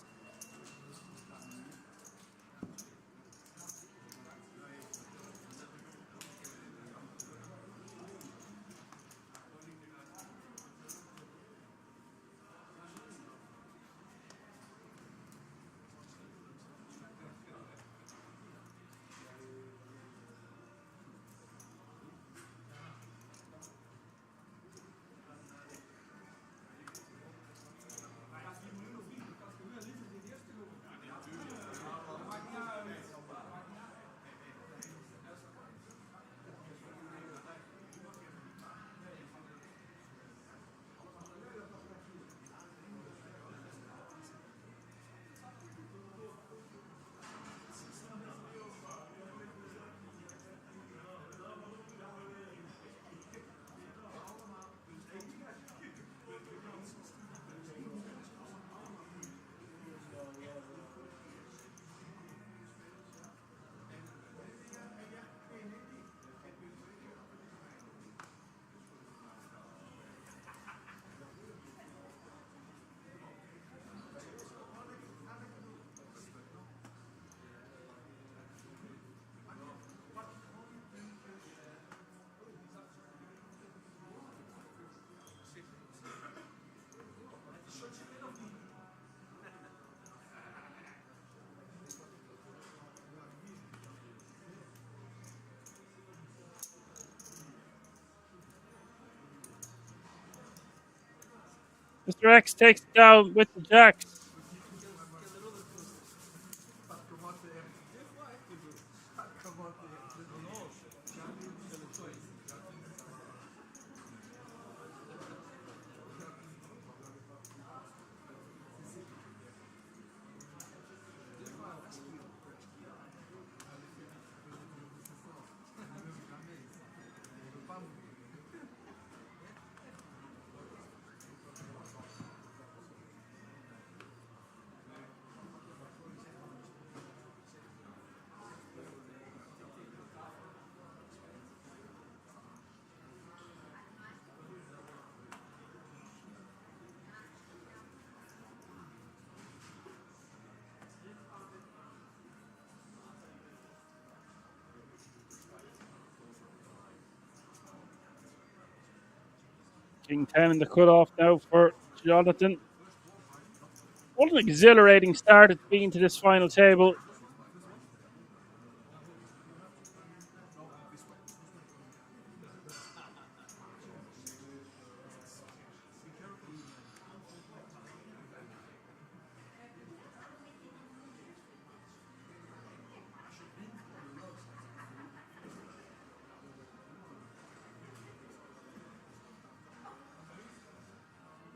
Mr. X takes it down with the jacks. King 10 in the cutoff now for Jonathan. What an exhilarating start it's been to this final table.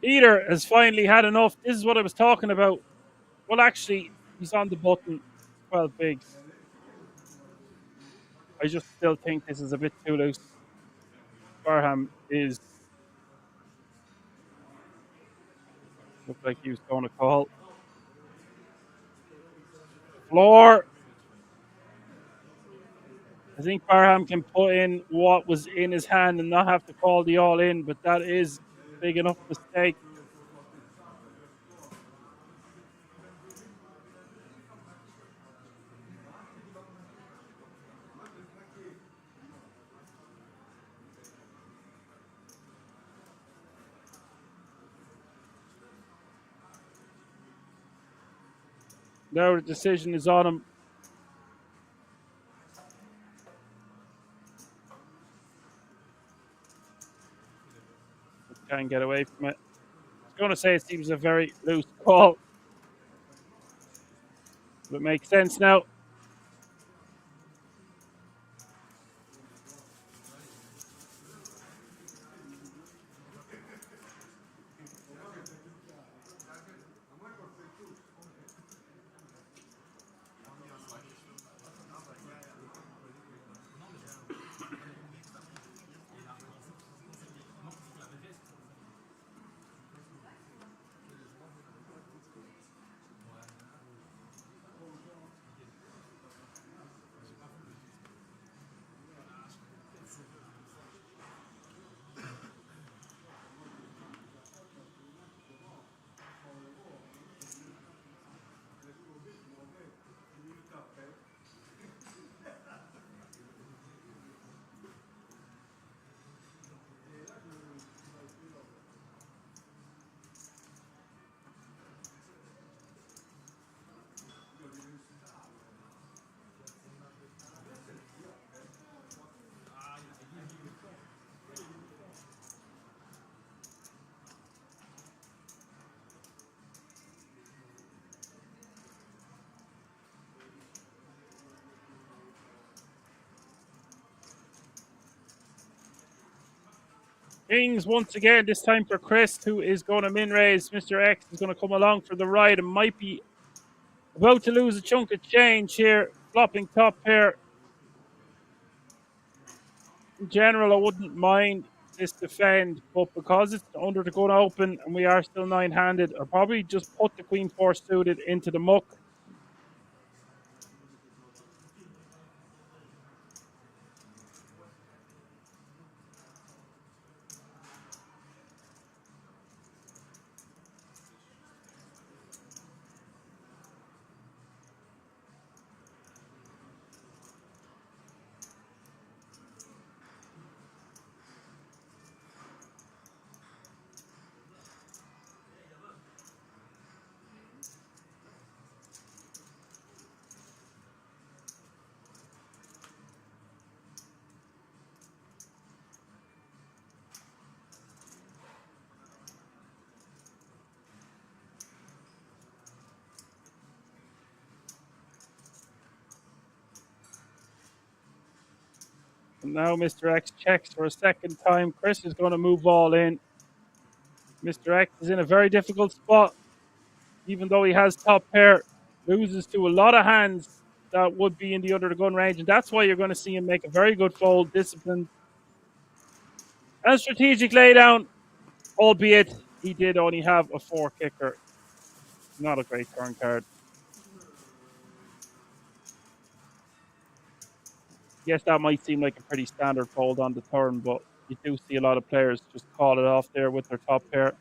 Peter has finally had enough. This is what I was talking about. Well, actually, he's on the button. 12 bigs. I just still think this is a bit too loose. Barham is looked like he was going to call. Floor. I think Barham can put in what was in his hand and not have to call the all in, but that is a big enough mistake. Now the decision is on him. Can't get away from it. I was going to say it seems a very loose call. But it makes sense now. Kings once again, this time for Chris, who is going to min raise. Mr. X is going to come along for the ride and might be about to lose a chunk of change here. Flopping top pair. In general, I wouldn't mind this defend, but because it's under the gun open and we are still nine-handed, I'll probably just put the Queen 4 suited into the muck. And now Mr. X checks for a second time. Chris is going to move all in. Mr. X is in a very difficult spot. Even though he has top pair, loses to a lot of hands that would be in the under the gun range. And that's why you're going to see him make a very good fold, disciplined, and strategic laydown, albeit he did only have a 4 kicker. Not a great turn card. Yes, that might seem like a pretty standard fold on the turn, but you do see a lot of players just call it off there with their top pair.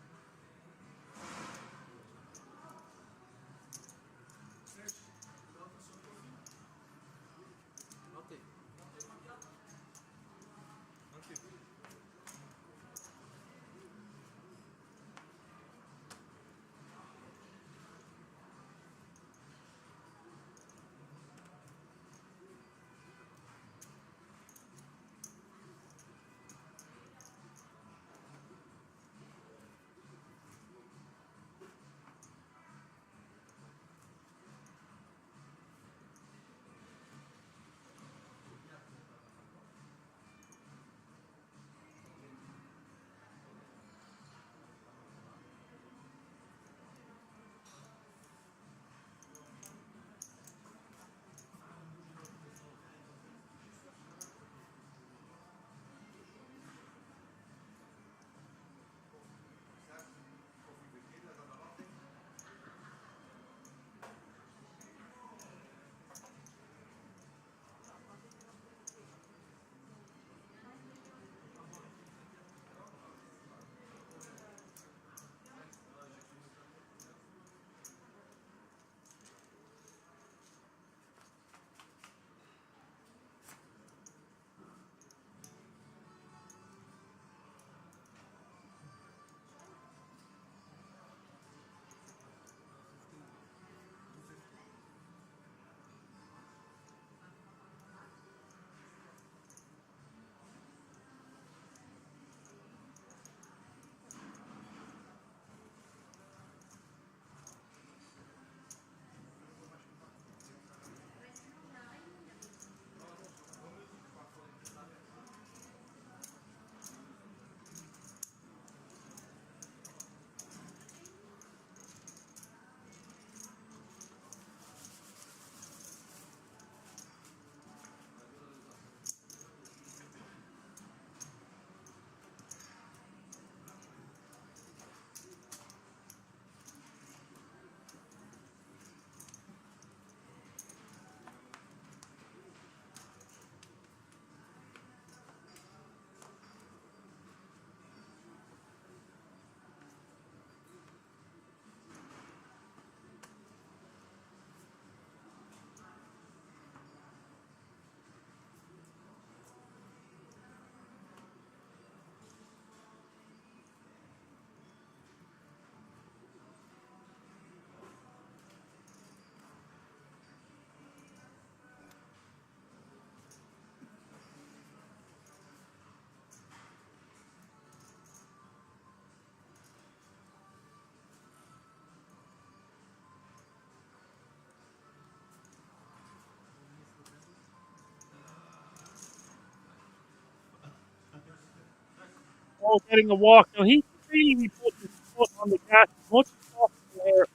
Oh, getting a walk. Now, he can really be putting his foot on the gas much as possible here.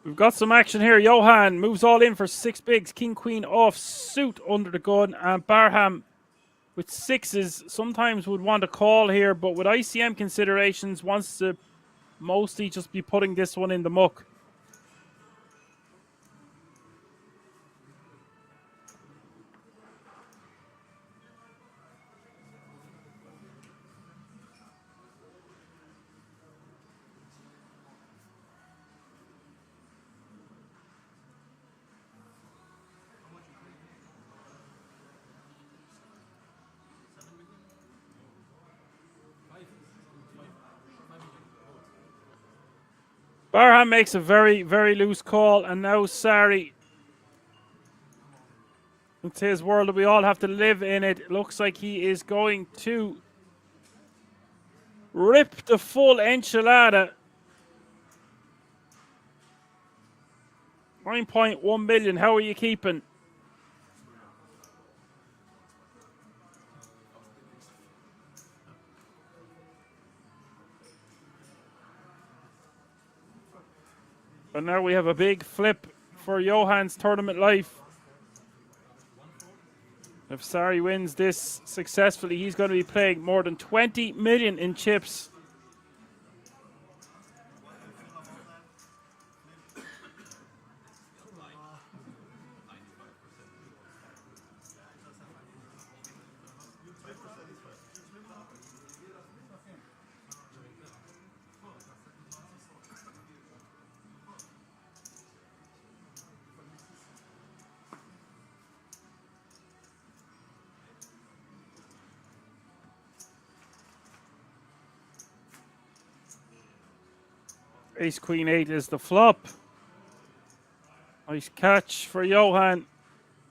We've got some action here. Johan moves all in for 6 bigs. King, queen off suit under the gun. And Barham with 6s sometimes would want a call here, but with ICM considerations wants to mostly just be putting this one in the muck. Barham makes a very, very loose call, and now Sari. It's his world, and we all have to live in it. Looks like he is going to rip the full enchilada. 9.1 million. How are you keeping? But now we have a big flip for Johan's tournament life. If Sari wins this successfully, he's going to be playing more than 20 million in chips. Ace Queen 8 is the flop. Nice catch for Johan.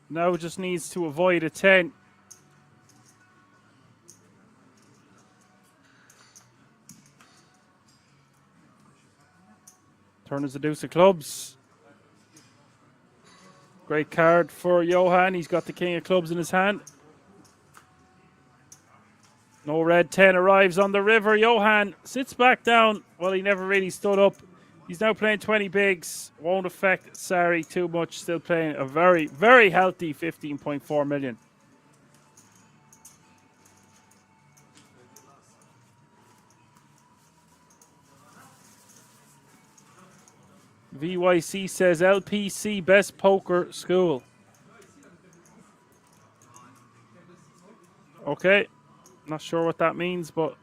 Now just needs to avoid a 10. Turn is the deuce of clubs. Great card for Johan. He's got the king of clubs in his hand. No red 10 arrives on the river. Johan sits back down. Well, he never really stood up. He's now playing 20 bigs. Won't affect Sari too much. Still playing a very, very healthy 15.4 million. VYC says LPC best poker school. Okay. Not sure what that means, but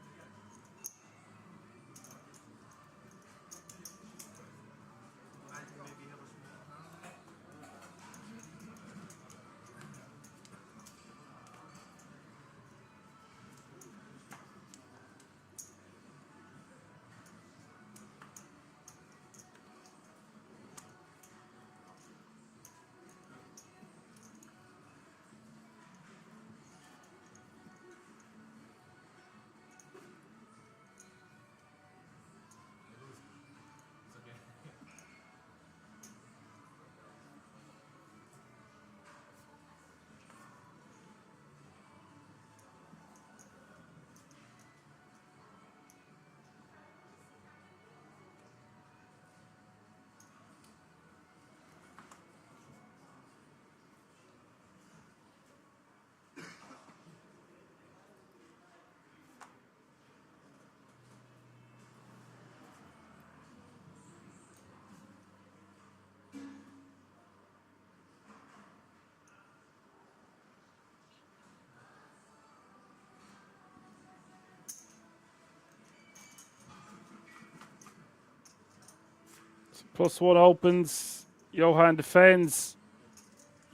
+1 opens. Johan defends.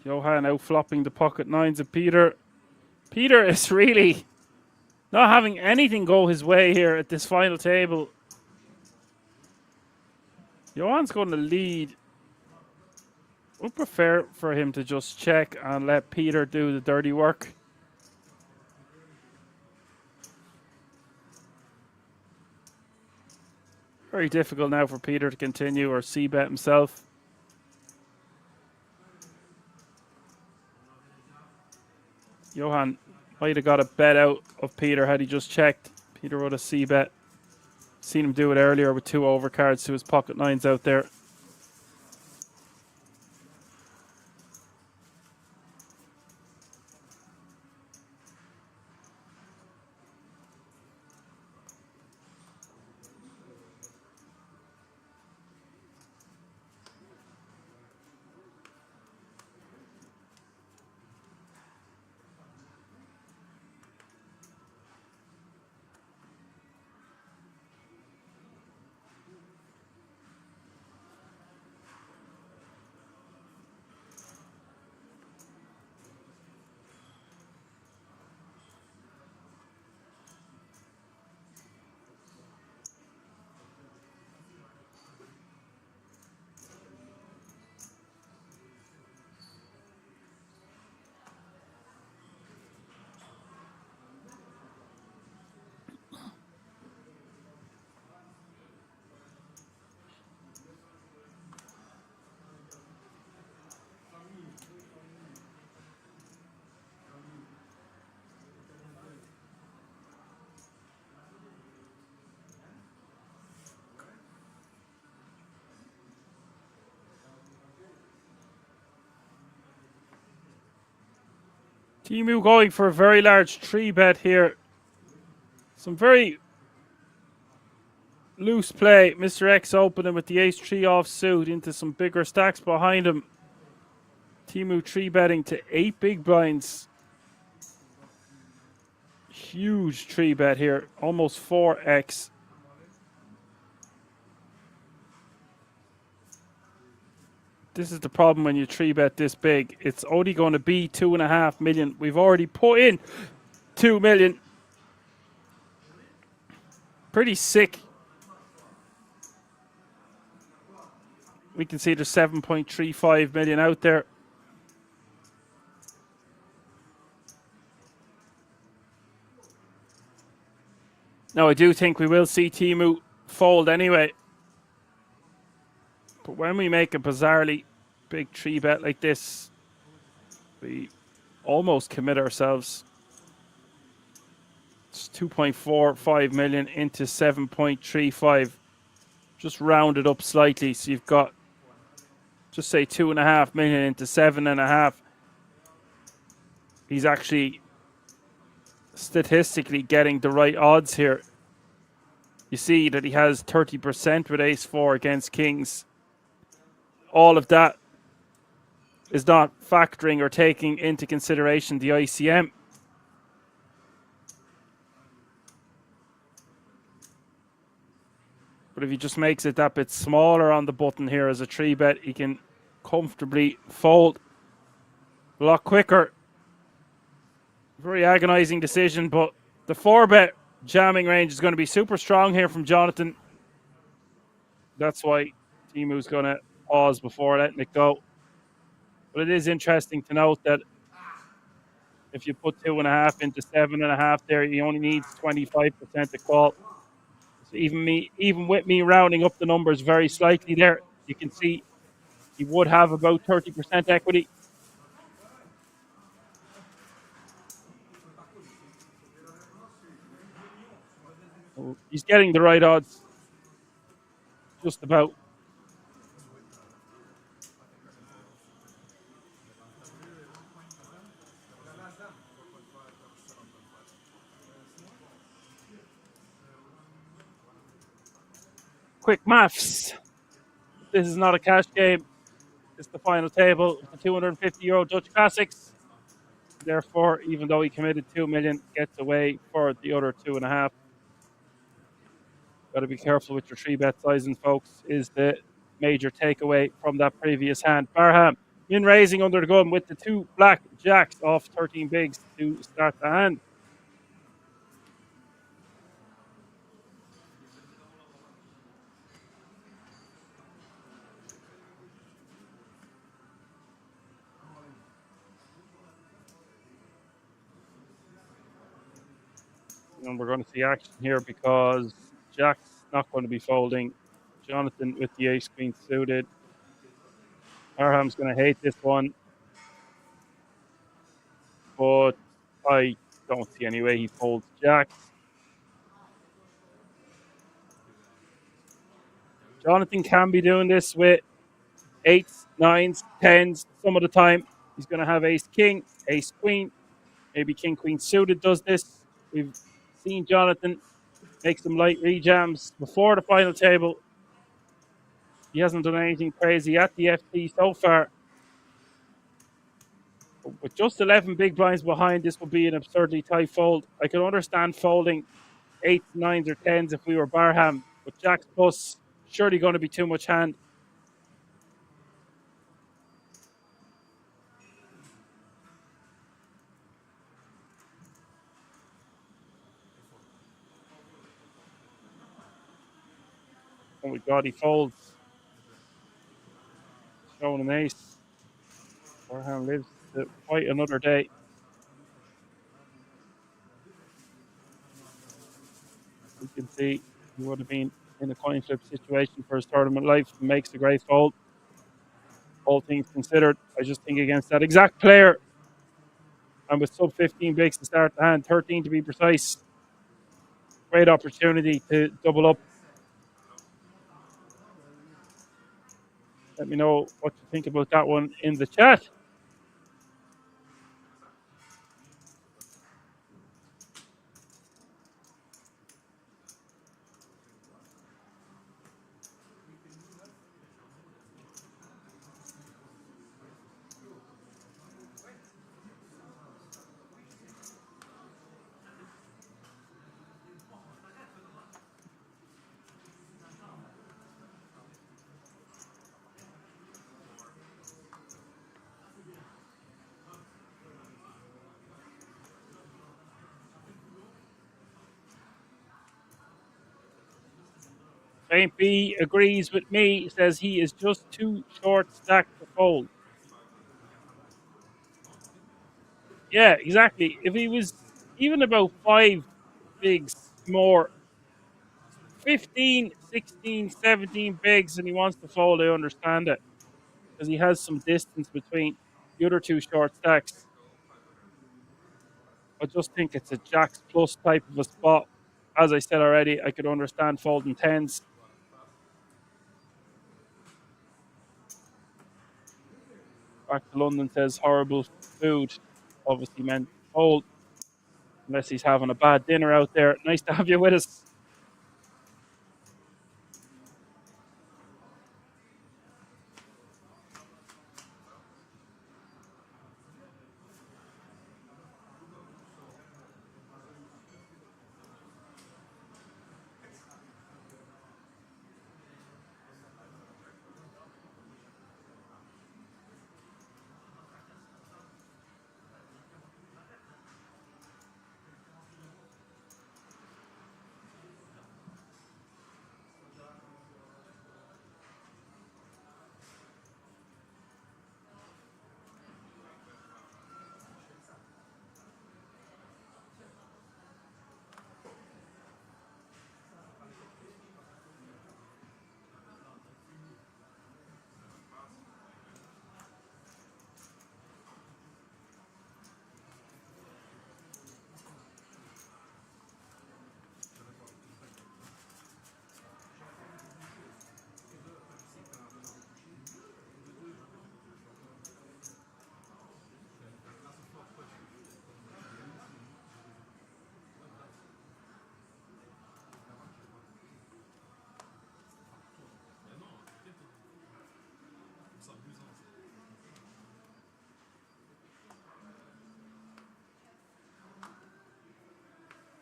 Johan out flopping the pocket nines of Peter. Peter is really not having anything go his way here at this final table. Johan's going to lead. Would prefer for him to just check and let Peter do the dirty work. Very difficult now for Peter to continue or c-bet himself. Johan might have got a bet out of Peter had he just checked. Peter would have c-bet. Seen him do it earlier with 2 overcards to his pocket nines out there. Teemu going for a very large 3-bet here. Some very loose play. Mr. X opening with the ace-3 offsuit into some bigger stacks behind him. Teemu 3-betting to 8 big blinds. Huge 3-bet here. Almost 4x. This is the problem when you 3-bet this big. It's only going to be 2.5 million. We've already put in 2 million. Pretty sick. We can see there's 7.35 million out there. Now, I do think we will see Teemu fold anyway. But when we make a bizarrely big 3-bet like this, we almost commit ourselves. It's 2.45 million into 7.35. Just round it up slightly. So you've got, just say 2.5 million into 7.5. He's actually statistically getting the right odds here. You see that he has 30% with ace-4 against kings. All of that is not factoring or taking into consideration the ICM. But if he just makes it that bit smaller on the button here as a 3-bet, he can comfortably fold a lot quicker. Very agonizing decision, but the 4-bet jamming range is going to be super strong here from Jonathan. That's why Teemu's going to pause before letting it go. But it is interesting to note that if you put 2.5 into 7.5 there, he only needs 25% to call. So even with me rounding up the numbers very slightly there, you can see he would have about 30% equity. So he's getting the right odds. Just about. Quick maths. This is not a cash game. It's the final table of the €250 Dutch Classics. Therefore, even though he committed 2 million, gets away for the other 2.5. Got to be careful with your 3-bet sizing, folks. Is the major takeaway from that previous hand. Barham in raising under the gun with the 2 black jacks off 13 bigs to start the hand. And we're going to see action here because Jack's not going to be folding. Jonathan with the ace queen suited. Barham's going to hate this one, but I don't see any way he folds Jacks. Jonathan can be doing this with 8s, 9s, 10s. Some of the time, he's going to have ace king, ace queen, maybe king queen suited does this. We've seen Jonathan make some light rejams before the final table. He hasn't done anything crazy at the FT so far. But with just 11 big blinds behind, this would be an absurdly tight fold. I can understand folding 8s, 9s, or 10s if we were Barham, but Jacks plus, surely going to be too much hand. Oh my God, he folds. Showing an ace. Barham lives to fight another day. You can see he would have been in a coin flip situation for his tournament life. He makes a great fold. All things considered, I just think against that exact player, and with sub 15 bigs to start the hand, 13 to be precise, great opportunity to double up. Let me know what you think about that one in the chat. Saint B agrees with me, says he is just too short stacked to fold. Yeah, exactly. If he was even about 5 bigs more, 15, 16, 17 bigs, and he wants to fold, I understand it. Because he has some distance between the other 2 short stacks. I just think it's a Jacks plus type of a spot. As I said already, I could understand folding 10s. Back to London says horrible food. Obviously meant fold. Unless he's having a bad dinner out there. Nice to have you with us.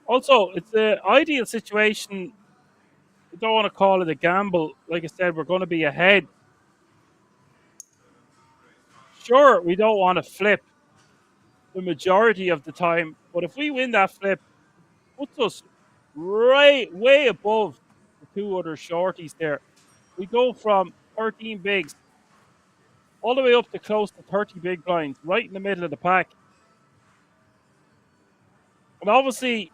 Also, it's an ideal situation I don't want to call it a gamble. Like I said, we're going to be ahead. Sure, we don't want to flip the majority of the time, but if we win that flip, puts us right way above the two other shorties there. We go from 13 bigs all the way up to close to 30 big blinds, right in the middle of the pack. And obviously,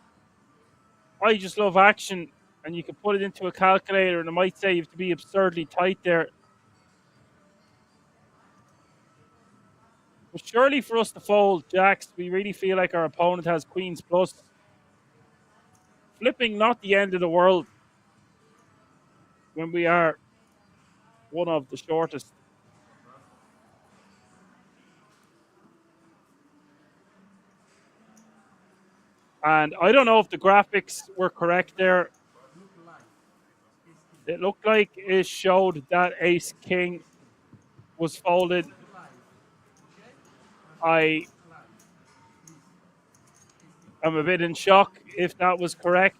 I just love action, and you can put it into a calculator, and it might say you have to be absurdly tight there. But surely for us to fold jacks, we really feel like our opponent has queens plus. Flipping not the end of the world when we are one of the shortest. And I don't know if the graphics were correct there. It looked like it showed that ace king was folded. I am a bit in shock if that was correct.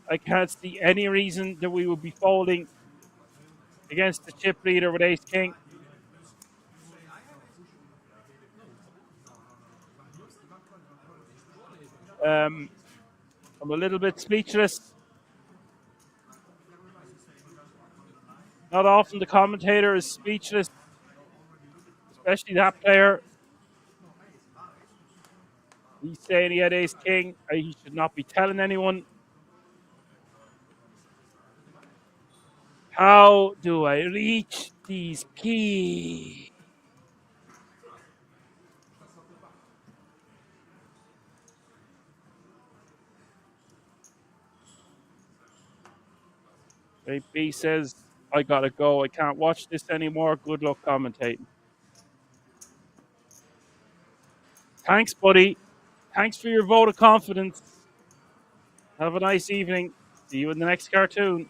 I can't see any reason that we would be folding against the chip leader with ace king. I'm a little bit speechless. Not often the commentator is speechless, especially that player. He's saying he had ace king. He should not be telling anyone. How do I reach these keys? B says, I gotta go. I can't watch this anymore. Good luck commentating. Thanks, buddy. Thanks for your vote of confidence. Have a nice evening. See you in the next cartoon.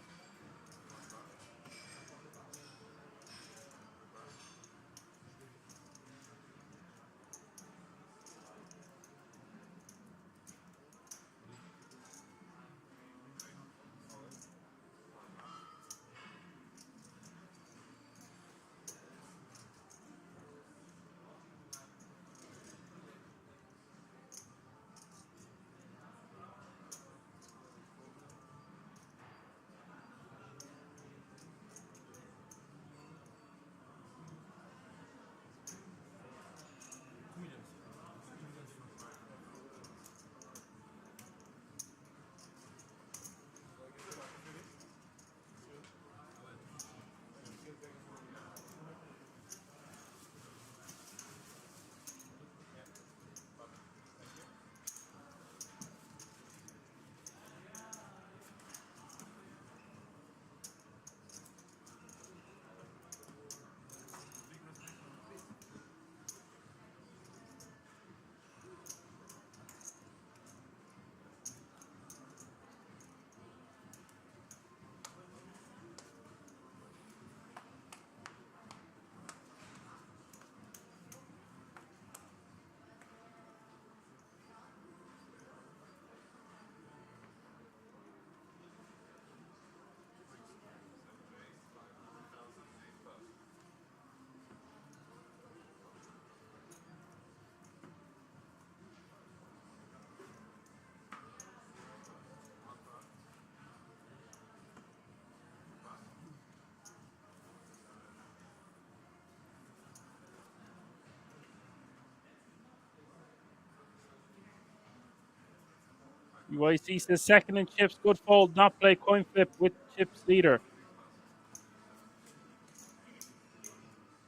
UIC says second in chips, good fold, not play coin flip with chips leader.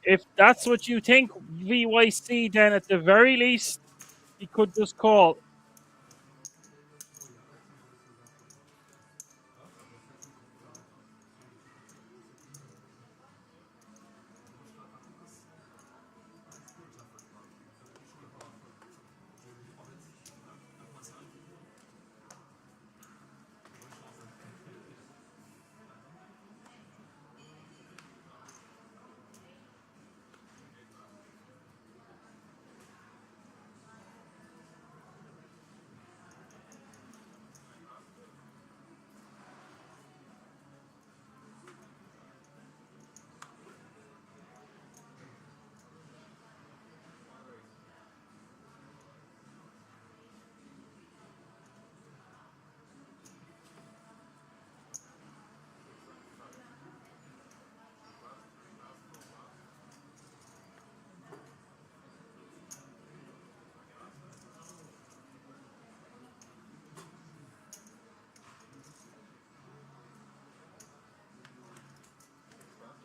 If that's what you think, VYC, then at the very least, he could just call.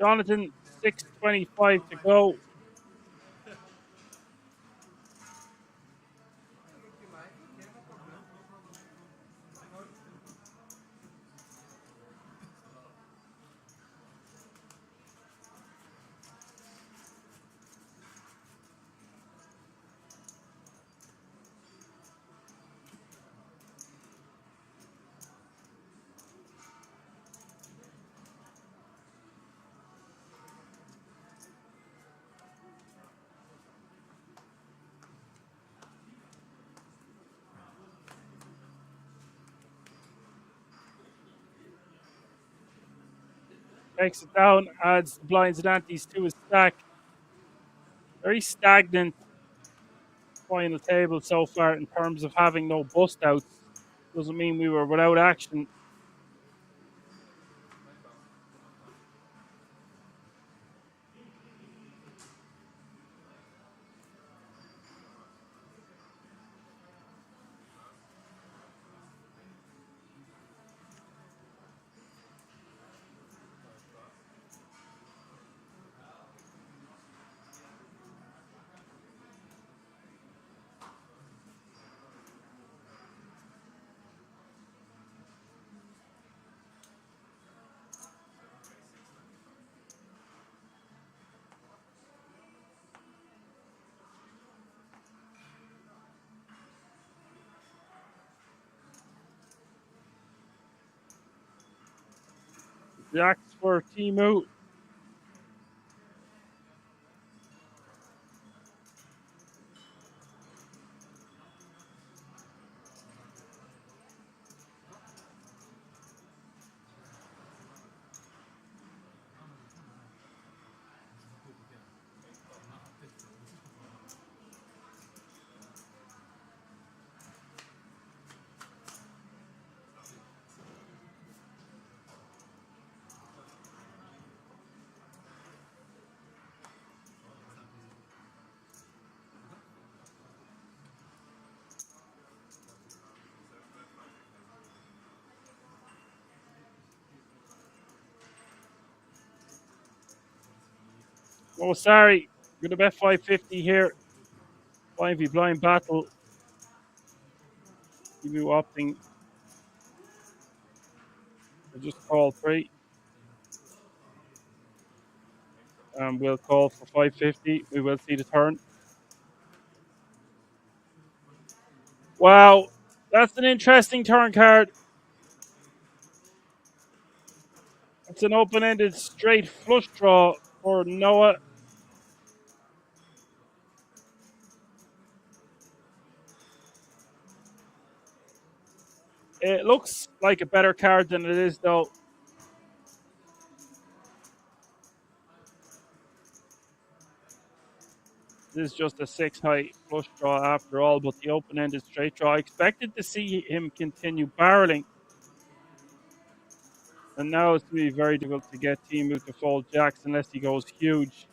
Jonathan, 6:25 to go. Takes it down, adds the blinds and antes to his stack. Very stagnant final table so far in terms of having no bust outs. Doesn't mean we were without action. Jacks for Timu. Oh, sorry. Gonna bet 550 here. Blind v blind battle. Timu opting. I just call 3. And we'll call for 550. We will see the turn. Wow. That's an interesting turn card. It's an open-ended straight flush draw for Noah. It looks like a better card than it is, though. This is just a 6 high flush draw after all, but the open-ended straight draw. I expected to see him continue barreling. And now it's going to be very difficult to get Timu to fold jacks unless he goes huge.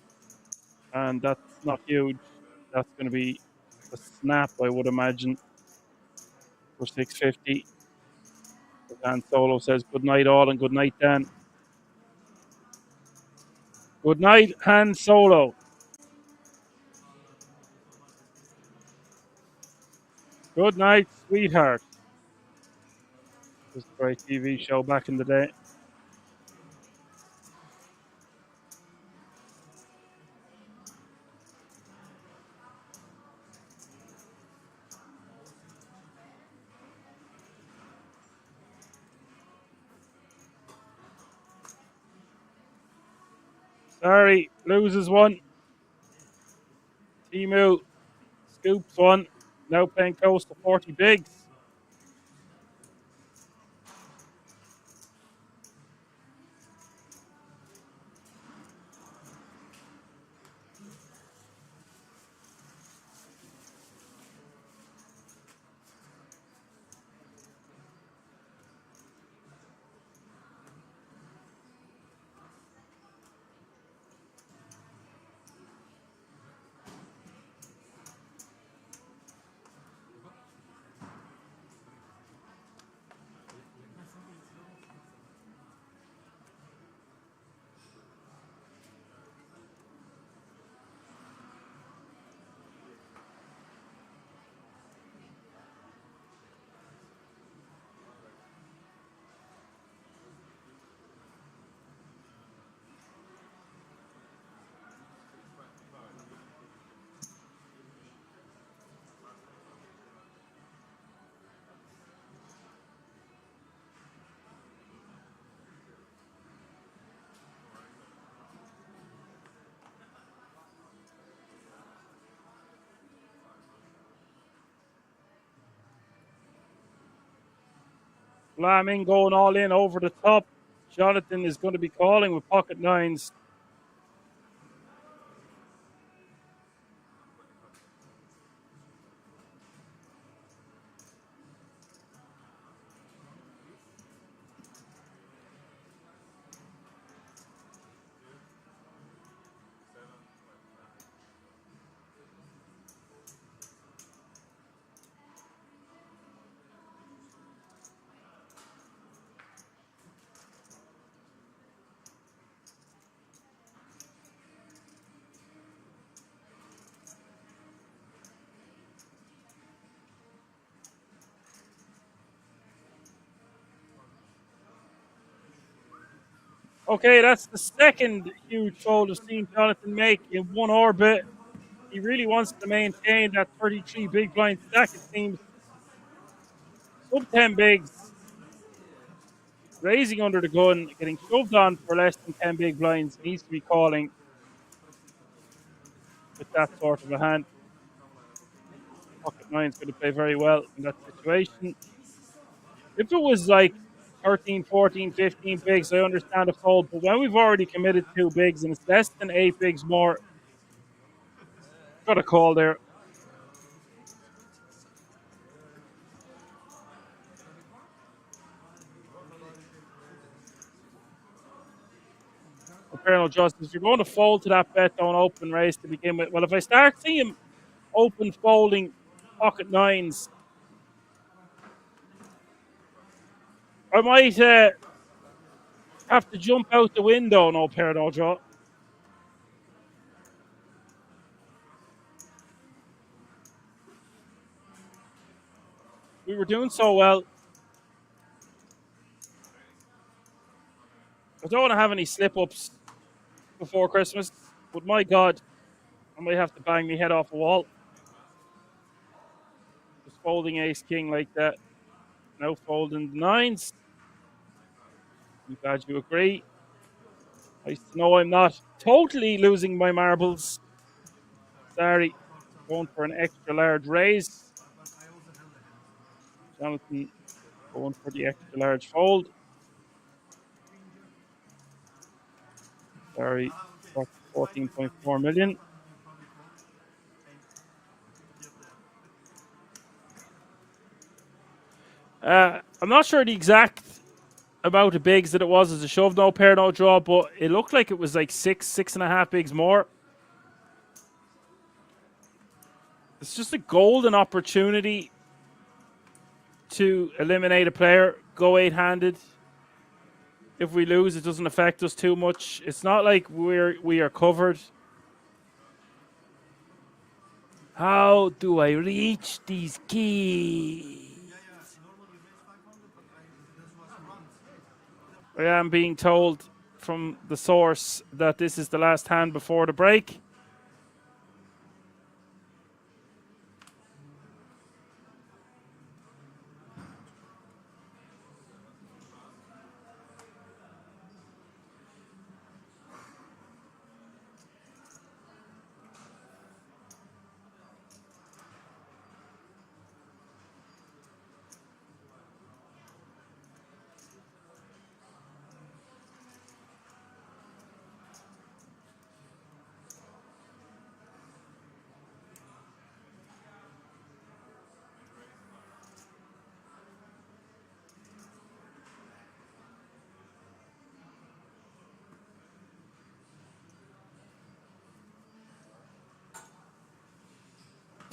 And that's not huge. That's going to be a snap, I would imagine, for 650. Dan Solo says good night, all, and good night, Dan. Good night, Han Solo. Good night, sweetheart. This was a great TV show back in the day. Sorry, loses one. Timu scoops one. Now paying close to 40 bigs. Slamming, going all in over the top. Jonathan is going to be calling with pocket nines. Okay, that's the second huge fold I've seen Jonathan make in one orbit. He really wants to maintain that 33 big blind stack, it seems. Sub 10 bigs. Raising under the gun, getting shoved on for less than 10 big blinds. Needs to be calling with that sort of a hand. Pocket nine's going to play very well in that situation. If it was like 13, 14, 15 bigs, I understand a fold. But when we've already committed 2 bigs and it's less than 8 bigs more, got a call there. Apparently, Justice, you're going to fold to that bet, don't open raise to begin with. Well, if I start seeing him open folding pocket nines, I might have to jump out the window. No pair, no draw. We were doing so well. I don't want to have any slip-ups before Christmas, but my God, I might have to bang my head off a wall. Just folding ace-king like that. Now folding the nines. I'm glad you agree. Nice to know I'm not totally losing my marbles. Sorry, going for an extra large raise. Jonathan going for the extra large fold. Sorry, 14.4 million. I'm not sure the exact amount of bigs that it was as a shove, no pair, no draw, but it looked like it was like 6.5 bigs more. It's just a golden opportunity to eliminate a player, go 8-handed. If we lose, it doesn't affect us too much. It's not like we are covered. How do I reach these keys? I am being told from the source that this is the last hand before the break.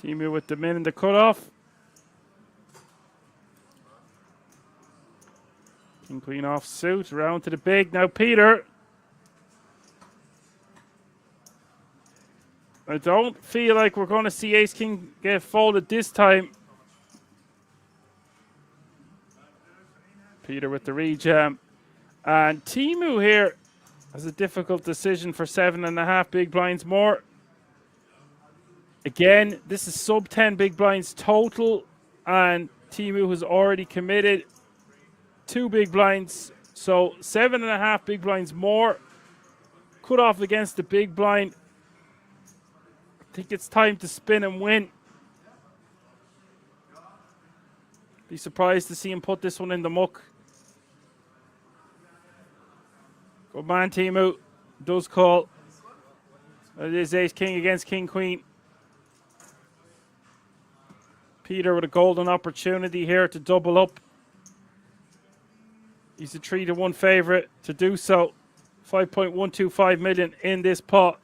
Timu with the min and the cutoff. King queen off suit, round to the big. Now Peter. I don't feel like we're going to see ace king get folded this time. Peter with the rejam. And Timu here has a difficult decision for 7.5 big blinds more. Again, this is sub 10 big blinds total, and Timu has already committed 2 big blinds, so 7.5 big blinds more. Cut off against the big blind. I think it's time to spin and win. Be surprised to see him put this one in the muck. Good man, Timu. Does call. It is ace king against king queen. Peter with a golden opportunity here to double up. He's a 3-1 favorite to do so. 5.125 million in this pot.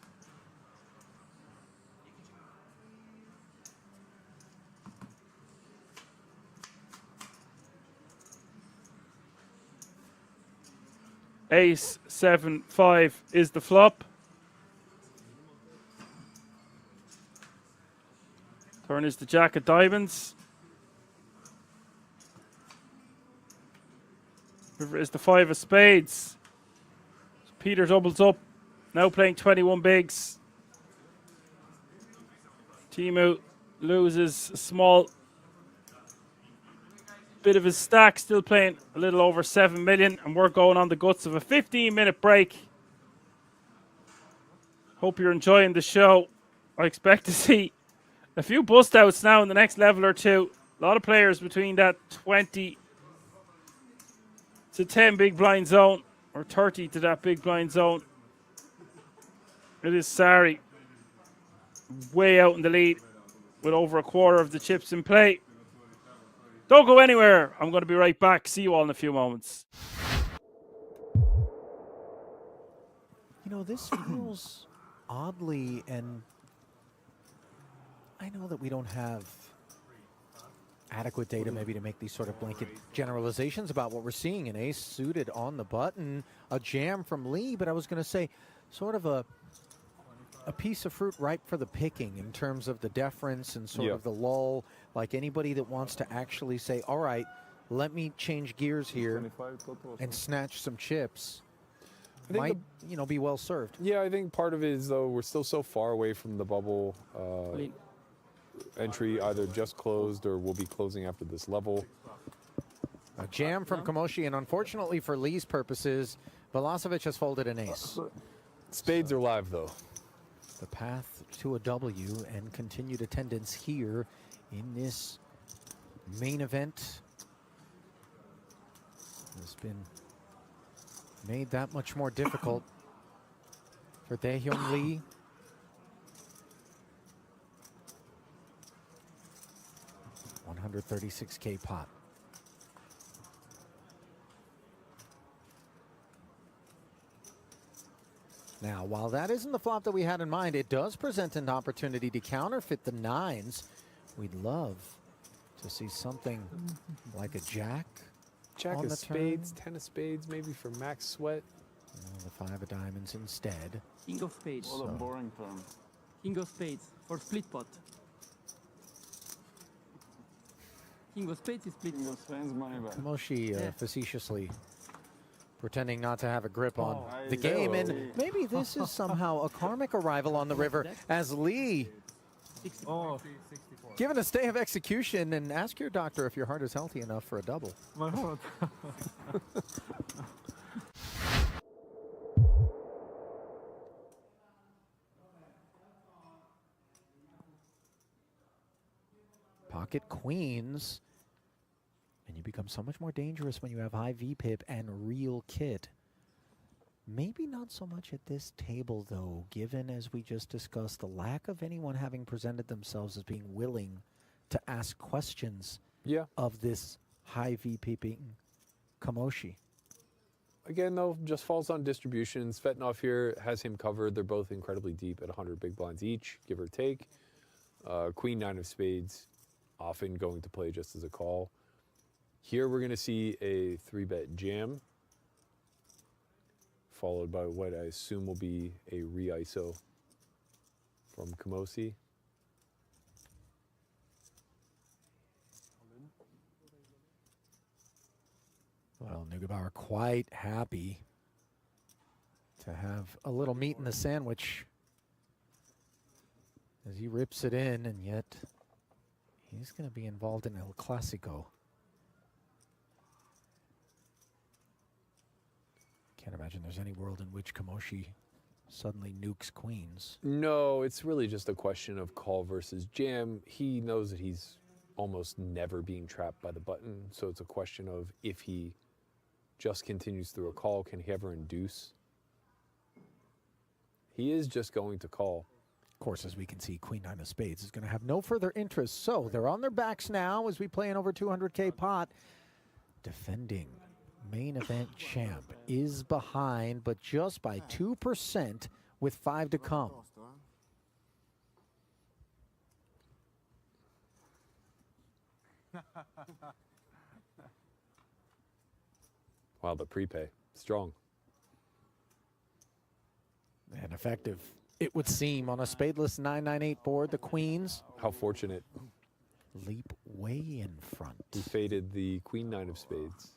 Ace 7-5 is the flop. Turn is the jack of diamonds. River is the 5 of spades. So Peter doubles up. Now playing 21 bigs. Timu loses a small bit of his stack, still playing a little over 7 million, and we're going on the guts of a 15-minute break. Hope you're enjoying the show. I expect to see a few bust outs now in the next level or two. A lot of players between that 20 to 10 big blind zone, or 30 to that big blind zone. It is Sari way out in the lead with over a quarter of the chips in play. Don't go anywhere. I'm going to be right back. See you all in a few moments. You know, this feels oddly, and I know that we don't have adequate data maybe to make these sort of blanket generalizations about what we're seeing. An ace suited on the button, a jam from Lee, but I was going to say sort of a piece of fruit ripe for the picking in terms of the deference and sort of the lull. Like anybody that wants to actually say, all right, let me change gears here and snatch some chips might, be well served. Yeah, I think part of it is, though, we're still so far away from the bubble entry, either just closed or will be closing after this level. A jam from Kamoshi, and unfortunately for Lee's purposes, Velocevic has folded an ace. Spades are live, though. The path to a W and continued attendance here in this main event has been made that much more difficult for Daehyung Lee. $136K pot. Now, while that isn't the flop that we had in mind, it does present an opportunity to counterfeit the nines. We'd love to see something like a jack. Jack on of the spades, turn. 10 of spades, maybe for max sweat. The 5 of diamonds instead. King of spades. What a boring turn. King of spades for split pot. King of spades is split pot. Spends money back. Kamoshi facetiously pretending not to have a grip on the game. And maybe this is somehow a karmic arrival on the river as Lee, given a stay of execution, and ask your doctor if your heart is healthy enough for a double. My heart. Pocket queens. And you become so much more dangerous when you have high VPIP and real kit. Maybe not so much at this table, though, given, as we just discussed, the lack of anyone having presented themselves as being willing to ask questions of this high VPIPing Kamoshi. Again, though, just falls on distribution. Svetnov here has him covered. They're both incredibly deep at 100 big blinds each, give or take. Queen 9 of spades, often going to play just as a call. Here we're going to see a 3-bet jam, followed by what I assume will be a re-ISO from Kamosi. Well, Neugebauer quite happy to have a little meat in the sandwich as he rips it in, and yet he's going to be involved in El Clasico. Can't imagine there's any world in which Kamoshi suddenly nukes queens. No, it's really just a question of call versus jam. He knows that he's almost never being trapped by the button, so it's a question of if he just continues through a call, can he ever induce He is just going to call. Of course, as we can see, Queen Nine of Spades is going to have no further interest. So they're on their backs now as we play an over 200K pot. Defending main event champ is behind, but just by 2% with 5 to come. Wow, the prepay. Strong. And effective, it would seem, on a spadeless 998 board. The Queens How fortunate. leap way in front. He faded the Queen Nine of Spades.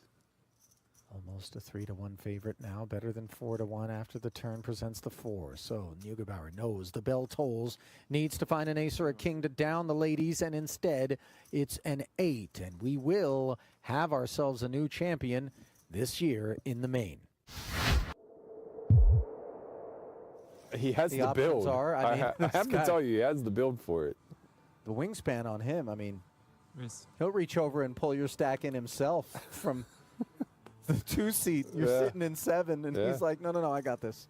Almost a 3-1 favorite now, better than 4-1 after the turn presents the 4. So Neugebauer knows the bell tolls, needs to find an ace or a king to down the ladies, and instead it's an 8. And we will have ourselves a new champion this year in the main. He has The the options build. are, I mean, I this have to guy- tell you, he has the build for it. The wingspan on him, I mean, Yes. he'll reach over and pull your stack in himself from the 2 seat. You're Yeah. sitting in 7, and Yeah. he's like, no, I got this.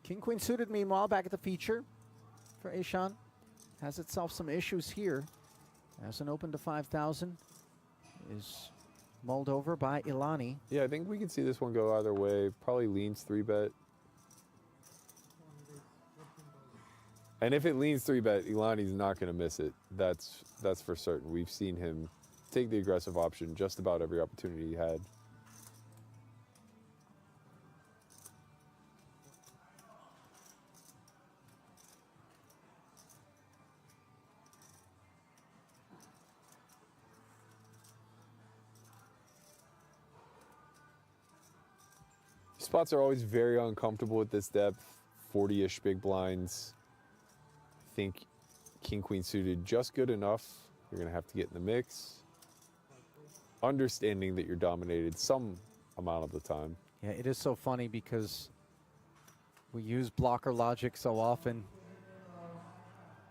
King Queen suited, meanwhile, back at the feature for Aishan. Has itself some issues here. As an open to 5,000 is mulled over by Ilani. Yeah, I think we can see this one go either way. Probably leans 3-bet. And if it leans 3-bet, Ilani's not going to miss it. That's for certain. We've seen him take the aggressive option just about every opportunity he had. Spots are always very uncomfortable at this depth. 40-ish big blinds. I think King Queen suited just good enough. You're going to have to get in the mix. Understanding that you're dominated some amount of the time. Yeah, it is so funny because we use blocker logic so often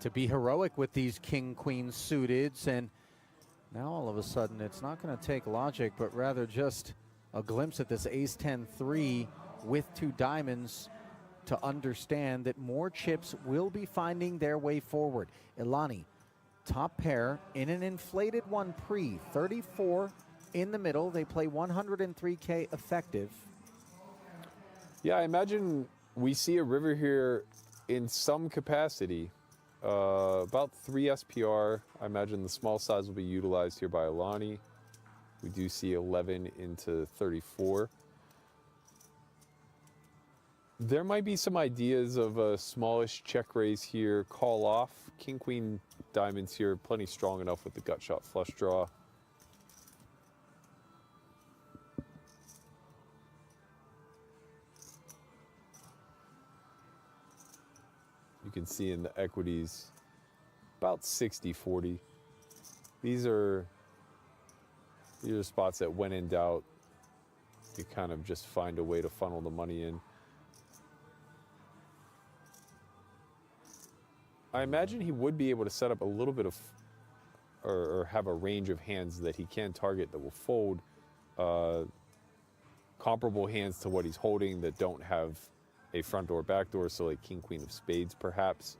to be heroic with these King Queen suiteds, and now all of a sudden it's not going to take logic, but rather just a glimpse at this ace 10-3 with 2 diamonds to understand that more chips will be finding their way forward. Ilani, top pair in an inflated one pre, 34 in the middle. They play 103K effective. Yeah, I imagine we see a river here in some capacity. About 3 SPR. I imagine the small size will be utilized here by Ilani. We do see 11 into 34. There might be some ideas of a smallish check raise here, call off. King, Queen, diamonds here, plenty strong enough with the gut shot flush draw. You can see in the equities about 60-40. These are spots that, when in doubt, you kind of just find a way to funnel the money in. I imagine he would be able to set up a little bit of, or have a range of hands that he can target that will fold, comparable hands to what he's holding that don't have a front door, back door. So like King, Queen of Spades, perhaps,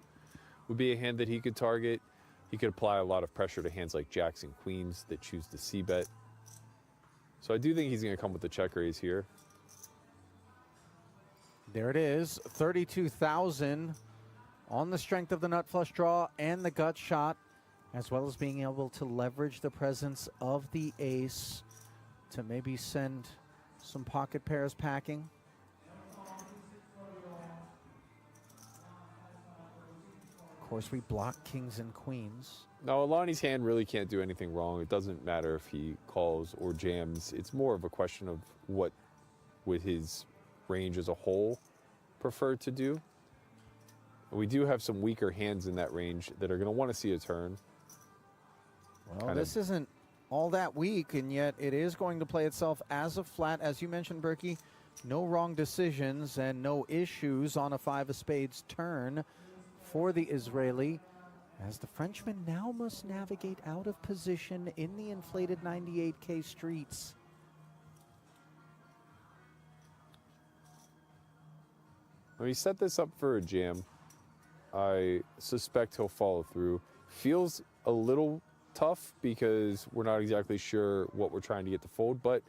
would be a hand that he could target. He could apply a lot of pressure to hands like Jacks and Queens that choose to c-bet. So I do think he's going to come with the check raise here. There it is, 32,000 on the strength of the nut flush draw and the gut shot, as well as being able to leverage the presence of the ace to maybe send some pocket pairs packing. Of course, we block kings and queens. Now, Alani's hand really can't do anything wrong. It doesn't matter if he calls or jams. It's more of a question of what would his range as a whole prefer to do. We do have some weaker hands in that range that are going to want to see a turn. Well, this isn't all that weak, and yet it is going to play itself as a flat. As you mentioned, Berkey, no wrong decisions and no issues on a 5 of spades turn for the Israeli, as the Frenchman now must navigate out of position in the inflated 98K streets. When he set this up for a jam, I suspect he'll follow through. Feels a little tough because we're not exactly sure what we're trying to get to fold, but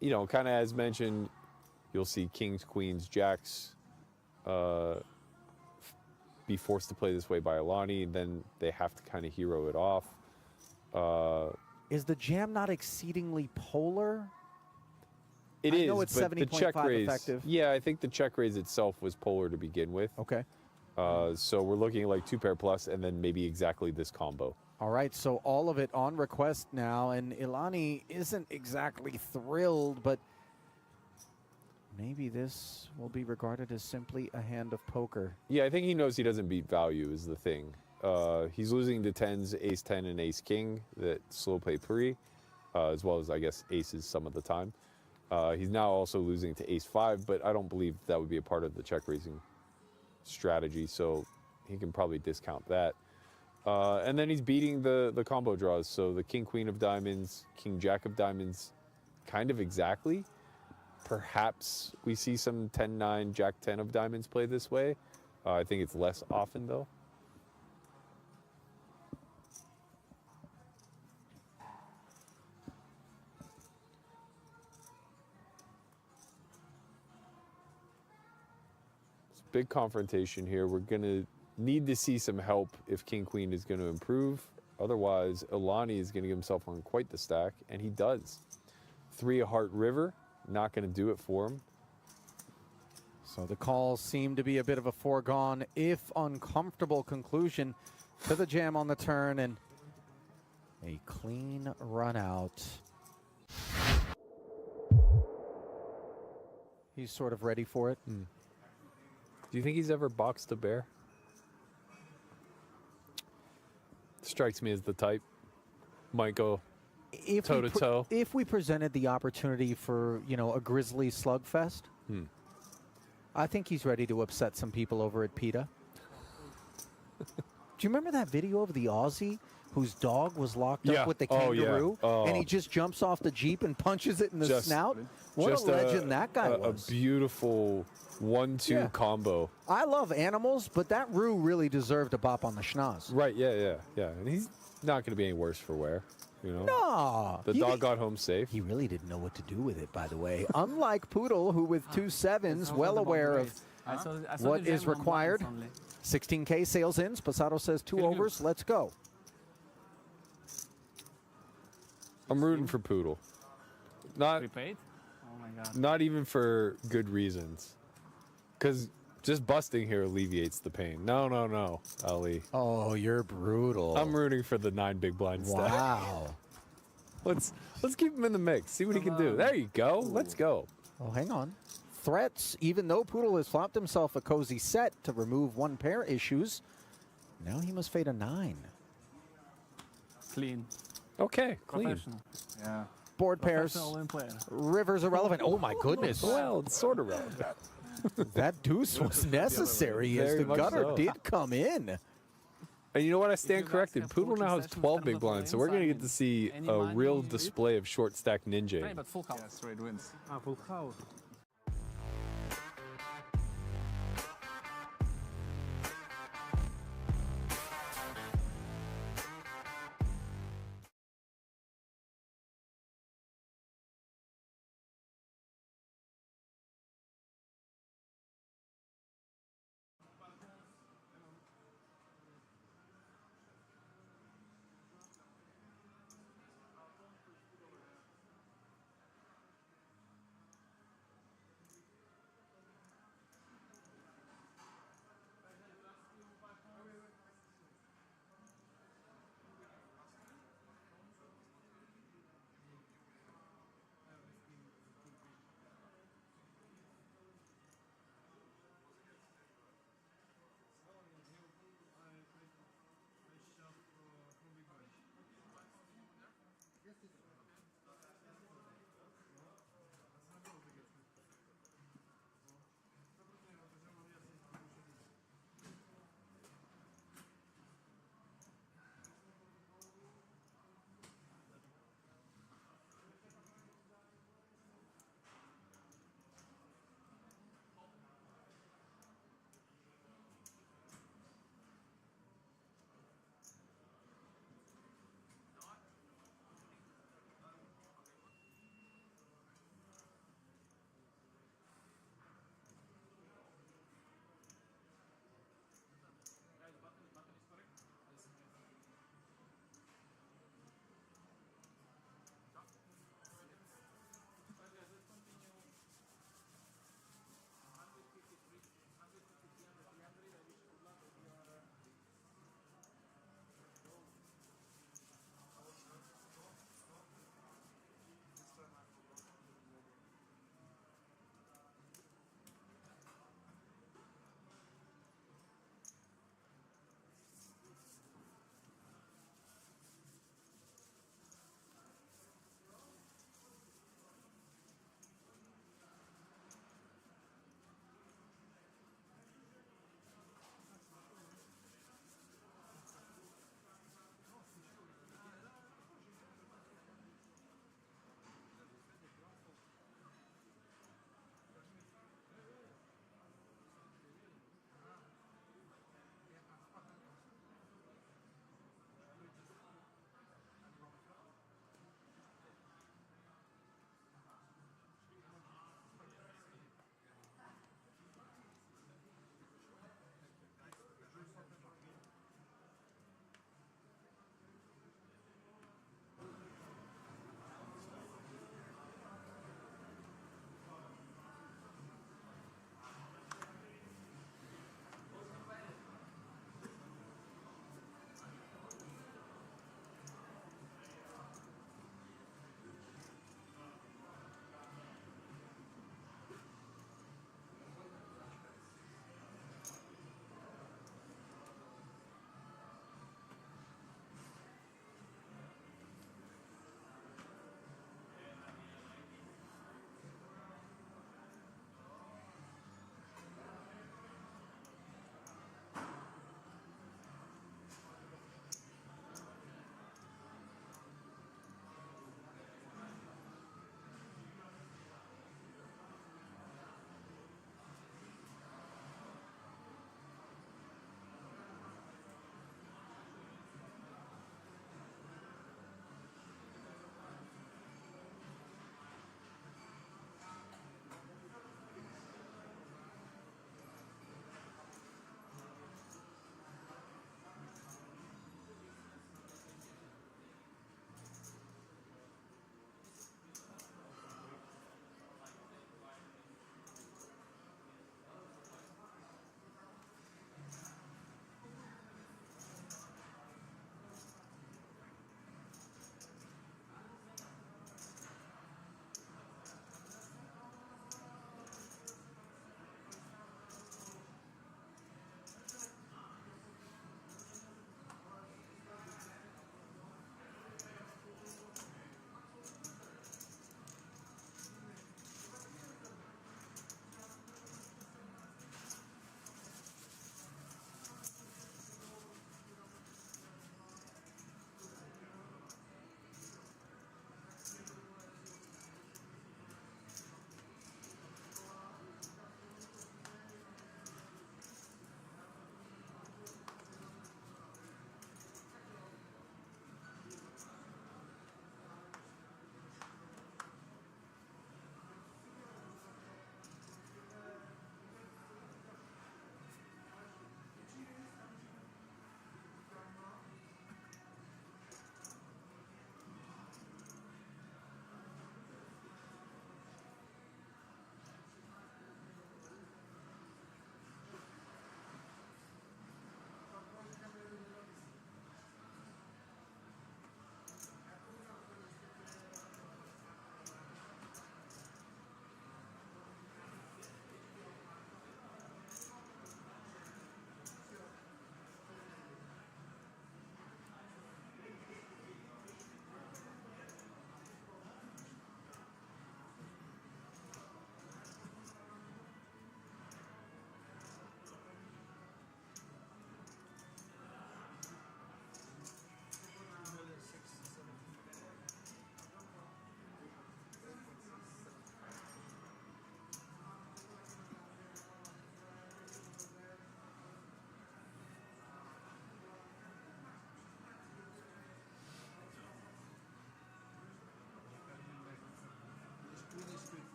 you know, kind of as mentioned, you'll see kings, queens, jacks be forced to play this way by Alani, and then they have to kind of hero it off. Is the jam not exceedingly polar? It is, I know it's but the check 70.5 raise, effective. yeah, I think the check raise itself was polar to begin with. Okay. So we're looking at like 2 pair plus, and then maybe exactly this combo. All right, so all of it on request now, and Ilani isn't exactly thrilled, but maybe this will be regarded as simply a hand of poker. Yeah, I think he knows he doesn't beat value is the thing. He's losing to 10s, ace 10, and ace king that slow play pre, as well as, I guess, aces some of the time. He's now also losing to ace 5, but I don't believe that would be a part of the check raising strategy, so he can probably discount that. And then he's beating the combo draws, so the king queen of diamonds, king jack of diamonds, kind of exactly. Perhaps we see some 10-9, jack 10 of diamonds play this way. I think it's less often though. It's a big confrontation here. We're gonna need to see some help if king queen is going to improve. Otherwise, Ilani is going to get himself on quite the stack, and he does. 3 of heart river, not going to do it for him. So the calls seem to be a bit of a foregone, if uncomfortable, conclusion to the jam on the turn, and a clean run out. He's sort of ready for it. Do you think he's ever boxed a bear? Strikes me as the type. Might go toe to toe. If we presented the opportunity for, you know, a grizzly slugfest, I think he's ready to upset some people over at PETA. Do you remember that video of the Aussie whose dog was locked up with the kangaroo? And he just jumps off the Jeep and punches it in the snout? What a legend that guy was. A beautiful 1-2 combo. I love animals, but that Roo really deserved a bop on the schnoz. Right, yeah. And he's not going to be any worse for wear, you know? No. The dog got home safe. He really didn't know what to do with it, by the way. Unlike Poodle, who with 2 sevens, well aware of what is required. 16K sails in. Spasado says 2 overs. Let's go. I'm rooting for Poodle. Prepaid? Oh my god. Not even for good reasons. Because just busting here alleviates the pain. No, Ali. Oh, you're brutal. I'm rooting for the 9 big blind stack. Wow. Let's keep him in the mix. See what he can do. There you go. Let's go. Oh, hang on. Threats, even though Poodle has flopped himself a cozy set to remove 1 pair issues, now he must fade a 9. Clean. Okay, clean. Professional. Yeah. Board pairs. Rivers irrelevant. Oh, my goodness. Well, it's sort of relevant. That deuce was necessary as the gutter did come in. And you know what? I stand corrected. Poodle now has 12 big blinds, so we're going to get to see a real display of short stack ninja. Right, but full house. Yeah, straight wins. Full house.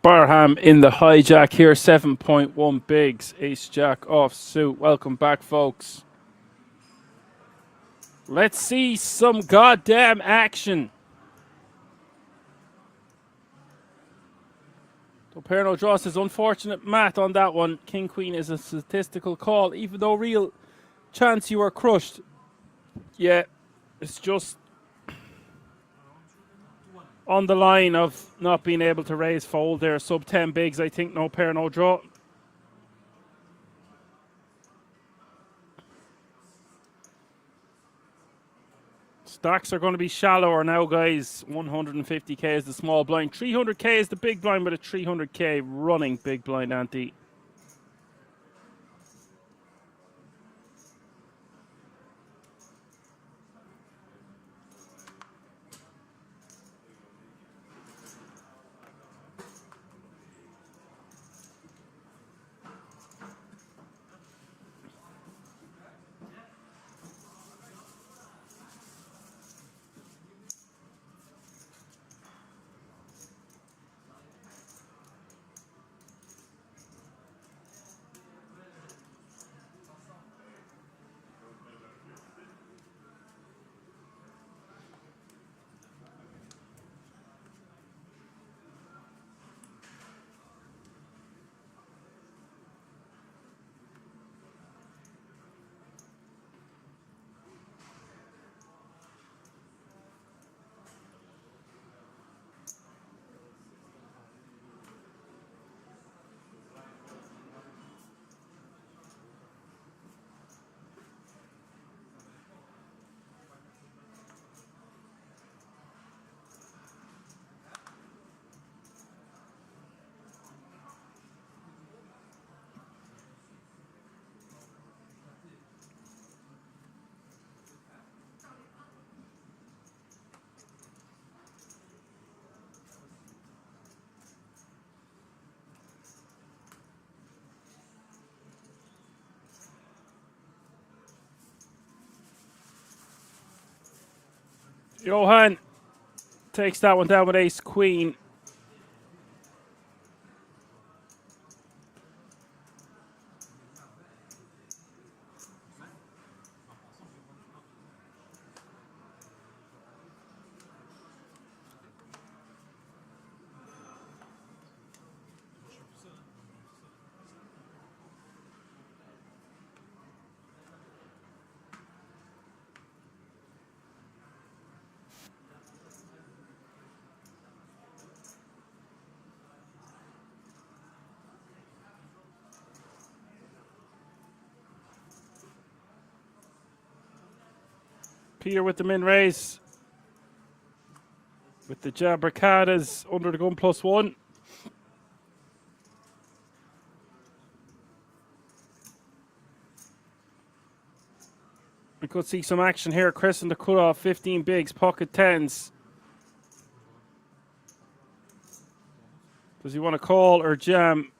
Barham in the hijack here, 7.1 bigs, ace jack off suit. Welcome back, folks. Let's see some goddamn action. So pair no draw says unfortunate math on that one. King Queen is a statistical call, even though real chance you are crushed. Yeah, it's just on the line of not being able to raise fold there. Sub 10 bigs, I think, no pair, no draw. Stacks are going to be shallower now, guys. 150k is the small blind. 300k is the big blind with a 300k running big blind ante. Johan takes that one down with ace queen. Peter with the min raise. With the Jabracadas under the gun +1. We could see some action here. Chris in the cutoff, 15 bigs, pocket 10s. Does he want to call or jam?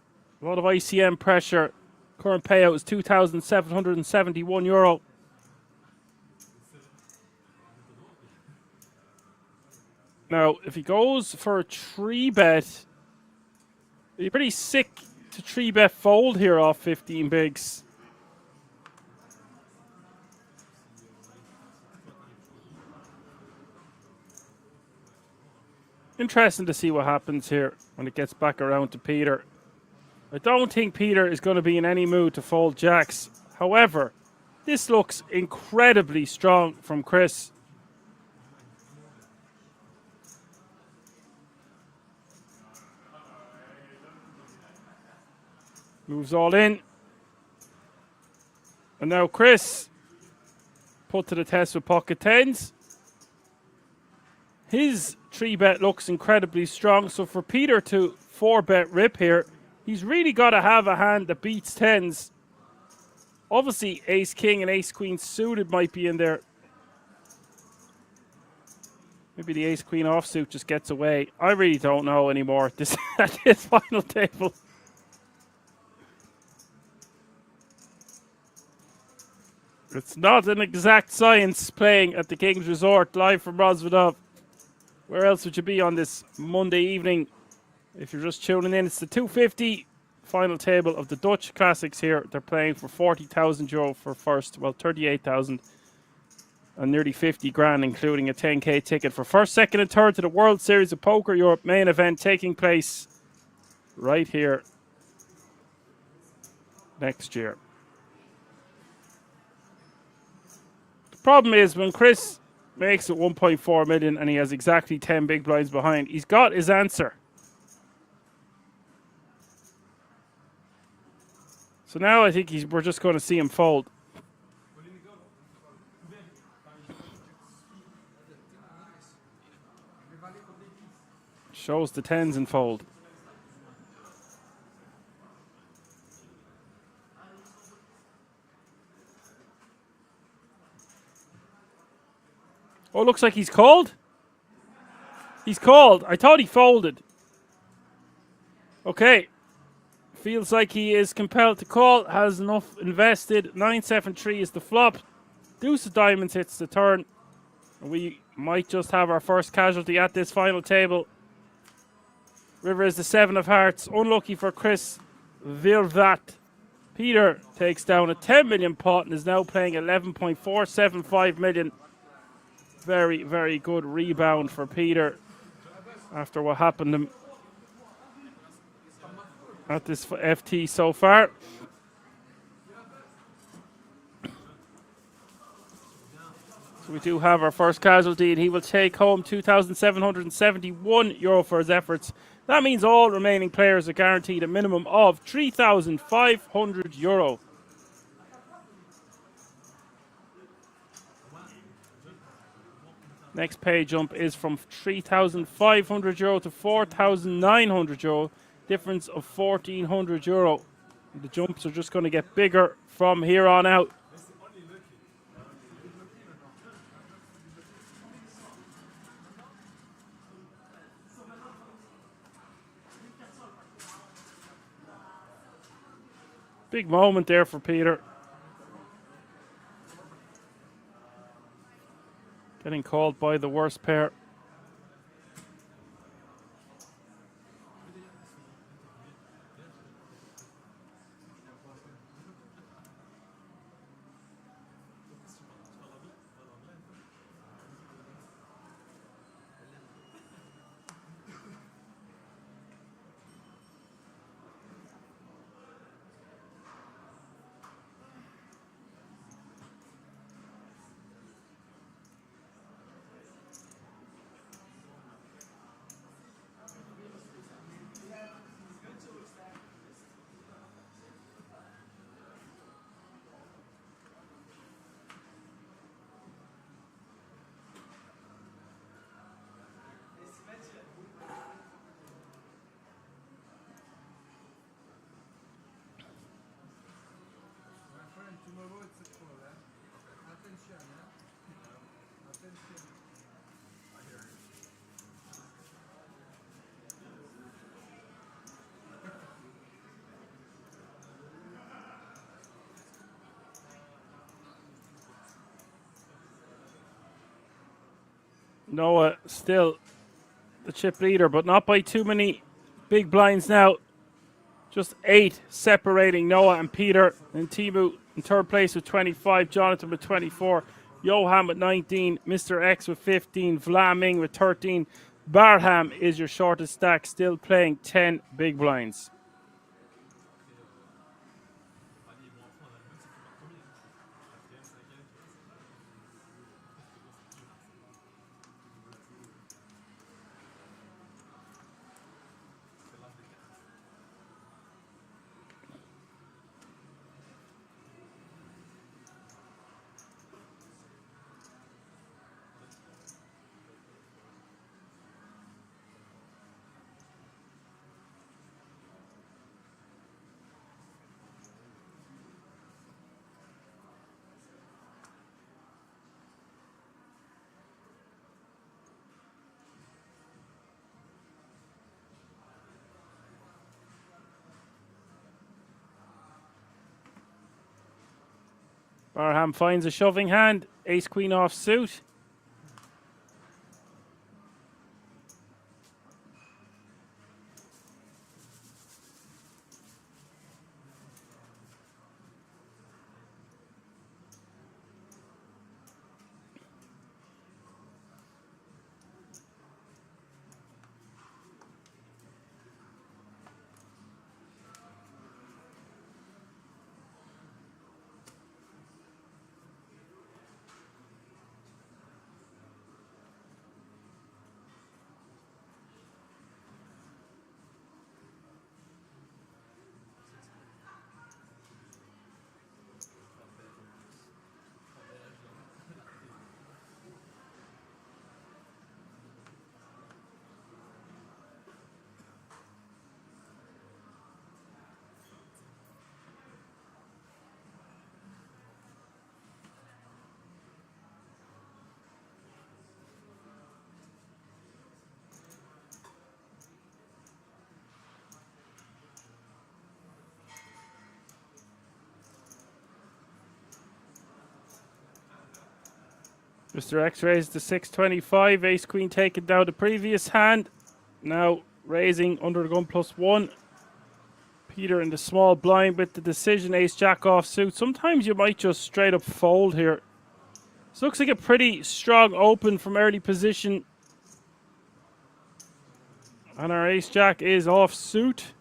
A lot of ICM pressure. Current payout is €2,771. Now, if he goes for a 3-bet, it'd be pretty sick to 3-bet fold here off 15 bigs. Interesting to see what happens here when it gets back around to Peter. I don't think Peter is going to be in any mood to fold jacks. However, this looks incredibly strong from Chris. Moves all in. And now Chris put to the test with pocket 10s. His 3-bet looks incredibly strong. So for Peter to 4-bet rip here, he's really got to have a hand that beats 10s. Obviously, ace king and ace queen suited might be in there. Maybe the ace queen offsuit just gets away. I really don't know anymore at this final table. It's not an exact science playing at the King's Resort live from Rosvedov. Where else would you be on this Monday evening? If you're just tuning in, it's the 250 final table of the Dutch Classics here. They're playing for €40,000 for first, well, 38,000 and nearly 50 grand, including a 10k ticket for first, second, and third to the World Series of Poker Europe main event taking place right here next year. The problem is when Chris makes it 1.4 million and he has exactly 10 big blinds behind, he's got his answer. So now I think we're just going to see him fold. Shows the tens and fold. Oh, looks like he's called. He's called. I thought he folded. Okay. Feels like he is compelled to call. Has enough invested. 9-7-3 is the flop. Deuce of diamonds hits the turn. We might just have our first casualty at this final table. River is the 7 of hearts. Unlucky for Chris Virvat. Peter takes down a 10 million pot and is now playing 11.475 million. Very, very good rebound for Peter after what happened to him at this FT so far. So we do have our first casualty, and he will take home €2,771 for his efforts. That means all remaining players are guaranteed a minimum of €3,500. Next pay jump is from €3,500 to €4,900. Difference of €1,400. The jumps are just going to get bigger from here on out. Big moment there for Peter. Getting called by the worst pair. Noah still the chip leader, but not by too many big blinds now. Just 8 separating Noah and Peter. And Timu in third place with 25, Jonathan with 24, Johan with 19, Mr. X with 15, Vlaming with 13. Barham is your shortest stack, still playing 10 big blinds. Barham finds a shoving hand. Ace Queen off suit. Mr. X raises to 625. Ace Queen taking down the previous hand. Now raising under the gun +1. Peter in the small blind with the decision. Ace Jack off suit. Sometimes you might just straight up fold here. This looks like a pretty strong open from early position. And our Ace Jack is off suit.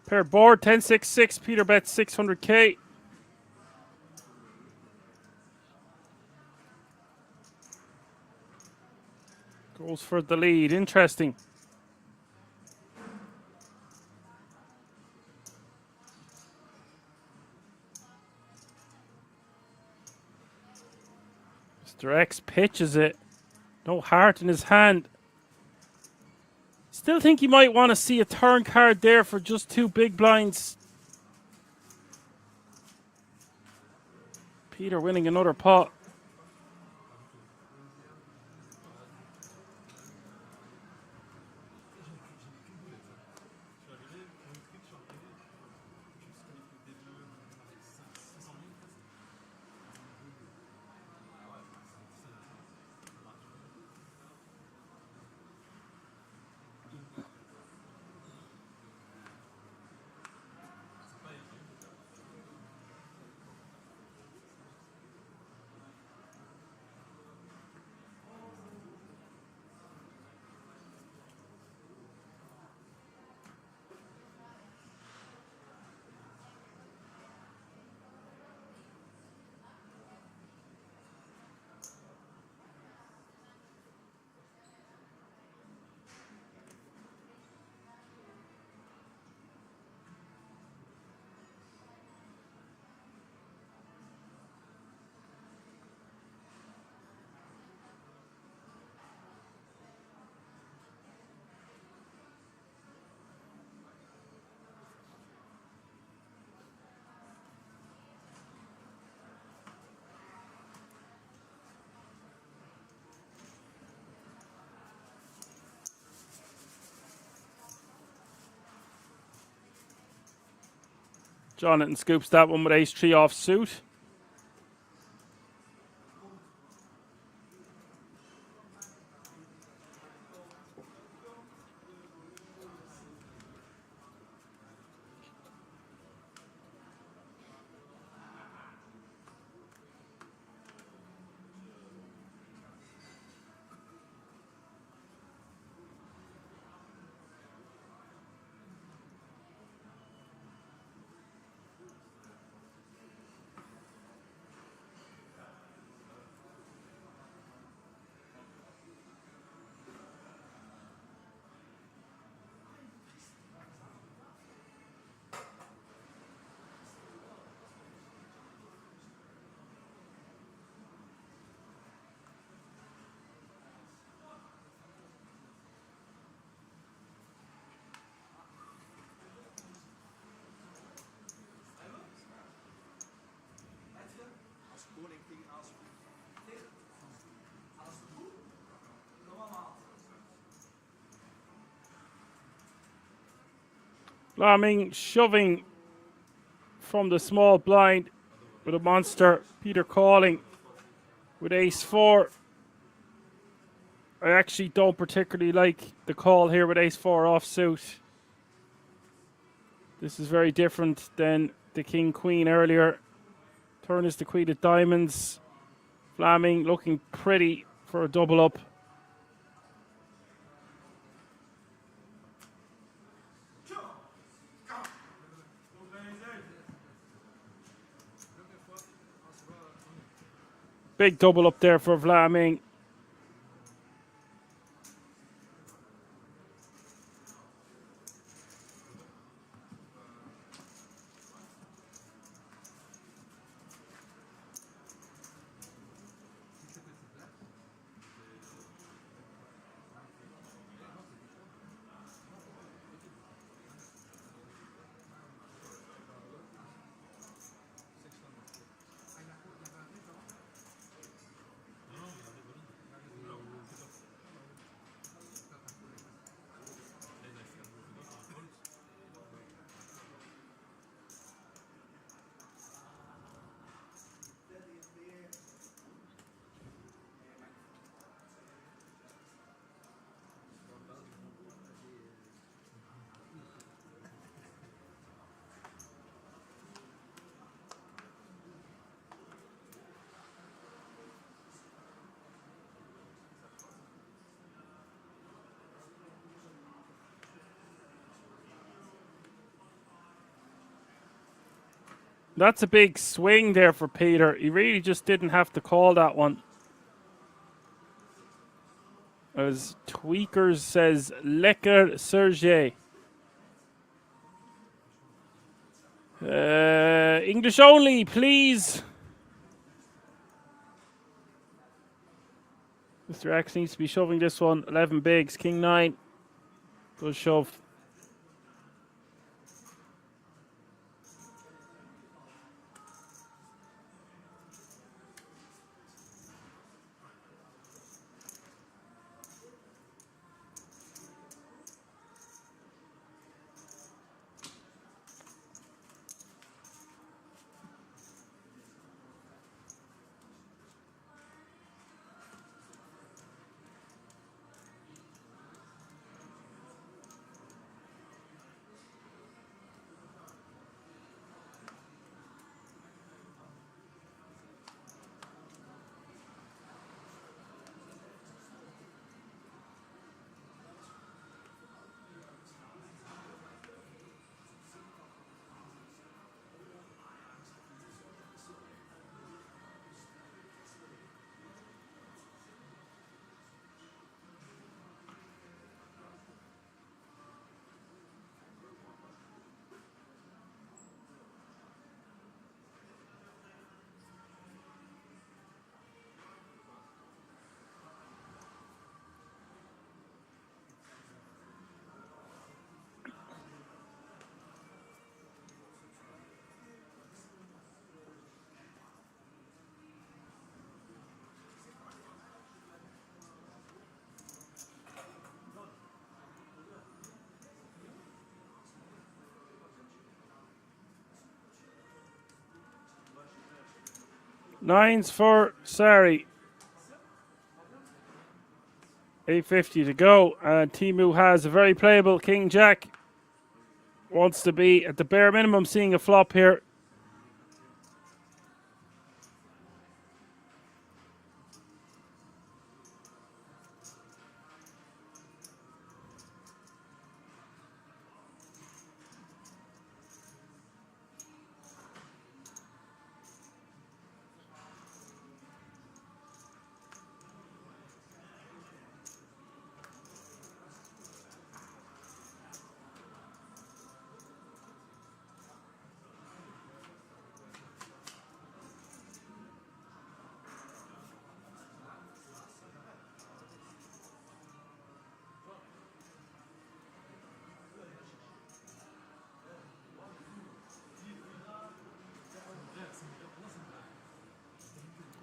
Pair board 10-6-6. Peter bets 600k. Goes for the lead. Interesting. Mr. X pitches it. No heart in his hand. Still think you might want to see a turn card there for just 2 big blinds. Peter winning another pot. Jonathan scoops that one with ace-3 off suit. Flaming shoving from the small blind with a monster. Peter calling with ace-4. I actually don't particularly like the call here with ace-4 offsuit. This is very different than the king-queen earlier. Turn is the queen of diamonds. Flaming looking pretty for a double up. Big double up there for Vlaming. That's a big swing there for Peter. He really just didn't have to call that one. As Tweakers says, lekker Sergey. English only, please. Mr. X needs to be shoving this one. 11 bigs, king 9. Good shove. Nines for Sari. 850 to go. And Timu has a very playable King Jack. Wants to be at the bare minimum seeing a flop here.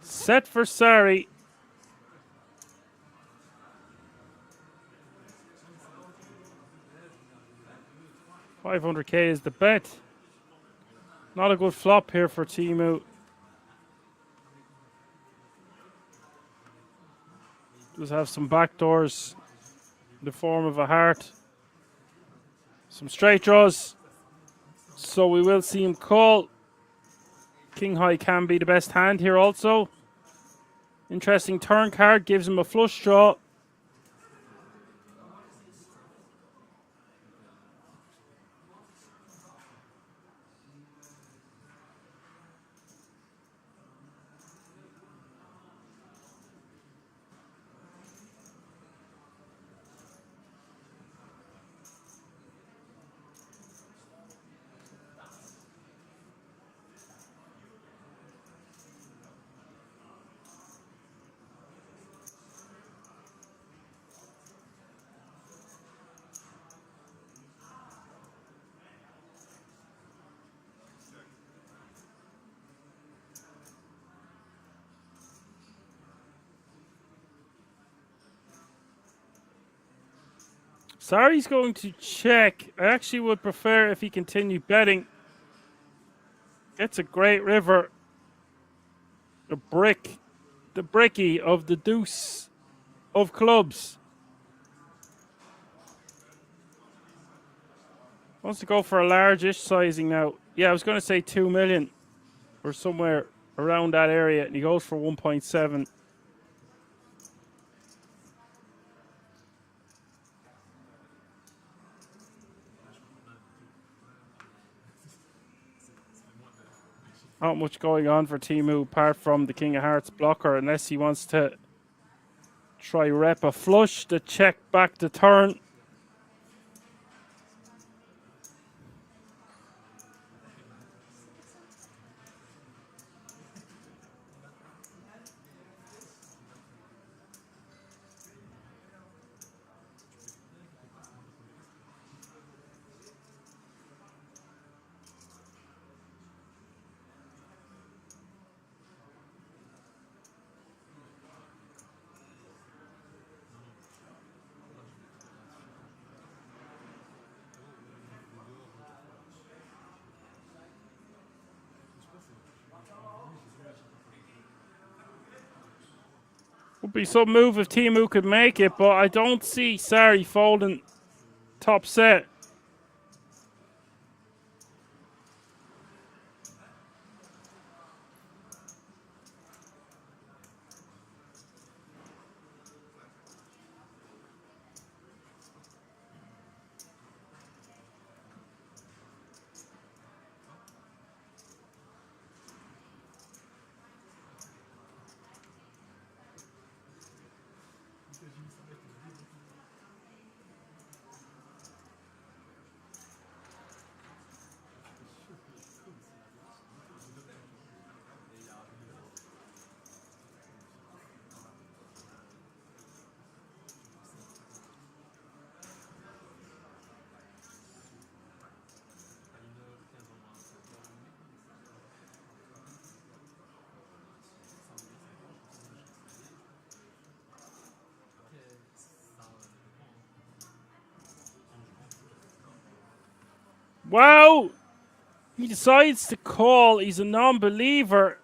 Set for Sari. $500K is the bet. Not a good flop here for Timu. Does have some backdoors in the form of a heart. Some straight draws. So we will see him call. King High can be the best hand here also. Interesting turn card, gives him a flush draw. Sari's going to check. I actually would prefer if he continued betting. Gets a great river. The bricky of the deuce of clubs. Wants to go for a large-ish sizing now. Yeah, I was going to say 2 million or somewhere around that area, and he goes for 1.7. Not much going on for Timu apart from the King of Hearts blocker, unless he wants to try rep a flush to check back the turn. Would be some move if Timu could make it, but I don't see Sari folding top set. Wow! He decides to call. He's a non-believer.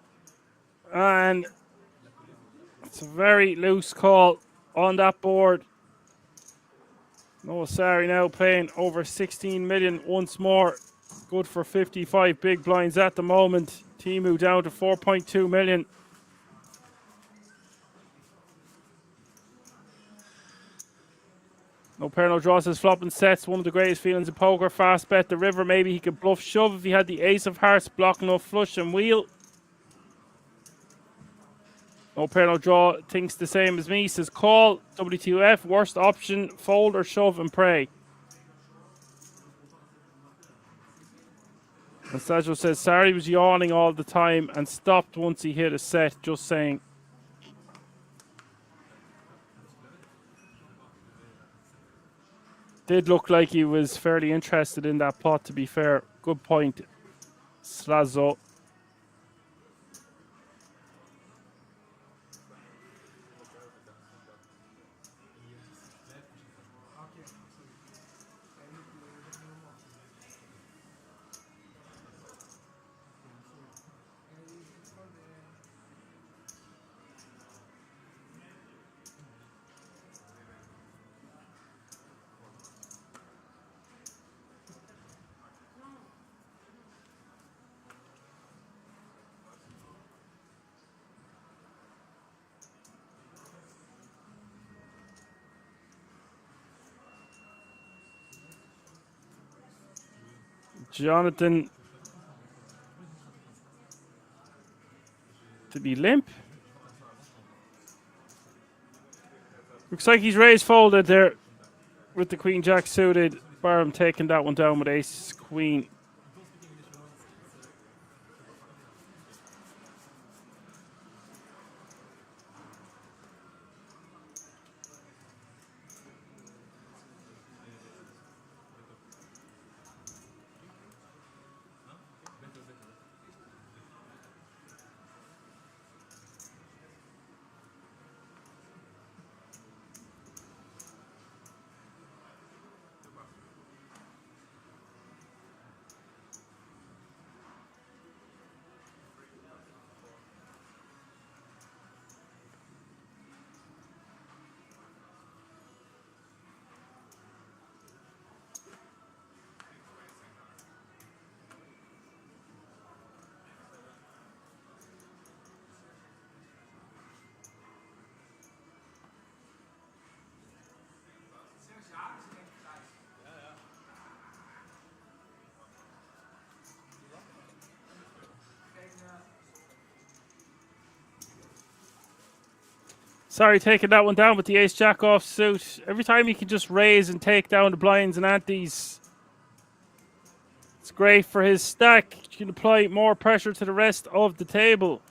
And it's a very loose call on that board. Noah Sari now playing over 16 million once more. Good for 55 big blinds at the moment. Timu down to 4.2 million. No pair, no draws. His flopping sets. One of the greatest feelings in poker. Fast bet the river. Maybe he could bluff shove if he had the ace of hearts blocking off flush and wheel. No pair, no draw. Thinks the same as me. Says call. W2F. Worst option. Fold or shove and pray. And Sajo says Sari was yawning all the time and stopped once he hit a set. Just saying. Did look like he was fairly interested in that pot, to be fair. Good point, Slazo. Jonathan. Did he limp? Looks like he's raised folded there with the Queen Jack suited. Barham taking that one down with Ace Queen. Sorry, taking that one down with the ace jack off suit. Every time you can just raise and take down the blinds and antes, it's great for his stack. You can apply more pressure to the rest of the table.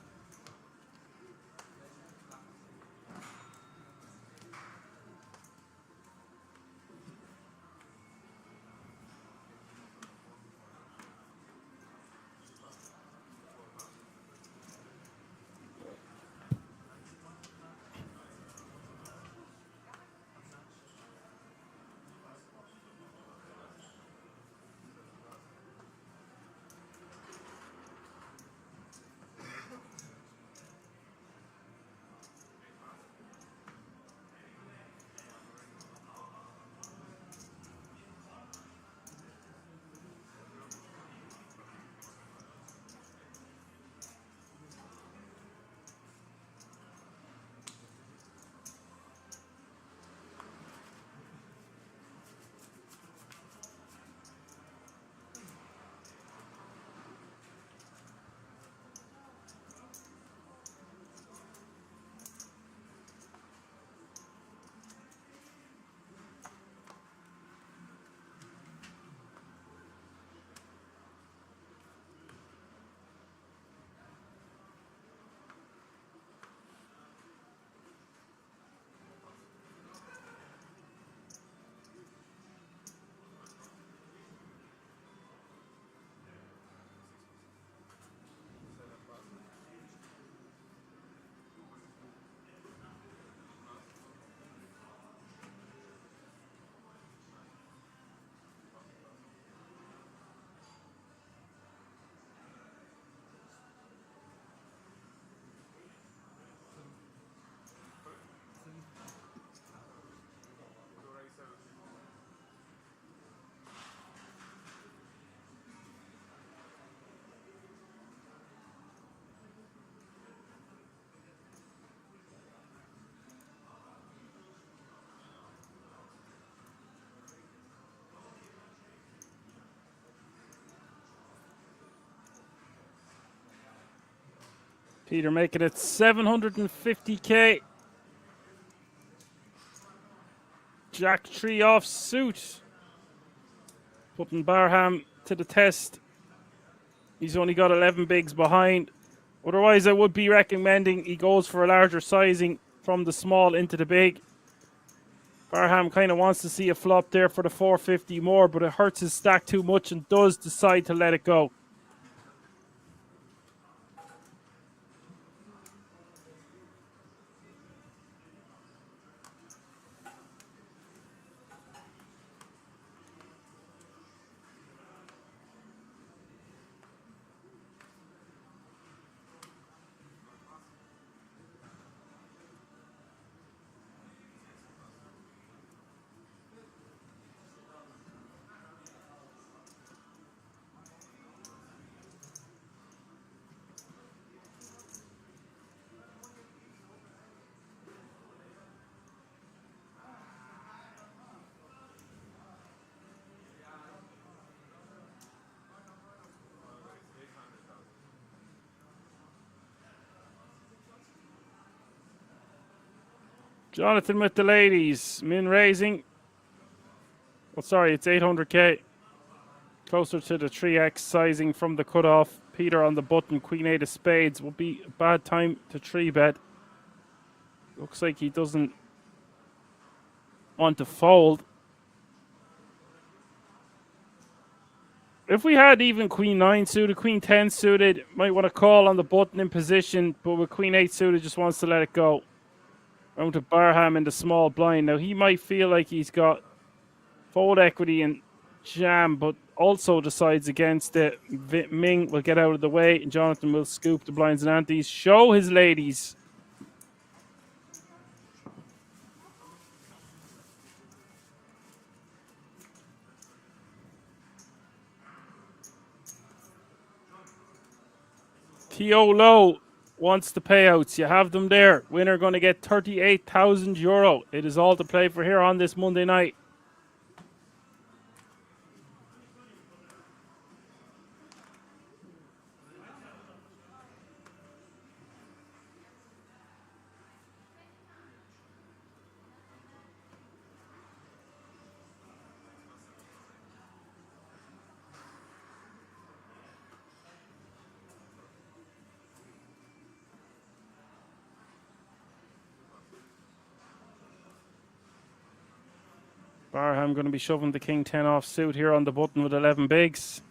Peter making it 750k. Jack 3 off suit. Putting Barham to the test. He's only got 11 bigs behind. Otherwise, I would be recommending he goes for a larger sizing from the small into the big. Barham kind of wants to see a flop there for the 450 more, but it hurts his stack too much and does decide to let it go. Jonathan with the ladies. Min raising. Oh, sorry, it's 800k. Closer to the 3x sizing from the cutoff. Peter on the button. Queen 8 of spades. Would be a bad time to 3-bet. Looks like he doesn't want to fold. If we had even Queen 9 suited, Queen 10 suited, might want to call on the button in position, but with Queen 8 suited, just wants to let it go. Round to Barham in the small blind. Now, he might feel like he's got fold equity and jam, but also decides against it. Ming will get out of the way, and Jonathan will scoop the blinds and antes. Show his ladies. T.O. Low wants the payouts. You have them there. Winner going to get €38,000. It is all to play for here on this Monday night. Barham going to be shoving the king 10 off suit here on the button with 11 bigs.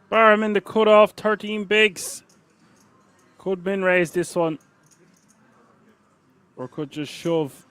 Barham in the cutoff, 13 bigs. Could min raise this one. Or could just shove.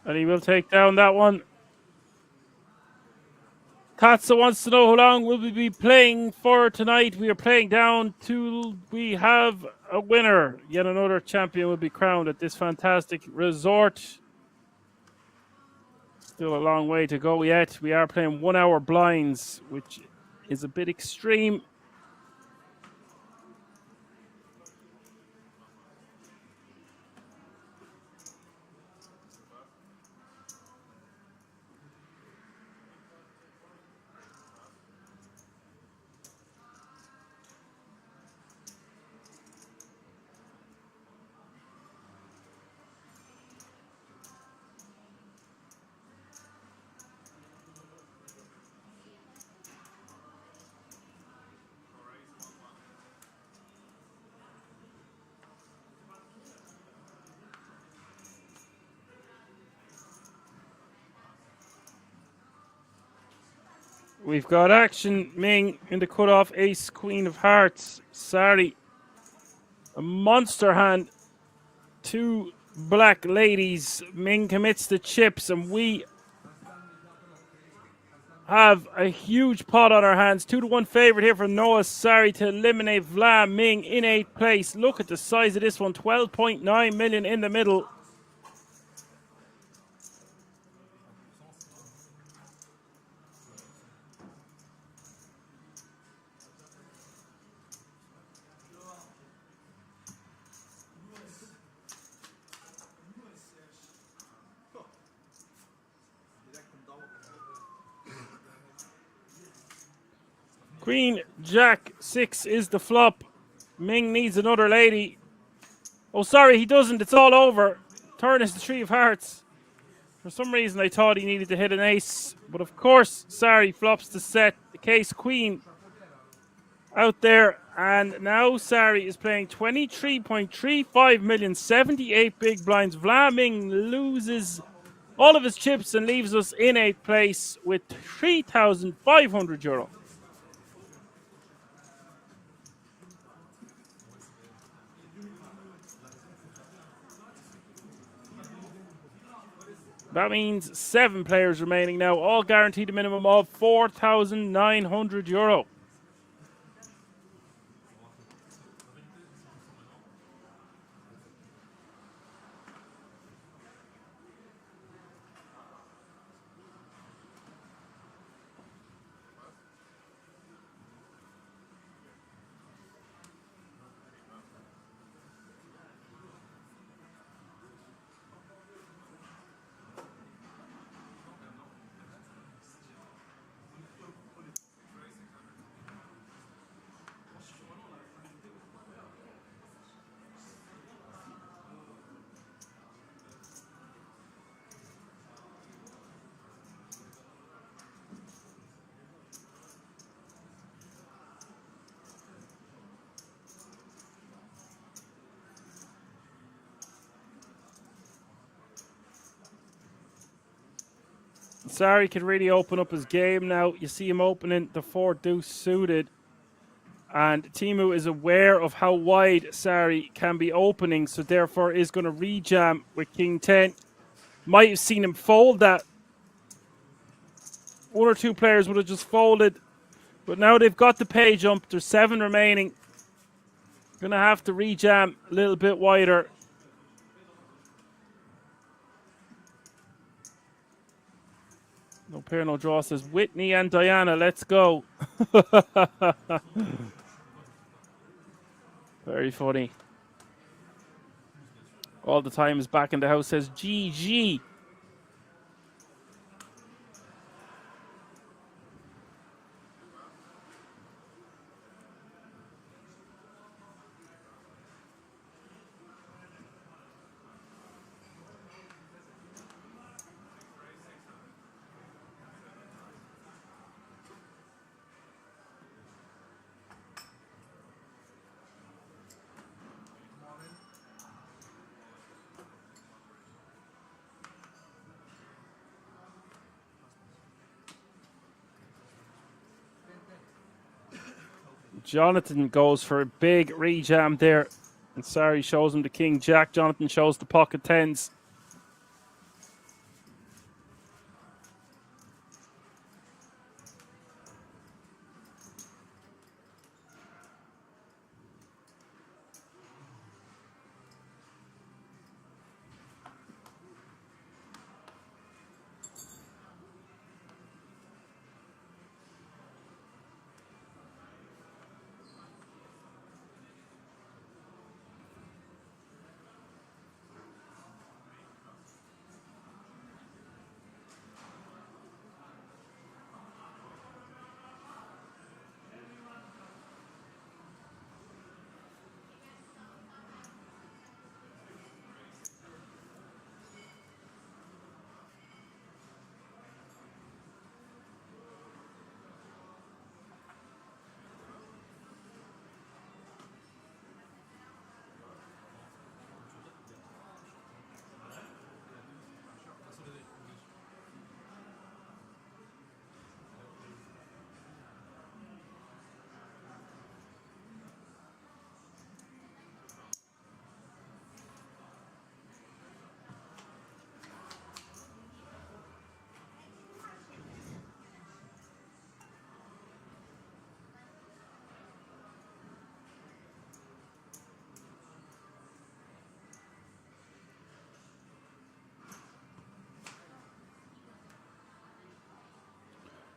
And he will take down that one. Tatsa wants to know how long will we be playing for tonight. We are playing down till we have a winner. Yet another champion will be crowned at this fantastic resort. Still a long way to go yet. We are playing 1 hour blinds, which is a bit extreme. We've got action, Ming, in the cutoff, ace, queen of hearts. Sorry. A monster hand. 2 black ladies. Ming commits the chips, and we have a huge pot on our hands. 2-1 favorite here for Noah Sari to eliminate Vlam Ming in 8th place. Look at the size of this one. 12.9 million in the middle. Queen, Jack, 6 is the flop. Ming needs another lady. Oh, sorry, he doesn't. It's all over. Turn is the 3 of hearts. For some reason, I thought he needed to hit an ace. But of course, Sari flops the set. The case queen out there. And now Sari is playing 23.35 million, 78 big blinds. Vlaming loses all of his chips and leaves us in 8th place with €3,500. That means 7 players remaining now, all guaranteed a minimum of €4,900. Sarri can really open up his game now. You see him opening the 4 deuce suited. And Teemu is aware of how wide Sarri can be opening, so therefore is going to rejam with King 10. Might have seen him fold that. 1 or 2 players would have just folded. But now they've got the page jump. There's 7 remaining. Going to have to rejam a little bit wider. No pair, no draw, says Whitney and Diana. Let's go. Very funny. All the time is back in the house, says GG. Jonathan goes for a big rejam there. And Sarri shows him the King Jack. Jonathan shows the pocket 10s.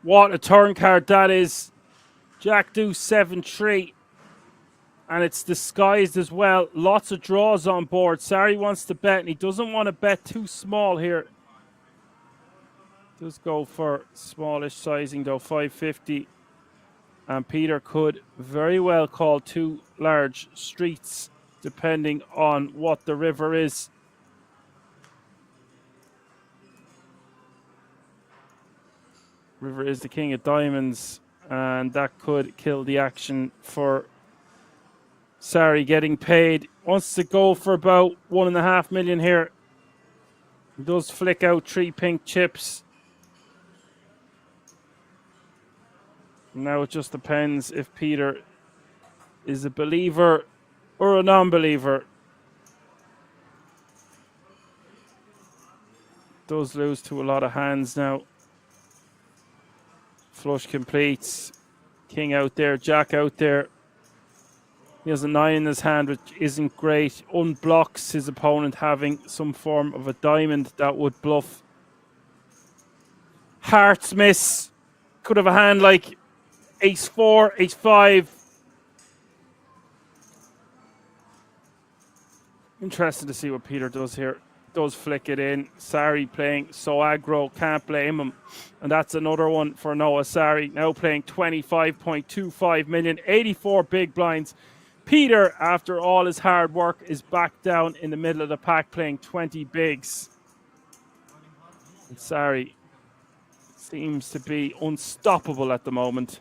What a turn card that is. Jack Deuce 7-3. And it's disguised as well. Lots of draws on board. Sarri wants to bet, and he doesn't want to bet too small here. Does go for smallish sizing though, 550. And Peter could very well call 2 large streets, depending on what the river is. River is the king of diamonds, and that could kill the action for Sarri getting paid. Wants to go for about 1.5 million here. He does flick out 3 pink chips. Now it just depends if Peter is a believer or a non-believer. Does lose to a lot of hands now. Flush completes. King out there, Jack out there. He has a 9 in his hand, which isn't great. Unblocks his opponent having some form of a diamond that would bluff. Hearts miss. Could have a hand like ace 4, ace 5. Interesting to see what Peter does here. Does flick it in. Sari playing so aggro, can't blame him. And that's another one for Noah Sari. Now playing 25.25 million, 84 big blinds. Peter, after all his hard work, is back down in the middle of the pack playing 20 bigs. And Sari seems to be unstoppable at the moment.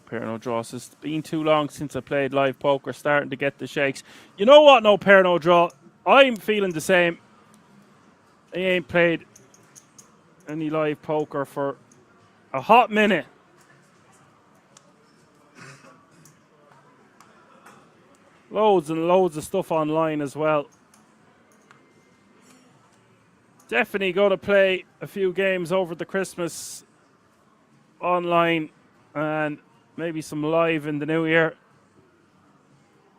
Pair no draws. It's been too long since I played live poker, starting to get the shakes. You know what? No pair, no draw. I'm feeling the same. I ain't played any live poker for a hot minute. Loads and loads of stuff online as well. Definitely going to play a few games over the Christmas online and maybe some live in the new year.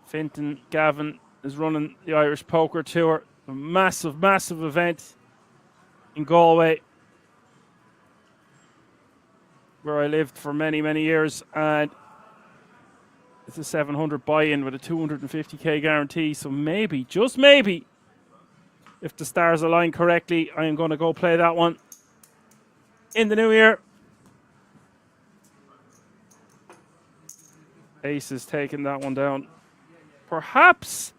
Fintan Gavin is running the Irish Poker Tour. A massive, massive event in Galway, where I lived for many, many years. And it's a 700 buy-in with a 250k guarantee. So maybe, just maybe, if the stars align correctly, I am going to go play that one in the new year. Ace is taking that one down. Perhaps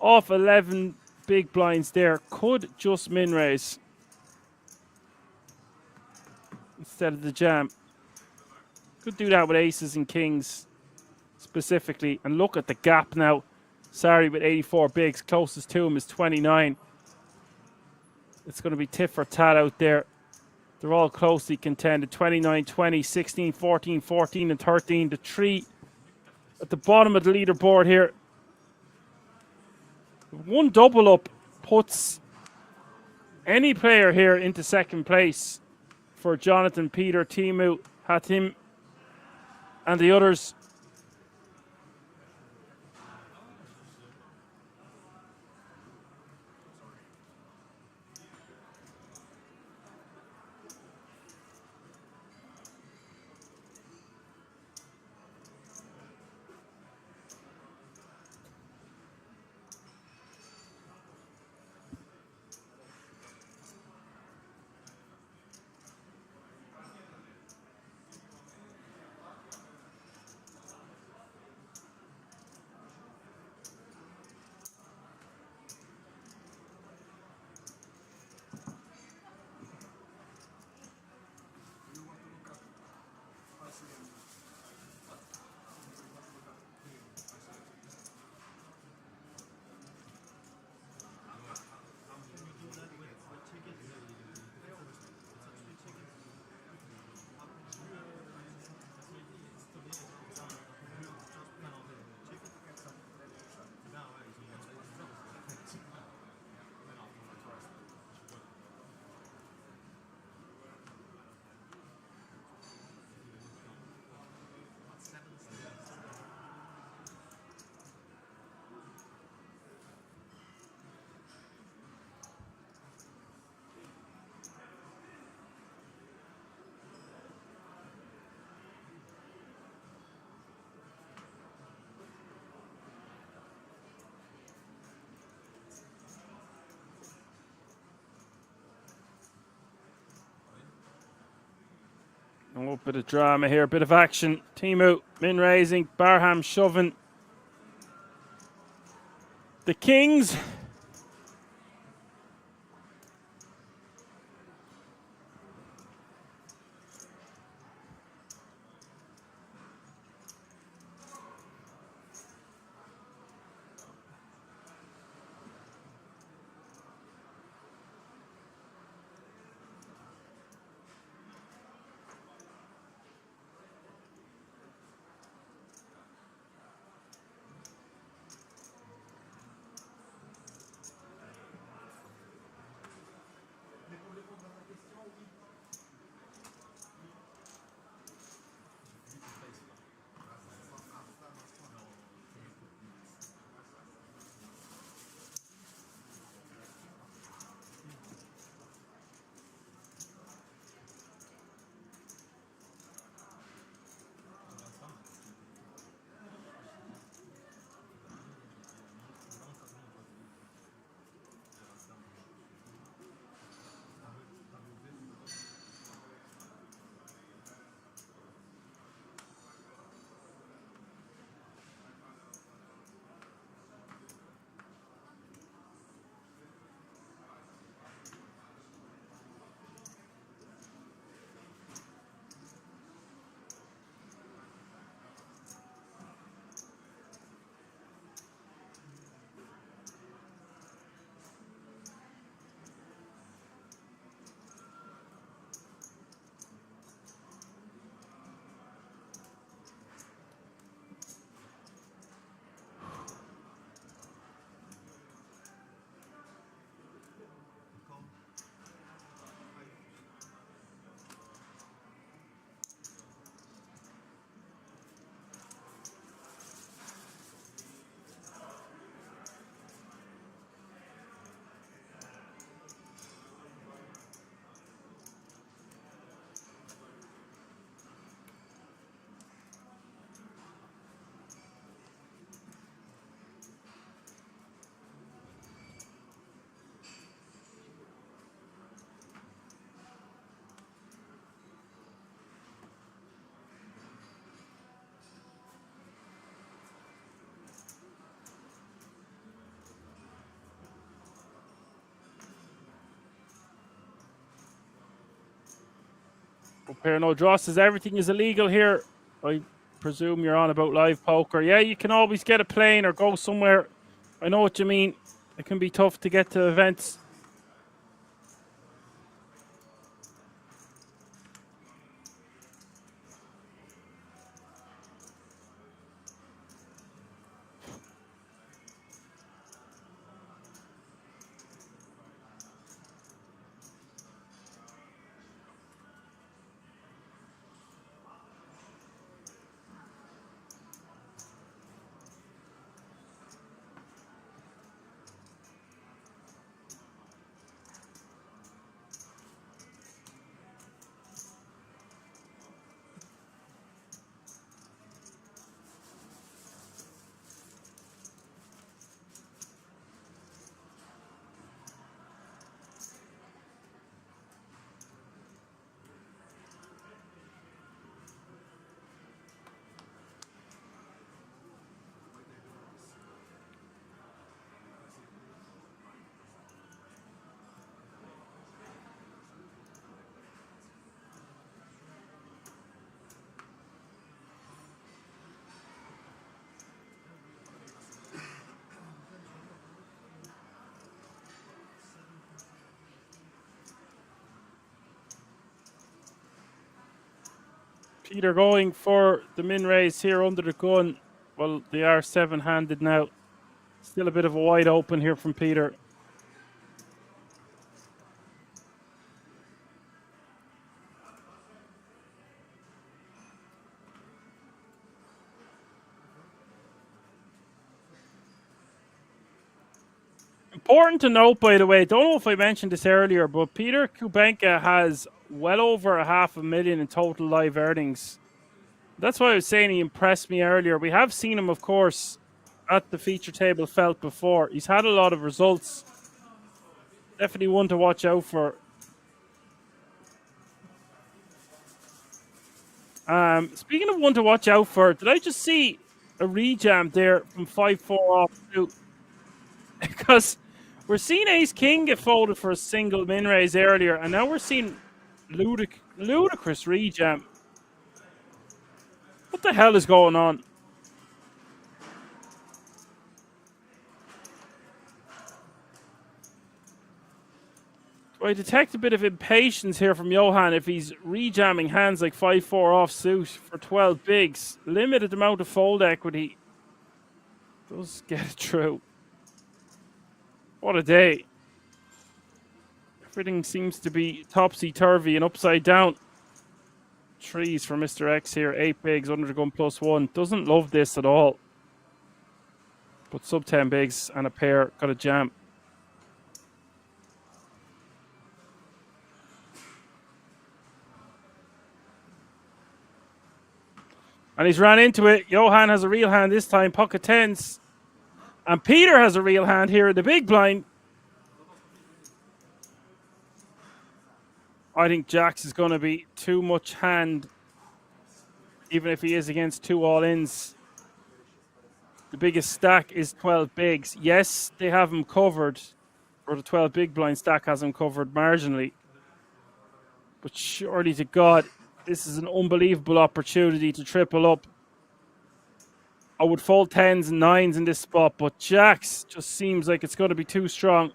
off 11 big blinds there. Could just min raise instead of the jam. Could do that with aces and kings specifically. And look at the gap now. Sari with 84 bigs. Closest to him is 29. It's going to be tit for tat out there. They're all closely contended. 29, 20, 16, 14, 14, and 13. The 3 at the bottom of the leaderboard here. One double up puts any player here into second place for Jonathan, Peter, Timu, Hatim, and the others. Oh, bit of drama here, bit of action. Timu, min raising, Barham shoving. The Kings. Pair no draw says everything is illegal here. I presume you're on about live poker. Yeah, you can always get a plane or go somewhere. I know what you mean. It can be tough to get to events. Peter going for the min raise here under the gun. Well, they are 7-handed now. Still a bit of a wide open here from Peter. Important to note, by the way, don't know if I mentioned this earlier, but Peter Kubenka has well over $500,000 in total live earnings. That's why I was saying he impressed me earlier. We have seen him, of course, at the feature table felt before. He's had a lot of results. Definitely one to watch out for. Speaking of one to watch out for, did I just see a rejam there from 5-4 off two? Because we're seeing Ace King get folded for a single min raise earlier, and now we're seeing ludicrous rejam. What the hell is going on? Do I detect a bit of impatience here from Johan if he's rejamming hands like 5-4 offsuit for 12 bigs? Limited amount of fold equity. Does get it through. What a day. Everything seems to be topsy-turvy and upside down. Threes for Mr. X here. 8 bigs under the gun +1. Doesn't love this at all. But sub 10 bigs and a pair. Got a jam. And he's ran into it. Johan has a real hand this time. Pocket 10s. And Peter has a real hand here in the big blind. I think Jax is going to be too much hand, even if he is against 2 all-ins. The biggest stack is 12 bigs. Yes, they have him covered, or the 12 big blind stack has him covered marginally. But surely to God, this is an unbelievable opportunity to triple up. I would fold 10s and 9s in this spot, but Jax just seems like it's going to be too strong.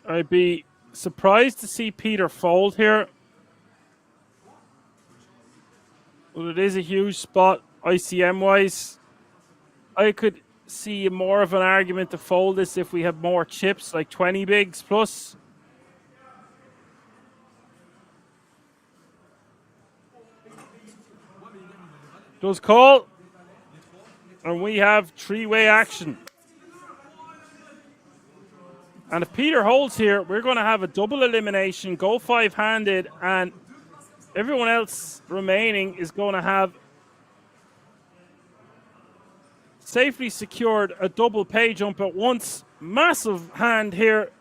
I'd be surprised to see Peter fold here. Well, it is a huge spot, ICM-wise. I could see more of an argument to fold this if we have more chips, like 20 bigs plus. Does call. And we have three-way action. And if Peter holds here, we're going to have a double elimination, go five-handed, and everyone else remaining is going to have safely secured a double pay jump at once. Massive hand here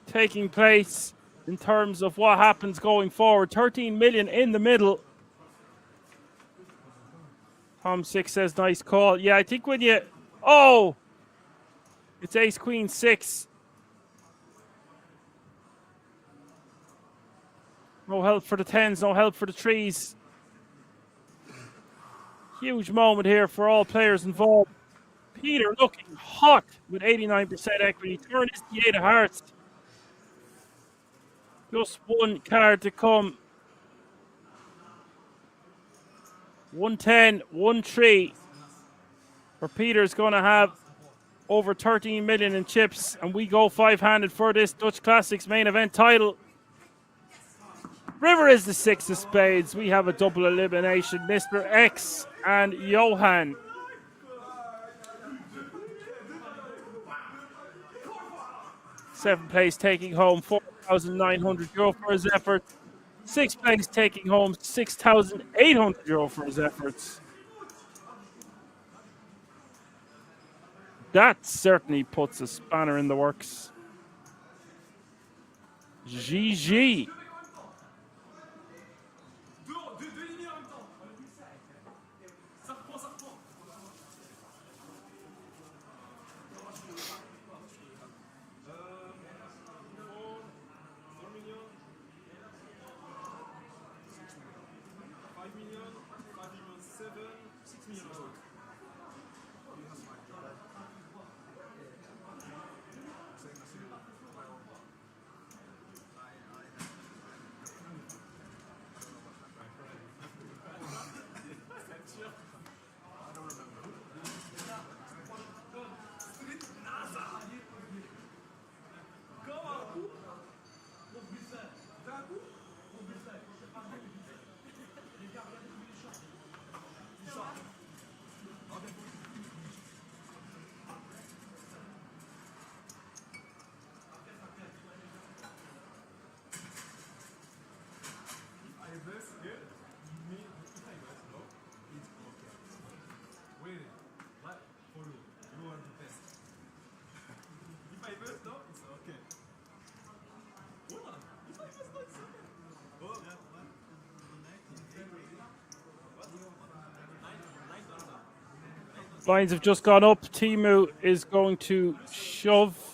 taking place in terms of what happens going forward. 13 million in the middle. Tom 6 says, nice call. Yeah, I think when you... Oh! It's ace, queen, 6. No help for the 10s, no help for the 3s. Huge moment here for all players involved. Peter looking hot with 89% equity. Turn is the 8 of hearts. Just one card to come. 110, 1-3. For Peter's going to have over 13 million in chips, and we go five-handed for this Dutch Classics main event title. River is the 6 of spades. We have a double elimination. Mr. X and Johan. Seventh place taking home €4,900 for his effort. Sixth place taking home €6,800 for his efforts. That certainly puts a spanner in the works. GG. Lines have just gone up. Timu is going to shove.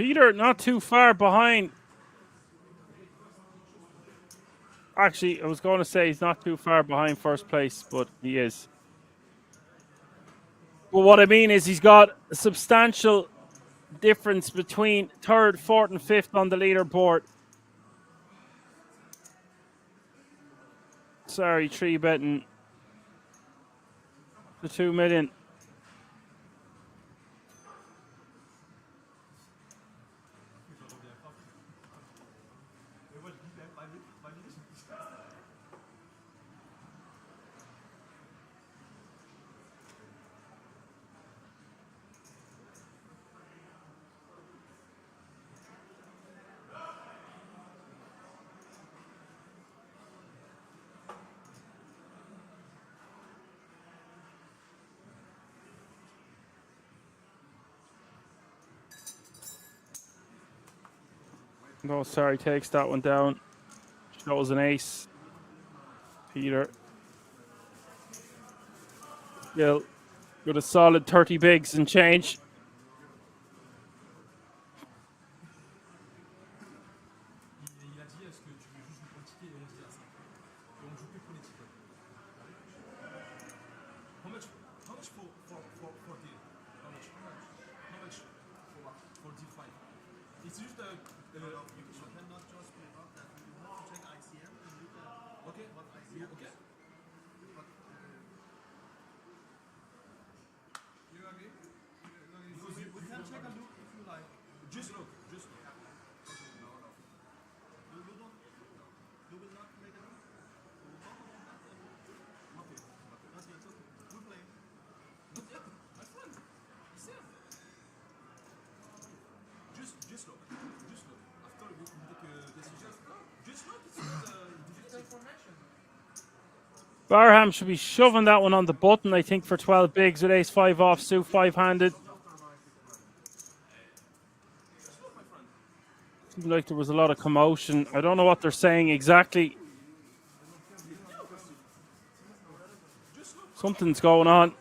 Peter not too far behind. Actually, I was going to say he's not too far behind first place, but he is. But what I mean is he's got a substantial difference between third, fourth, and fifth on the leaderboard. Sorry, 3-betting the 2 million. No, sorry, takes that one down. Shows an ace. Peter. Still got a solid 30 bigs and change. Barham should be shoving that one on the button, I think, for 12 bigs with ace-5 offsuit, 5-handed. Seemed like there was a lot of commotion. I don't know what they're saying exactly. Something's going on.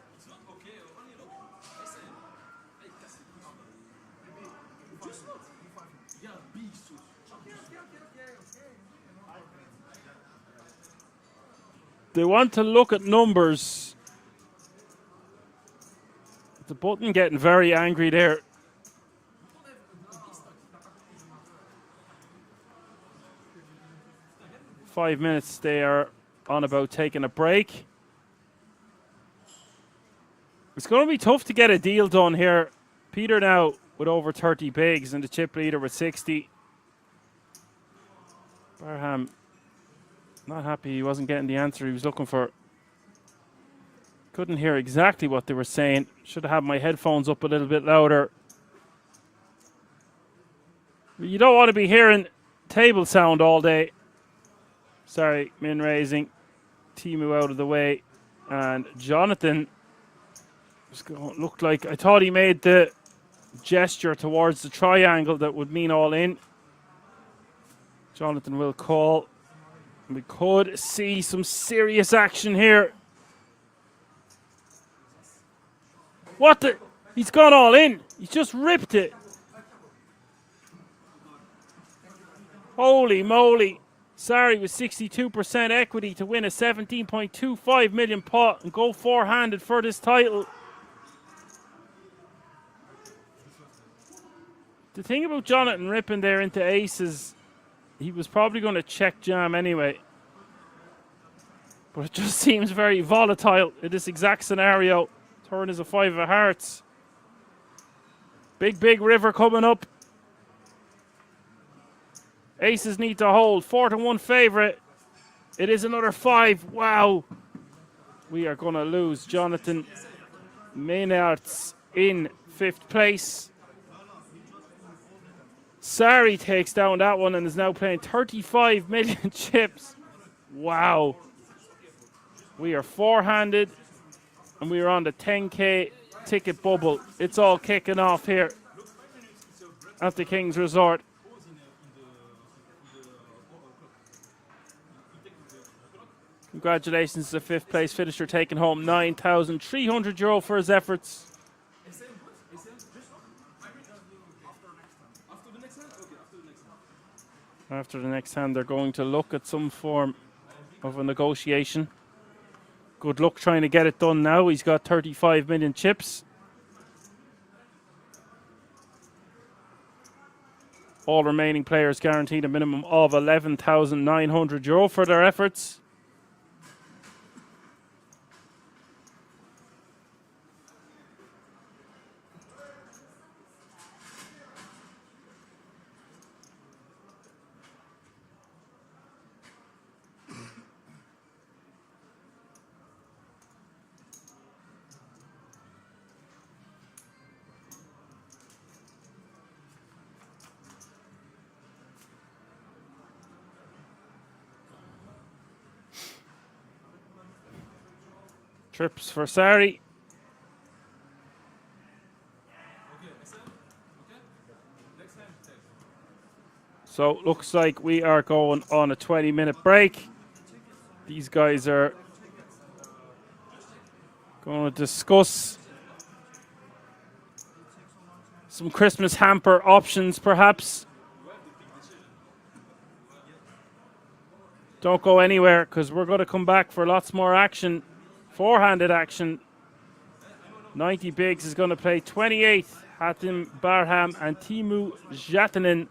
They want to look at numbers. The button getting very angry there. Five minutes they are on about taking a break. It's going to be tough to get a deal done here. Peter now with over 30 bigs and the chip leader with 60. Barham not happy he wasn't getting the answer he was looking for. Couldn't hear exactly what they were saying. Should have had my headphones up a little bit louder. You don't want to be hearing table sound all day. Sorry, min raising. Timu out of the way. And Jonathan looked like, I thought he made the gesture towards the triangle that would mean all in. Jonathan will call. We could see some serious action here. What the? He's gone all in. He's just ripped it. Holy moly. Sorry, with 62% equity to win a 17.25 million pot and go four-handed for this title. The thing about Jonathan ripping there into aces, he was probably going to check jam anyway. But it just seems very volatile in this exact scenario. Turn is a 5 of hearts. Big river coming up. Aces need to hold. 4-1 favorite. It is another 5. Wow. We are going to lose Jonathan Maynard's in 5th place. Sari takes down that one and is now playing 35 million chips. Wow. We are four-handed and we are on the 10k ticket bubble. It's all kicking off here at the King's Resort. Congratulations to the 5th place finisher taking home €9,300 for his efforts. After the next hand, they're going to look at some form of a negotiation. Good luck trying to get it done now. He's got 35 million chips. All remaining players guaranteed a minimum of €11,900 for their efforts. Trips for Sari. So looks like we are going on a 20-minute break. These guys are going to discuss some Christmas hamper options, perhaps. Don't go anywhere, because we're going to come back for lots more action. Four-handed action. 90 Bigs is going to play 28th. Hatim Barham and Timu Jatanen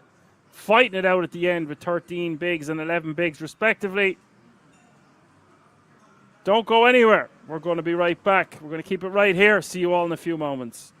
fighting it out at the end with 13 Bigs and 11 Bigs, respectively. Don't go anywhere. We're going to be right back. We're going to keep it right here. See you all in a few moments.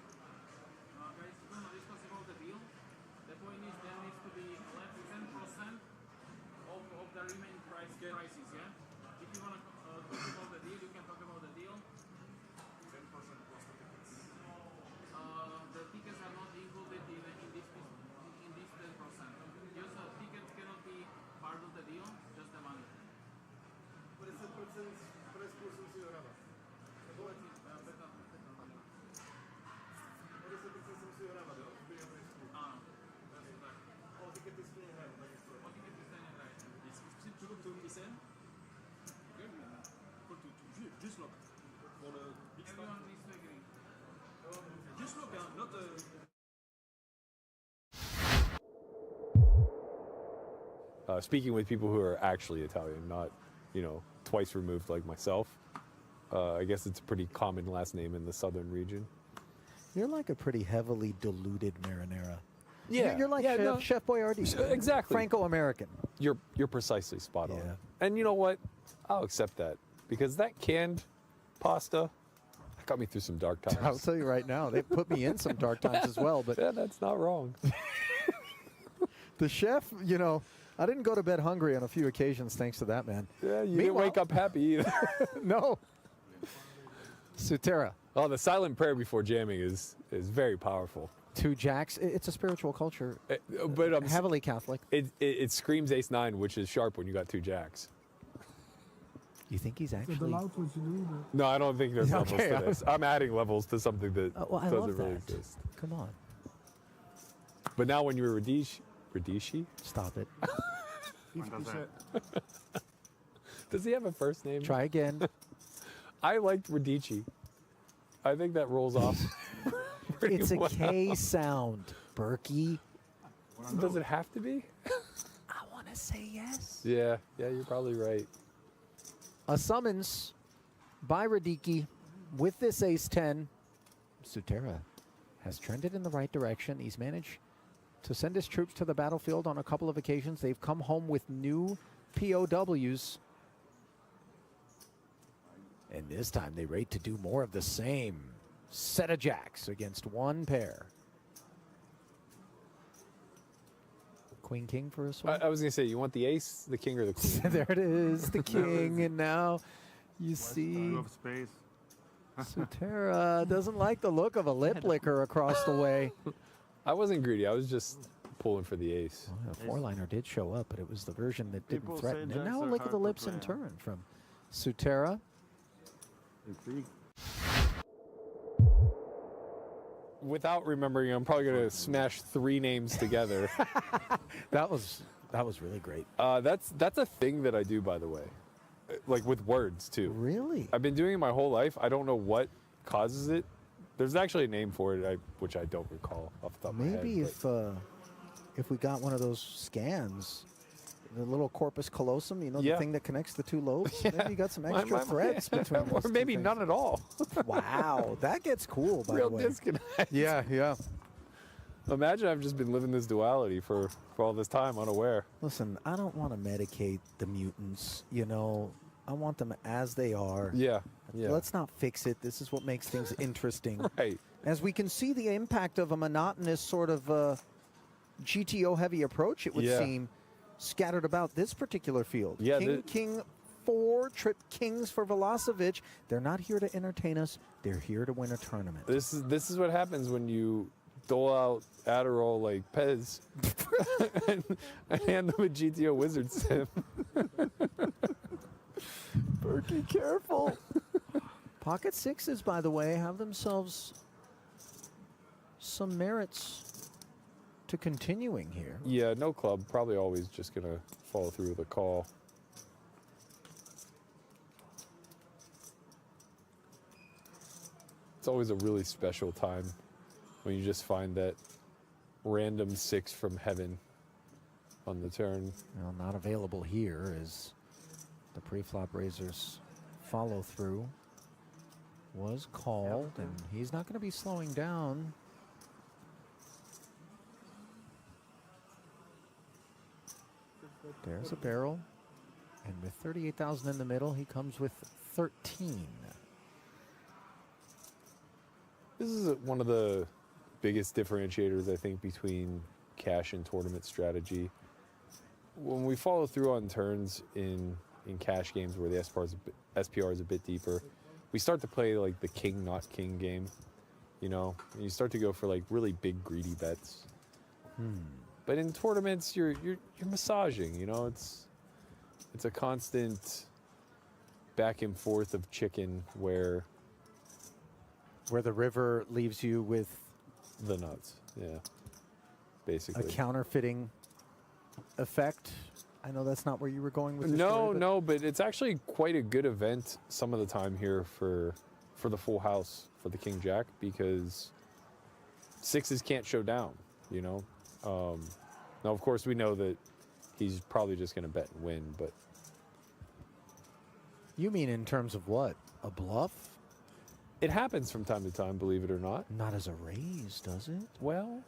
Speaking with people who are actually Italian, not, twice removed like myself. I guess it's a pretty common last name in the southern region. You're like a pretty heavily diluted marinara. Yeah, You're like Chef Boyardee. Exactly. Franco-American. You're precisely spot on. Yeah. And you know what? I'll accept that, because that canned pasta got me through some dark times. I'll tell you right now, they put me in some dark times as well. But yeah, that's not wrong. The chef, I didn't go to bed hungry on a few occasions thanks to that, man. Yeah, you didn't wake up happy either. No. Sutera. Oh, the silent prayer before jamming is very powerful. 2 jacks. It's a spiritual culture. But I'm heavily Catholic. It screams ace-9, which is sharp when you got 2 jacks. You think he's actually... No, I don't think there's levels to this. I'm adding levels to something that I doesn't love really that. exist. Come on. But now when you're Radishi? Stop it. Does he have a first name? Try again. I liked Radici. I think that rolls off. It's a K sound, Berkey. Does it have to be? I want to say yes. Yeah, you're probably right. A summons by Radicki with this ace-10. Sutera has trended in the right direction. He's managed to send his troops to the battlefield on a couple of occasions. They've come home with new POWs. And this time they rate to do more of the same. Set of jacks against one pair. Queen, king for a swing? I was going to say, you want the ace, the king, or the queen? There it is, the king. And now you see space. Sutera doesn't like the look of a lip licker across the way. I wasn't greedy. I was just pulling for the ace. Well, a four-liner did show up, but it was the version that didn't People threaten. say And now jacks are look at the hard to lips play, in huh? turn from Sutera. Without remembering, I'm probably going to smash 3 names together. That was really great. That's a thing that I do, by the way. Like with words, too. Really? I've been doing it my whole life. I don't know what causes it. There's actually a name for it, which I don't recall off the top of my head. Maybe if we got one of those scans, the little corpus callosum, the thing that connects the 2 lobes, maybe you got some extra threads between those or maybe two none at all. Wow, that gets cool, by Real the way. disconnect. Yeah. Imagine I've just been living this duality for all this time, unaware. Listen, I don't want to medicate the mutants. You know, I want them as they are. Yeah, yeah. Let's not fix it. This is what makes things interesting. Right. As we can see the impact of a monotonous sort of GTO-heavy approach, it would Yeah. seem, scattered about this particular field. Yeah, King 4, Trip Kings for Velocevic. They're not here to entertain us. They're here to win a tournament. This is what happens when you dole out Adderall like Pez and hand them a GTO Wizard Sim. Berkey, careful. Pocket sixes, by the way, have themselves some merits to continuing here. Yeah, no club. Probably always just going to follow through with a call. It's always a really special time when you just find that random 6 from heaven on the turn. Well, not available here as the pre-flop raisers follow through was called, and he's not going to be slowing down. There's a barrel, and with 38,000 in the middle, he comes with 13. This is one of the biggest differentiators, I think, between cash and tournament strategy. When we follow through on turns in cash games where the SPR is a bit deeper, we start to play like the king not king game, you know, and you start to go for like really big greedy bets. But in tournaments, you're massaging, you know, it's a constant back and forth of chicken where the river leaves you with the nuts, yeah, basically. a counterfeiting effect. I know that's not where you were going with this No, story, but it's actually quite a good event some of the time here for the full house for the King Jack, because sixes can't show down, you know. Now, of course, we know that he's probably just going to bet and win, but You mean in terms of what? A bluff? it happens from time to time, believe it or not. Not as a raise, does it? Well,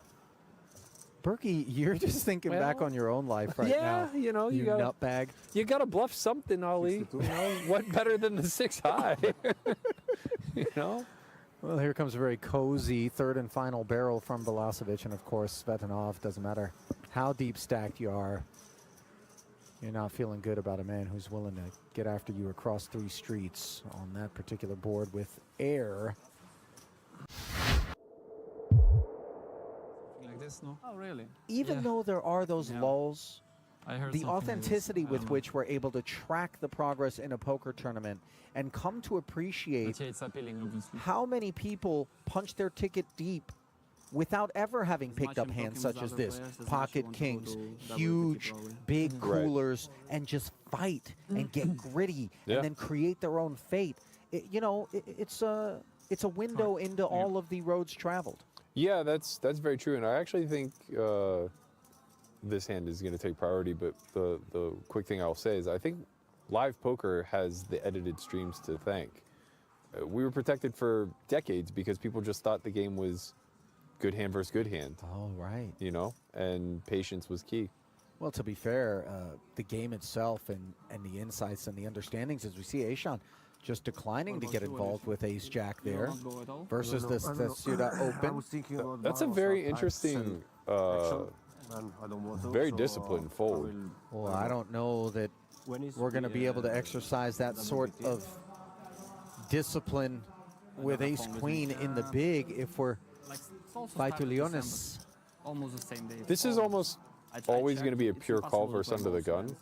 Berkey, you're just thinking back Well, on your own life right yeah, now. you know, you got nutbag. you got to bluff something, Ollie. You know, what better than the 6 high? You know. Well, here comes a very cozy third and final barrel from Velocevic, and of course, Svetanov. Doesn't matter how deep stacked you are, you're not feeling good about a man who's willing to get after you across 3 streets on that particular board with air. Like this, no? Oh, really? Even Yeah. though there are those Yeah. lulls, I heard the something like this. authenticity I with don't know. which we're able to track the progress in a poker tournament and come to appreciate But yeah, it's appealing, obviously. how many people punch their ticket deep without ever having As picked much up I'm hands talking such with as other this. players, as much you Pocket want to go kings, to double equity huge, probably. big Right. coolers, and just fight and get gritty Yeah. and then create their own fate. It's a window into all of the roads traveled. Yeah, that's very true, and I actually think this hand is going to take priority. But the quick thing I'll say is I think live poker has the edited streams to thank. We were protected for decades because people just thought the game was good hand versus good hand, Oh, right. you know, and patience was key. Well, to be fair, the game itself and the insights and the understandings, as we see Aishan just declining to What get about you, involved with Ace Jack You will there not go at all? versus the Suda I Open. was thinking about That's a barrels very of interesting, action, and I don't want to, very so, disciplined I fold. will- Well, I don't know that When is we're going to the, be able to exercise that double sort BT? of discipline with Ace Queen in the big if we're Like, it's also by started Leonis. December, almost the same day. This is almost I tried always going to be a checking, it's pure call impossible to versus play under the both gun. sides.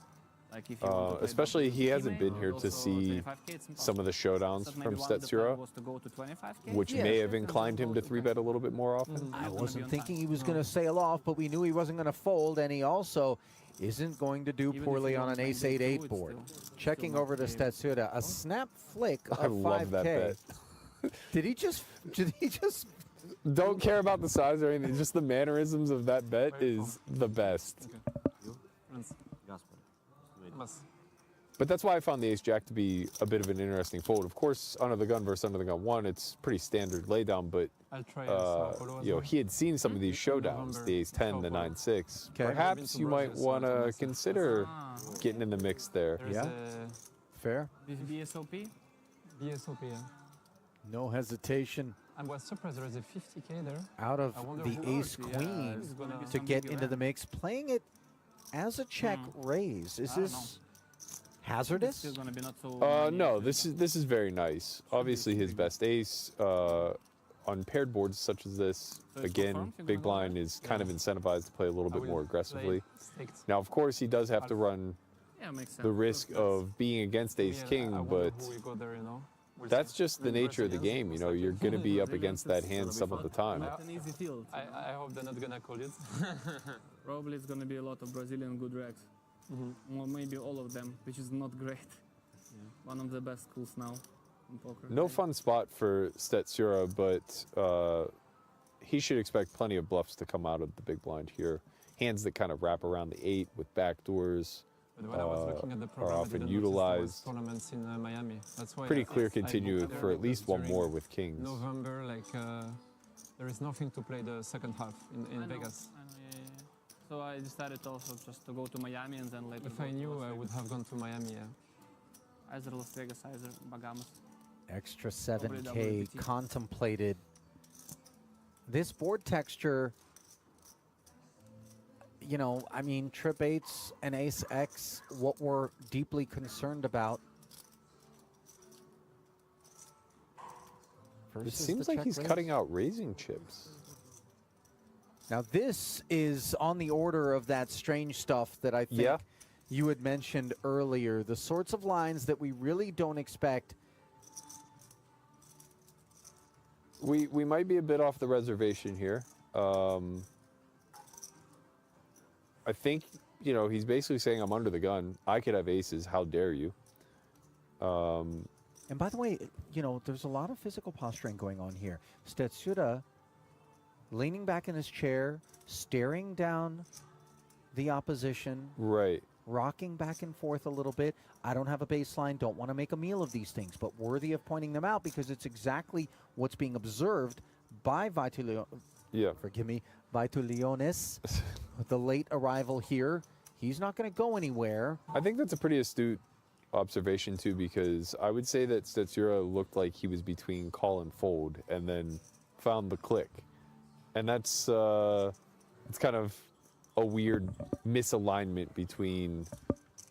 Like if you want to play Especially double he hasn't teammate, been here but to also see 25K, it's some of the impossible. showdowns But from maybe one of the plan Stetsura, was to go to 25K. which Yeah, may sure. have inclined him to 3-bet a little bit more often. Not I gonna be wasn't on thinking time. he was going to sail off, but we knew he wasn't going to fold, and he also isn't going to do Even if poorly you on don't an find Ace it 8-8 too, it's board. still Checking not over to playable. Stetsura, a snap flick of I love that 5K. bet. Did he just Don't care about the size or anything. Just the mannerisms of that bet is the best. But that's why I found the Ace Jack to be a bit of an interesting fold. Of course, under the gun versus under the gun 1, it's pretty standard laydown, but I'll try Sao Paulo as you know, well. he had seen some of these showdowns, the ace 10, the 9-6. Okay. Perhaps you might want to consider Ah, getting in the mix there. There's Yeah. Fair. this BSOP. BSOP, yeah. No hesitation I was surprised there is a 50k there. out of I wonder the who- ace Yeah, queen this is gonna be to some get big into the event. mix, playing it as a check raise. Is I don't this It's hazardous? still gonna be not so. No, this is very nice. Obviously, his best ace on paired boards such as this. So it's Again, confirmed you're big gonna go blind is kind of incentivized to play a little I bit will more play aggressively. staked. Now, of course, he does have to run Yeah, makes sense. the risk of being against ace Yeah, I king, wonder but who will go there, you know. We'll that's see. just the nature of the game. You know, you're going to be up against that hand some of the time. Not an easy field. I hope they're not gonna call it. Probably it's gonna be a lot of Brazilian good racks. Or maybe all of them, which is not great. One of the best schools now in poker. No fun spot for Stetsura, but he should expect plenty of bluffs to come out of the big blind here. Hands that kind of wrap around the 8 with backdoors. But when I was looking at the are program, I often didn't notice there was utilized. tournaments in Miami. That's why Pretty clear I continue booked for there at least one during more with kings. November, like there is nothing to play the second half in I know, Vegas. I know, yeah. So I decided also just to go to Miami and then later. If go I to knew, Las I would Vegas. have gone to Miami. Yeah. Either Las Vegas, either Bahamas. Extra Probably 7K WPT. contemplated. This board texture, you know, I mean, trip 8s and ace X, what we're deeply concerned about. It versus seems the like check he's raise. cutting out raising chips. Now, this is on the order of that strange stuff that I think Yeah. you had mentioned earlier. The sorts of lines that we really don't expect. We might be a bit off the reservation here. I think, you know, he's basically saying I'm under the gun. I could have aces. How dare you? And by the way, you know, there's a lot of physical posturing going on here. Stetsura leaning back in his chair, staring down the opposition, Right. rocking back and forth a little bit. I don't have a baseline, don't want to make a meal of these things, but worthy of pointing them out because it's exactly what's being observed by Yeah. Vaitulionis, the late arrival here. He's not going to go anywhere. I think that's a pretty astute observation too, because I would say that Stetsura looked like he was between call and fold, and then found the click, and that's it's kind of a weird misalignment between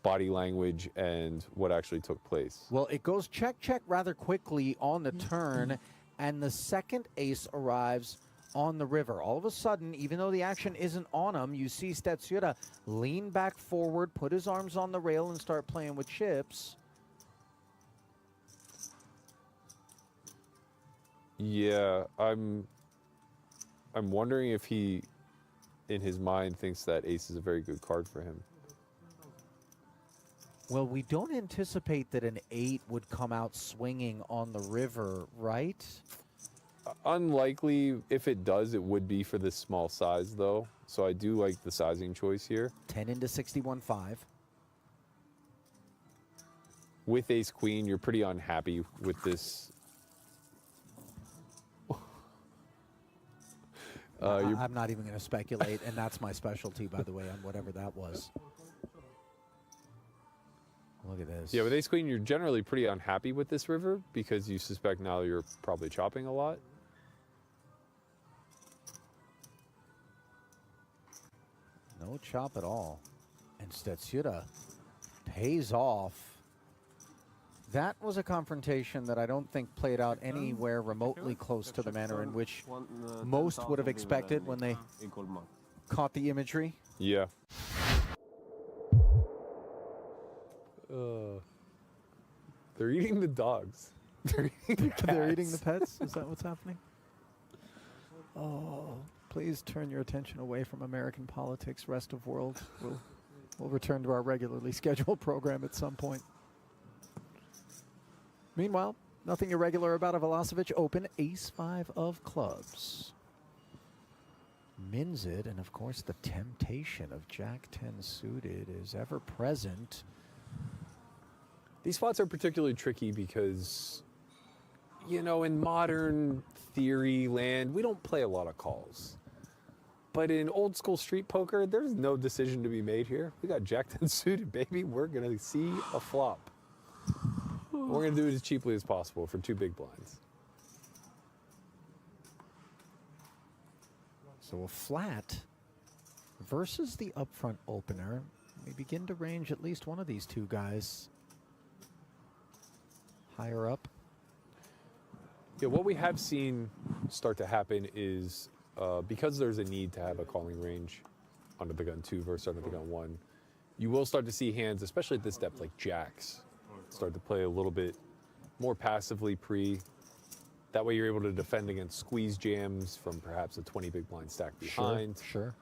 body language and what actually took place. Well, it goes check, check rather quickly on the turn, and the second ace arrives on the river. All of a sudden, even though the action isn't on him, you see Stetsura lean back forward, put his arms on the rail, and start playing with chips. Yeah, I'm wondering if he, in his mind, thinks that ace is a very good card for him. Well, we don't anticipate that an 8 would come out swinging on the river, right? Unlikely. If it does, it would be for this small size, though. So I do like the sizing choice here. 10 into 61.5. With ace queen, you're pretty unhappy with this. I'm not even going to speculate, and that's my specialty, by the way, on whatever that was. Look at this. Yeah, with ace queen, you're generally pretty unhappy with this river because you suspect now you're probably chopping a lot. No chop at all. And Stetsura pays off. That was a confrontation that I don't think played out anywhere remotely close to the manner in which most would have expected when they caught the imagery. Yeah. They're eating the dogs. They're eating the They're eating the cats. pets? Is that what's happening? Oh, please turn your attention away from American politics, rest of world. We'll return to our regularly scheduled program at some point. Meanwhile, nothing irregular about a Velocevic Open. Ace-5 of clubs. Mins it, and of course the temptation of Jack-10 suited is ever present. These spots are particularly tricky because you know, in modern theory land, we don't play a lot of calls. But in old school street poker, there's no decision to be made here. We got Jack 10 suited, baby. We're going to see a flop. We're going to do it as cheaply as possible for 2 big blinds. So a flat versus the upfront opener. We begin to range at least one of these two guys higher up. Yeah, what we have seen start to happen is because there's a need to have a calling range under the gun 2 versus under the gun 1, you will start to see hands, especially at this depth, like jacks, start to play a little bit more passively pre. That way you're able to defend against squeeze jams from perhaps a 20 big blind stack behind. Sure.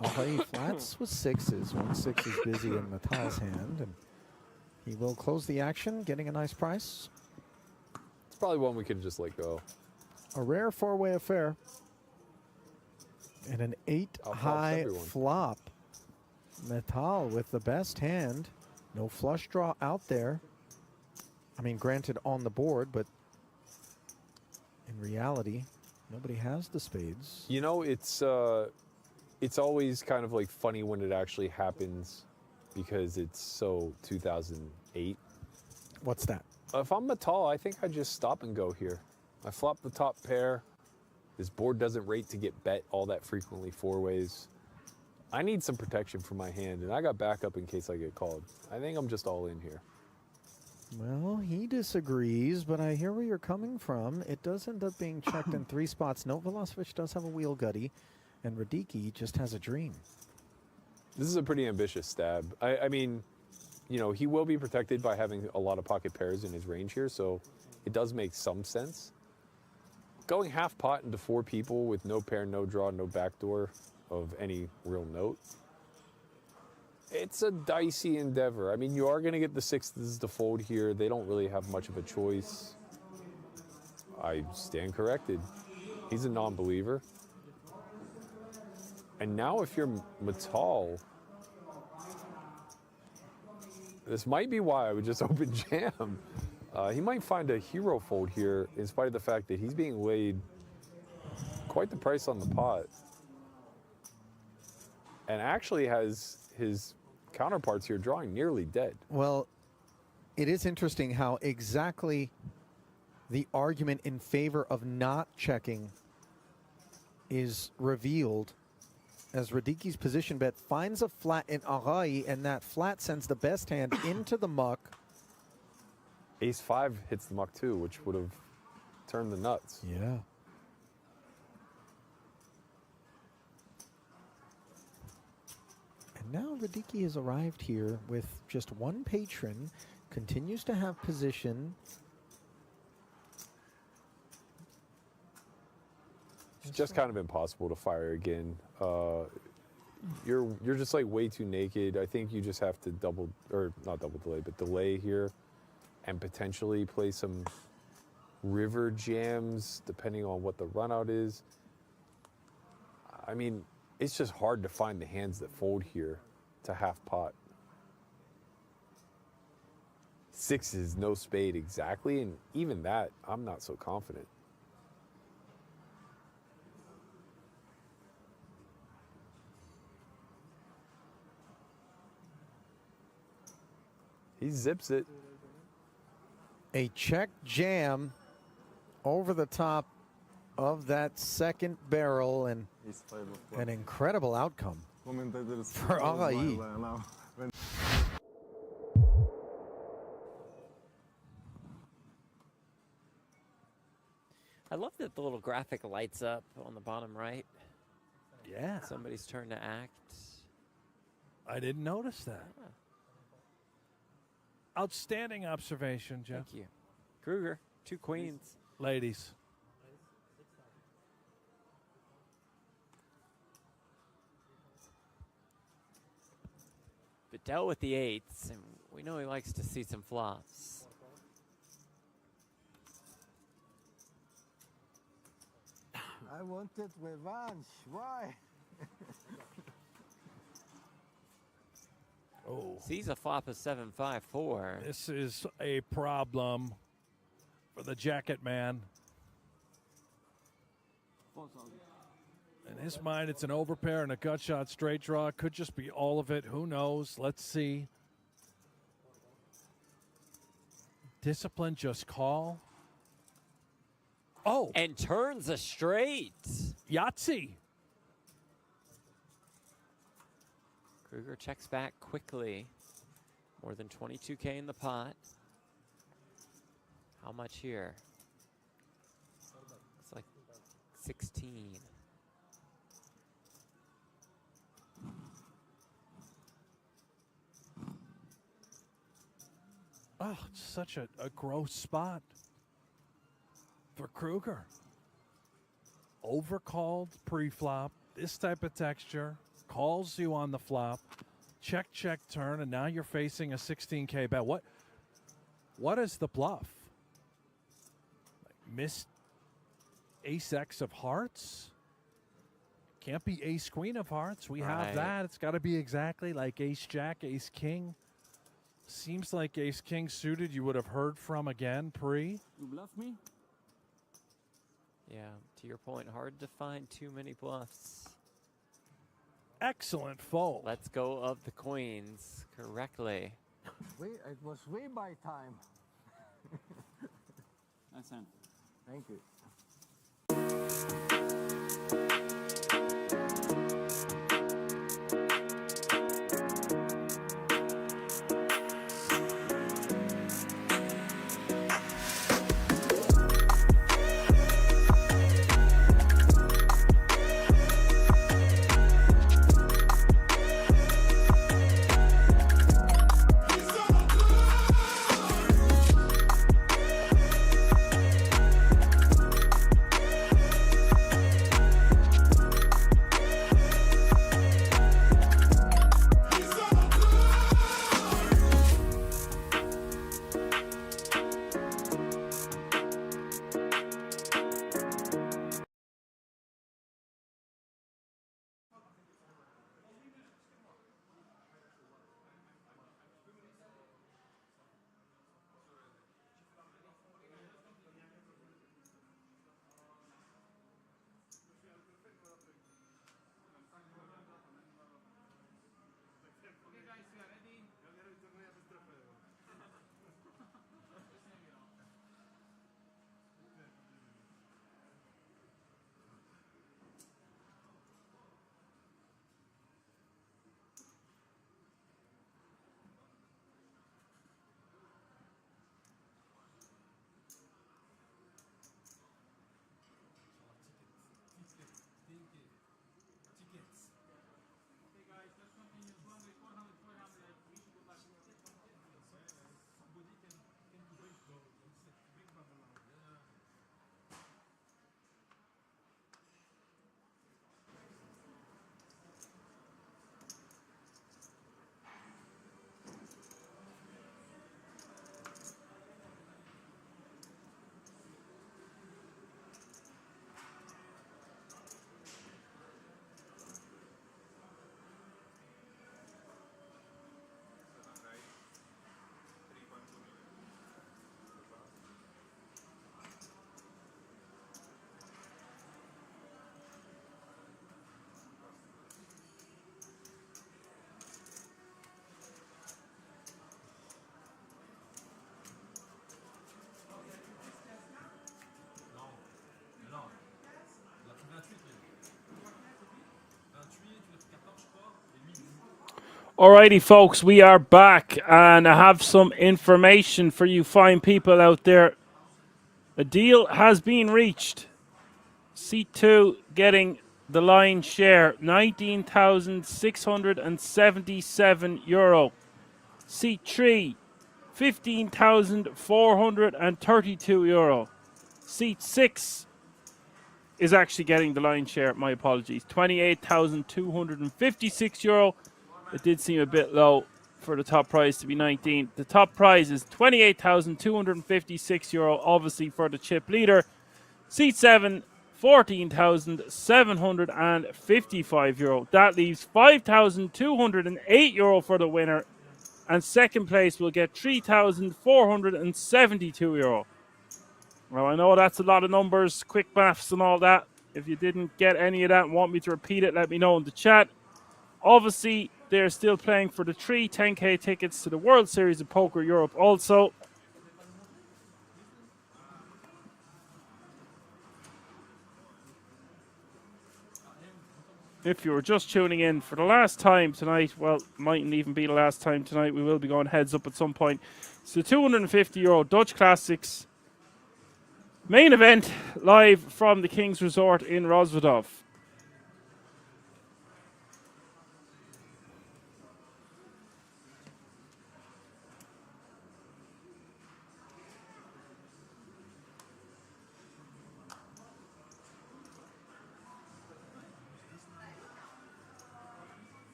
I'll play flats with 6s. 1-6 is busy in Natal's hand, and he will close the action, getting a nice price. It's probably one we could just let go. A rare 4-way affair. And an 8 high flop. Natal with the best hand. No flush draw out there. I mean, granted on the board, but in reality, nobody has the spades. You know, it's always kind of like funny when it actually happens because it's so 2008. What's that? If I'm Natal, I think I just stop and go here. I flop the top pair. This board doesn't rate to get bet all that frequently 4 ways. I need some protection for my hand, and I got backup in case I get called. I think I'm just all in here. Well, he disagrees, but I hear where you're coming from. It does end up being checked in 3 spots. Note Velocevic does have a wheel gutty, and Radicki just has a dream. This is a pretty ambitious stab. I mean, you know, he will be protected by having a lot of pocket pairs in his range here, so it does make some sense. Going half pot into 4 people with no pair, no draw, no backdoor of any real note, it's a dicey endeavor. I mean, you are going to get the 6s to fold here. They don't really have much of a choice. I stand corrected. He's a non-believer. And now if you're Natal, this might be why I would just open jam. He might find a hero fold here in spite of the fact that he's being laid quite the price on the pot. And actually has his counterparts here drawing nearly dead. Well, it is interesting how exactly the argument in favor of not checking is revealed as Radicki's position bet finds a flat in Arai, and that flat sends the best hand into the muck. Ace-5 hits the muck too, which would have turned the nuts. Yeah. And now Radicki has arrived here with just 1 patron, continues to have position. It's just kind of impossible to fire again. You're just like way too naked. I think you just have to not double delay, but delay here and potentially play some river jams depending on what the run out is. I mean, it's just hard to find the hands that fold here to half pot. 6s, no spade exactly, and even that, I'm not so confident. He zips it. A check jam over the top of that second barrel, and an incredible outcome for Arai. I love that the little graphic lights up on the bottom right. Yeah. Somebody's turn to act. I didn't notice that. Yeah. Outstanding observation, Jeff. Thank you. Kruger, 2 queens. Ladies. Vidal with the 8s, and we know he likes to see some flops. I wanted revenge. Why? Oh. Sees a flop of 7-5-4. This is a problem. for the jacket man. In his mind, it's an overpair and a gut shot straight draw. Could just be all of it. Who knows? Let's see. Discipline, just call. Oh. And turns a straight. Yahtzee. Kruger checks back quickly. More than 22K in the pot. How much here? It's like 16. Oh, it's such a gross spot for Kruger. Overcalled pre-flop, this type of texture, calls you on the flop, check, check, turn, and now you're facing a 16K bet. What is the bluff? Like missed ace X of hearts? Can't be ace queen of hearts. We have that. It's got to be exactly like ace jack, ace king. Seems like ace king suited you would have heard from again pre. You bluff me? Yeah, to your point, hard to find too many bluffs. Excellent fold. Let's go of the queens correctly. It was way by time. Nice hand. Thank you. Alrighty, folks, we are back, and I have some information for you fine people out there. A deal has been reached. C2 getting the lion's share, €19,677. C3, €15,432. Seat 6 is actually getting the lion's share, my apologies, €28,256. It did seem a bit low for the top prize to be 19. The top prize is €28,256, obviously for the chip leader. Seat 7, €14,755. That leaves €5,208 for the winner. And second place will get €3,472. Well, I know that's a lot of numbers, quick maths and all that. If you didn't get any of that and want me to repeat it, let me know in the chat. Obviously, they're still playing for the 10K tickets to the World Series of Poker Europe also. If you were just tuning in for the last time tonight, well, mightn't even be the last time tonight. We will be going heads up at some point. It's the €250 Dutch Classics main event live from the King's Resort in Rosvedov.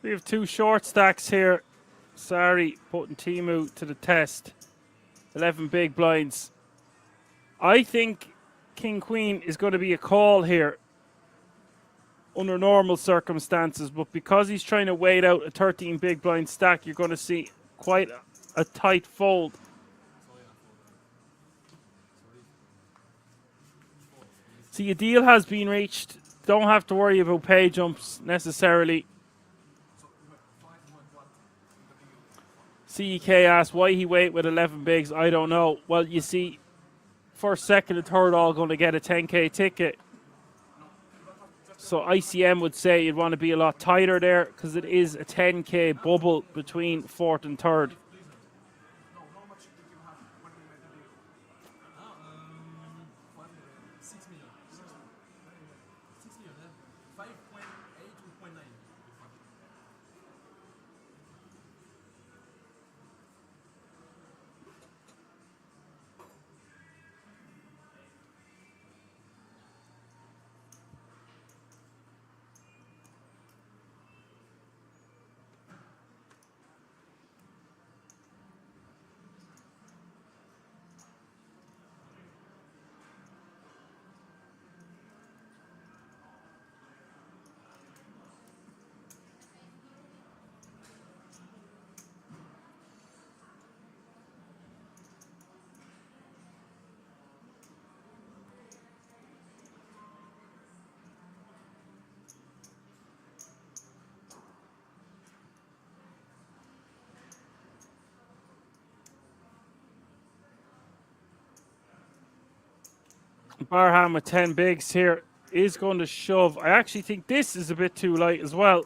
We have two short stacks here. Sorry, putting Timu to the test. 11 big blinds. I think King Queen is going to be a call here under normal circumstances, but because he's trying to wait out a 13 big blind stack, you're going to see quite a tight fold. See, a deal has been reached. Don't have to worry about pay jumps necessarily. CEK asked why he wait with 11 bigs. I don't know. Well, you see, first, second, and third all going to get a 10K ticket. So ICM would say you'd want to be a lot tighter there because it is a 10K bubble between fourth and third. Barham with 10 bigs here is going to shove. I actually think this is a bit too light as well.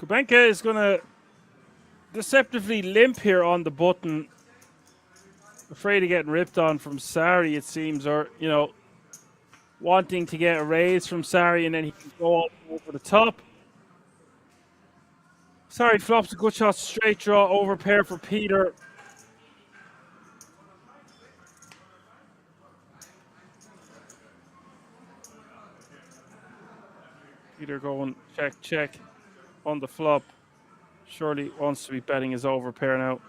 Kubenka is going to deceptively limp here on the button. Afraid of getting ripped on from Sari, it seems, or, you know, wanting to get a raise from Sari and then he can go all over the top. Sari flops a good shot, straight draw, over pair for Peter. Peter going check, check on the flop. Surely wants to be betting his over pair now.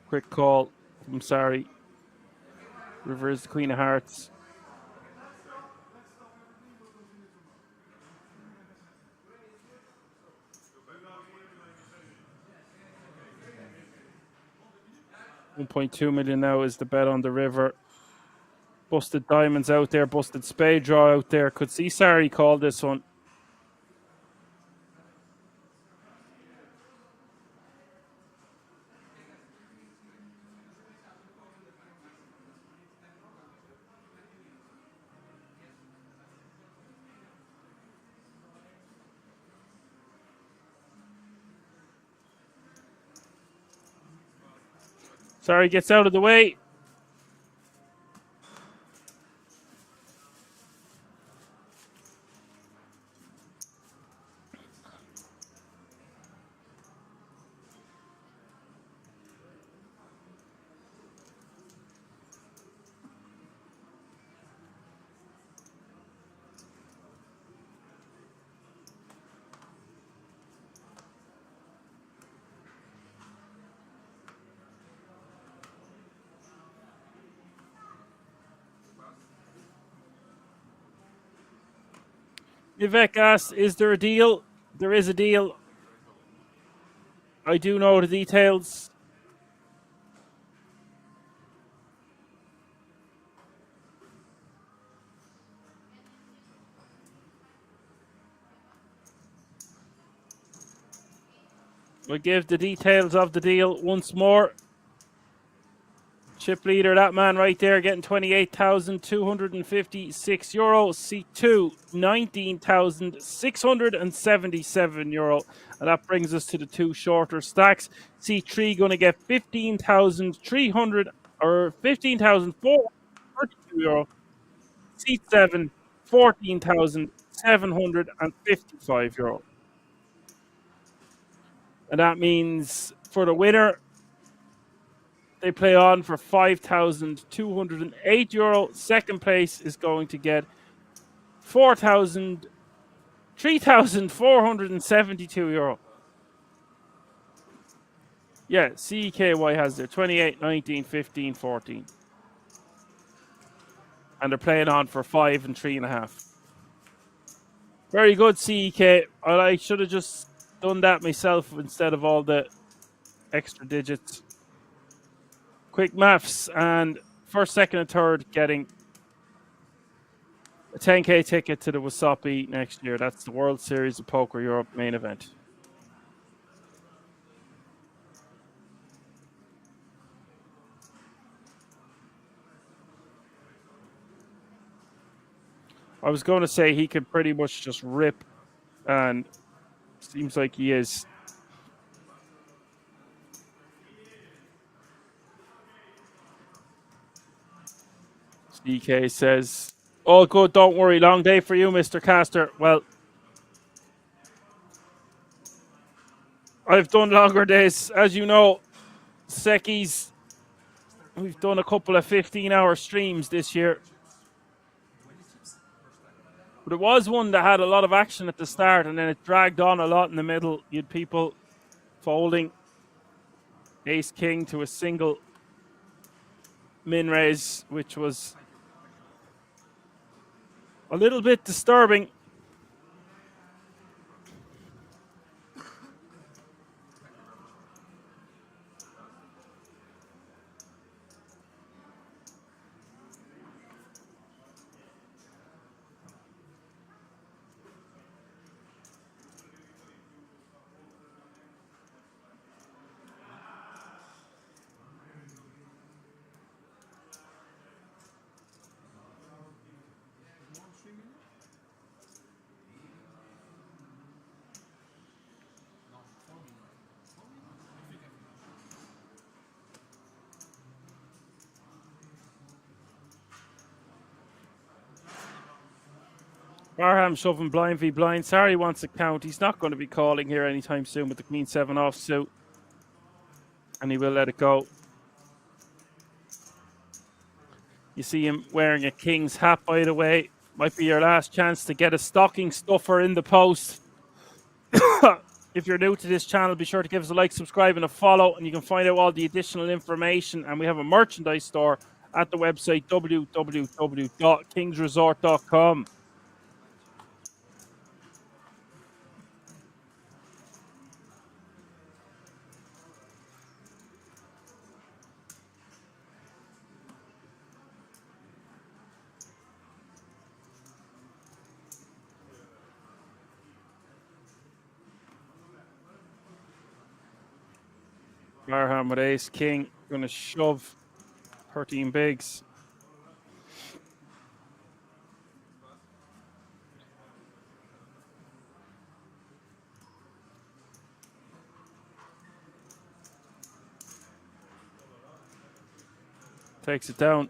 Quick call from Sari. River is the Queen of Hearts. $1.2 million now is the bet on the river. Busted diamonds out there, busted spade draw out there. Could see Sari call this one. Sari gets out of the way. Vivek asks, is there a deal? There is a deal. I do know the details. We'll give the details of the deal once more. Chip leader, that man right there, getting €28,256. C2, €19,677. And that brings us to the two shorter stacks. C3 going to get €15,300 or €15,432. C7, €14,755. And that means for the winner, they play on for €5,208. Second place is going to get €3,472. Yeah, CKY has their 28, 19, 15, 14. And they're playing on for 5 and 3.5. Very good, CEK. I should have just done that myself instead of all the extra digits. Quick maths, and first, second, and third getting a 10K ticket to the WSOP next year. That's the World Series of Poker Europe main event. I was going to say he could pretty much just rip, and seems like he is. DK says, all good, don't worry. Long day for you, Mr. Caster. Well, I've done longer days. As you know, Seckies, we've done a couple of 15-hour streams this year. But it was one that had a lot of action at the start, and then it dragged on a lot in the middle. You had people folding ace-king to a single min raise, which was a little bit disturbing. Barham shoving blind v blind. Sorry, wants a count. He's not going to be calling here anytime soon with the Queen 7 offsuit. And he will let it go. You see him wearing a King's hat, by the way. Might be your last chance to get a stocking stuffer in the post. If you're new to this channel, be sure to give us a like, subscribe, and a follow. And you can find out all the additional information. And we have a merchandise store at the website www.kingsresort.com. Barham with ace king, going to shove 13 bigs. Takes it down.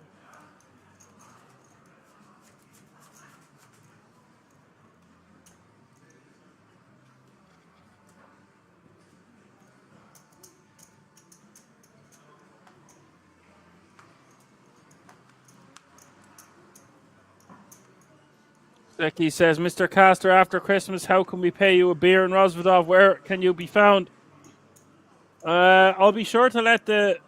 Becky says, Mr. Caster, after Christmas, how can we pay you a beer in Rosvedov? Where can you be found? I'll be sure to let the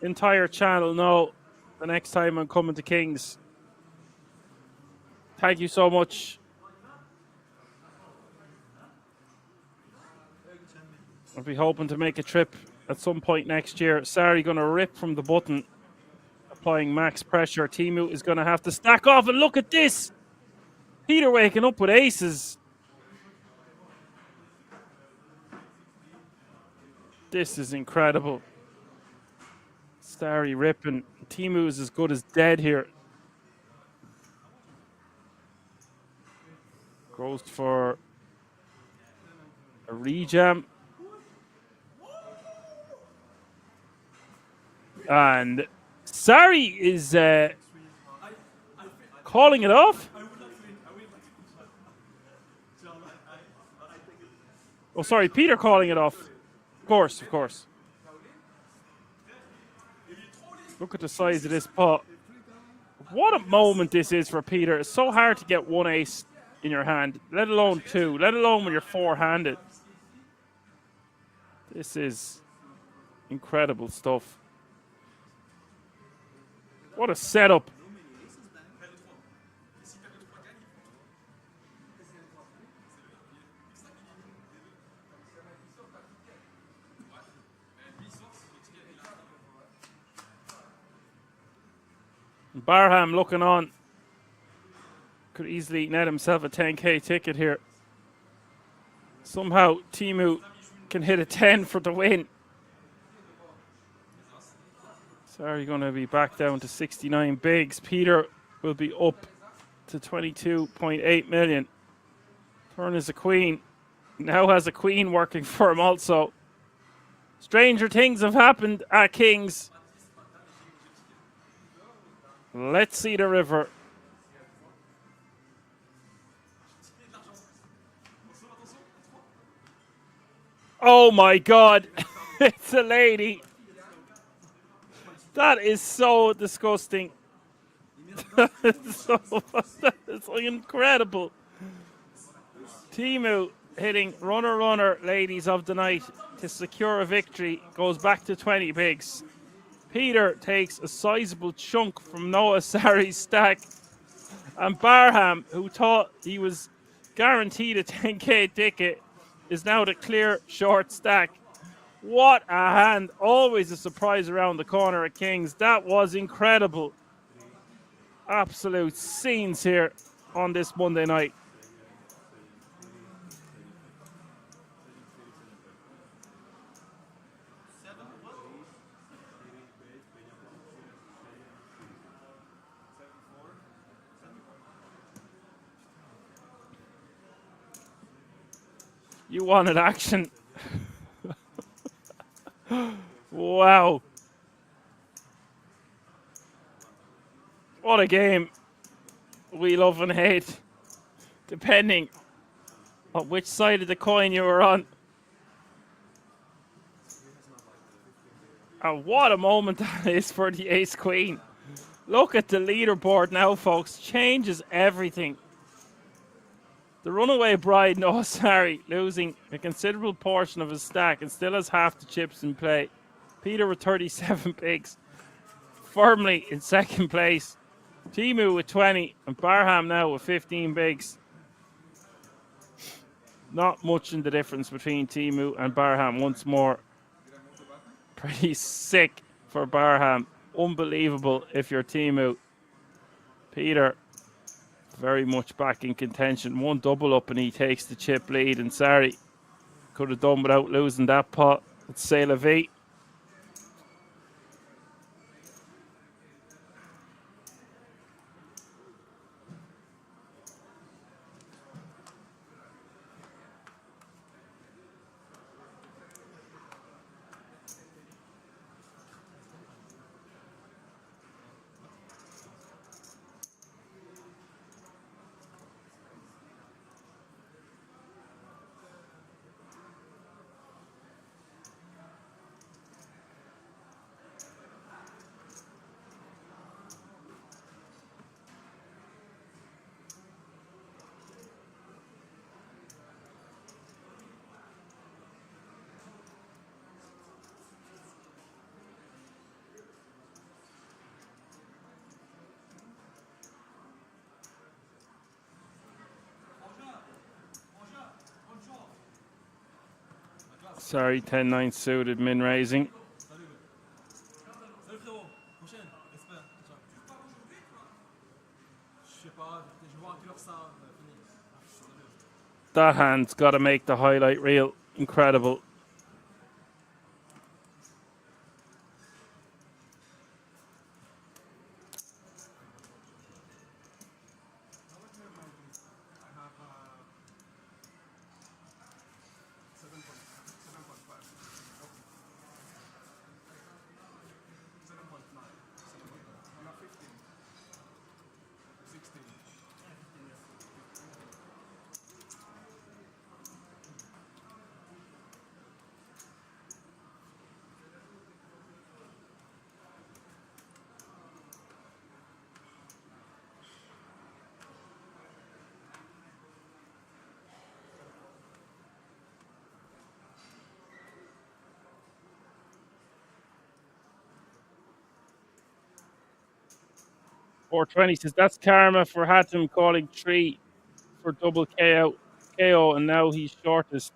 entire channel know the next time I'm coming to Kings. Thank you so much. I'll be hoping to make a trip at some point next year. Sorry, going to rip from the button. Applying max pressure. Timu is going to have to stack off, and look at this. Peter waking up with aces. This is incredible. Starry ripping. Timu is as good as dead here. Goes for a rejam. And Sari is calling it off. Oh, sorry, Peter calling it off. Of course, of course. Look at the size of this pot. What a moment this is for Peter. It's so hard to get one ace in your hand, let alone two, let alone when you're four-handed. This is incredible stuff. What a setup. Barham looking on. Could easily net himself a 10k ticket here. Somehow Timu can hit a 10 for the win. Sorry, going to be back down to 69 bigs. Peter will be up to 22.8 million. Turn is a queen. Now has a queen working for him also. Stranger things have happened at Kings. Let's see the river. Oh my God, it's a lady. That is so disgusting. It's incredible. Timu hitting runner, ladies of the night to secure a victory. Goes back to 20 bigs. Peter takes a sizable chunk from Noah Sari's stack. And Barham, who thought he was guaranteed a 10k ticket, is now the clear short stack. What a hand. Always a surprise around the corner at Kings. That was incredible. Absolute scenes here on this Monday night. You wanted action. Wow. What a game. We love and hate. depending on which side of the coin you were on. And what a moment that is for the ace queen. Look at the leaderboard now, folks. Changes everything. The runaway bride, no sorry, losing a considerable portion of his stack and still has half the chips in play. Peter with 37 bigs, firmly in second place. Timu with 20 and Barham now with 15 bigs. Not much in the difference between Timu and Barham once more. Pretty sick for Barham. Unbelievable if you're Timu. Peter very much back in contention. One double up and he takes the chip lead. And sorry, could have done without losing that pot. It's C'est la vie. Sorry, 10-9 suited, min raising. That hand's got to make the highlight reel. Incredible. .420 says that's karma for Hatem calling 3 for double KO and now he's shortest.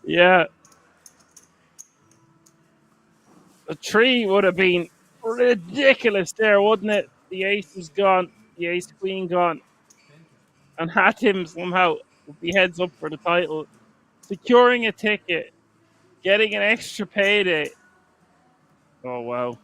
Yeah. A 3 would have been ridiculous there, wouldn't it? The ace is gone, the ace queen gone. And Hatem somehow would be heads up for the title. Securing a ticket, getting an extra payday. Oh, wow.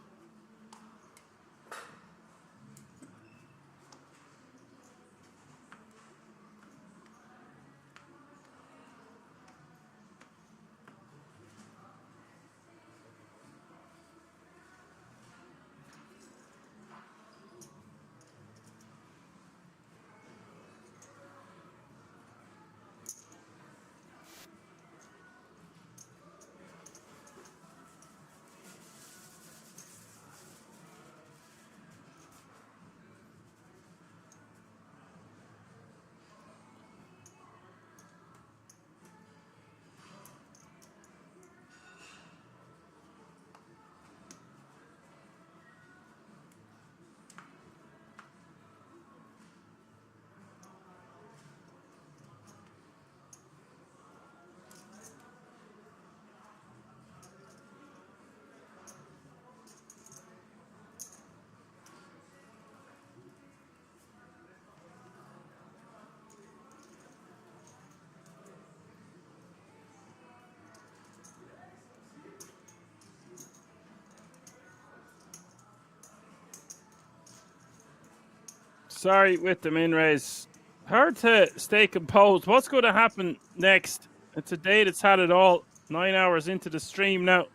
Sorry with the min raise. Hard to stay composed. What's going to happen next? It's a day that's had it all. 9 hours into the stream now.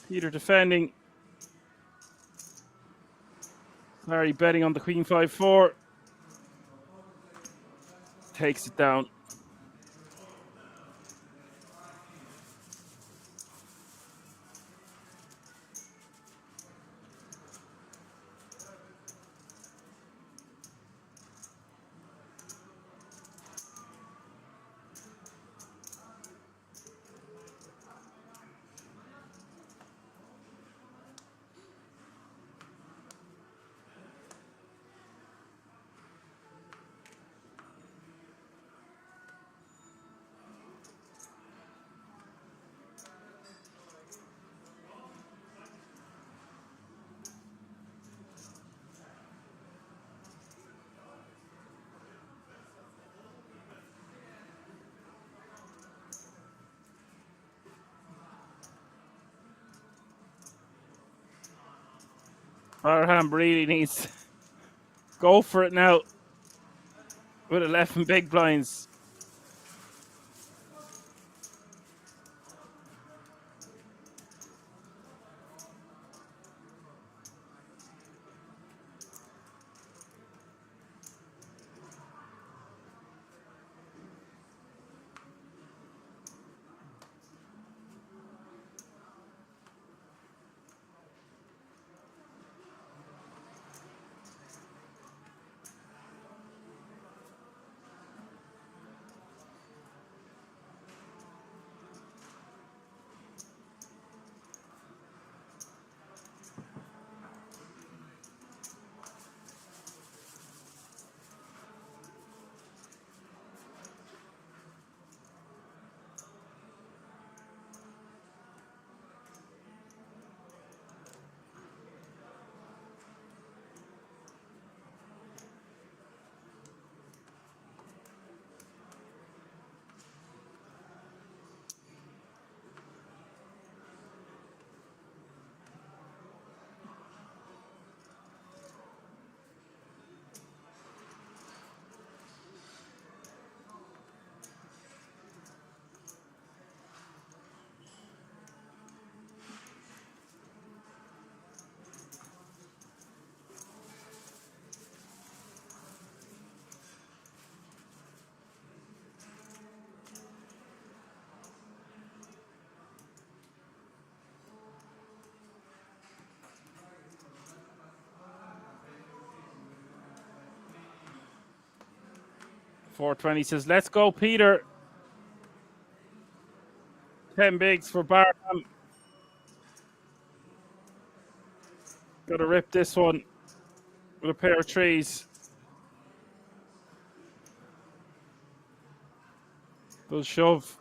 Peter defending. Larry betting on the queen 5-4. Takes it down. Barham really needs to go for it now with 11 big blinds. .420 says, let's go, Peter. 10 bigs for Barham. Got to rip this one with a pair of threes. They'll shove.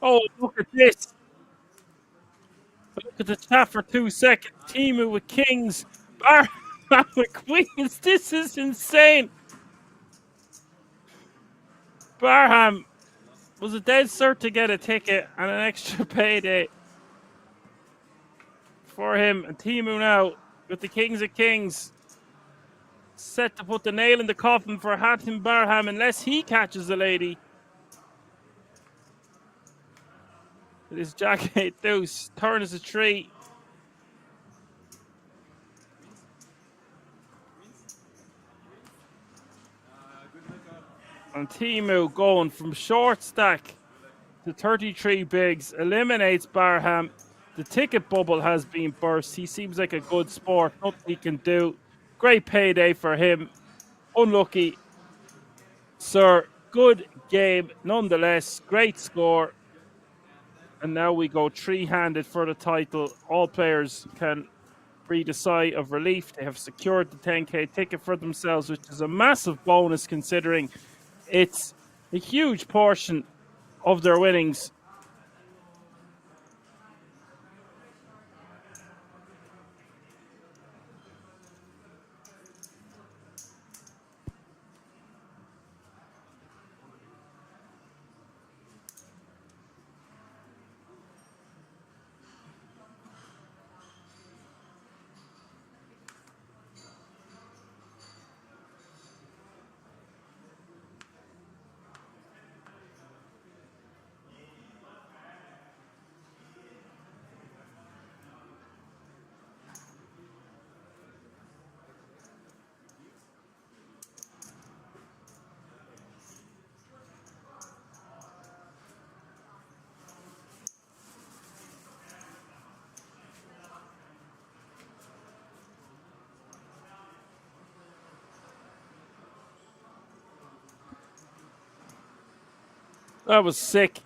Oh, look at this. Look at the chat for 2 seconds. Timu with kings. Barham with queens. This is insane. Barham was a dead cert to get a ticket and an extra payday for him. And Timu now with the kings of kings. Set to put the nail in the coffin for Hatim Barham unless he catches the lady. It is Jack 8 deuce. Turn is a 3. And Timu going from short stack to 33 bigs, eliminates Barham. The ticket bubble has been burst. He seems like a good sport. Nothing he can do. Great payday for him. Unlucky, sir. Good game nonetheless. Great score. And now we go three-handed for the title. All players can breathe a sigh of relief. They have secured the 10k ticket for themselves, which is a massive bonus considering it's a huge portion of their winnings. That was sick.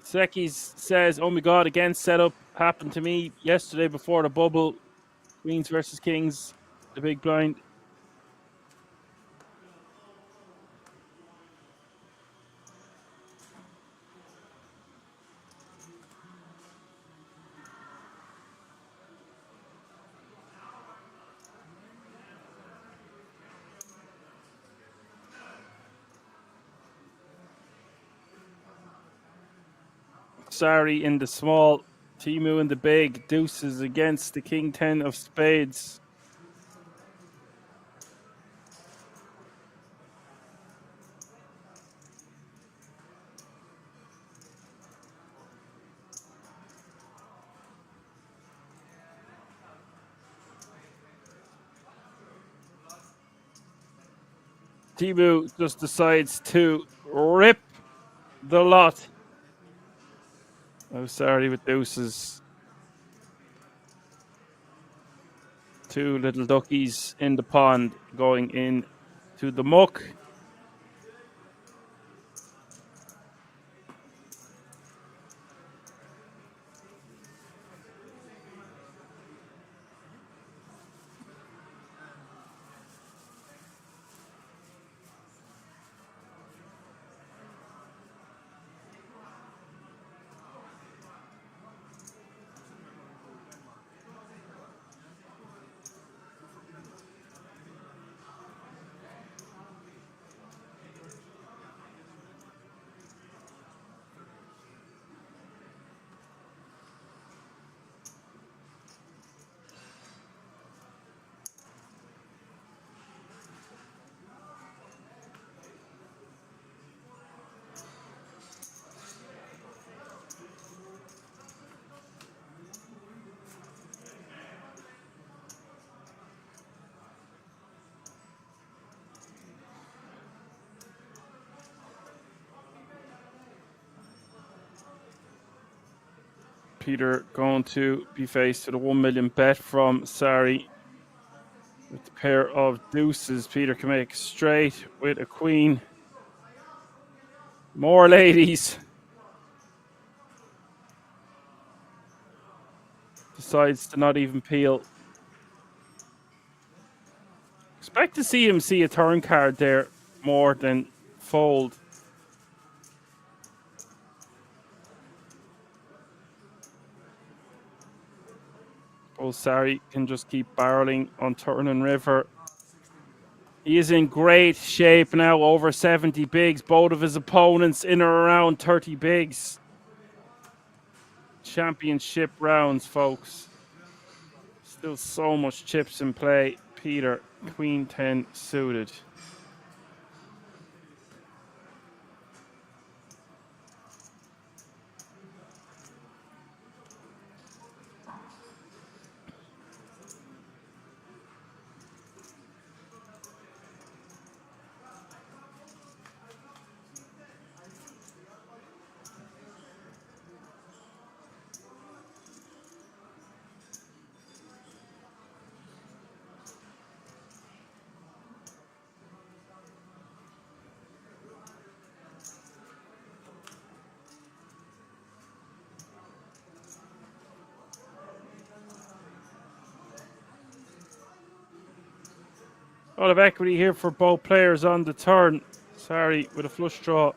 Sekis says, oh my god, again setup happened to me yesterday before the bubble. Queens versus Kings, the big blind. Sari in the small, Timu in the big, deuces against the King 10 of spades. Timu just decides to rip the lot. Oh, sorry with deuces. Two little duckies in the pond going in to the muck. Peter going to be faced with a 1 million bet from Sari. With a pair of deuces, Peter can make straight with a queen. More ladies. Decides to not even peel. Expect to see him see a turn card there more than fold. Oh, Sari can just keep barreling on turn and river. He is in great shape now, over 70 bigs. Both of his opponents in or around 30 bigs. Championship rounds, folks. Still so much chips in play. Peter, Queen 10 suited. A lot of equity here for both players on the turn. Sari with a flush draw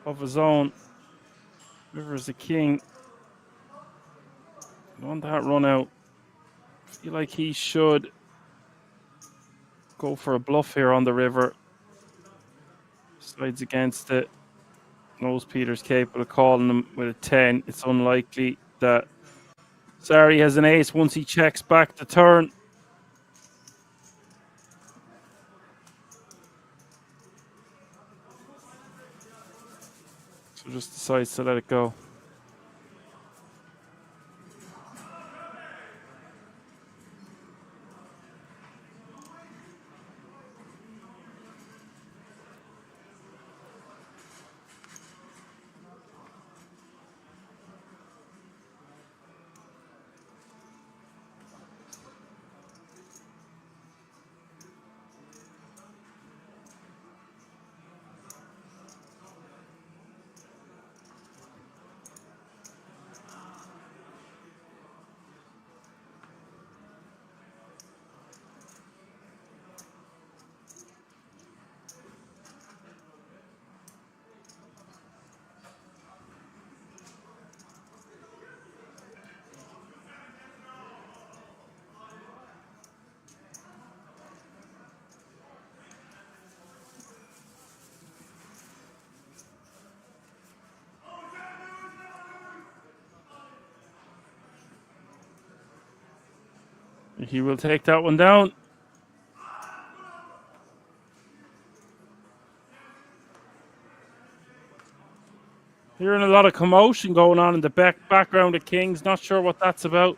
of his own. River is the king. On that run out, I feel like he should go for a bluff here on the river. Sides against it. Knows Peter's capable of calling him with a 10. It's unlikely that Sari has an ace once he checks back the turn. So just decides to let it go. He will take that one down. Hearing a lot of commotion going on in the background of Kings. Not sure what that's about.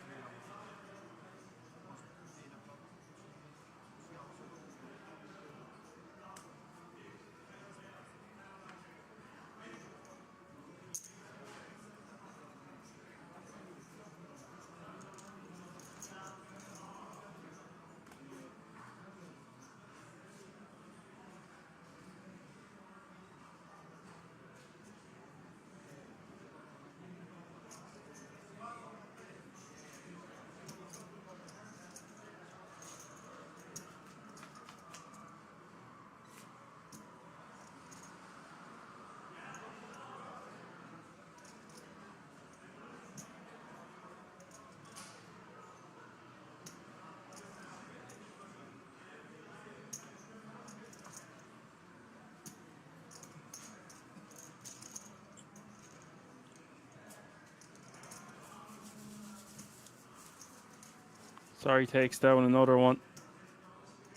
Sorry, takes down another one.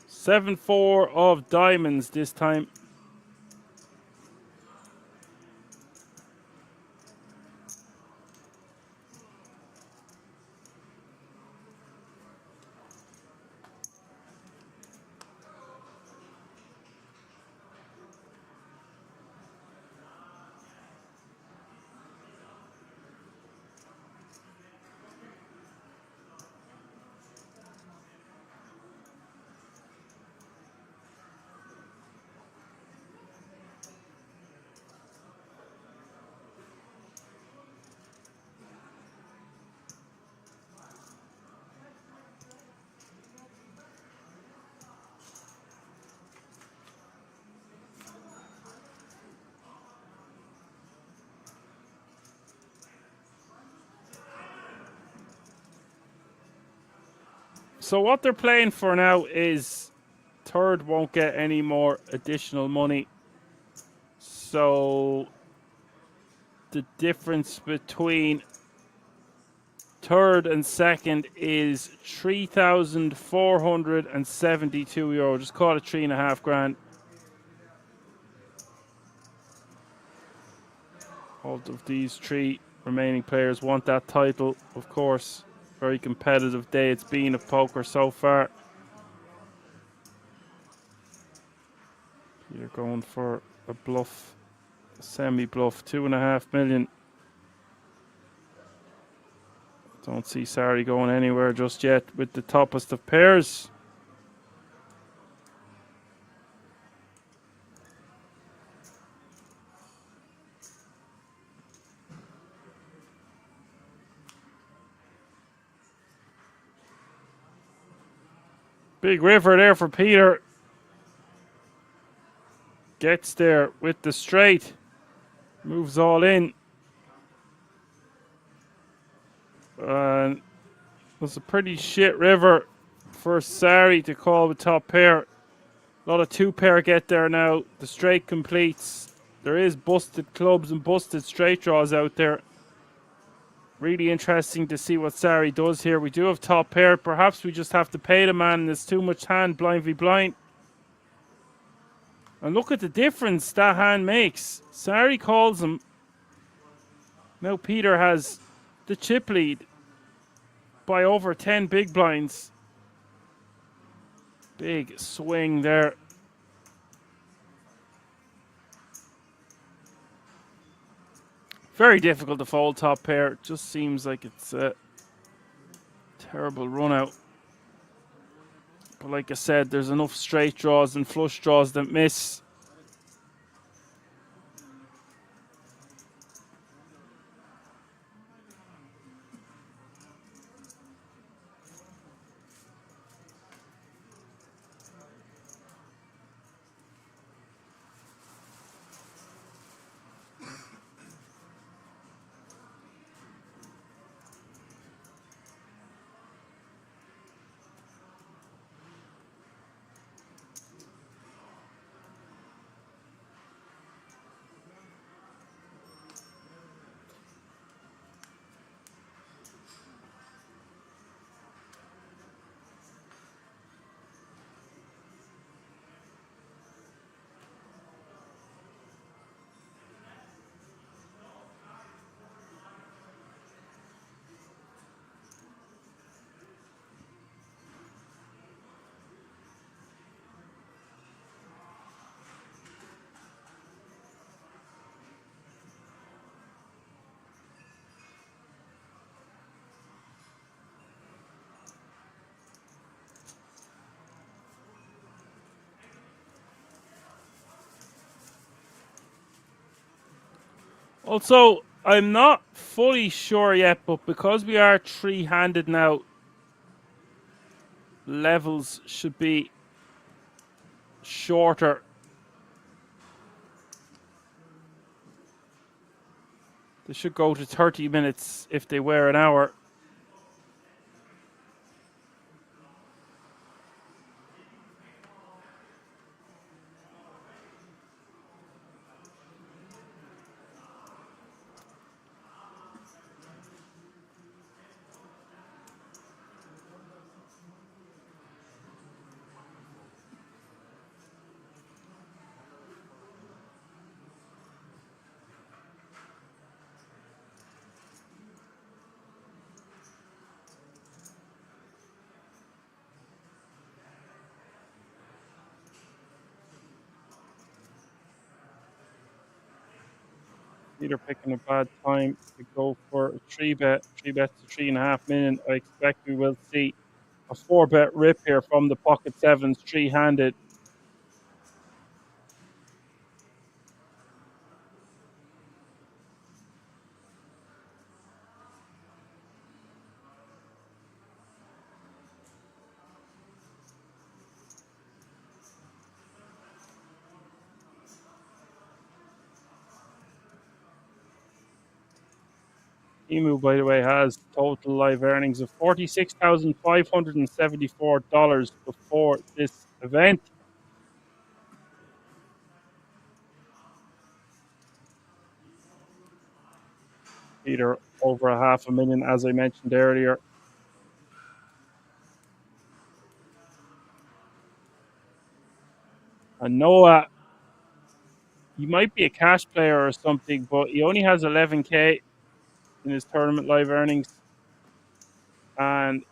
7-4 of diamonds this time. So what they're playing for now is third won't get any more additional money. So the difference between third and second is €3,472. Just call it 3.5 grand. All of these three remaining players want that title, of course. Very competitive day it's been of poker so far. You're going for a bluff, a semi-bluff, 2.5 million. Don't see Sari going anywhere just yet with the toppest of pairs. Big river there for Peter. Gets there with the straight. Moves all in. And was a pretty shit river for Sari to call with top pair. A lot of two pair get there now. The straight completes. There is busted clubs and busted straight draws out there. Really interesting to see what Sari does here. We do have top pair. Perhaps we just have to pay the man. There's too much hand, blind v blind. And look at the difference that hand makes. Sari calls him. Now Peter has the chip lead by over 10 big blinds. Big swing there. Very difficult to fold top pair. It just seems like it's a terrible run out. But like I said, there's enough straight draws and flush draws that miss. Also, I'm not fully sure yet, but because we are three-handed now, levels should be shorter. They should go to 30 minutes if they were an hour. Peter picking a bad time to go for a 3-bet. 3-bet to 3.5 million. I expect we will see a 4-bet rip here from the pocket sevens, three-handed. Emu, by the way, has total live earnings of $46,574 before this event. Peter over a $500,000, as I mentioned earlier. And Noah, he might be a cash player or something, but he only has 11K in his tournament live earnings. And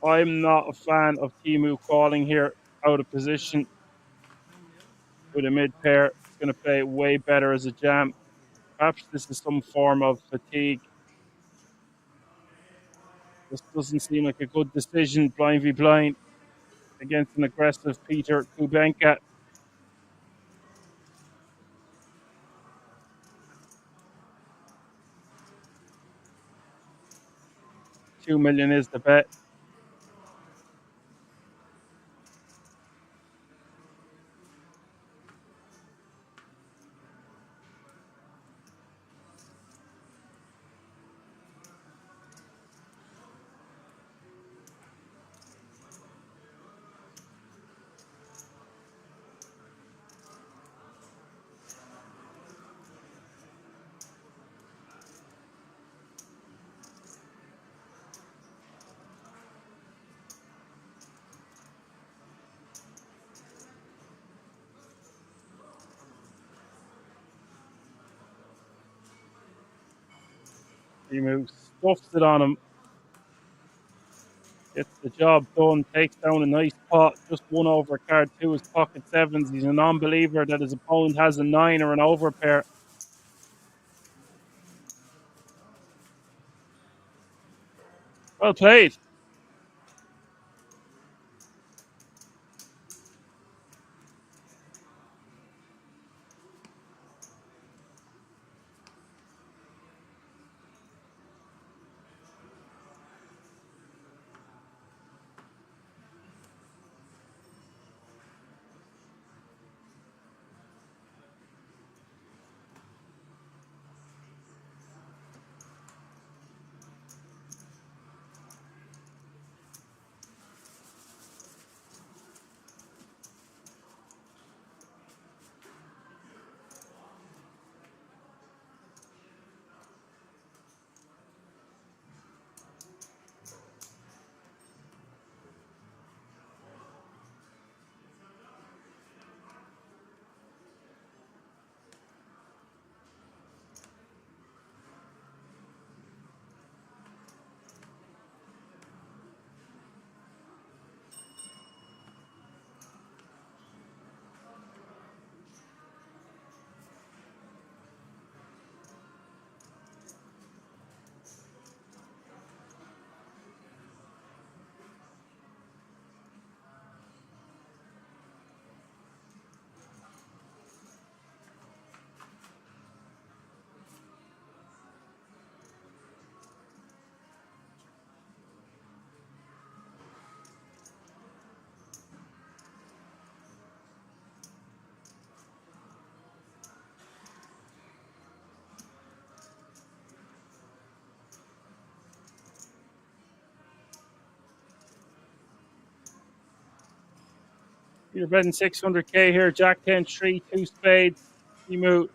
I'm not a fan of Timu calling here out of position with a mid pair. It's going to play way better as a jam. Perhaps this is some form of fatigue. This doesn't seem like a good decision, blind v blind, against an aggressive Peter Kubenka. $2 million is the bet. Emu stuffs it on him. Gets the job done. Takes down a nice pot. Just one over card two is pocket sevens. He's a non-believer that his opponent has a 9 or an overpair. Well played. You're betting 600k here. Jack 10 3, 2 spades. Emu.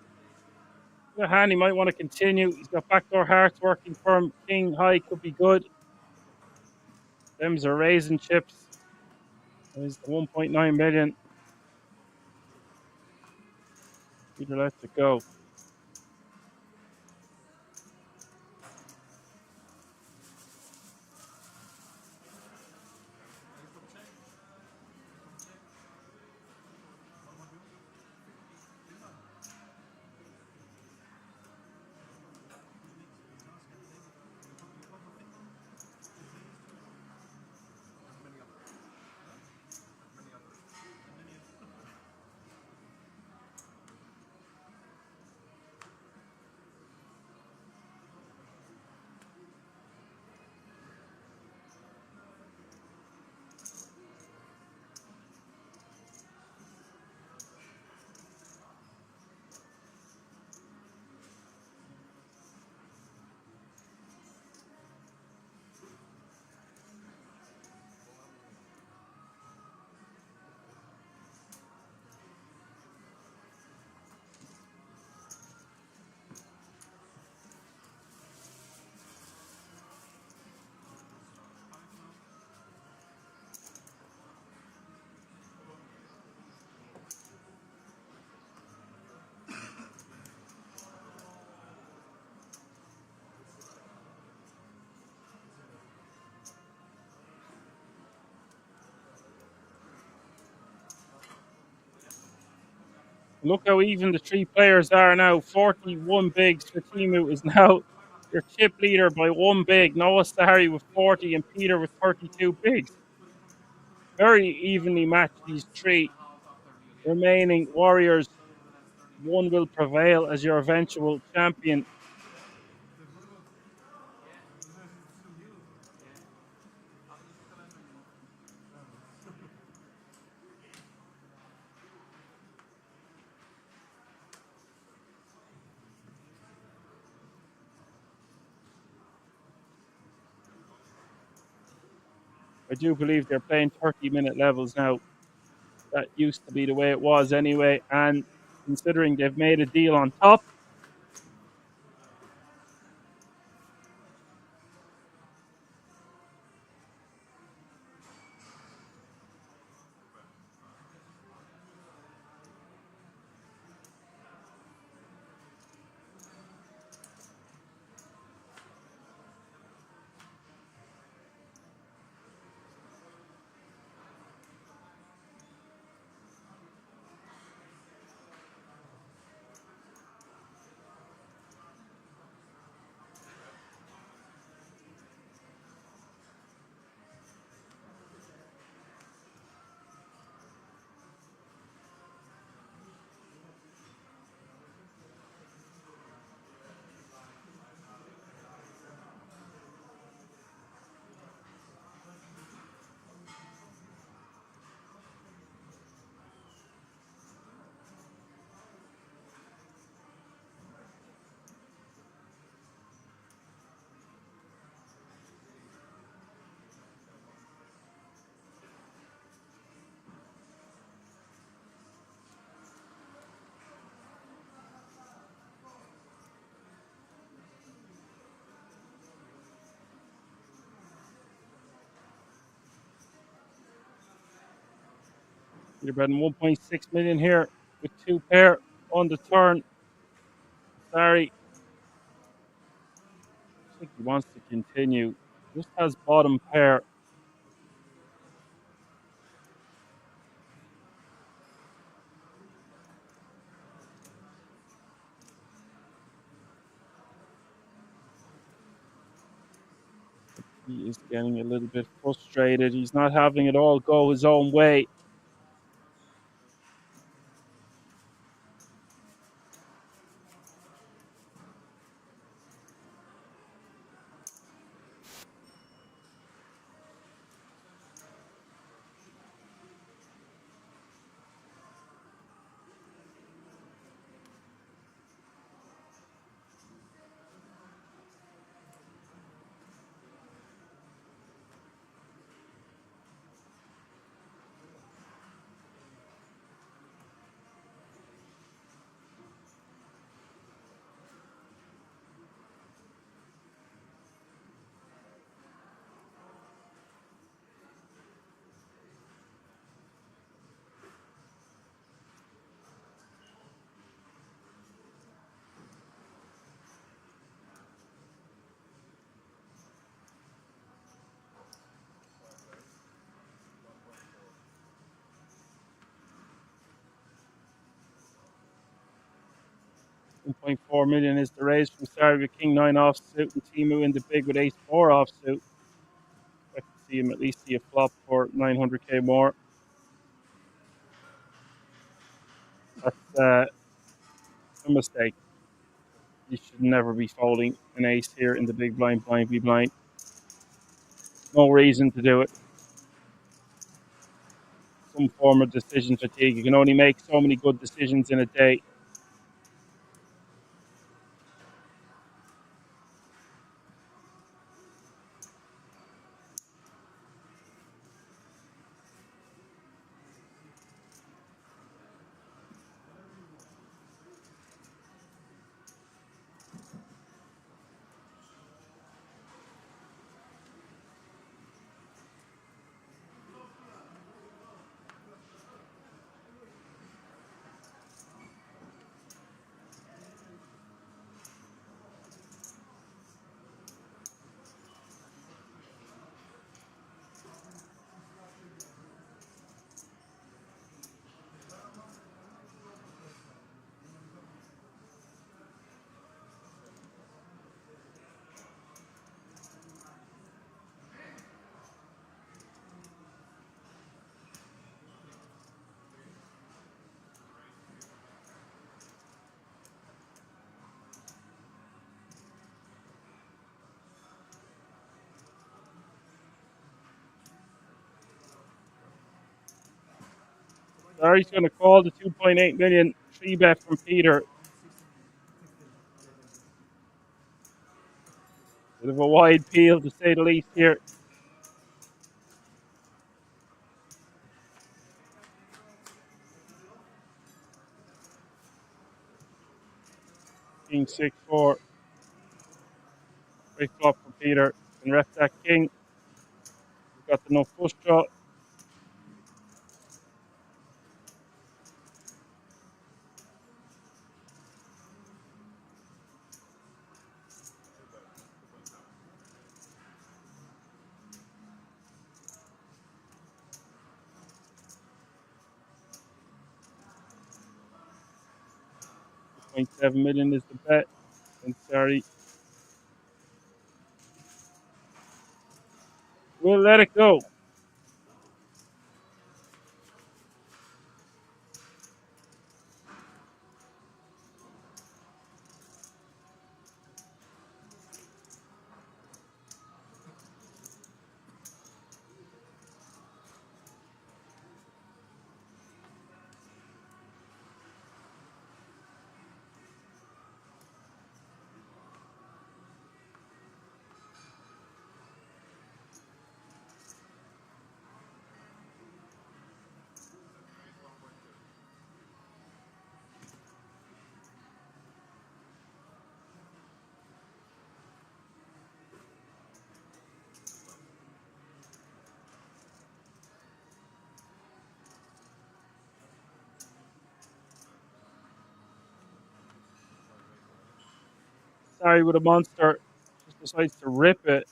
The hand he might want to continue. He's got backdoor hearts working for him. King high could be good. Them's are raising chips. There's the 1.9 million. Peter lets it go. Look how even the three players are now. 41 bigs for Timu is now your chip leader by 1 big. Noah Sahari with 40 and Peter with 32 bigs. Very evenly matched, these three remaining warriors. One will prevail as your eventual champion. I do believe they're playing 30-minute levels now. That used to be the way it was anyway. And considering they've made a deal on top, You're betting 1.6 million here with 2 pair on the turn. Sorry. I think he wants to continue. Just has bottom pair. He is getting a little bit frustrated. He's not having it all go his own way. $1.4 million is the raise from Sarri with King 9 offsuit and Timu in the big with Ace 4 offsuit. I can see him at least see a flop for 900k more. That's a mistake. You should never be folding an ace here in the big blind, blind v blind. No reason to do it. Some form of decision fatigue. You can only make so many good decisions in a day. Sarri's going to call the 2.8 million 3-bet from Peter. Bit of a wide peel to say the least here. King 6-4. Great flop for Peter. And ref that king. We've got the no flush draw. $0.7 million is the bet. And Sarri will let it go. Sorry, with a monster. Just decides to rip it.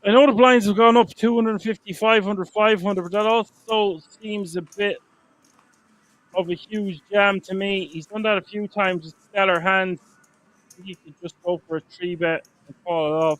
I know the blinds have gone up 250, 500, 500, but that also seems a bit of a huge jam to me. He's done that a few times with stellar hands. I think he could just go for a 3-bet and call it off.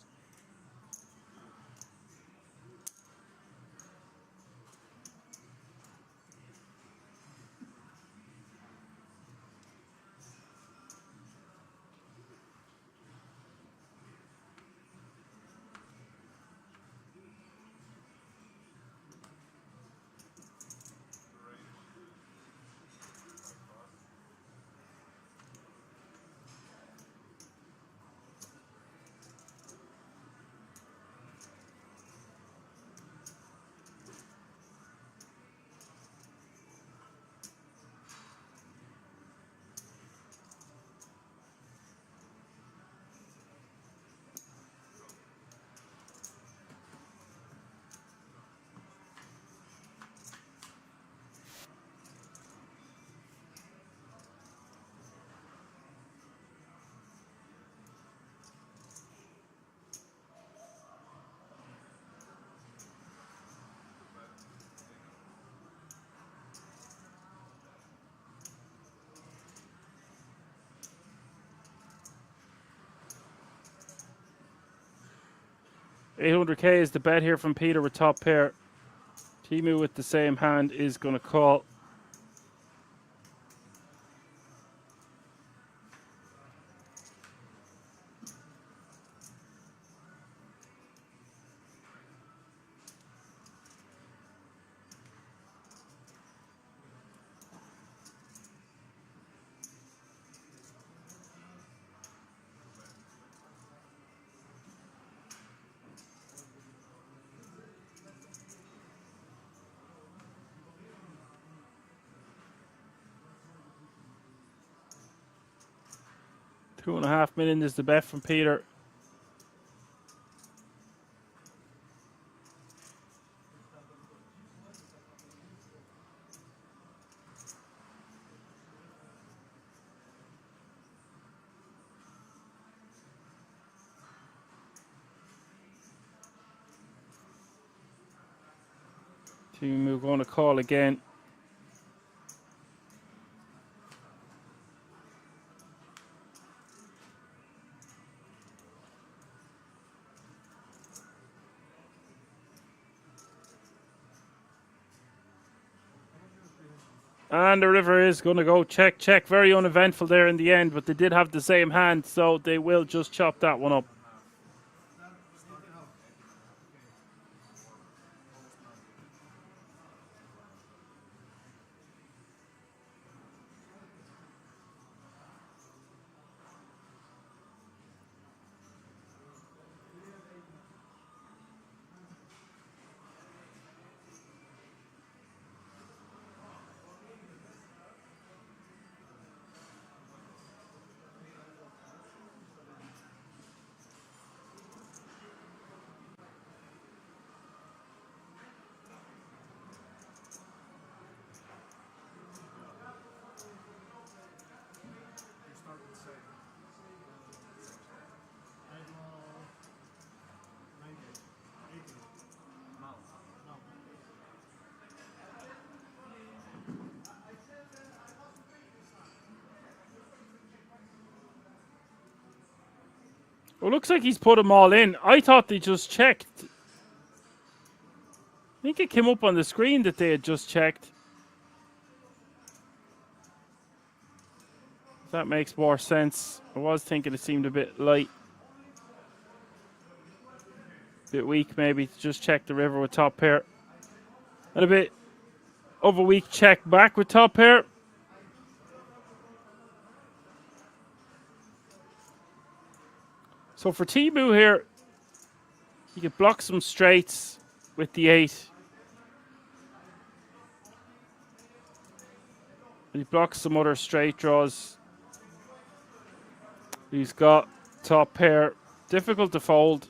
$800K is the bet here from Peter with top pair. Timu with the same hand is going to call. $2.5 million is the bet from Peter. Timu going to call again. And the river is going to go check, check. Very uneventful there in the end, but they did have the same hand, so they will just chop that one up. Well, looks like he's put them all in. I thought they just checked. I think it came up on the screen that they had just checked. That makes more sense. I was thinking it seemed a bit light. A bit weak maybe to just check the river with top pair. And a bit of a weak check back with top pair. So for Timu here, he could block some straights with the 8. And he blocks some other straight draws. He's got top pair. Difficult to fold.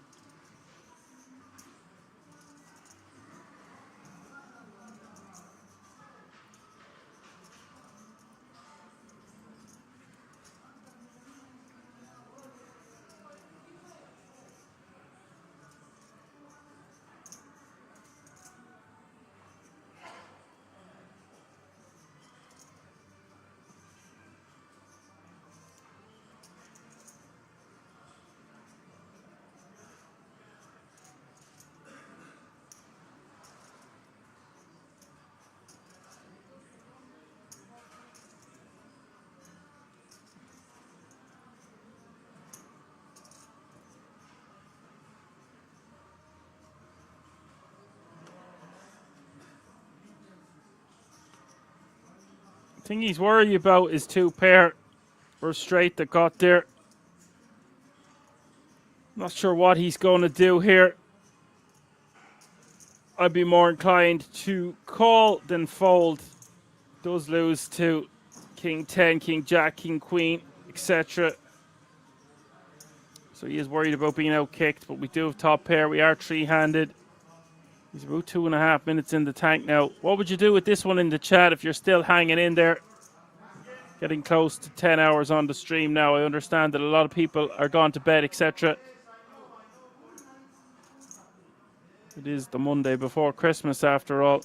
thing he's worried about is 2-pair or straight that got there. Not sure what he's going to do here. I'd be more inclined to call than fold. Does lose to King 10, King Jack, King Queen, etc. So he is worried about being out-kicked, but we do have top pair. We are three-handed. He's about 2.5 minutes in the tank now. What would you do with this one in the chat if you're still hanging in there? Getting close to 10 hours on the stream now. I understand that a lot of people are gone to bed, etc. It is the Monday before Christmas, after all.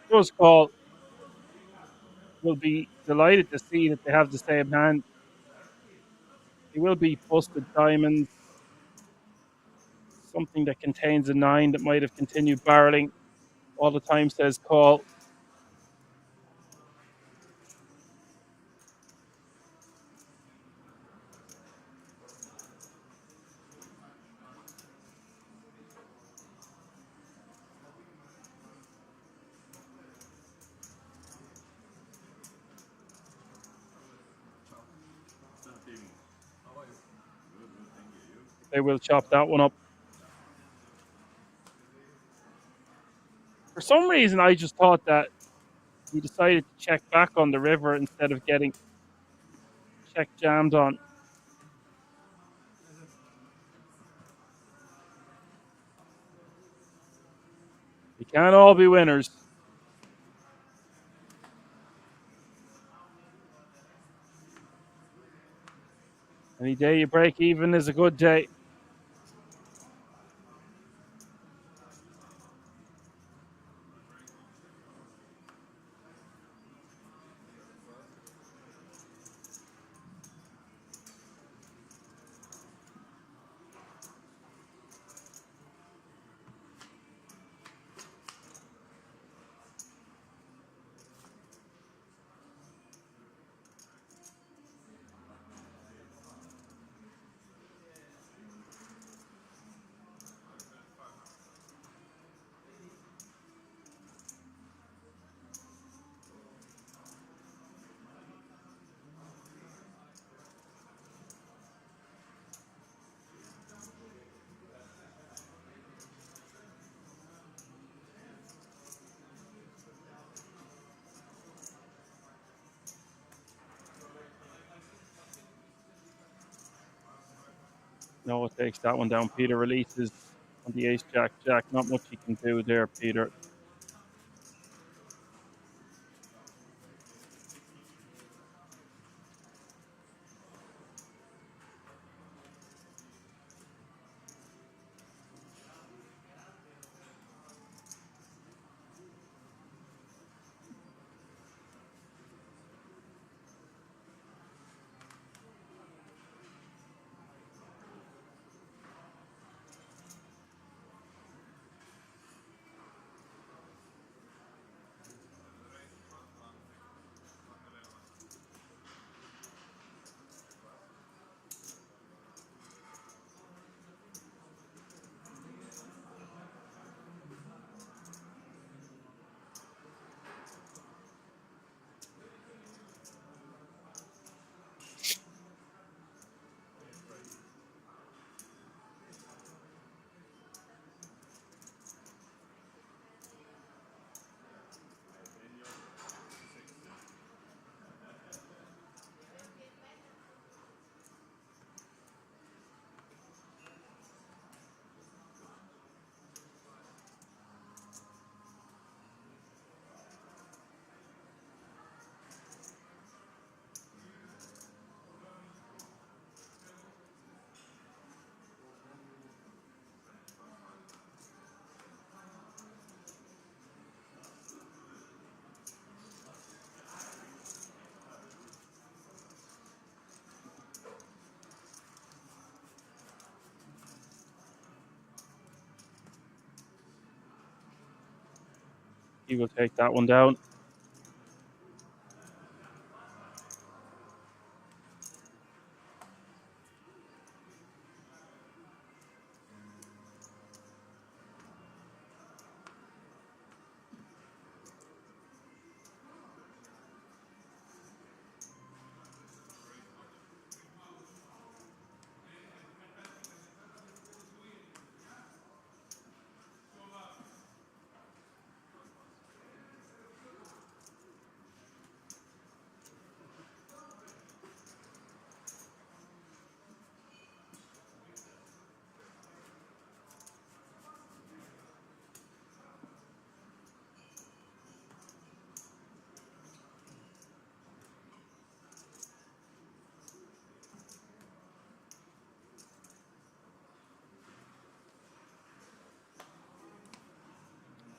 Does call. Will be delighted to see that they have the same hand. It will be busted diamonds. Something that contains a 9 that might have continued barreling. All the time says call. They will chop that one up. For some reason, I just thought that he decided to check back on the river instead of getting check jammed on. We can't all be winners. Any day you break even is a good day. Noah takes that one down. Peter releases on the ace jack jack. Not much he can do there, Peter. He will take that one down.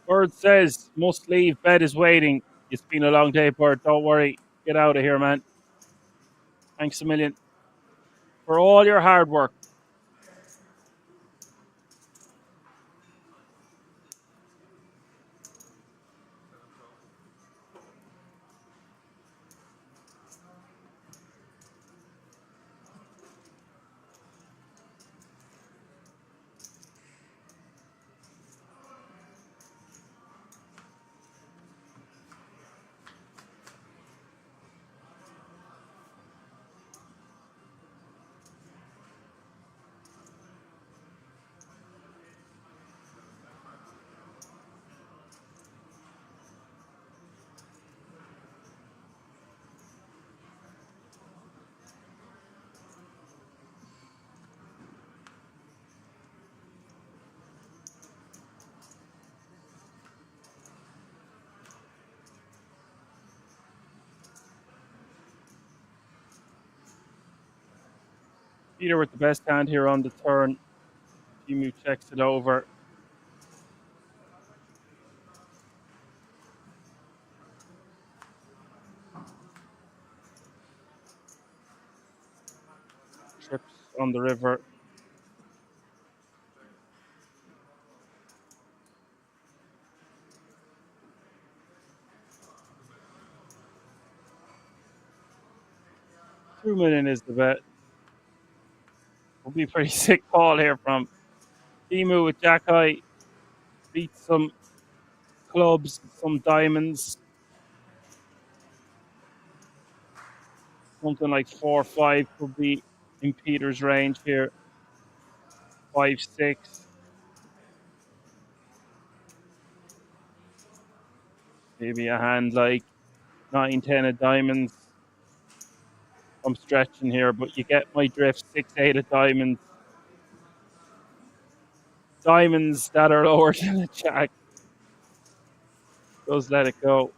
Bird says, must leave, bed is waiting. It's been a long day, Bird. Don't worry. Get out of here, man. Thanks a million for all your hard work. Peter with the best hand here on the turn. Emu checks it over. Trips on the river. $2 million is the bet. Will be a pretty sick call here from Emu with Jack High. Beats some clubs, some diamonds. Something like 4-5 could be in Peter's range here. 5-6. Maybe a hand like 9-10 of diamonds. I'm stretching here, but you get my drift. 6-8 of diamonds. Diamonds that are lower than a jack. Just let it go.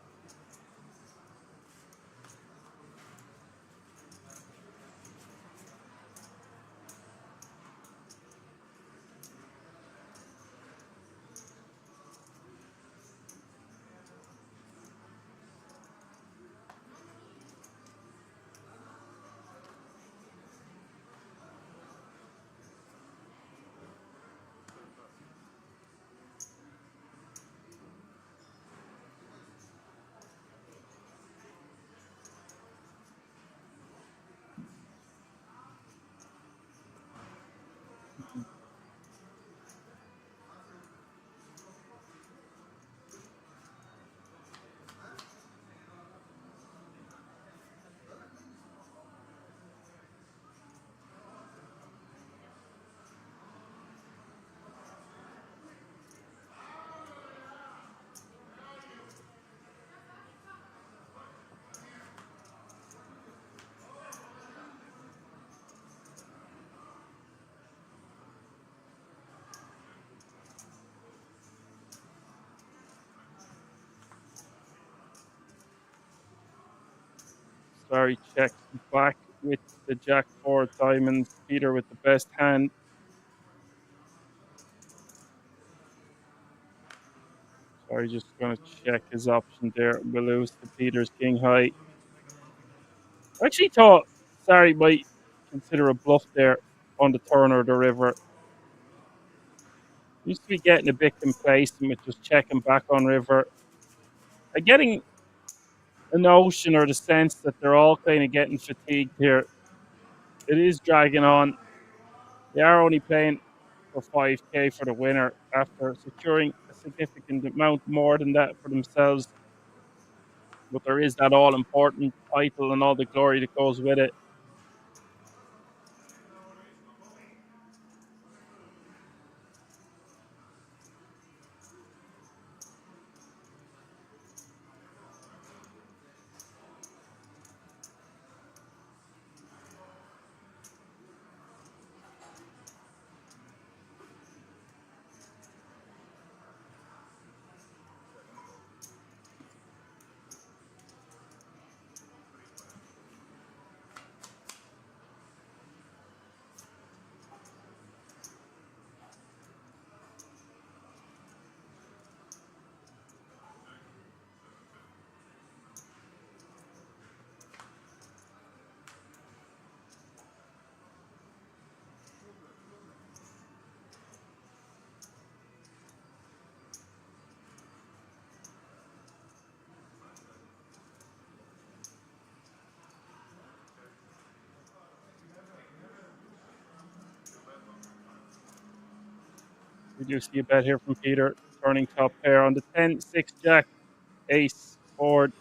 Sorry, checks back with the Jack 4 diamonds. Peter with the best hand. Sorry, just going to check his option there. We'll lose to Peter's King High. I actually thought Sorry might consider a bluff there on the turn or the river. Used to be getting a bit complacent with just checking back on river. I'm getting a notion or the sense that they're all kind of getting fatigued here. It is dragging on. They are only playing for 5k for the winner after securing a significant amount more than that for themselves. But there is that all important title and all the glory that goes with it. We do see a bet here from Peter, turning top pair on the 10, 6 jack, ace, board.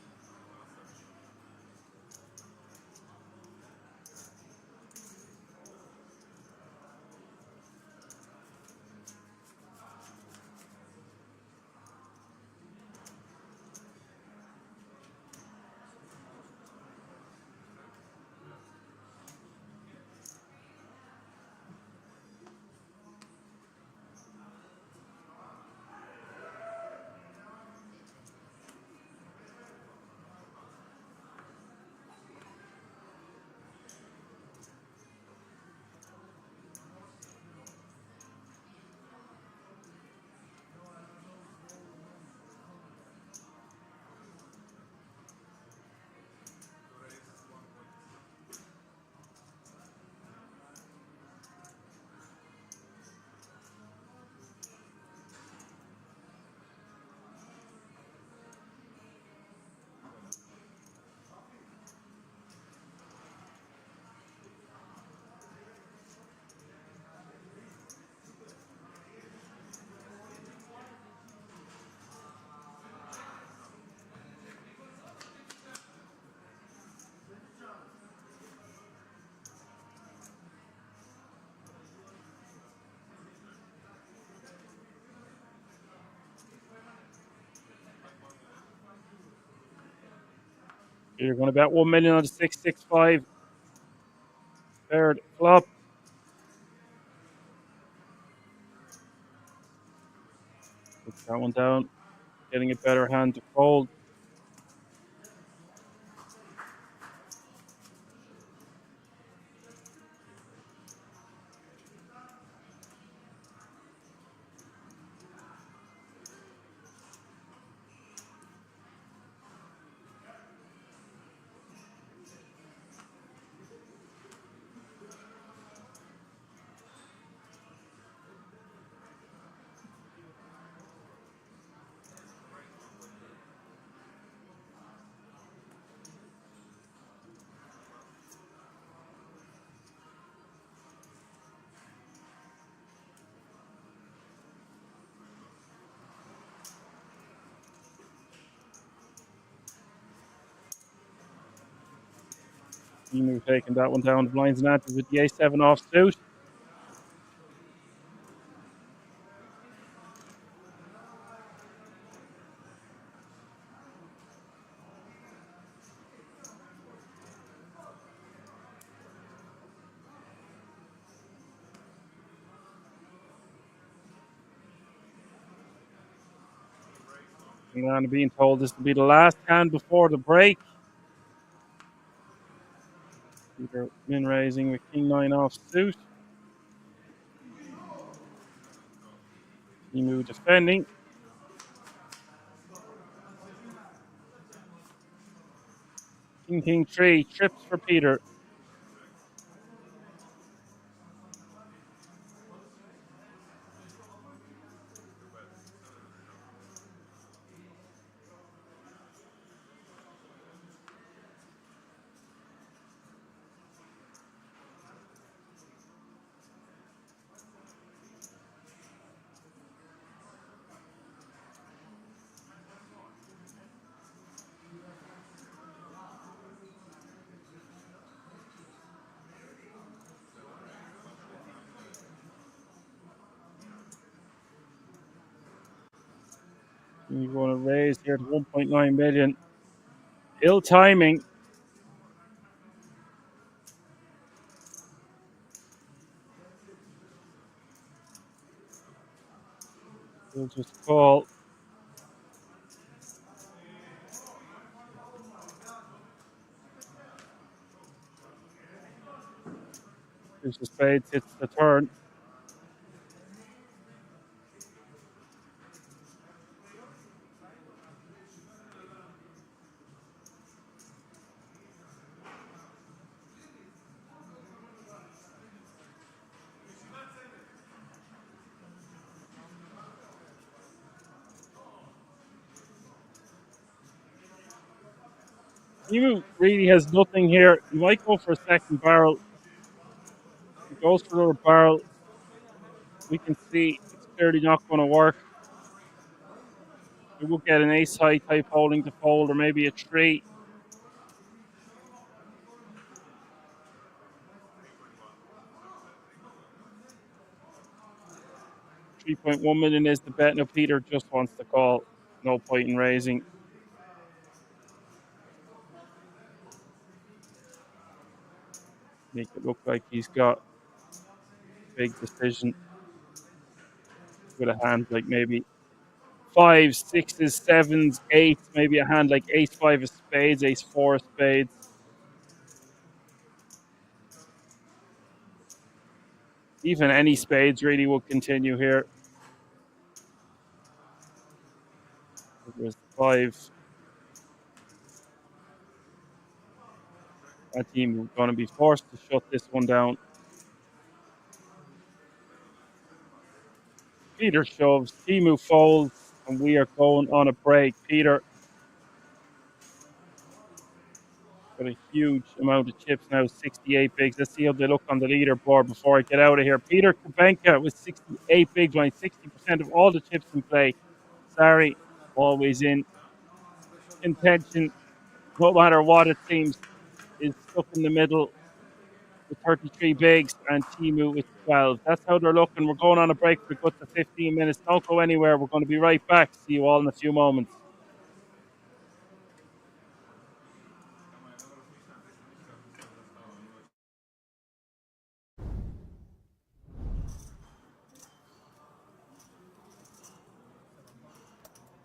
You're going to bet 1 million on the 665. Third flop. Put that one down. Getting a better hand to fold. Emu taking that one down. The blinds and antes with the A7 off suit. And I'm being told this will be the last hand before the break. Peter min raising with King 9 off suit. Emu defending. King 3 trips for Peter. We're going to raise here to 1.9 million. Ill timing. We'll just call. Here's the spades, hits the turn. Timu really has nothing here. He might go for a second barrel. He goes for another barrel. We can see it's clearly not going to work. We will get an ace high type holding to fold, or maybe a 3. $3.1 million is the bet. Now Peter just wants to call. No point in raising. Make it look like he's got a big decision with a hand like maybe 5s, 6s, 7s, 8s, maybe a hand like ace 5 of spades, ace 4 of spades. Even any spades really will continue here. There's 5. That team is going to be forced to shut this one down. Peter shoves, Timu folds, and we are going on a break. Peter got a huge amount of chips now, 68 bigs. Let's see how they look on the leaderboard before I get out of here. Peter Kubenka with 68 big blinds, 60% of all the chips in play. Sorry, always in contention, no matter what it seems, is stuck in the middle with 33 bigs, and Timu with 12. That's how they're looking. We're going on a break for a good to 15 minutes. Don't go anywhere. We're going to be right back. See you all in a few moments.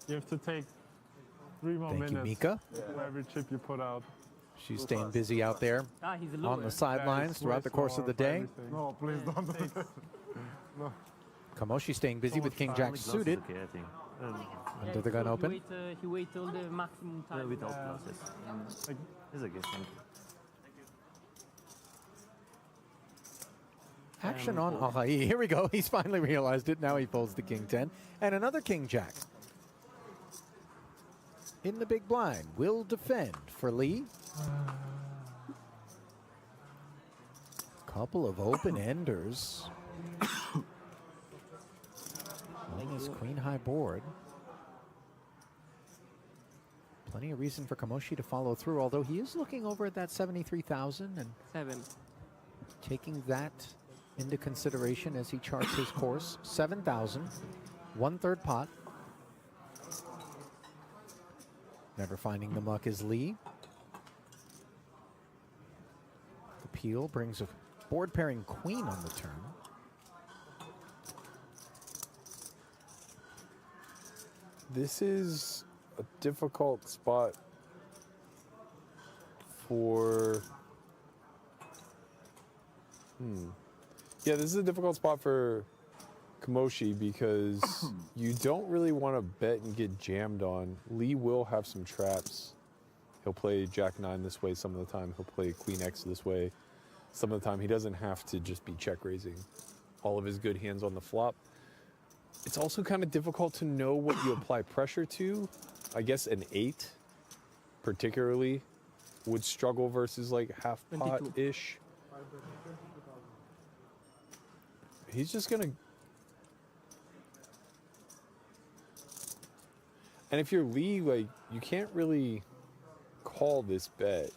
You have to take 3 more Thank minutes. you, Mika. For every chip you put out. She's staying busy out there on the sidelines throughout the course of the day. No, please don't do that. No. Kamoshi staying busy with King Jack suited. Under the gun open. He wait till the maximum time. Without classes. It's okay, thank you. Action on Ahai. Here we go. He's finally realized it. Now he folds the King 10. And another King Jack. In the big blind. Will defend for Lee. Couple of open enders. On this queen high board. Plenty of reason for Kamoshi to follow through, although he is looking over at that 73,000 and 7. taking that into consideration as he charts his course. 7,000, 1/3 pot. Never finding the muck is Lee. The peel brings a board pairing queen on the turn. This is a difficult spot for... Yeah, this is a difficult spot for Kamoshi because you don't really want to bet and get jammed on. Lee will have some traps. He'll play Jack 9 this way some of the time. He'll play Queen X this way. Some of the time he doesn't have to just be check raising all of his good hands on the flop. It's also kind of difficult to know what you apply pressure to. I guess an 8 particularly would struggle versus like half pot-ish. He's just gonna... And if you're Lee, like, you can't really call this bet.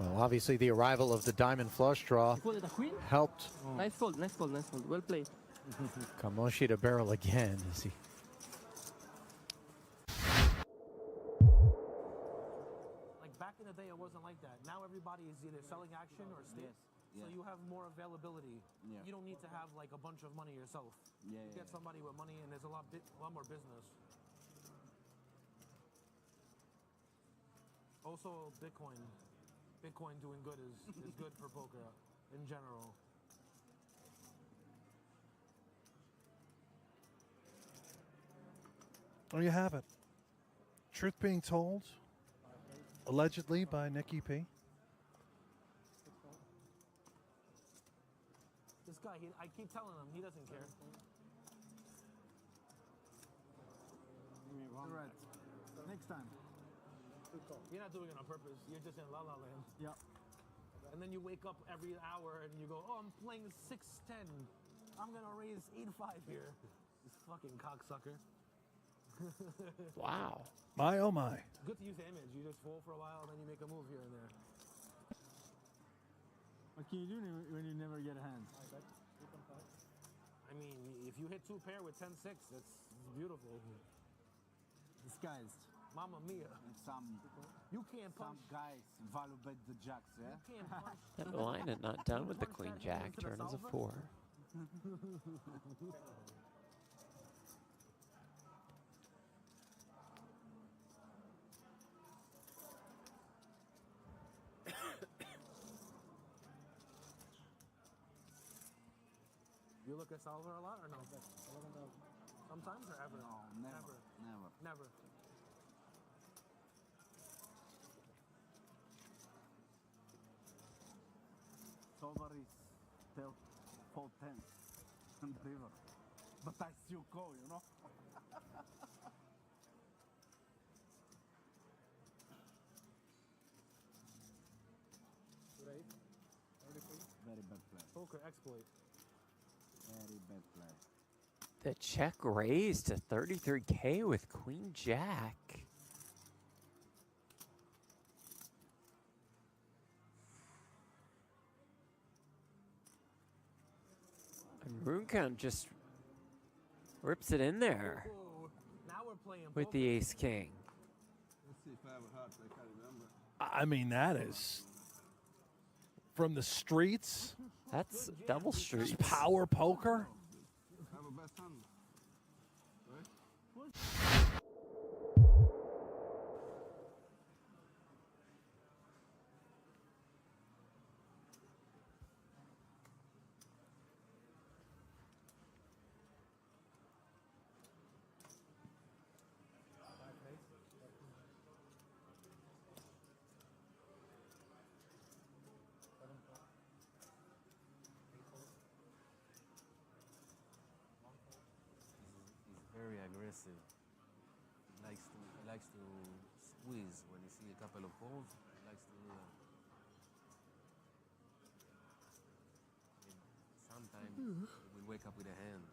Well, obviously the arrival of the diamond flush draw helped Nice fold, nice fold, nice fold. Well played. Kamoshi to barrel again as he day, it wasn't like that. Now everybody is either selling action or state. So you have more availability. Yeah. You don't need to have like a bunch of money yourself. Yeah, You get somebody with money, and there's a lot more business. Also, Bitcoin doing good is good for poker in general. There you have it. Truth being told, allegedly by Nicky P. This guy, I keep telling him, he doesn't care. All right. Next time. You're not doing it on purpose. You're just in La La Land. Yeah. And then you wake up every hour and you go, oh, I'm playing 6-10. I'm going to raise 8-5 here. This fucking cocksucker. Wow. My, oh my. Good to use the image. You just fall for a while and then you make a move here and there. What can you do when you never get a hand? I mean, if you hit 2 pair with 10-6, it's beautiful. Disguised. Mamma mia. And You can't punch. some guys value bet the jacks, yeah? You can't punch. That line is not done with the queen jack. Turn is a 4. You look at solver a lot or no? Sometimes or ever? No, never. Never. Solver is still 4-10 on the river. But I still call, you know? Right? Very bad play. Poker exploit. Very bad play. The check raised to 33K with queen jack. And rune count just rips it in there Ooh, now we're playing with poker. the ace king. Let's see if I have a heart. I can't remember. I mean, that is from the streets. That's double streets. Power poker. I have a best hand. Right? Very aggressive. He likes to squeeze when you see a couple of calls. He likes to do that. I mean, sometimes we wake up with a hand.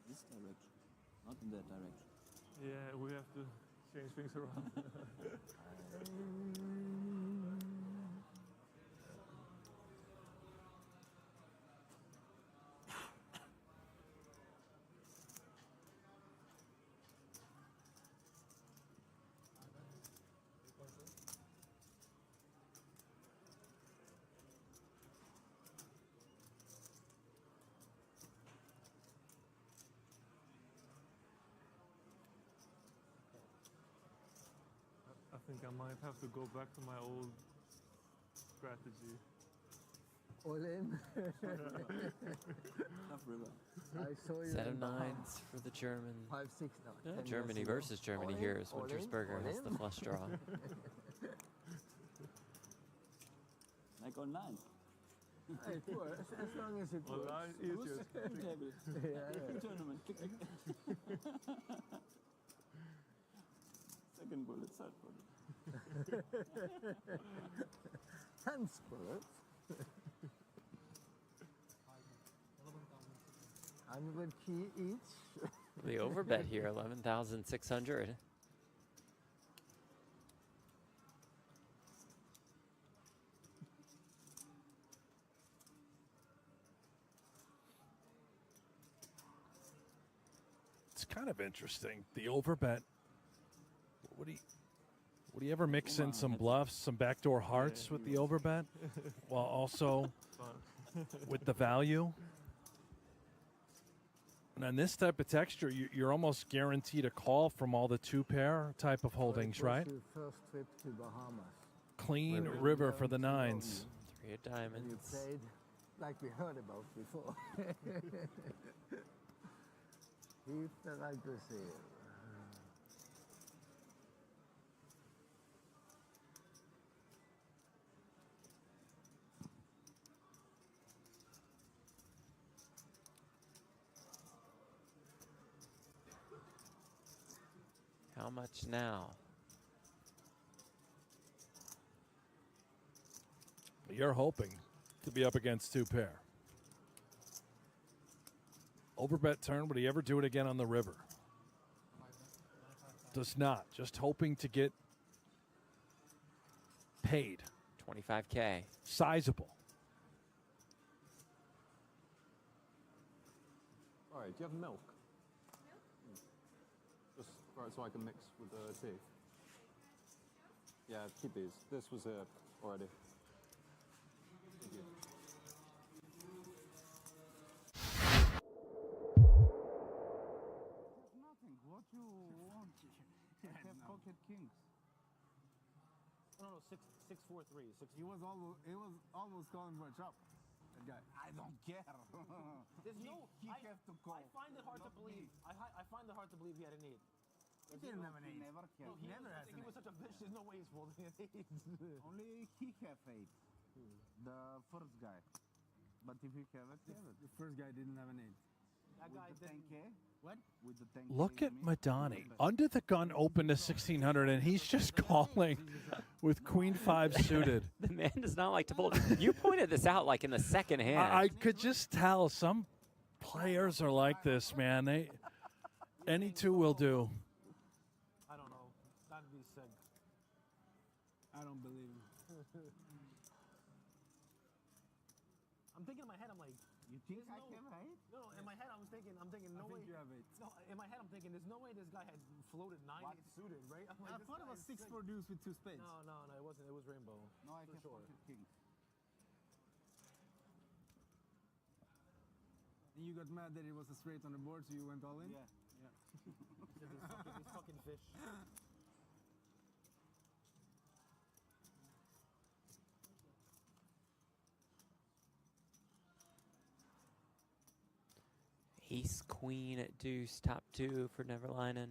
This direction, not in that direction. Yeah, we have to change things around. I think I might have to go back to my old strategy. All in. I saw you. Set of nines for the German. 5-6 now. Yeah, 10 Germany years ago. versus Germany All here in, is all in, Wintersberger all has the in. flush draw. Like online. Hey, poor. As long as it works. Online easier. Yeah. Tournament. Second bullet, third bullet. Hands bullets. And with key each. The overbet here, 11,600. it's kind of interesting. The overbet. Would he ever mix in some bluffs, some backdoor hearts with the overbet, while also with the value? And on this type of texture, you're almost guaranteed a call from all the two-pair type of holdings, right? Your first trip to Bahamas. Clean river for the nines. 3 of diamonds. And you played like we heard about before. Hit like this here. How much now? You're hoping to be up against two-pair. Overbet turn, would he ever do it again on the river? Does not. Just hoping to get paid. 25K. Sizable. All right, do you have milk? Just right, so I can mix with the tea. Yeah, keep these. This was here already. Thank you. There's nothing. What you want? I have pocket kings. No, 6-4-3. He was almost calling for a chop. That guy. I don't care. There's he I have to call. I find it hard to believe. I find it hard to believe he had an 8. He didn't have an 8. No, he was such a bitch. There's no way he's folding an 8. Only he have 8. The first guy. But if you have it, you have it. The first guy didn't have an 8. That guy With the 10K? What? With the 10K. Look at Madani. Under the gun open to 1600, and he's just calling with queen 5 suited. The man does not like to fold. You pointed this out like in the second hand. I could just tell some players are like this, man. Any two will do. I don't know. That'd be sick. I don't believe him. I'm thinking in my head, I'm like, you think I no, can, right? No, in my head, I'm thinking, no way. You have 8. No, in my head, I'm thinking, there's no way this guy had floated 9 suited, right? I'm like, I thought it was 6-4 deuce with 2 spades. No, it wasn't. It was rainbow. No, I for have sure. pocket kings. And you got mad that it was a straight on the board, so you went all in? Yeah. These fucking fish. Ace, queen, deuce, top 2 for Neverlinen.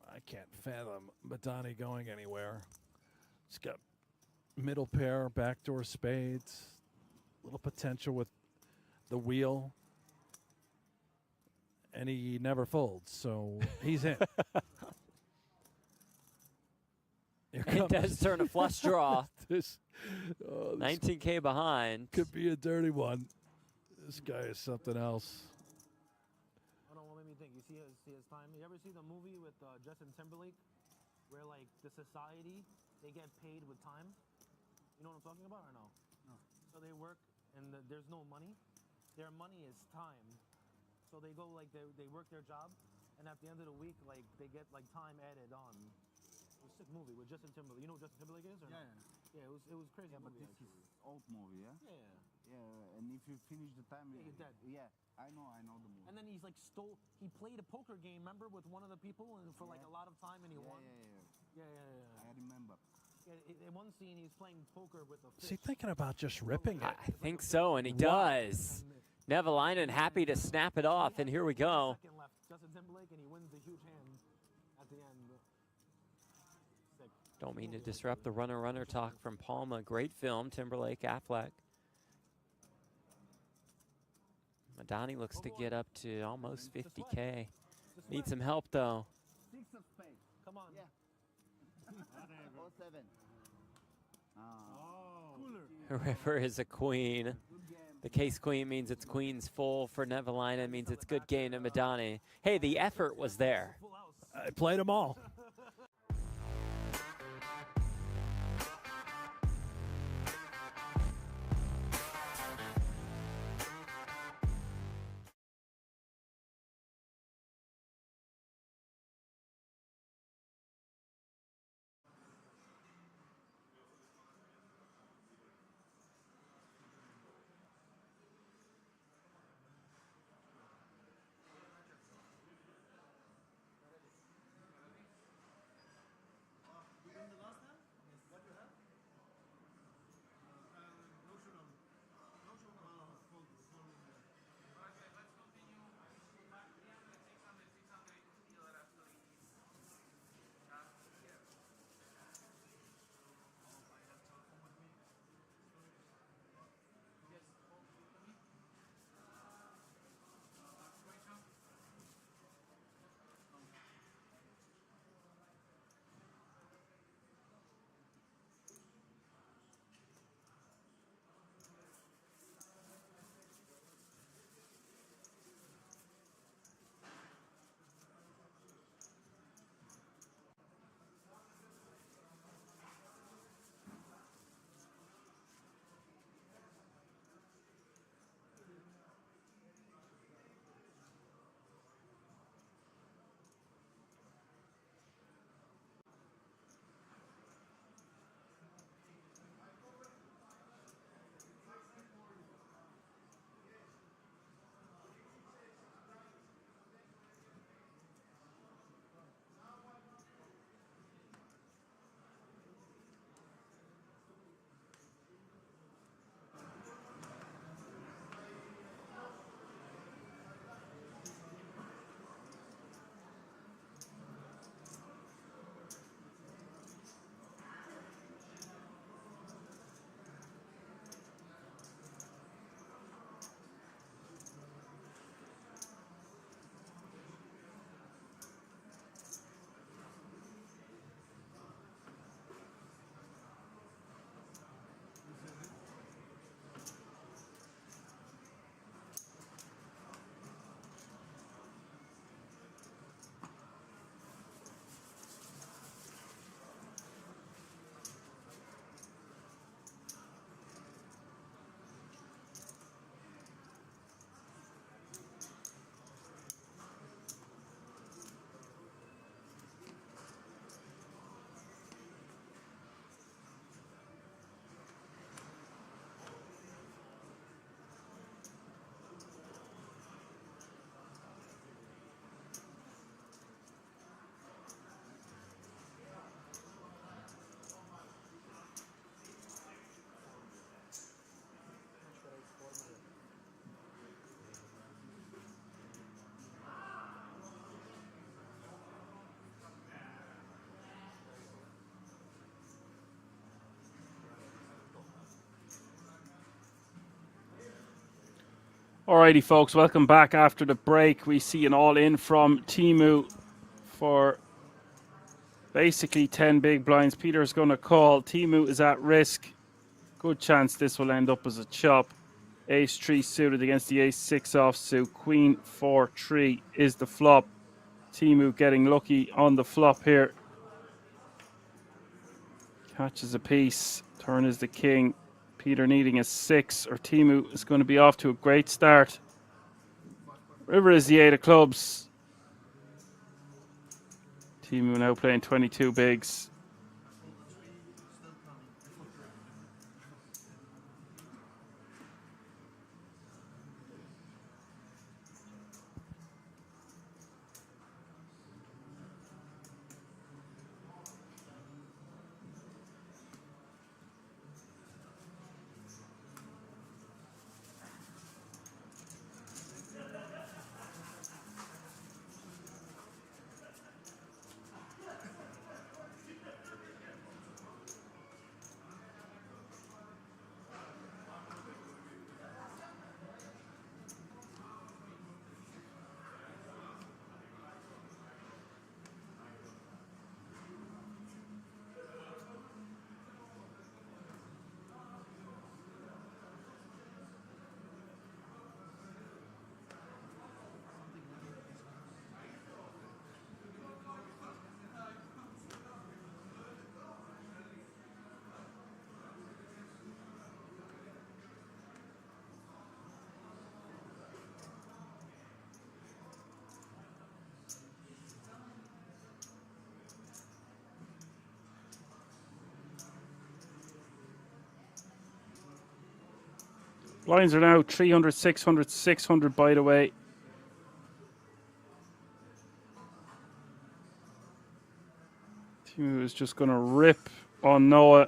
I can't fathom Madani going anywhere. He's got middle pair, backdoor spades, little potential with the wheel, and he never folds, so he's in. It does turn a flush draw. this 19K behind. Could be a dirty one. This guy is something else. I don't know what made me think. You see his time? You ever see the movie with Justin Timberlake where, like, the society, they get paid with time? You know what I'm talking about or no? No. So they work and there's no money. Their money is time. So they go, like, they work their job, and at the end of the week, like, they get, like, time added on. It was a sick movie with Justin Timberlake. You know who Justin Timberlake is or no? Yeah, it was crazy. Yeah, but movie, this actually. is old movie, yeah? Yeah, and if you finish the time, Yeah, you're dead. Yeah, I know the movie. And then he's like he played a poker game, remember, with one of the people and for like a lot of time, and he won. Yeah. I remember. Yeah, in one scene, he's playing poker with a fish. Is he thinking about just ripping it? I think so, and he does. Neverlinen happy to snap it off, and here we go. Second left, Justin Timberlake, and he wins the huge hand at the end. Sick. Don't mean to disrupt the runner talk from Palma. Great film, Timberlake, Affleck. Madani looks to get up to almost 50K. Needs some help, though. 6 of spades. Come on. Yeah. 07. River is a queen. The case queen means it's queen's full for Neverlinen, means it's good game to Madani. Hey, the effort was there. I played them all. Alrighty, folks, welcome back after the break. We see an all-in from Timu for basically 10 big blinds. Peter's going to call. Timu is at risk. Good chance this will end up as a chop. Ace 3 suited against the Ace 6 offsuit. Queen 4-3 is the flop. Timu getting lucky on the flop here. Catches a piece. Turn is the king. Peter needing a 6, or Timu is going to be off to a great start. River is the 8 of clubs. Timu now playing 22 bigs. Blinds are now 300, 600, 600 by the way. Timu is just going to rip on Noah.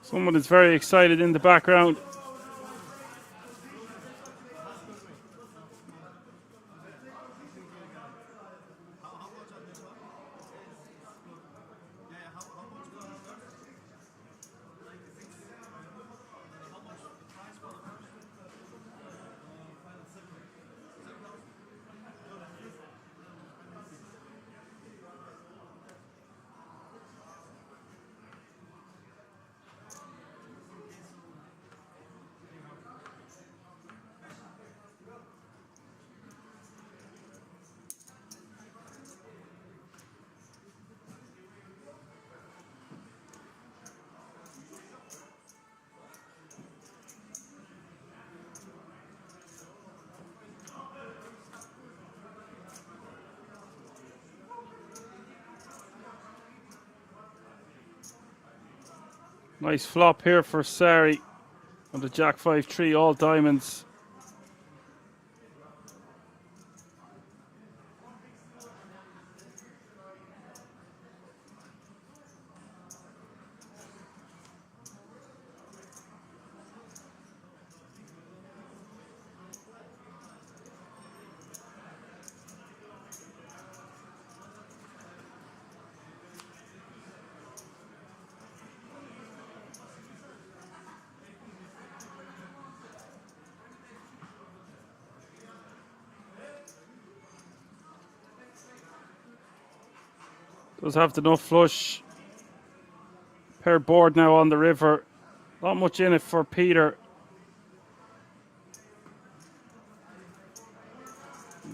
Someone is very excited in the background. Nice flop here for Sari on the Jack 5-3, all diamonds. Does have the enough flush. Pair board now on the river. Not much in it for Peter.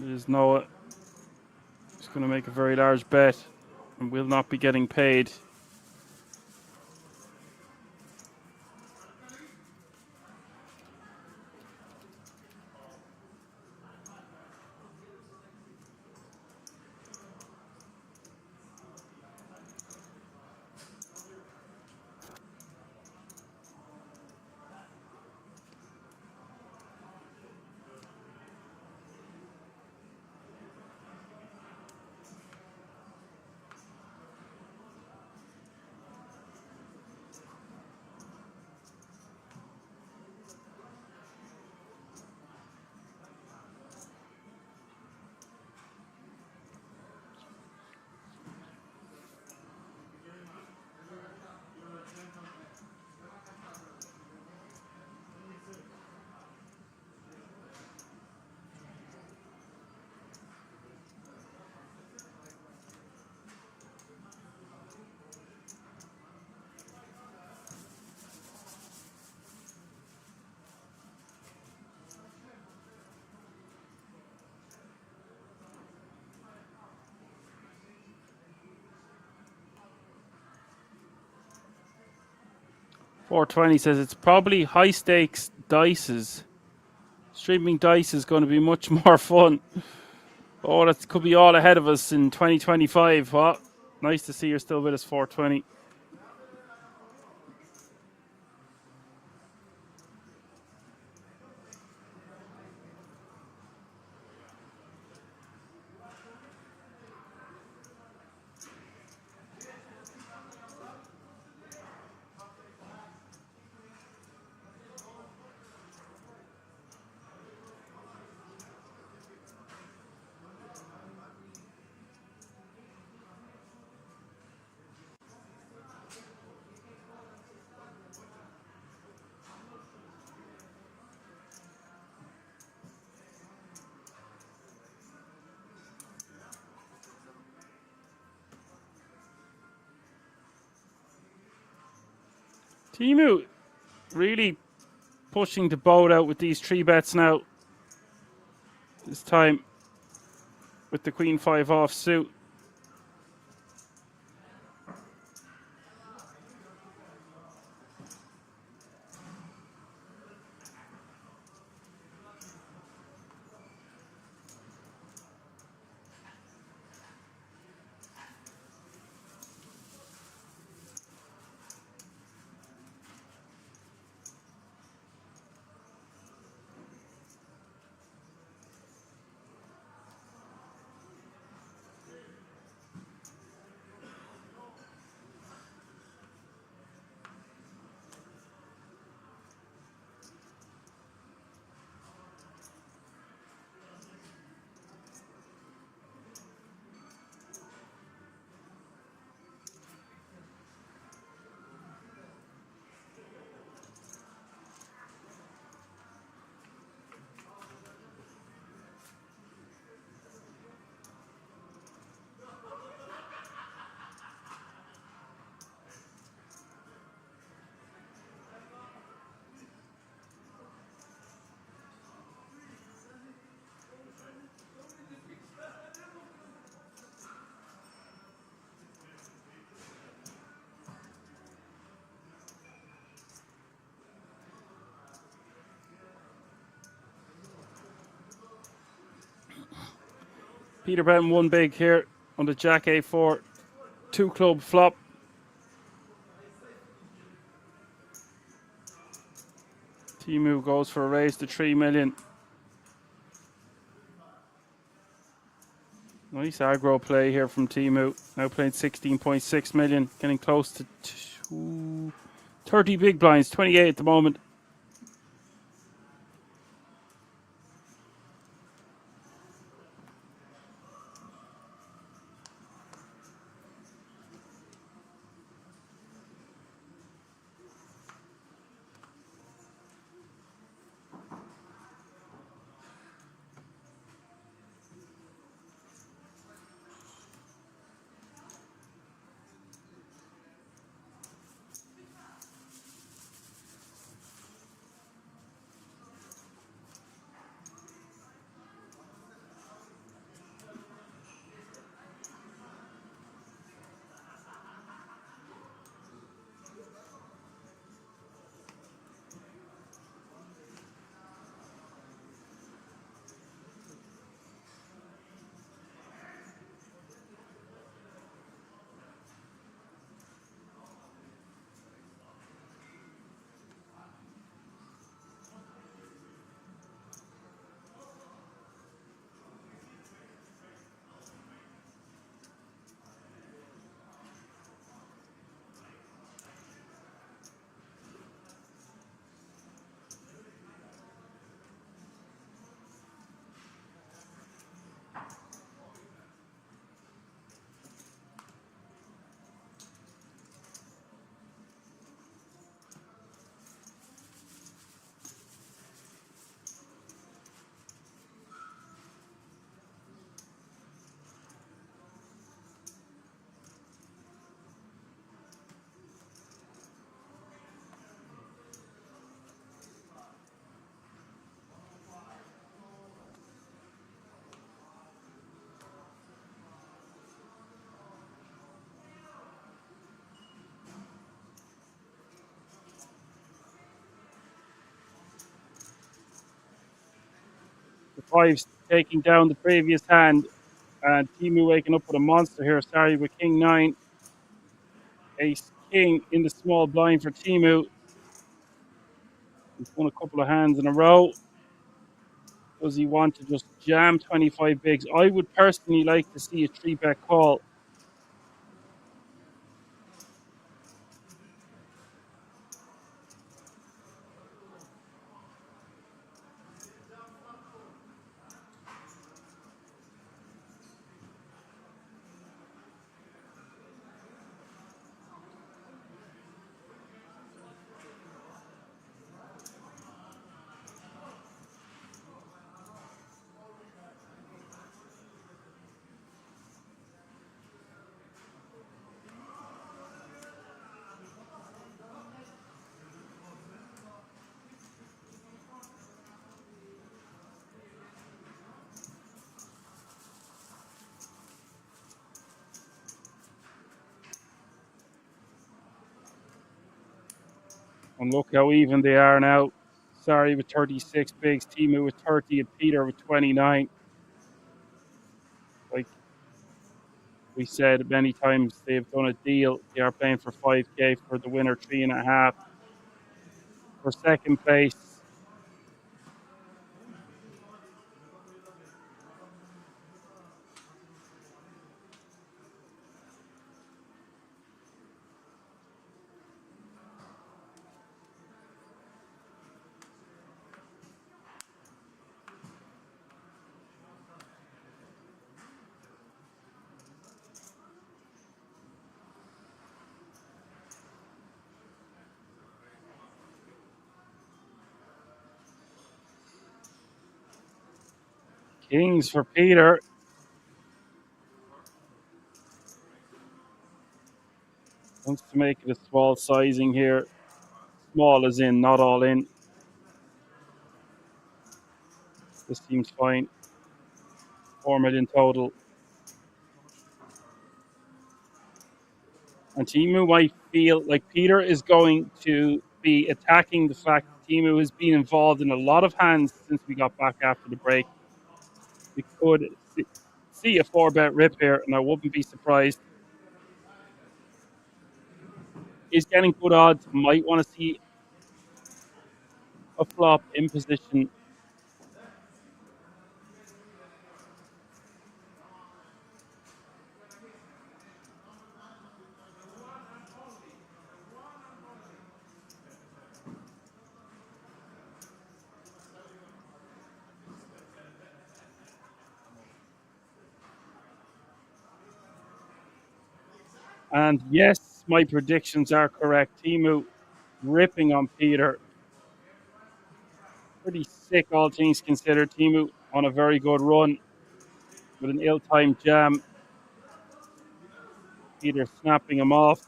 There's Noah. He's going to make a very large bet and will not be getting paid. 420 says it's probably high stakes dices. Streaming dice is going to be much more fun. Oh, that could be all ahead of us in 2025. What? Nice to see you're still with us, 420. Timu really pushing the boat out with these 3 bets now. This time with the Queen 5 off suit. Peter Benton won big here on the Jack A4 2 club flop. Timu goes for a raise to 3 million. Nice aggro play here from Timu. Now playing 16.6 million, getting close to 30 big blinds, 28 at the moment. Fives taking down the previous hand. And Timu waking up with a monster here. Sorry, with King 9. Ace King in the small blind for Timu. He's won a couple of hands in a row. Does he want to just jam 25 bigs? I would personally like to see a 3-bet call. And look how even they are now. Sorry with 36 bigs, Timu with 30, and Peter with 29. Like we said many times, they've done a deal. They are playing for 5K for the winner, 3.5 for second place. Kings for Peter. Wants to make it a small sizing here. Small as in, not all in. This seems fine. 4 million total. And Timu might feel like Peter is going to be attacking the fact that Timu has been involved in a lot of hands since we got back after the break. We could see a 4-bet rip here, and I wouldn't be surprised. He's getting good odds. Might want to see a flop in position. And yes, my predictions are correct. Timu ripping on Peter. Pretty sick, all things considered. Timu on a very good run with an ill-timed jam. Peter snapping him off.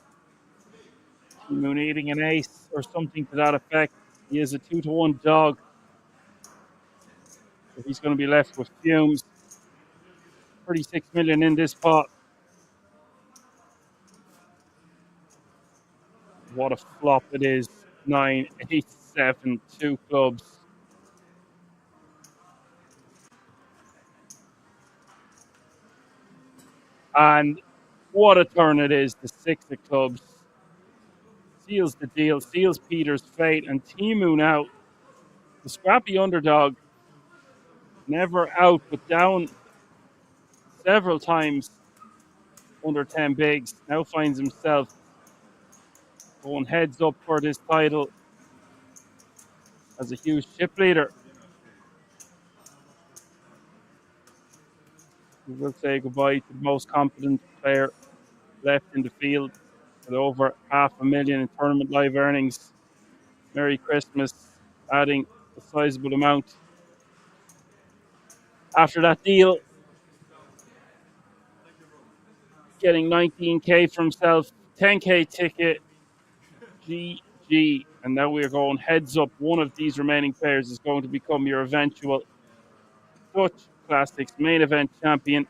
Timu needing an ace or something to that effect. He is a 2-1 dog. So he's going to be left with fumes. 36 million in this pot. What a flop it is. 9, 8, 7, 2 clubs. And what a turn it is. The 6 of clubs seals the deal, seals Peter's fate. And Timu now, the scrappy underdog, never out but down several times under 10 bigs, now finds himself going heads up for this title as a huge chip leader. We will say goodbye to the most competent player left in the field with over $500,000 in tournament live earnings. Merry Christmas, adding a sizable amount. After that deal, getting 19K for himself, 10K ticket, GG. And now we're going heads up. One of these remaining players is going to become your eventual Dutch Classics main event champion.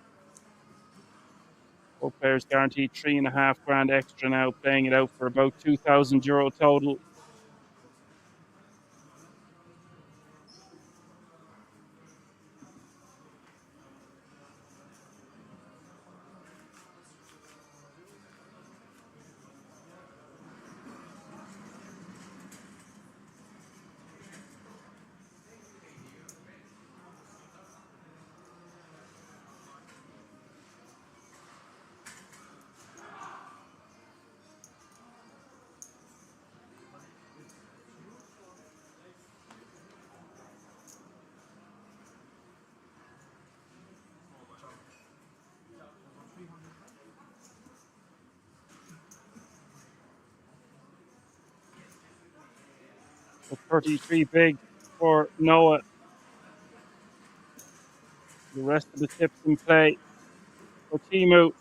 Both players guaranteed $3.5 extra now, playing it out for about €2,000 total. So 33 big for Noah. The rest of the tips in play for Timu.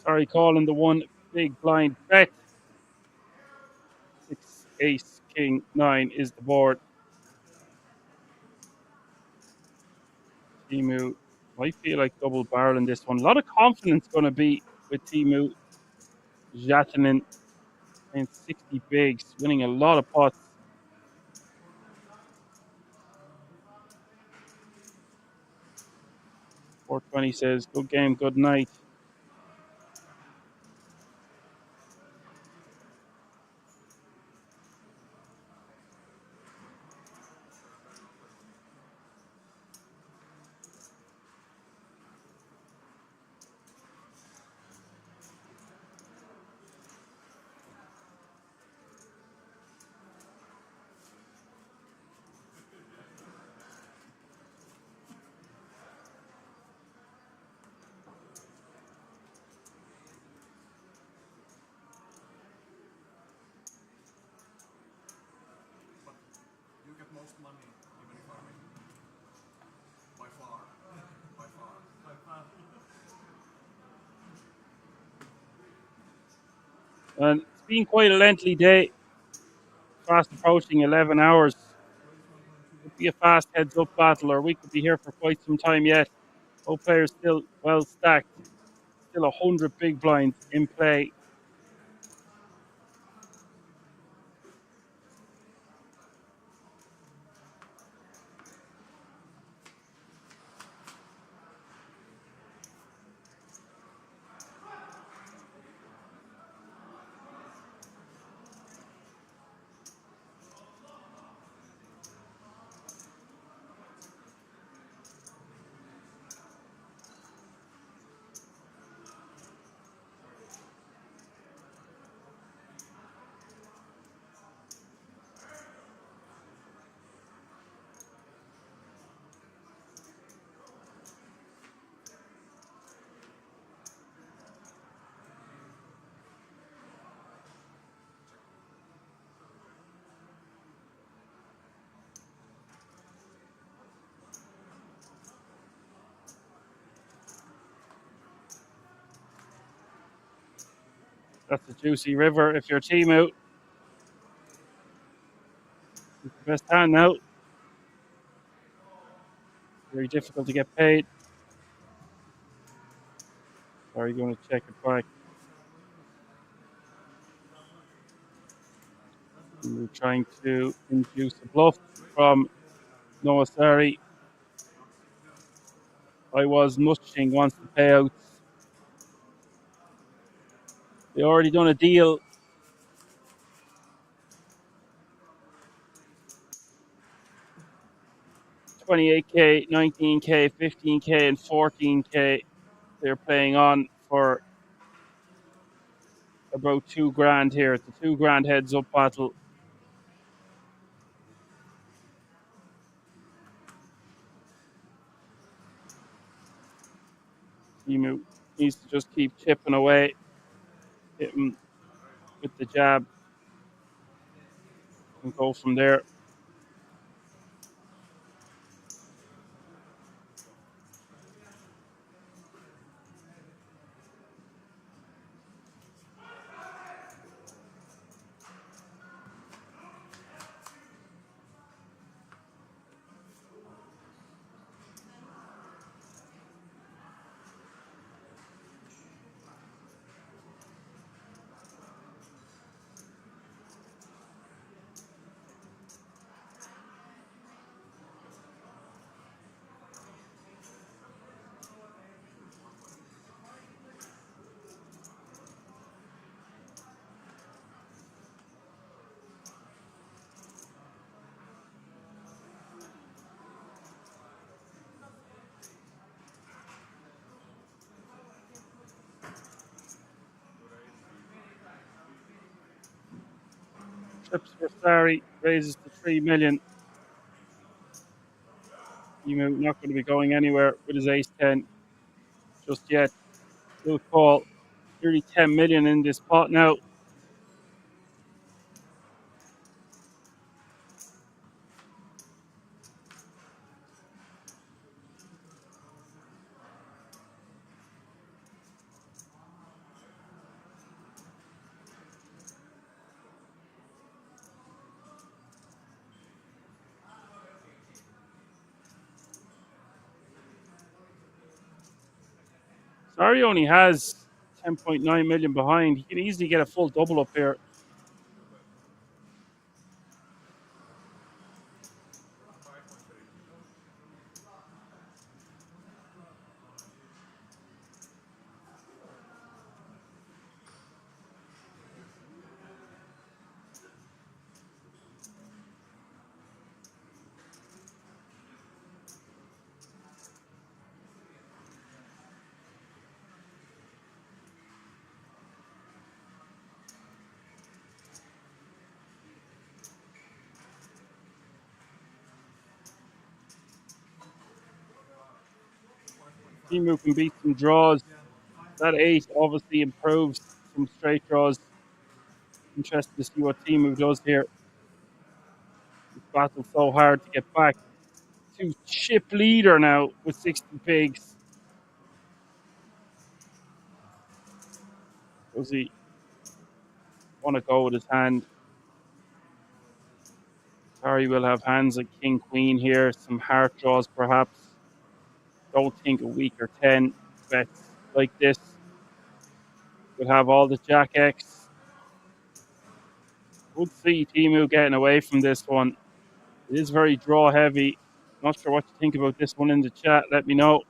Sorry, calling the one big blind bet. 6, ace, king, 9 is the board. Timu might feel like double barrel in this one. A lot of confidence going to be with Timu. Jatanen playing 60 bigs, winning a lot of pots. 420 says, good game, good night. You get most money even if I win. By far. By far. By far. And it's been quite a lengthy day. Fast approaching 11 hours. Could be a fast heads up battle, or we could be here for quite some time yet. Both players still well stacked. Still 100 big blinds in play. That's a juicy river if you're team out. It's the best hand now. Very difficult to get paid. Sorry, going to check it back. We're trying to induce a bluff from Noah Sari. I was mushing wants the payouts. They already done a deal. $28K, $19K, $15K, and $14K. They're playing on for about $2,000 here. It's a $2,000 heads up battle. Emu needs to just keep chipping away, hit him with the jab, and go from there. Chips for Sari raises to 3 million. Emu not going to be going anywhere with his ace 10 just yet. He'll call nearly 10 million in this pot now. Sari only has 10.9 million behind. He can easily get a full double up here. Emu can beat some draws. That 8 obviously improves some straight draws. Interested to see what Timu does here. This battle's so hard to get back to chip leader now with 60 pigs. Does he want to go with his hand? Sorry, we'll have hands like King Queen here, some heart draws perhaps. Don't think a week or 10 bets like this would have all the Jack X. Would see Timu getting away from this one. It is very draw heavy. Not sure what you think about this one in the chat. Let me know.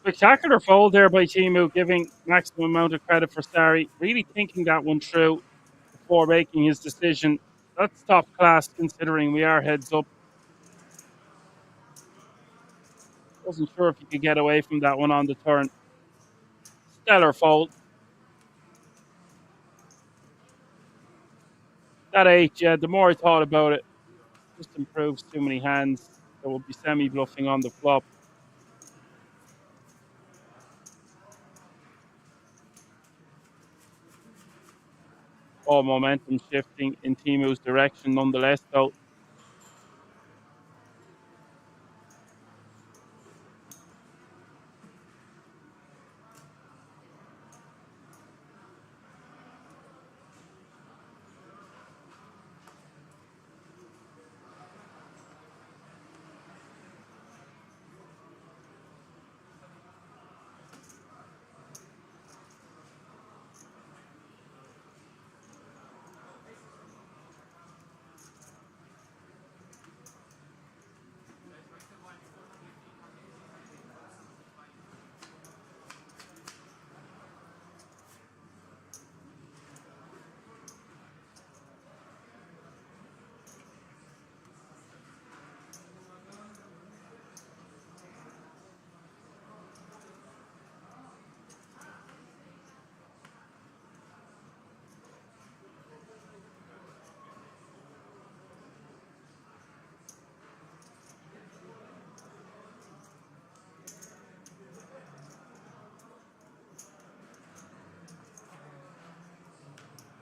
Spectacular fold there by Timu, giving maximum amount of credit for Sari. Really thinking that one through before making his decision. That's top class considering we are heads up. Wasn't sure if he could get away from that one on the turn. Stellar fold. That 8, yeah, the more I thought about it, just improves too many hands. There will be semi-bluffing on the flop. All momentum shifting in Timu's direction nonetheless, though.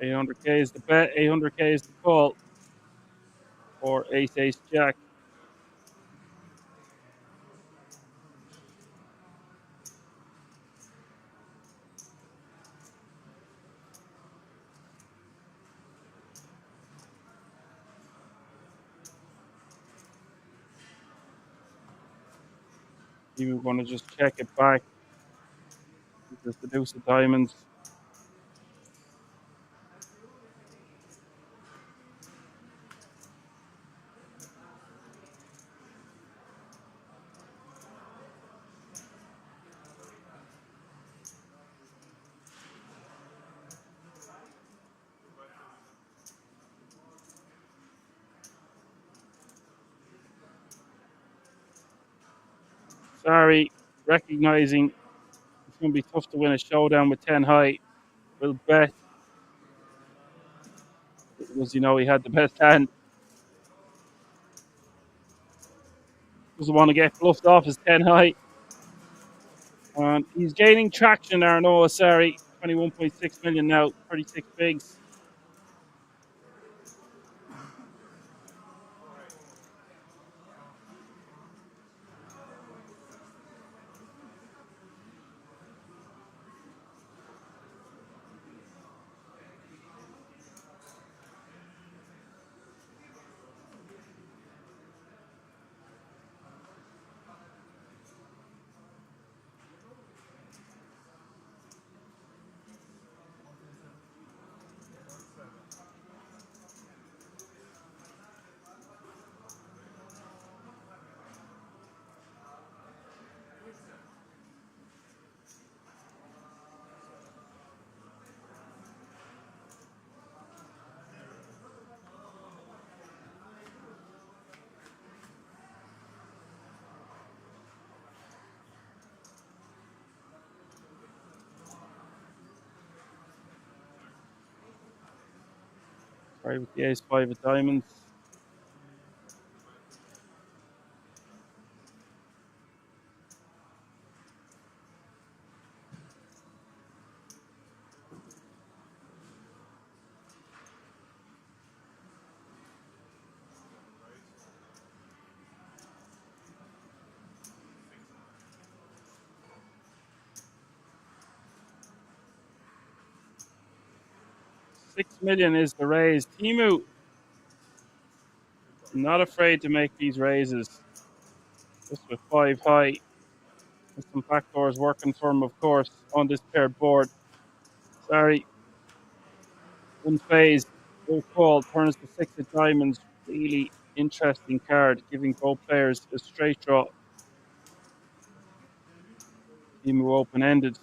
$800K is the bet, $800K is the call for ace jack. You want to just check it back. There's the deuce of diamonds. Sorry, recognizing it's going to be tough to win a showdown with 10 high. Will bet. Because, you know, he had the best hand. Doesn't want to get bluffed off his 10 high. And he's gaining traction there, Noah Sari. 21.6 million now, 36 bigs. Sorry, with the ace-5 of diamonds. $6 million is the raise. Timu, not afraid to make these raises. Just with 5 high. With some backdoors working for him, of course, on this paired board. Sorry. Unfazed. No call. Turns the 6 of diamonds. Really interesting card, giving both players a straight draw. Timu open-ended.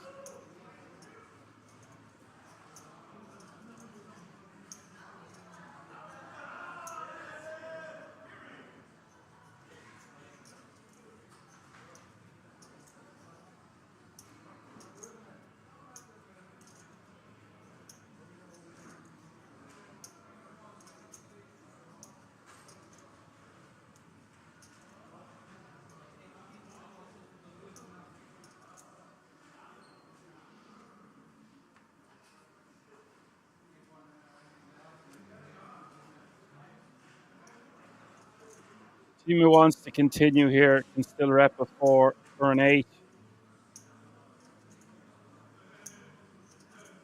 Team who wants to continue here can still rep a 4 for an 8.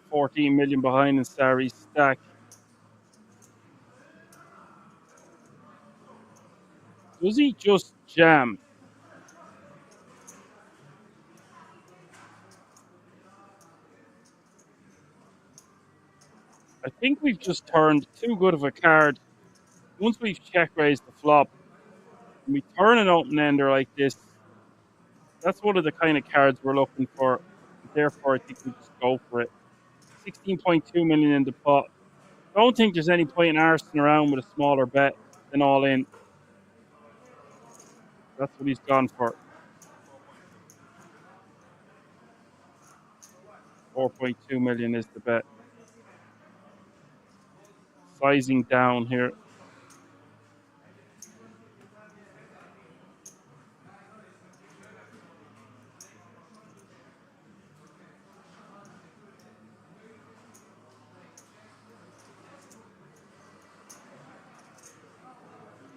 14 million behind in Sari's stack. Does he just jam? I think we've just turned too good of a card. Once we've check raised the flop, and we turn an open ender like this, that's one of the kind of cards we're looking for. Therefore, I think we just go for it. 16.2 million in the pot. Don't think there's any point in arsing around with a smaller bet than all in. That's what he's gone for. 4.2 million is the bet. Sizing down here.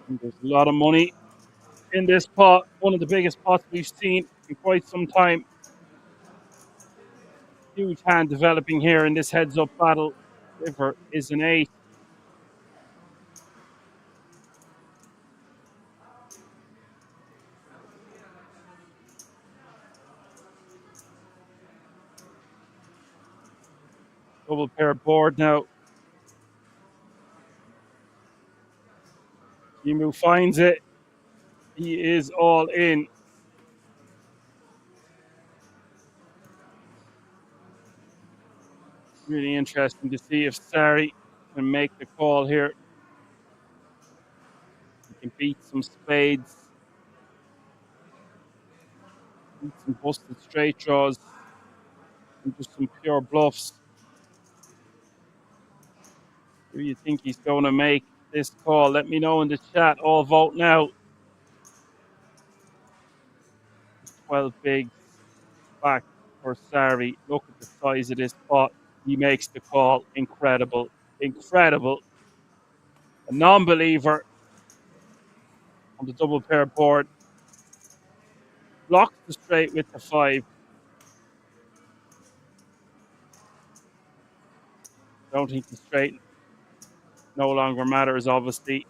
And there's a lot of money in this pot. One of the biggest pots we've seen in quite some time. Huge hand developing here in this heads-up battle. River is an 8. Double pair board now. Emu finds it. He is all in. Really interesting to see if Sari can make the call here. He can beat some spades. Beat some busted straight draws. And just some pure bluffs. Who do you think he's going to make this call? Let me know in the chat. All vote now. 12 bigs back for Sari. Look at the size of this pot. He makes the call. Incredible. Incredible. A non-believer on the double pair board. Blocks the straight with the 5. Don't think the straight no longer matters, obviously,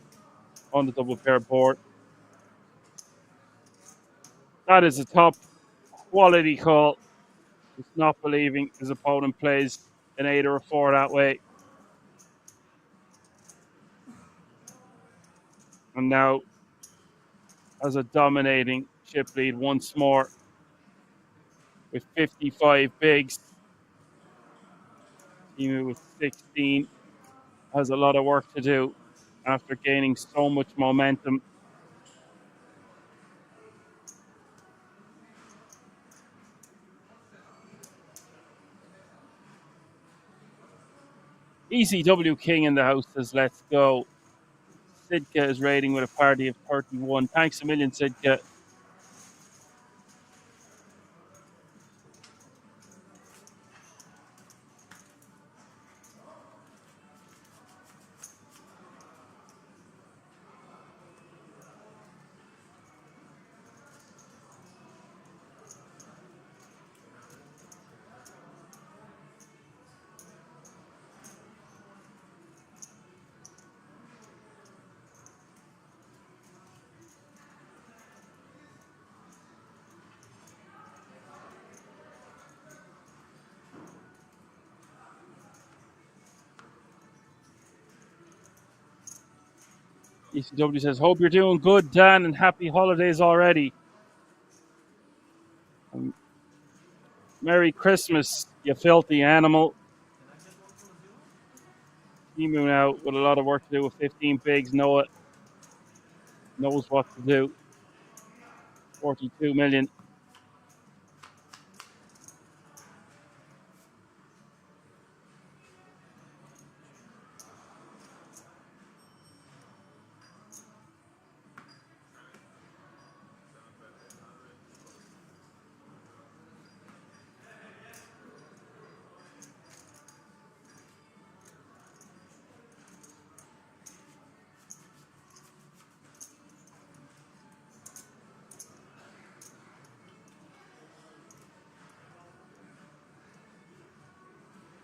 on the double pair board. That is a top quality call. Just not believing his opponent plays an 8 or a 4 that way. And now has a dominating chip lead once more with 55 bigs. Timu with 16 has a lot of work to do after gaining so much momentum. ECW King in the house says, let's go. Sidka is rating with a party of 31. Thanks a million, Sidka. ECW says, hope you're doing good, Dan, and happy holidays already. Merry Christmas, you filthy animal. Emu now with a lot of work to do with 15 bigs. Noah knows what to do. 42 million.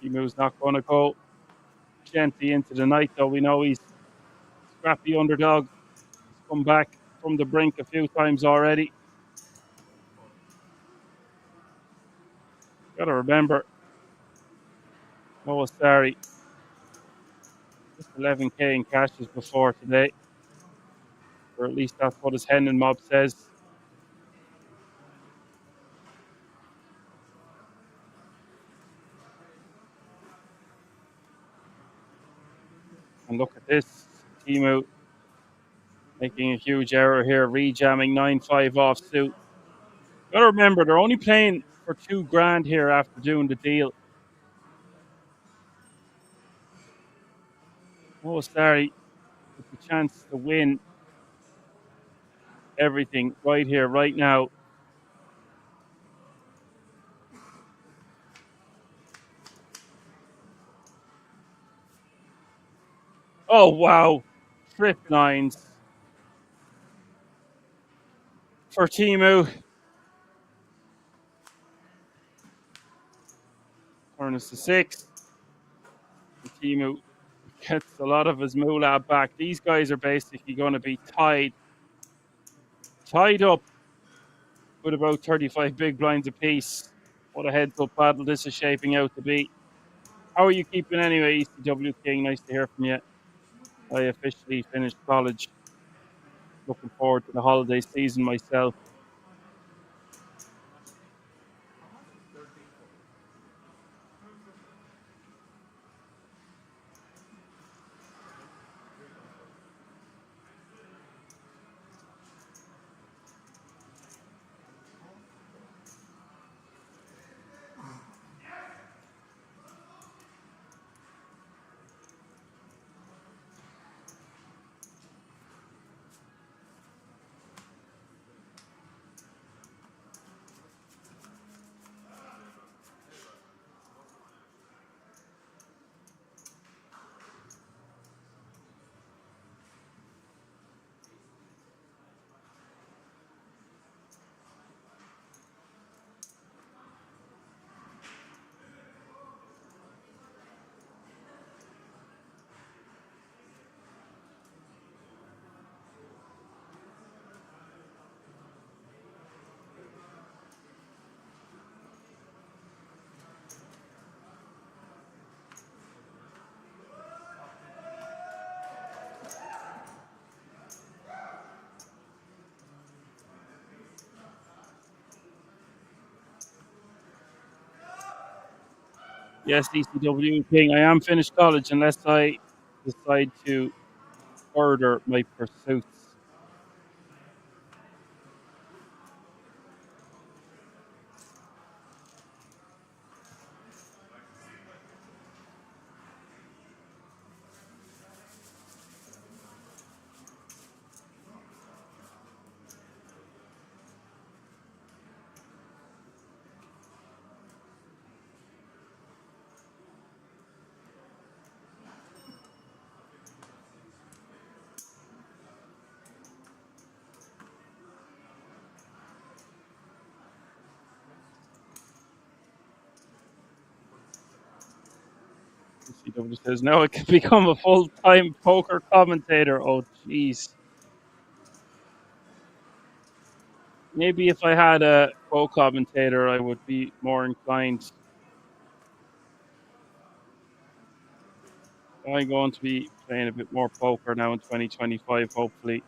Timu's not going to go gently into the night, though. We know he's scrappy underdog. He's come back from the brink a few times already. Got to remember, Noah Starry, just 11k in cashes before today, or at least that's what his Hendon mob says. And look at this, Timu making a huge error here, rejamming 9-5 off suit. Got to remember, they're only playing for $2,000 here after doing the deal. Noah Starry with the chance to win everything right here, right now. Oh, wow. Trip nines for Timu. Turn us to 6. And Timu gets a lot of his moolah back. These guys are basically going to be tied up with about 35 big blinds apiece. What a heads-up battle this is shaping out to be. How are you keeping anyway, ECW King? Nice to hear from you. I officially finished college. Looking forward to the holiday season myself. Yes, ECW King, I am finished college unless I decide to further my pursuits. ECW says, no, it can become a full-time poker commentator. Oh, jeez. Maybe if I had a co-commentator, I would be more inclined. I'm going to be playing a bit more poker now in 2025, hopefully.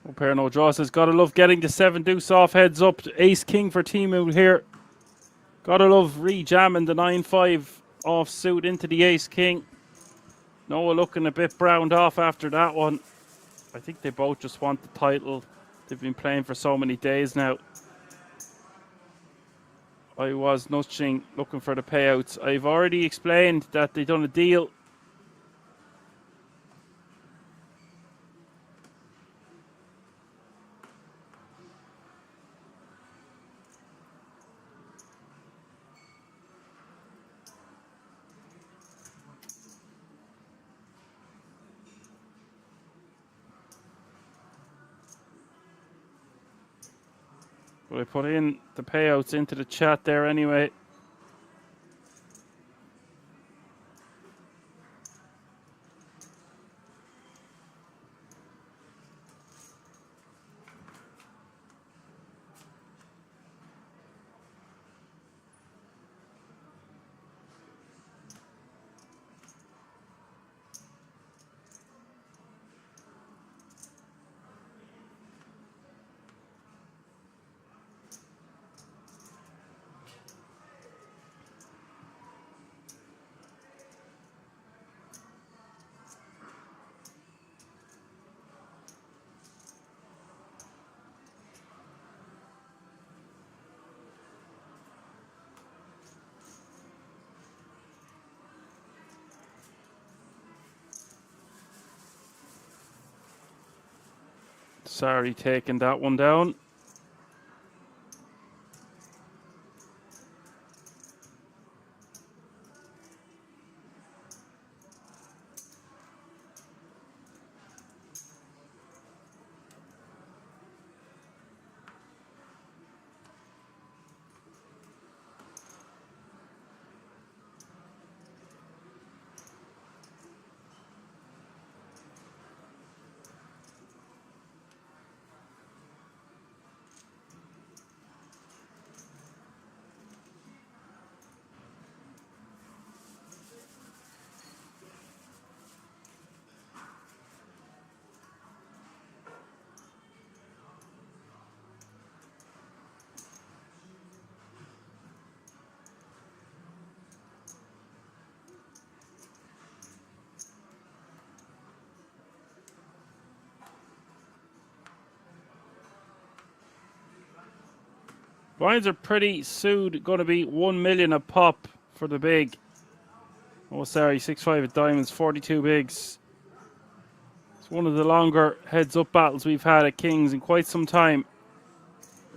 No pair, no draw. Says, gotta love getting the 7 deuce off heads up. Ace king for Timu here. Gotta love re-jamming the 9-5 off suit into the ace king. Noah looking a bit browned off after that one. I think they both just want the title. They've been playing for so many days now. I was nudging, looking for the payouts. I've already explained that they done a deal. But I put in the payouts into the chat there anyway. Sorry, taking that one down. Blinds are pretty soon going to be 1 million a pop for the big. Oh, sorry, 6-5 of diamonds, 42 bigs. It's one of the longer heads-up battles we've had at Kings in quite some time.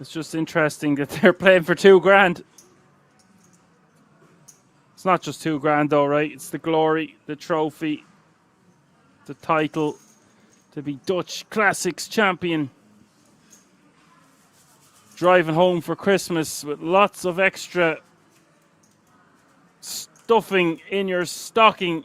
It's just interesting that they're playing for 2 grand. It's not just 2 grand though, right? It's the glory, the trophy, the title to be Dutch Classics champion. Driving home for Christmas with lots of extra stuffing in your stocking.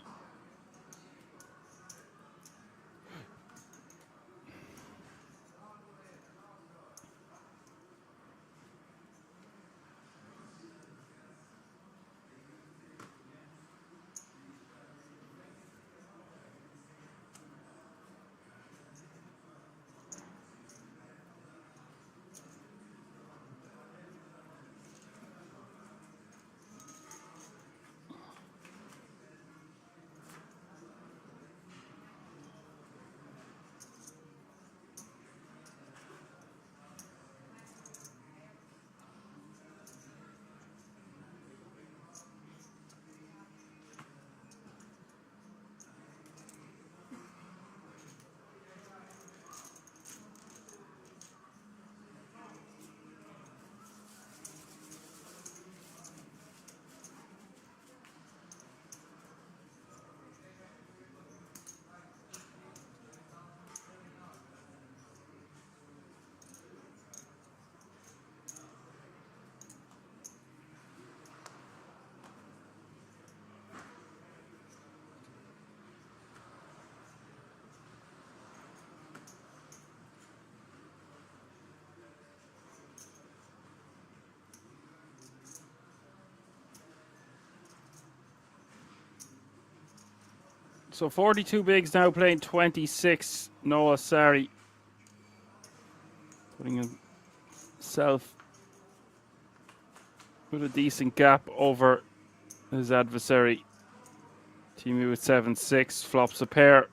So 42 bigs now playing 26. Noah, sorry. Putting himself with a decent gap over his adversary. Teemu with 7-6, flops a pair.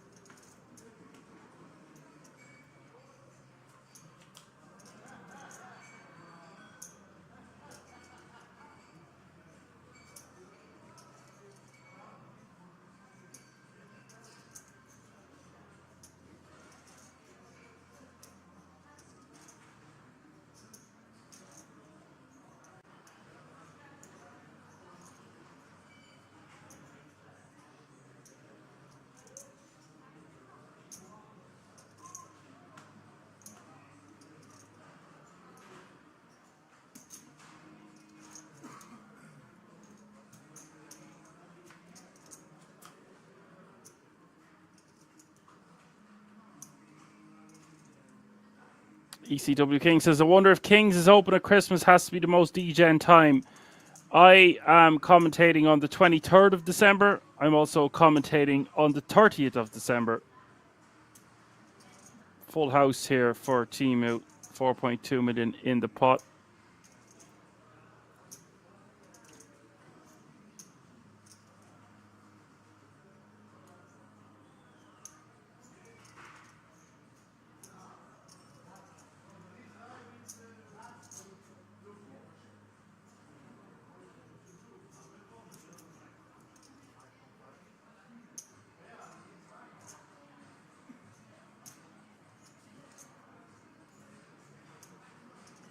ECW King says, I wonder if Kings is open at Christmas has to be the most degen time. I am commentating on the 23rd of December. I'm also commentating on the 30th of December. Full house here for Teemu. 4.2 million in the pot.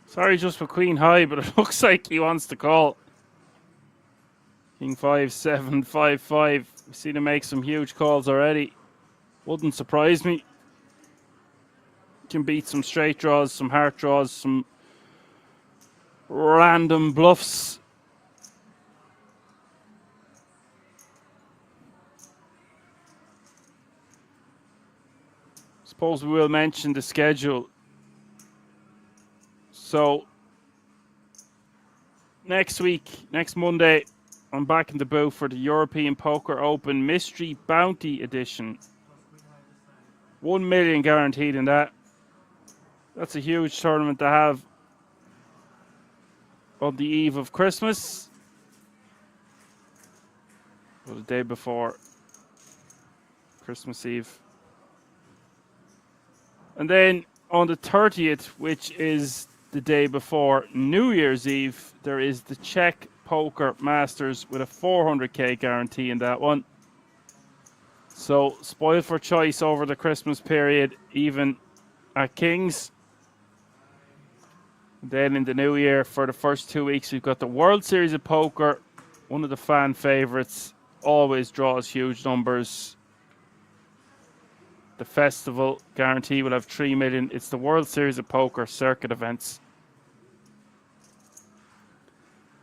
Sorry just for Queen High, but it looks like he wants to call. King 5-7, 5-5. We've seen him make some huge calls already. Wouldn't surprise me. Can beat some straight draws, some heart draws, some random bluffs. Suppose we will mention the schedule. So, next week, next Monday, I'm back in the booth for the European Poker Open Mystery Bounty Edition. 1 million guaranteed in that. That's a huge tournament to have on the eve of Christmas. Or the day before Christmas Eve. And then on the 30th, which is the day before New Year's Eve, there is the Czech Poker Masters with a 400k guarantee in that one. So spoiled for choice over the Christmas period, even at Kings. Then in the new year, for the first 2 weeks, we've got the World Series of Poker. One of the fan favorites, always draws huge numbers. The festival guarantee will have 3 million. It's the World Series of Poker circuit events.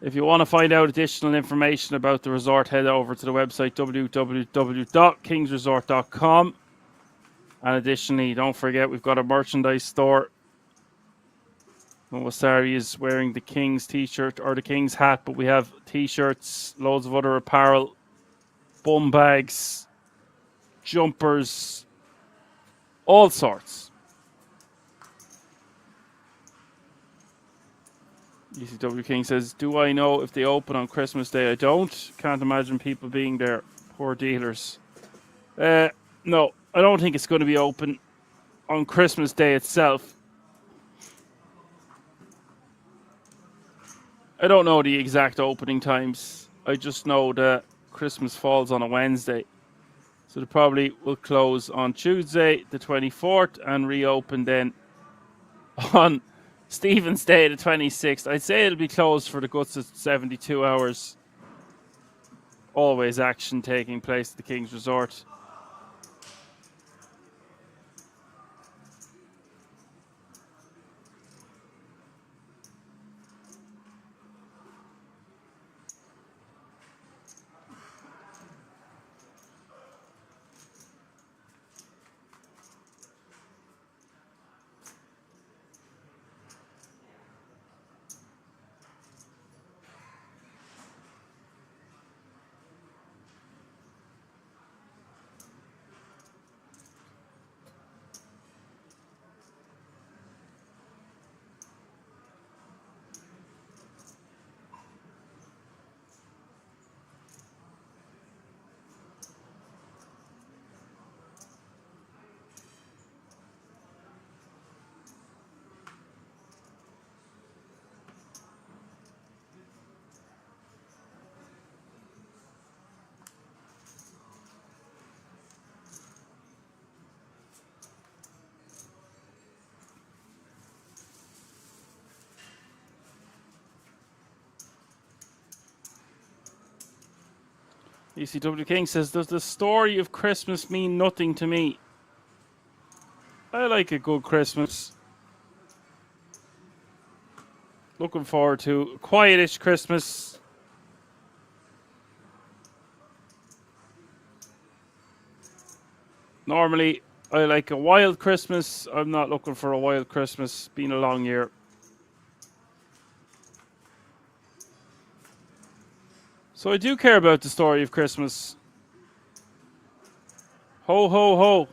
If you want to find out additional information about the resort, head over to the website www.kingsresort.com. And additionally, don't forget we've got a merchandise store. Wasari is wearing the Kings t-shirt or the Kings hat, but we have t-shirts, loads of other apparel, bum bags, jumpers, all sorts. ECW King says, do I know if they open on Christmas Day? I don't. Can't imagine people being there. Poor dealers. No, I don't think it's going to be open on Christmas Day itself. I don't know the exact opening times. I just know that Christmas falls on a Wednesday. So they probably will close on Tuesday, the 24th, and reopen then on Stephen's Day, the 26th. I'd say it'll be closed for the guts of 72 hours. Always action taking place at the King's Resort. ECW King says, does the story of Christmas mean nothing to me? I like a good Christmas. Looking forward to a quietish Christmas. Normally, I like a wild Christmas. I'm not looking for a wild Christmas. Been a long year. So I do care about the story of Christmas. Ho, ho, ho.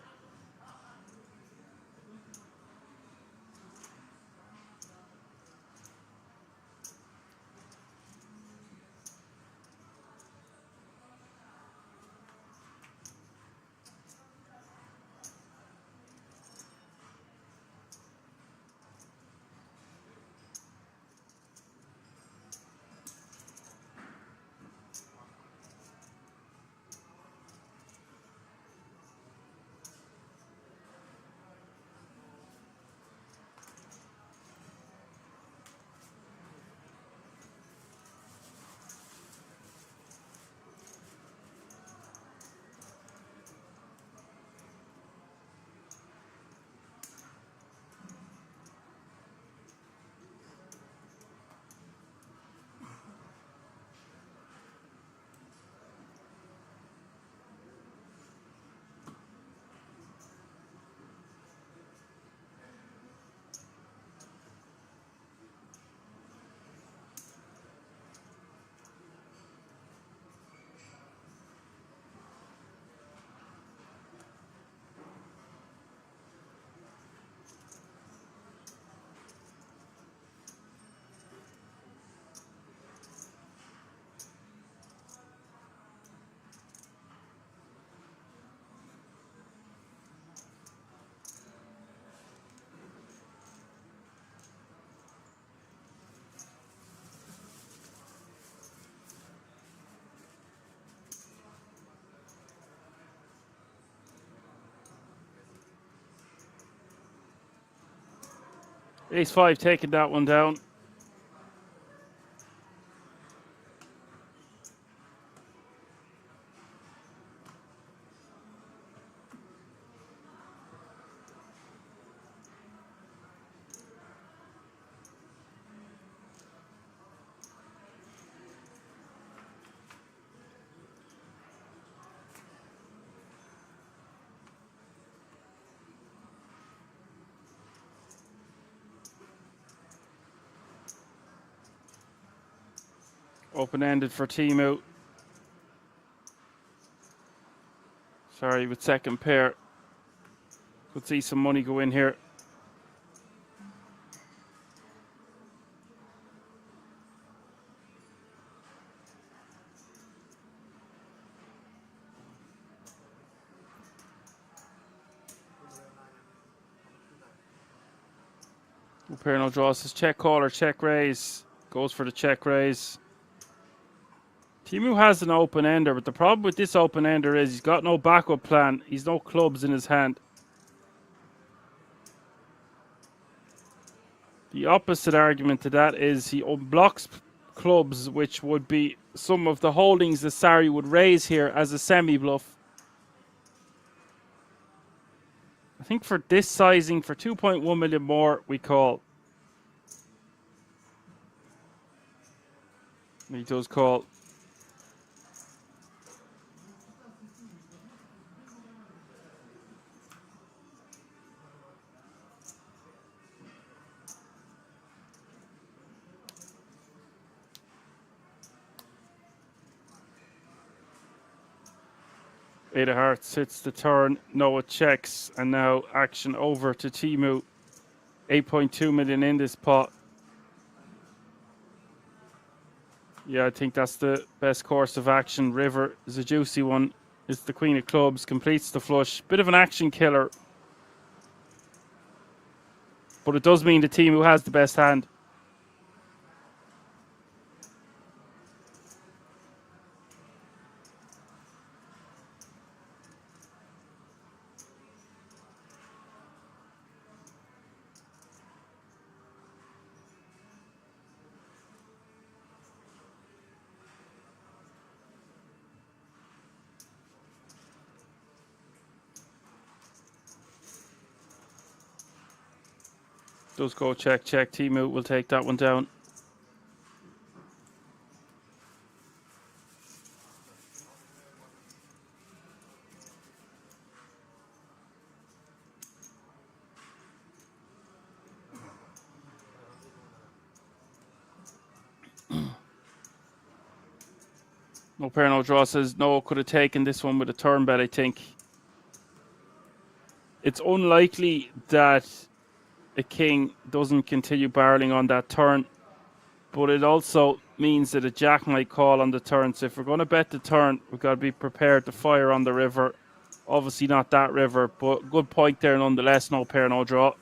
Ace-5 taking that one down. Open-ended for Timu. Sorry, with second pair. Could see some money go in here. Pair no draw. Says check call or check raise. Goes for the check raise. Timu has an open ender, but the problem with this open ender is he's got no backup plan. He's no clubs in his hand. The opposite argument to that is he unblocks clubs, which would be some of the holdings that Sari would raise here as a semi-bluff. I think for this sizing, for 2.1 million more, we call. He does call. Eight of Hearts hits the turn. Noah checks, and now action over to Timu. 8.2 million in this pot. Yeah, I think that's the best course of action. River is a juicy one. It's the Queen of Clubs, completes the flush. Bit of an action killer. But it does mean the team who has the best hand. Does go check. Timu will take that one down. No pair, no draw says no, could have taken this one with a turn bet, I think. It's unlikely that a king doesn't continue barreling on that turn, but it also means that a jack might call on the turn. So if we're going to bet the turn, we've got to be prepared to fire on the river. Obviously not that river, but good point there nonetheless. No pair, no draw.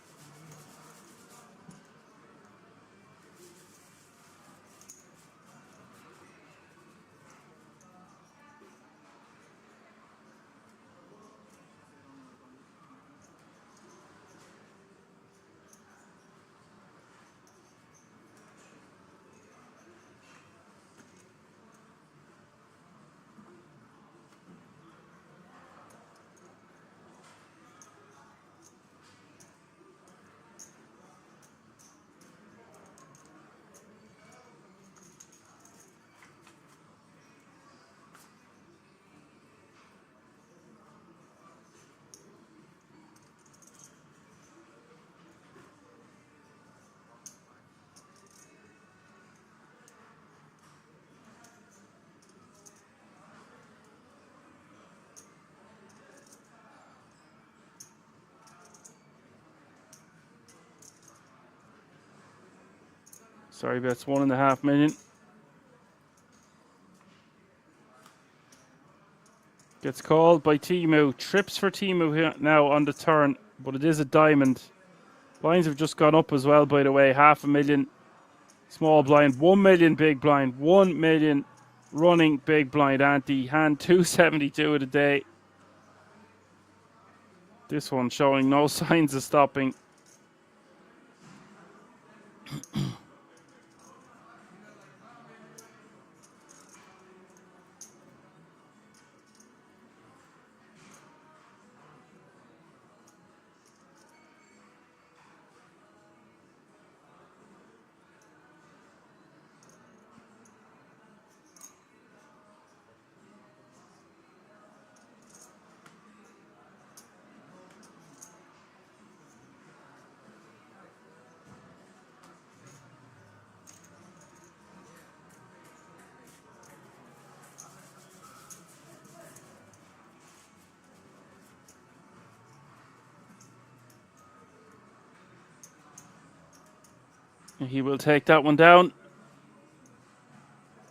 Sorry, bets 1.5 million. Gets called by Timu. Trips for Timu here now on the turn, but it is a diamond. Blinds have just gone up as well, by the way. 500,000 small blind, 1 million big blind, 1 million running big blind ante. Hand 272 of the day. This one showing no signs of stopping. He will take that one down.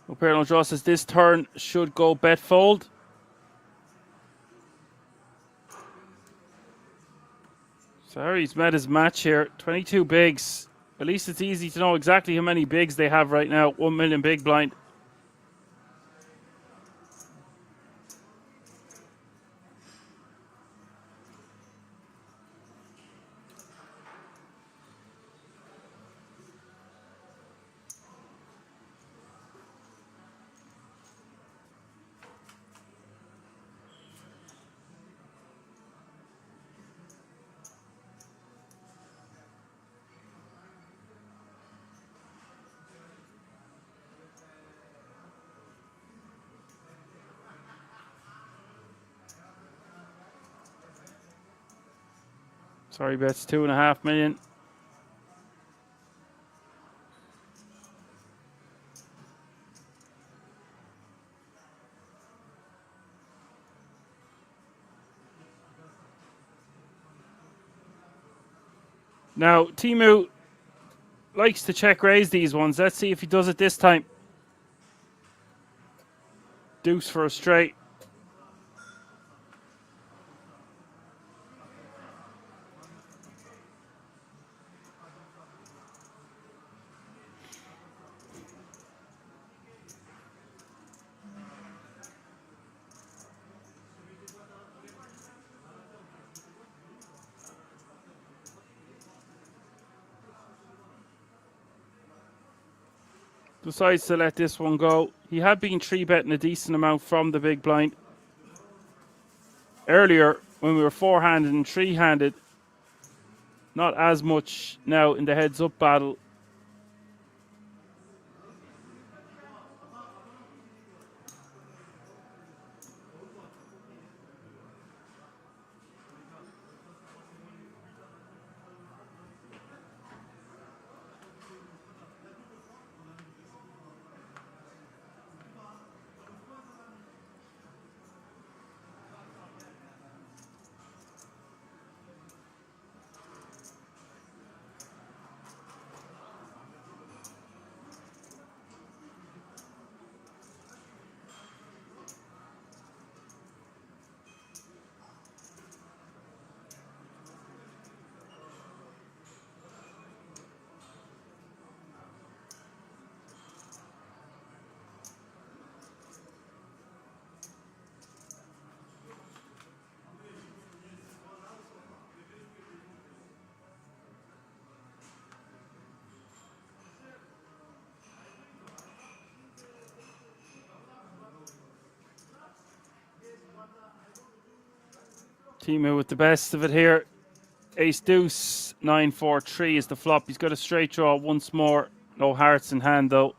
O'Perno draw says this turn should go bet fold. Sorry, he's met his match here. 22 bigs. At least it's easy to know exactly how many bigs they have right now. 1 million big blind. Sorry, bets 2.5 million. Now, Timu likes to check raise these ones. Let's see if he does it this time. Deuce for a straight. Decides to let this one go. He had been 3-betting a decent amount from the big blind. Earlier, when we were 4-handed and 3-handed, Not as much now in the heads-up battle. Timu with the best of it here. Ace deuce, 9-4-3 is the flop. He's got a straight draw once more. No hearts in hand though.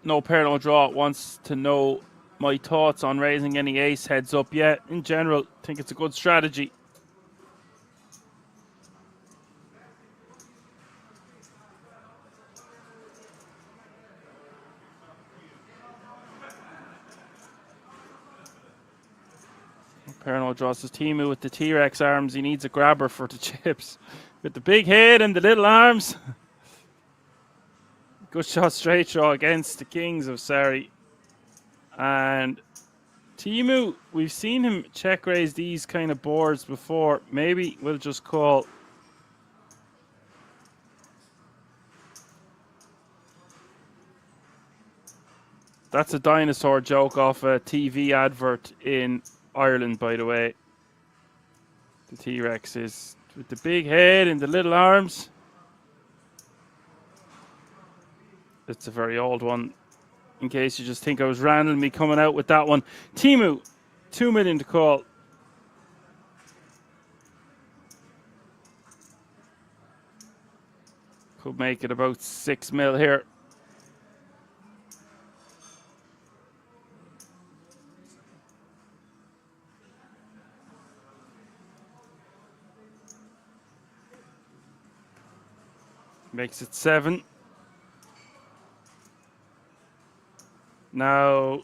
No pair, no draw wants to know my thoughts on raising any ace heads up. Yeah, in general, I think it's a good strategy. Pair, no draw says Timu with the T-Rex arms. He needs a grabber for the chips. With the big head and the little arms. Good shot, straight draw against the Kings of Sari. And Timu, we've seen him check raise these kind of boards before. Maybe we'll just call. That's a dinosaur joke off a TV advert in Ireland, by the way. The T-Rex is with the big head and the little arms. It's a very old one, in case you just think I was randomly coming out with that one. Timu, 2 million to call. Could make it about 6 mil here. Makes it 7. Now,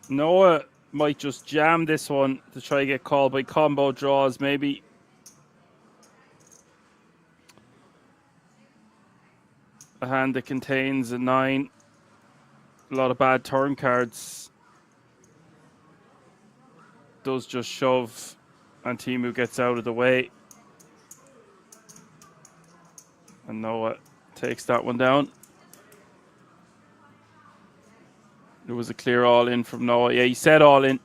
Noah might just jam this one to try to get called by combo draws, maybe. A hand that contains a 9. A lot of bad turn cards. Does just shove, and Timu gets out of the way. And Noah takes that one down. It was a clear all-in from Noah. Yeah, he said all-in.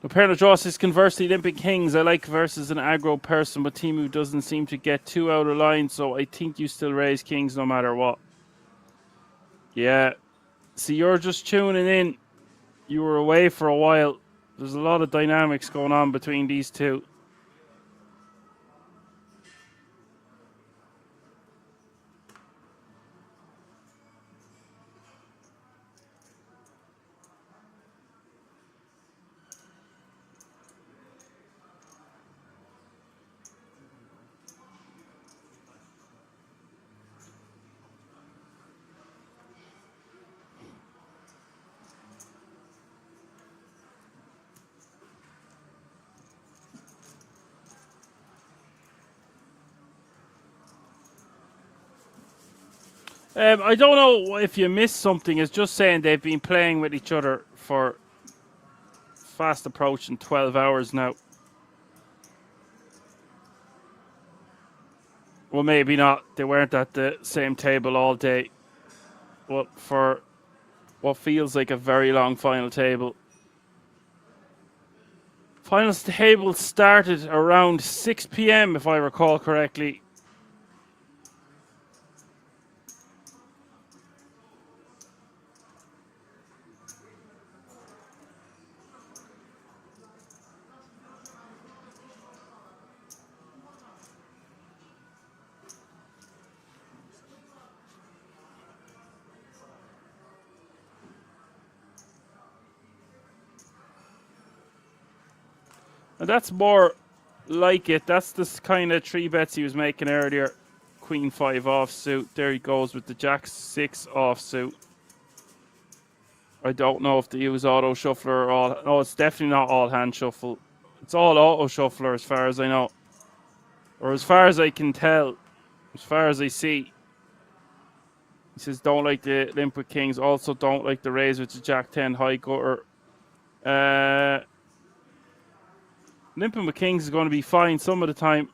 The pair of draws is conversely Olympic Kings. I like versus an aggro person, but Timu doesn't seem to get too out of line, so I think you still raise Kings no matter what. Yeah. See, you're just tuning in. You were away for a while. There's a lot of dynamics going on between these two. I don't know if you missed something. It's just saying they've been playing with each other for fast approaching 12 hours now. Well, maybe not. They weren't at the same table all day. But for what feels like a very long final table. Final table started around 6 p.m. if I recall correctly. And that's more like it. That's the kind of 3-bets he was making earlier. Queen 5 offsuit. There he goes with the Jack 6 offsuit. I don't know if they use auto shuffler or all. No, it's definitely not all hand shuffle. It's all auto shuffler as far as I know. Or as far as I can tell. As far as I see. He says don't like the limp with kings. Also don't like the raise with the Jack 10 high gutter. Limping with kings is going to be fine some of the time.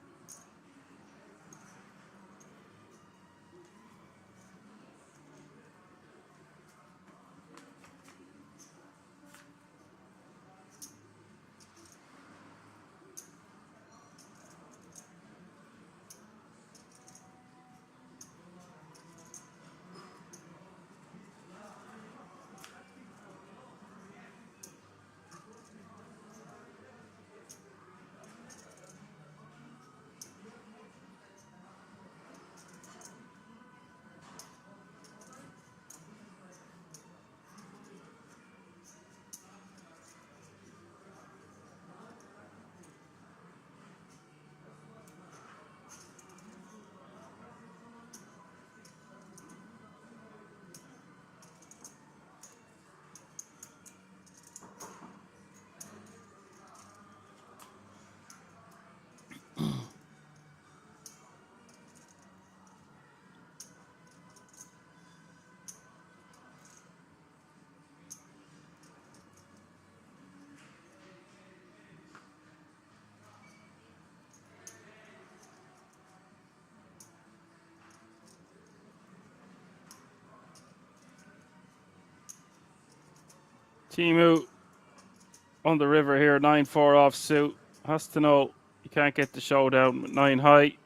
Timu on the river here, 9-4 offsuit. Has to know you can't get the showdown with 9 high.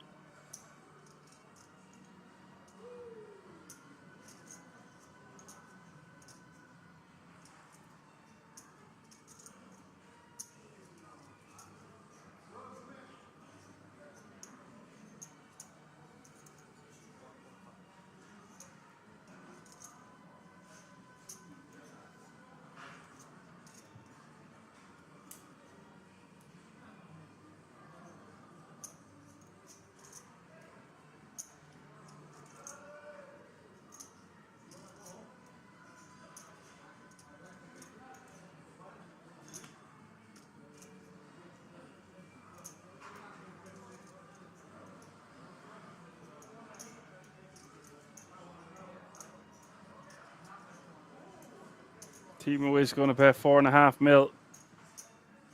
Timu is going to pay 4.5 mil.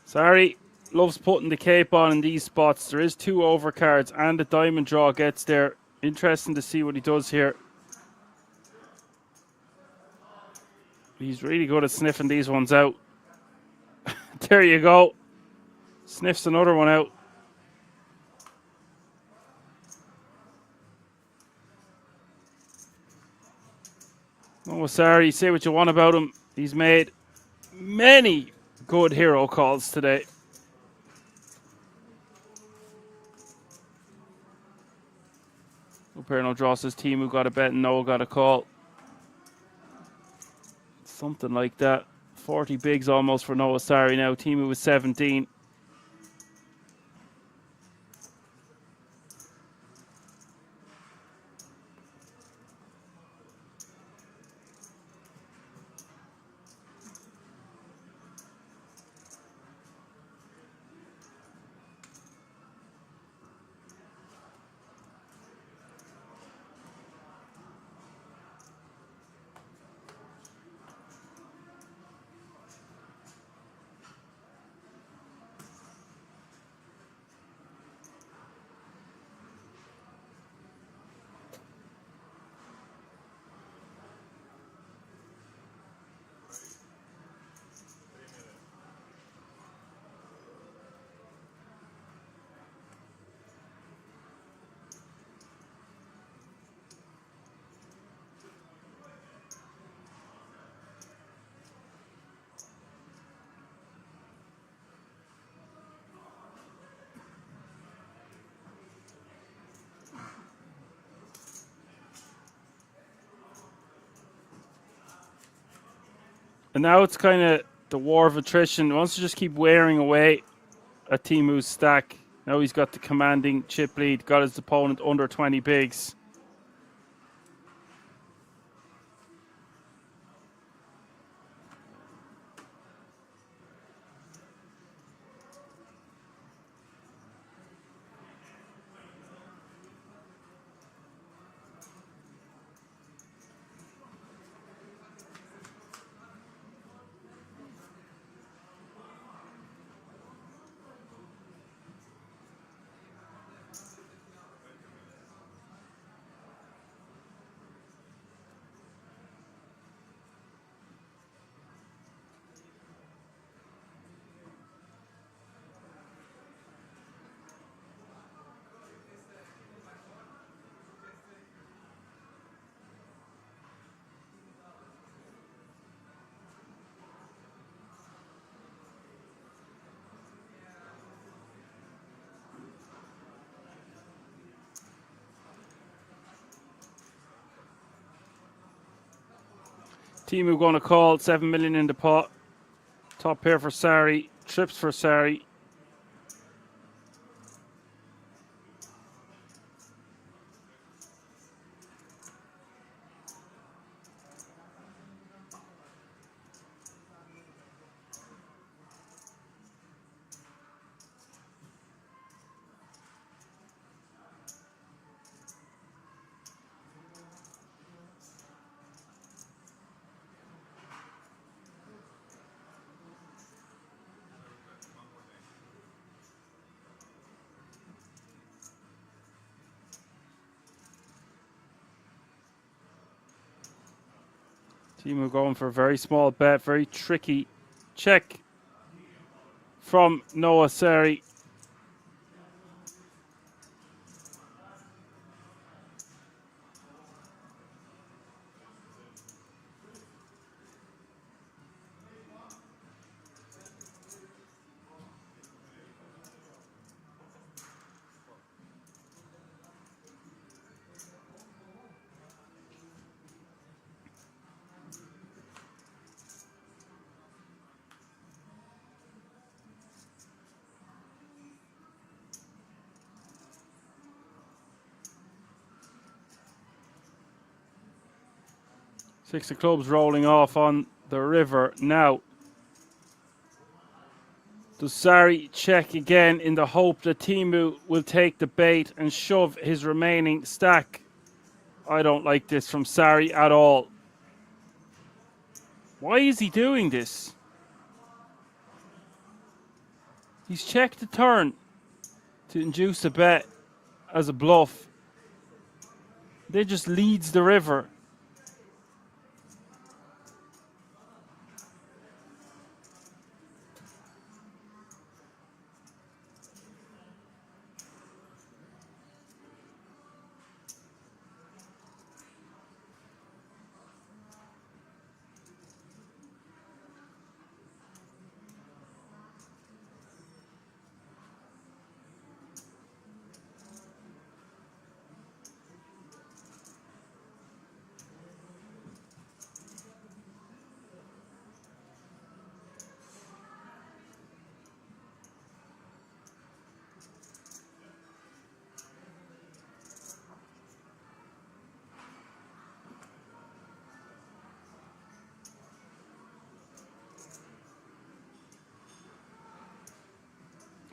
Sorry, loves putting the cape on in these spots. There is 2 overcards and the diamond draw gets there. Interesting to see what he does here. He's really good at sniffing these ones out. There you go. Sniffs another one out. Oh, sorry. Say what you want about him. He's made many good hero calls today. No draw says Timu got a bet and Noah got a call. Something like that. 40 bigs almost for Noah. Sorry now. Timu was 17. And now it's kind of the war of attrition. He wants to just keep wearing away at Teemu's stack. Now he's got the commanding chip lead, got his opponent under 20 bigs. Teemu going to call 7 million in the pot. Top pair for Sari. Trips for Sari. Teemu going for a very small bet, very tricky check from Noah Sari. Six of clubs rolling off on the river now. Does Sari check again in the hope that Teemu will take the bait and shove his remaining stack? I don't like this from Sari at all. Why is he doing this? He's checked the turn to induce a bet as a bluff. They just leads the river.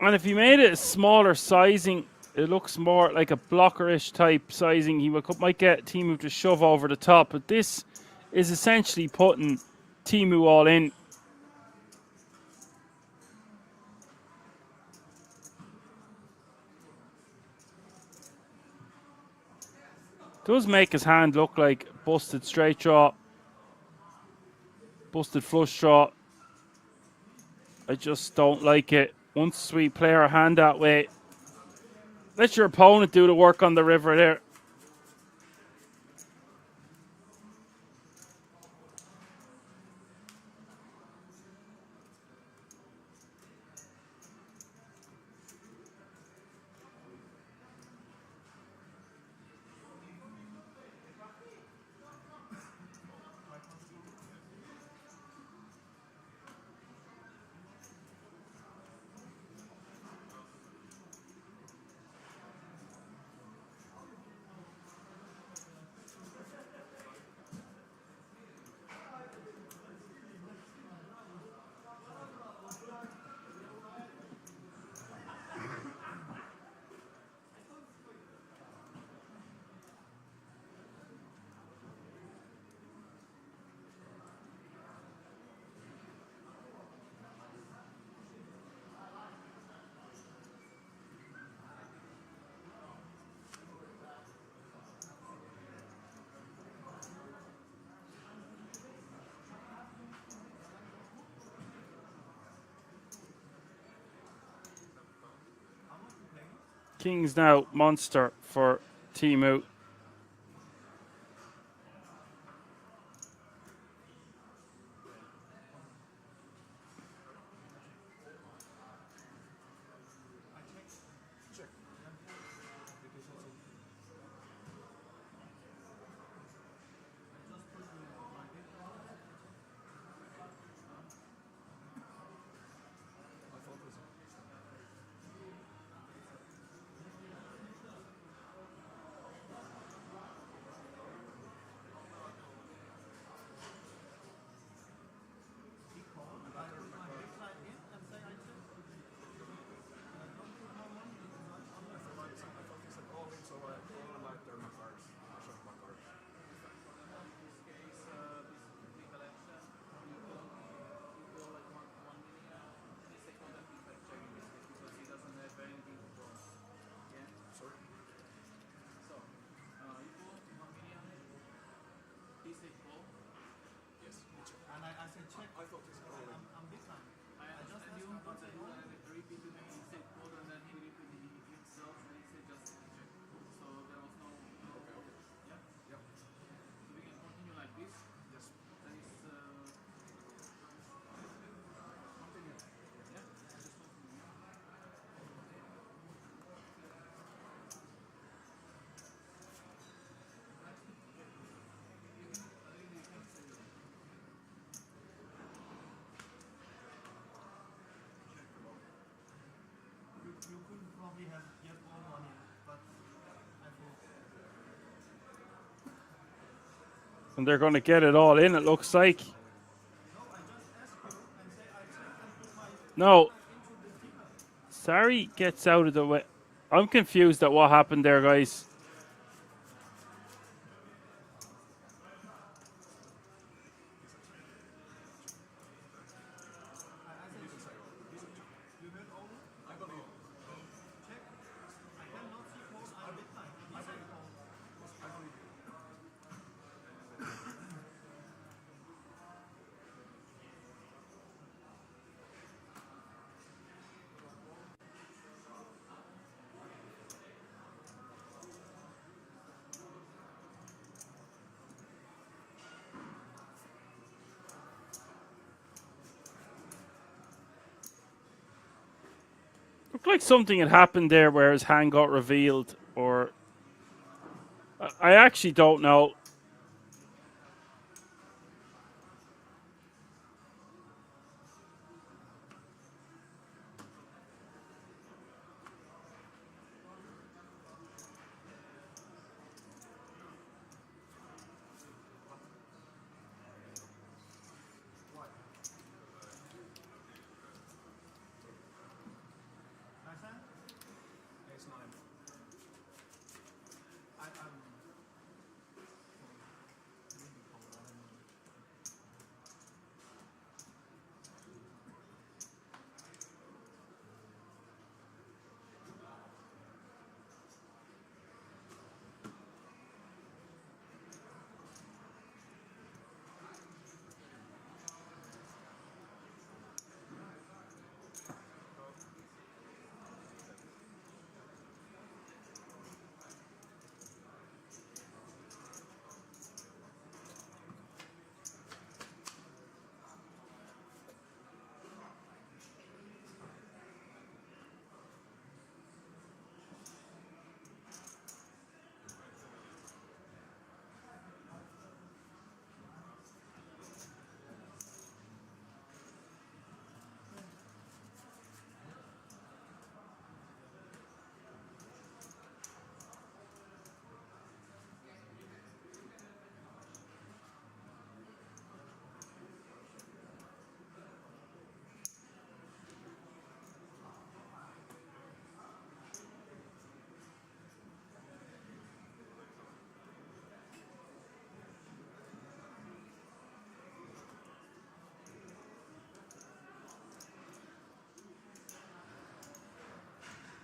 And if he made it a smaller sizing, it looks more like a blockerish type sizing. He might get Teemu to shove over the top, but this is essentially putting Teemu all in. Does make his hand look like busted straight draw, busted flush draw. I just don't like it. Once we play our hand that way, let your opponent do the work on the river there. King's now monster for Timu. You could probably have get more money, but I thought. And they're going to get it all in, it looks like. No. Sari gets out of the way. I'm confused at what happened there, guys. Looked like something had happened there where his hand got revealed, or I actually don't know.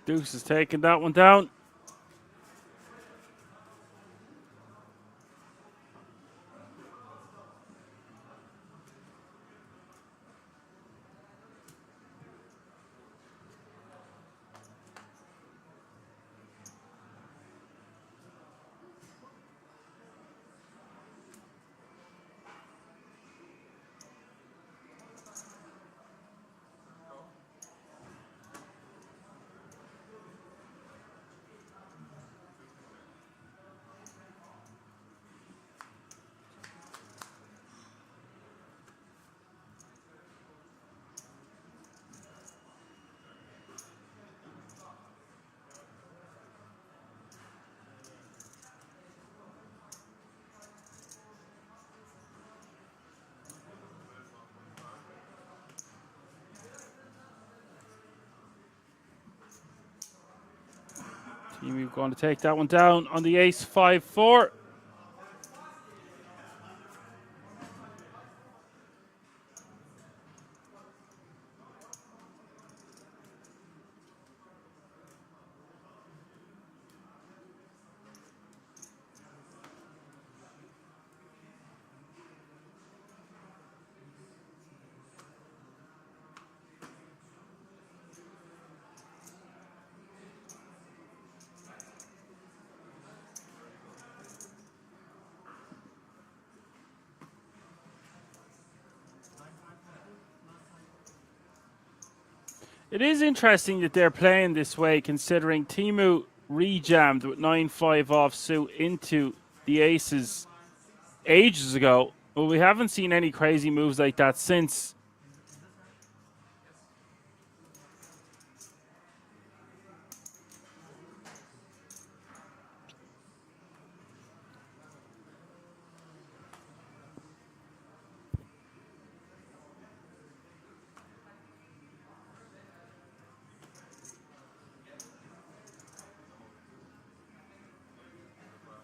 Deuce is taking that one down. Timu going to take that one down on the ace 5-4. It is interesting that they're playing this way, considering Timu rejammed with 9-5 offsuit into the aces ages ago. But we haven't seen any crazy moves like that since.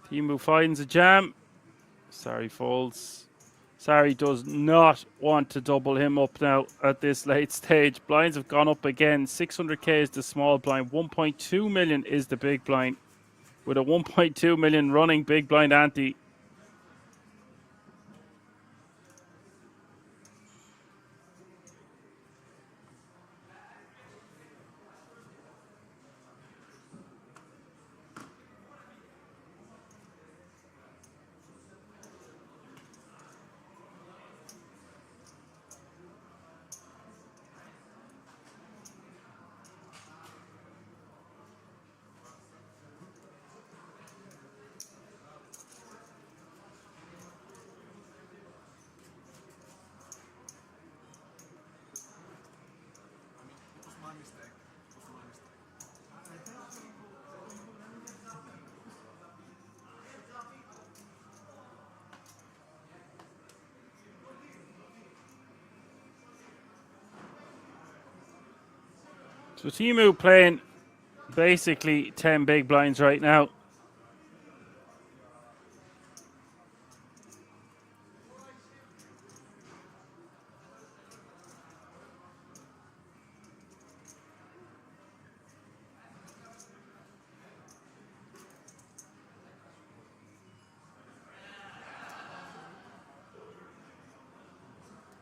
Timu finds a jam. Sorry, folds. Sorry does not want to double him up now at this late stage. Blinds have gone up again. 600k is the small blind. 1.2 million is the big blind. With a 1.2 million running big blind ante. So Timu playing basically 10 big blinds right now.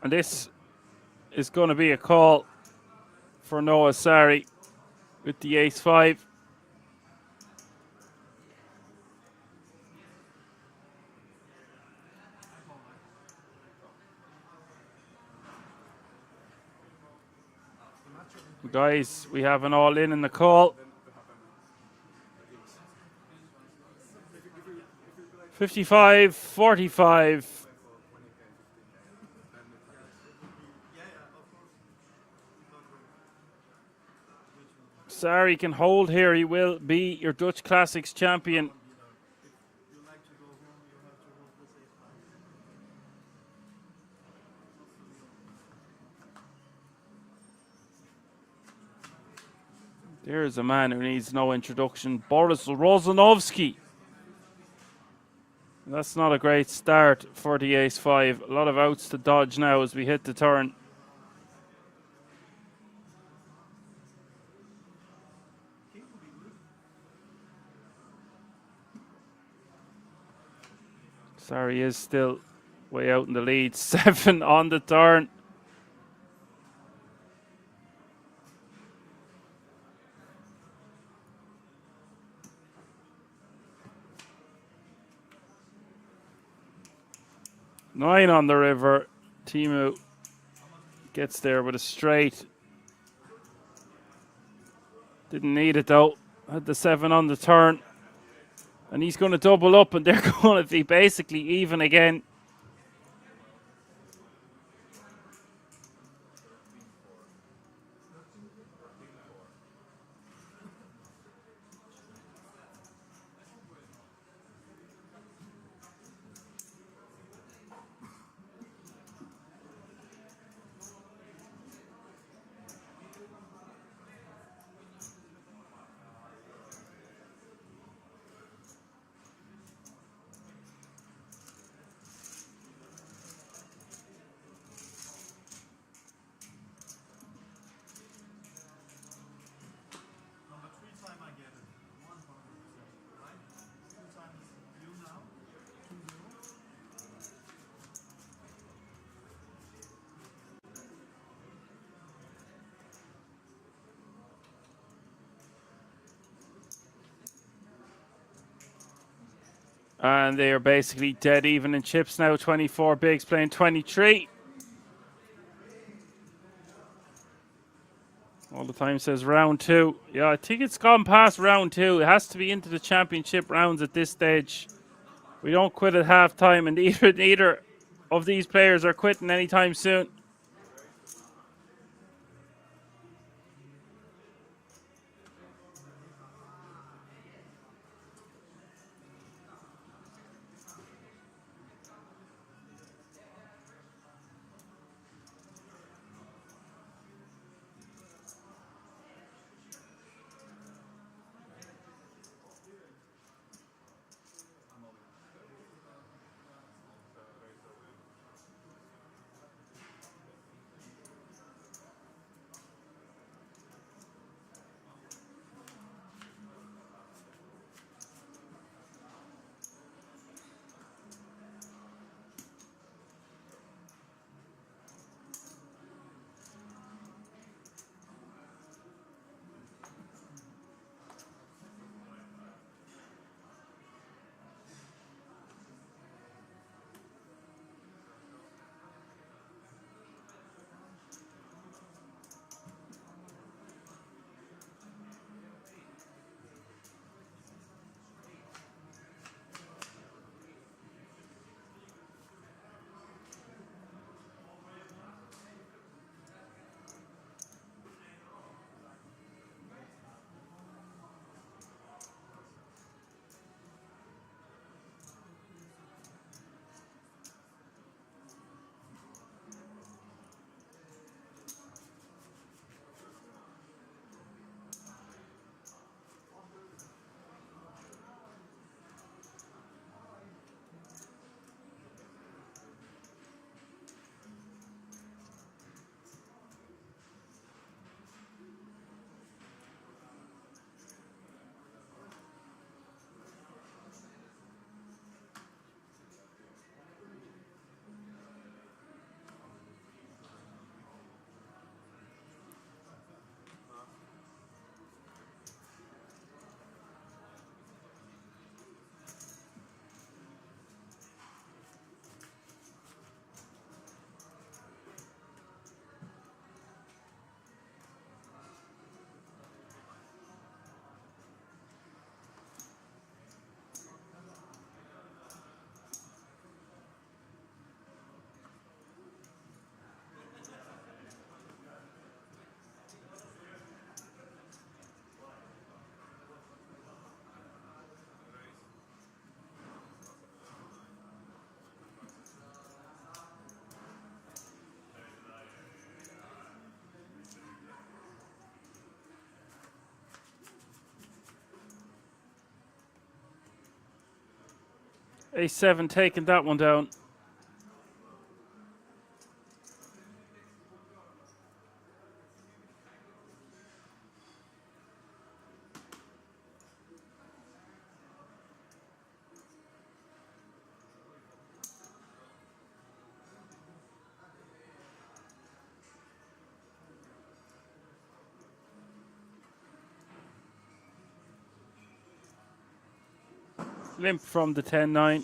And this is going to be a call for Noah Sari with the ace-5. Guys, we have an all-in in the call. 55-45. Sari can hold here. He will be your Dutch Classics champion. There's a man who needs no introduction. Boris Rozanovsky. That's not a great start for the ace-5. A lot of outs to dodge now as we hit the turn. Sorry, is still way out in the lead. 7 on the turn. Nine on the river. Timu gets there with a straight. Didn't need it though. Had the 7 on the turn. And he's going to double up, and they're going to be basically even again. And they are basically dead even in chips now. 24 bigs playing 23. All the time says round 2. Yeah, I think it's gone past round 2. It has to be into the championship rounds at this stage. We don't quit at halftime, and neither of these players are quitting anytime soon. A7 taking that one down. Limp from the 10-9.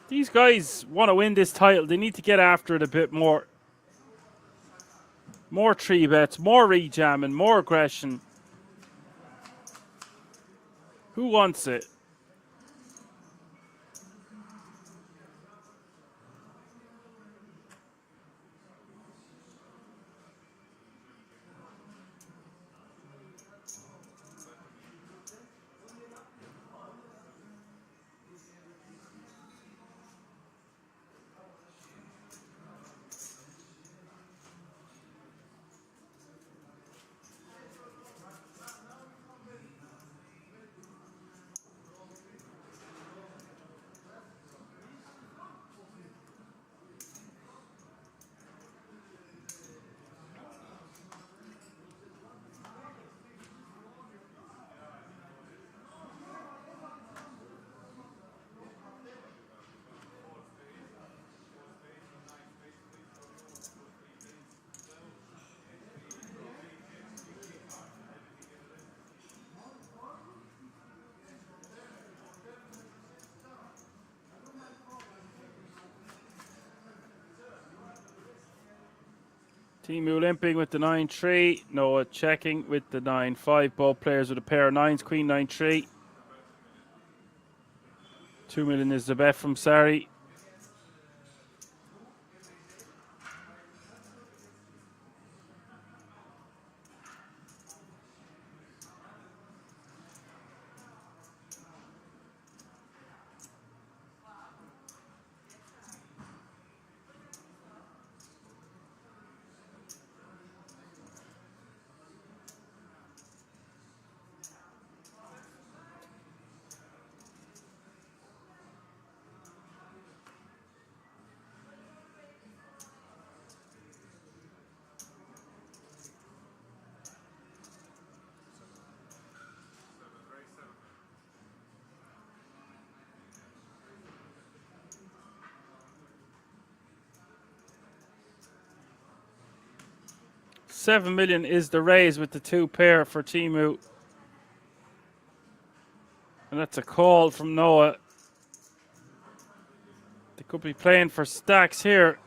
These guys want to win this title. They need to get after it a bit more. More 3-bets, more rejamming, more aggression. Who wants it? Timu limping with the 9-3. Noah checking with the 9-5. Both players with a pair of 9s. Queen 9-3. 2 million is the bet from Sari. $7 million is the raise with the 2 pair for Timu. And that's a call from Noah. They could be playing for stacks here.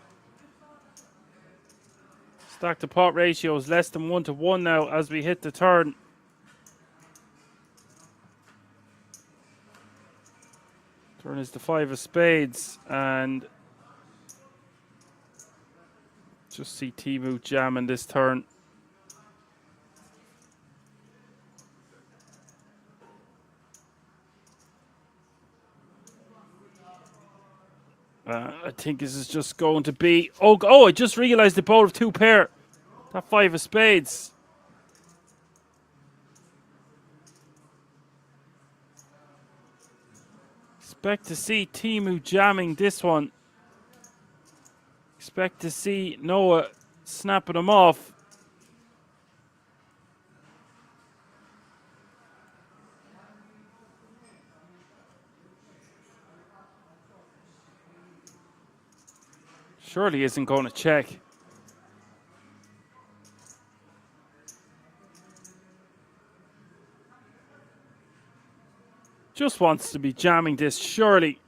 Stack to pot ratio is less than 1-1 now as we hit the turn. Turn is the 5 of spades, and just see Timu jamming this turn. I think this is just going to be... Oh, I just realized the bowl of 2 pair. That 5 of spades. Expect to see Timu jamming this one. Expect to see Noah snapping them off. Surely isn't going to check. Just wants to be jamming this, surely.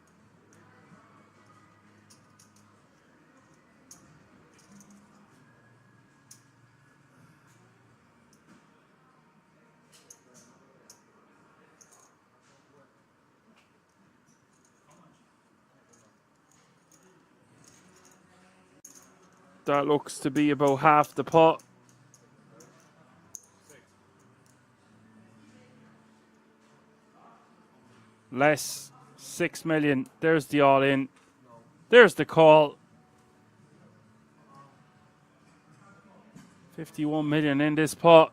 That looks to be about half the pot. Less 6 million. There's the all in. There's the call. 51 million in this pot.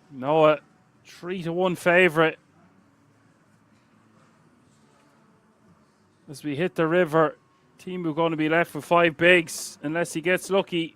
Noah, 3-1 favorite. As we hit the river, Timu going to be left with 5 bigs unless he gets lucky.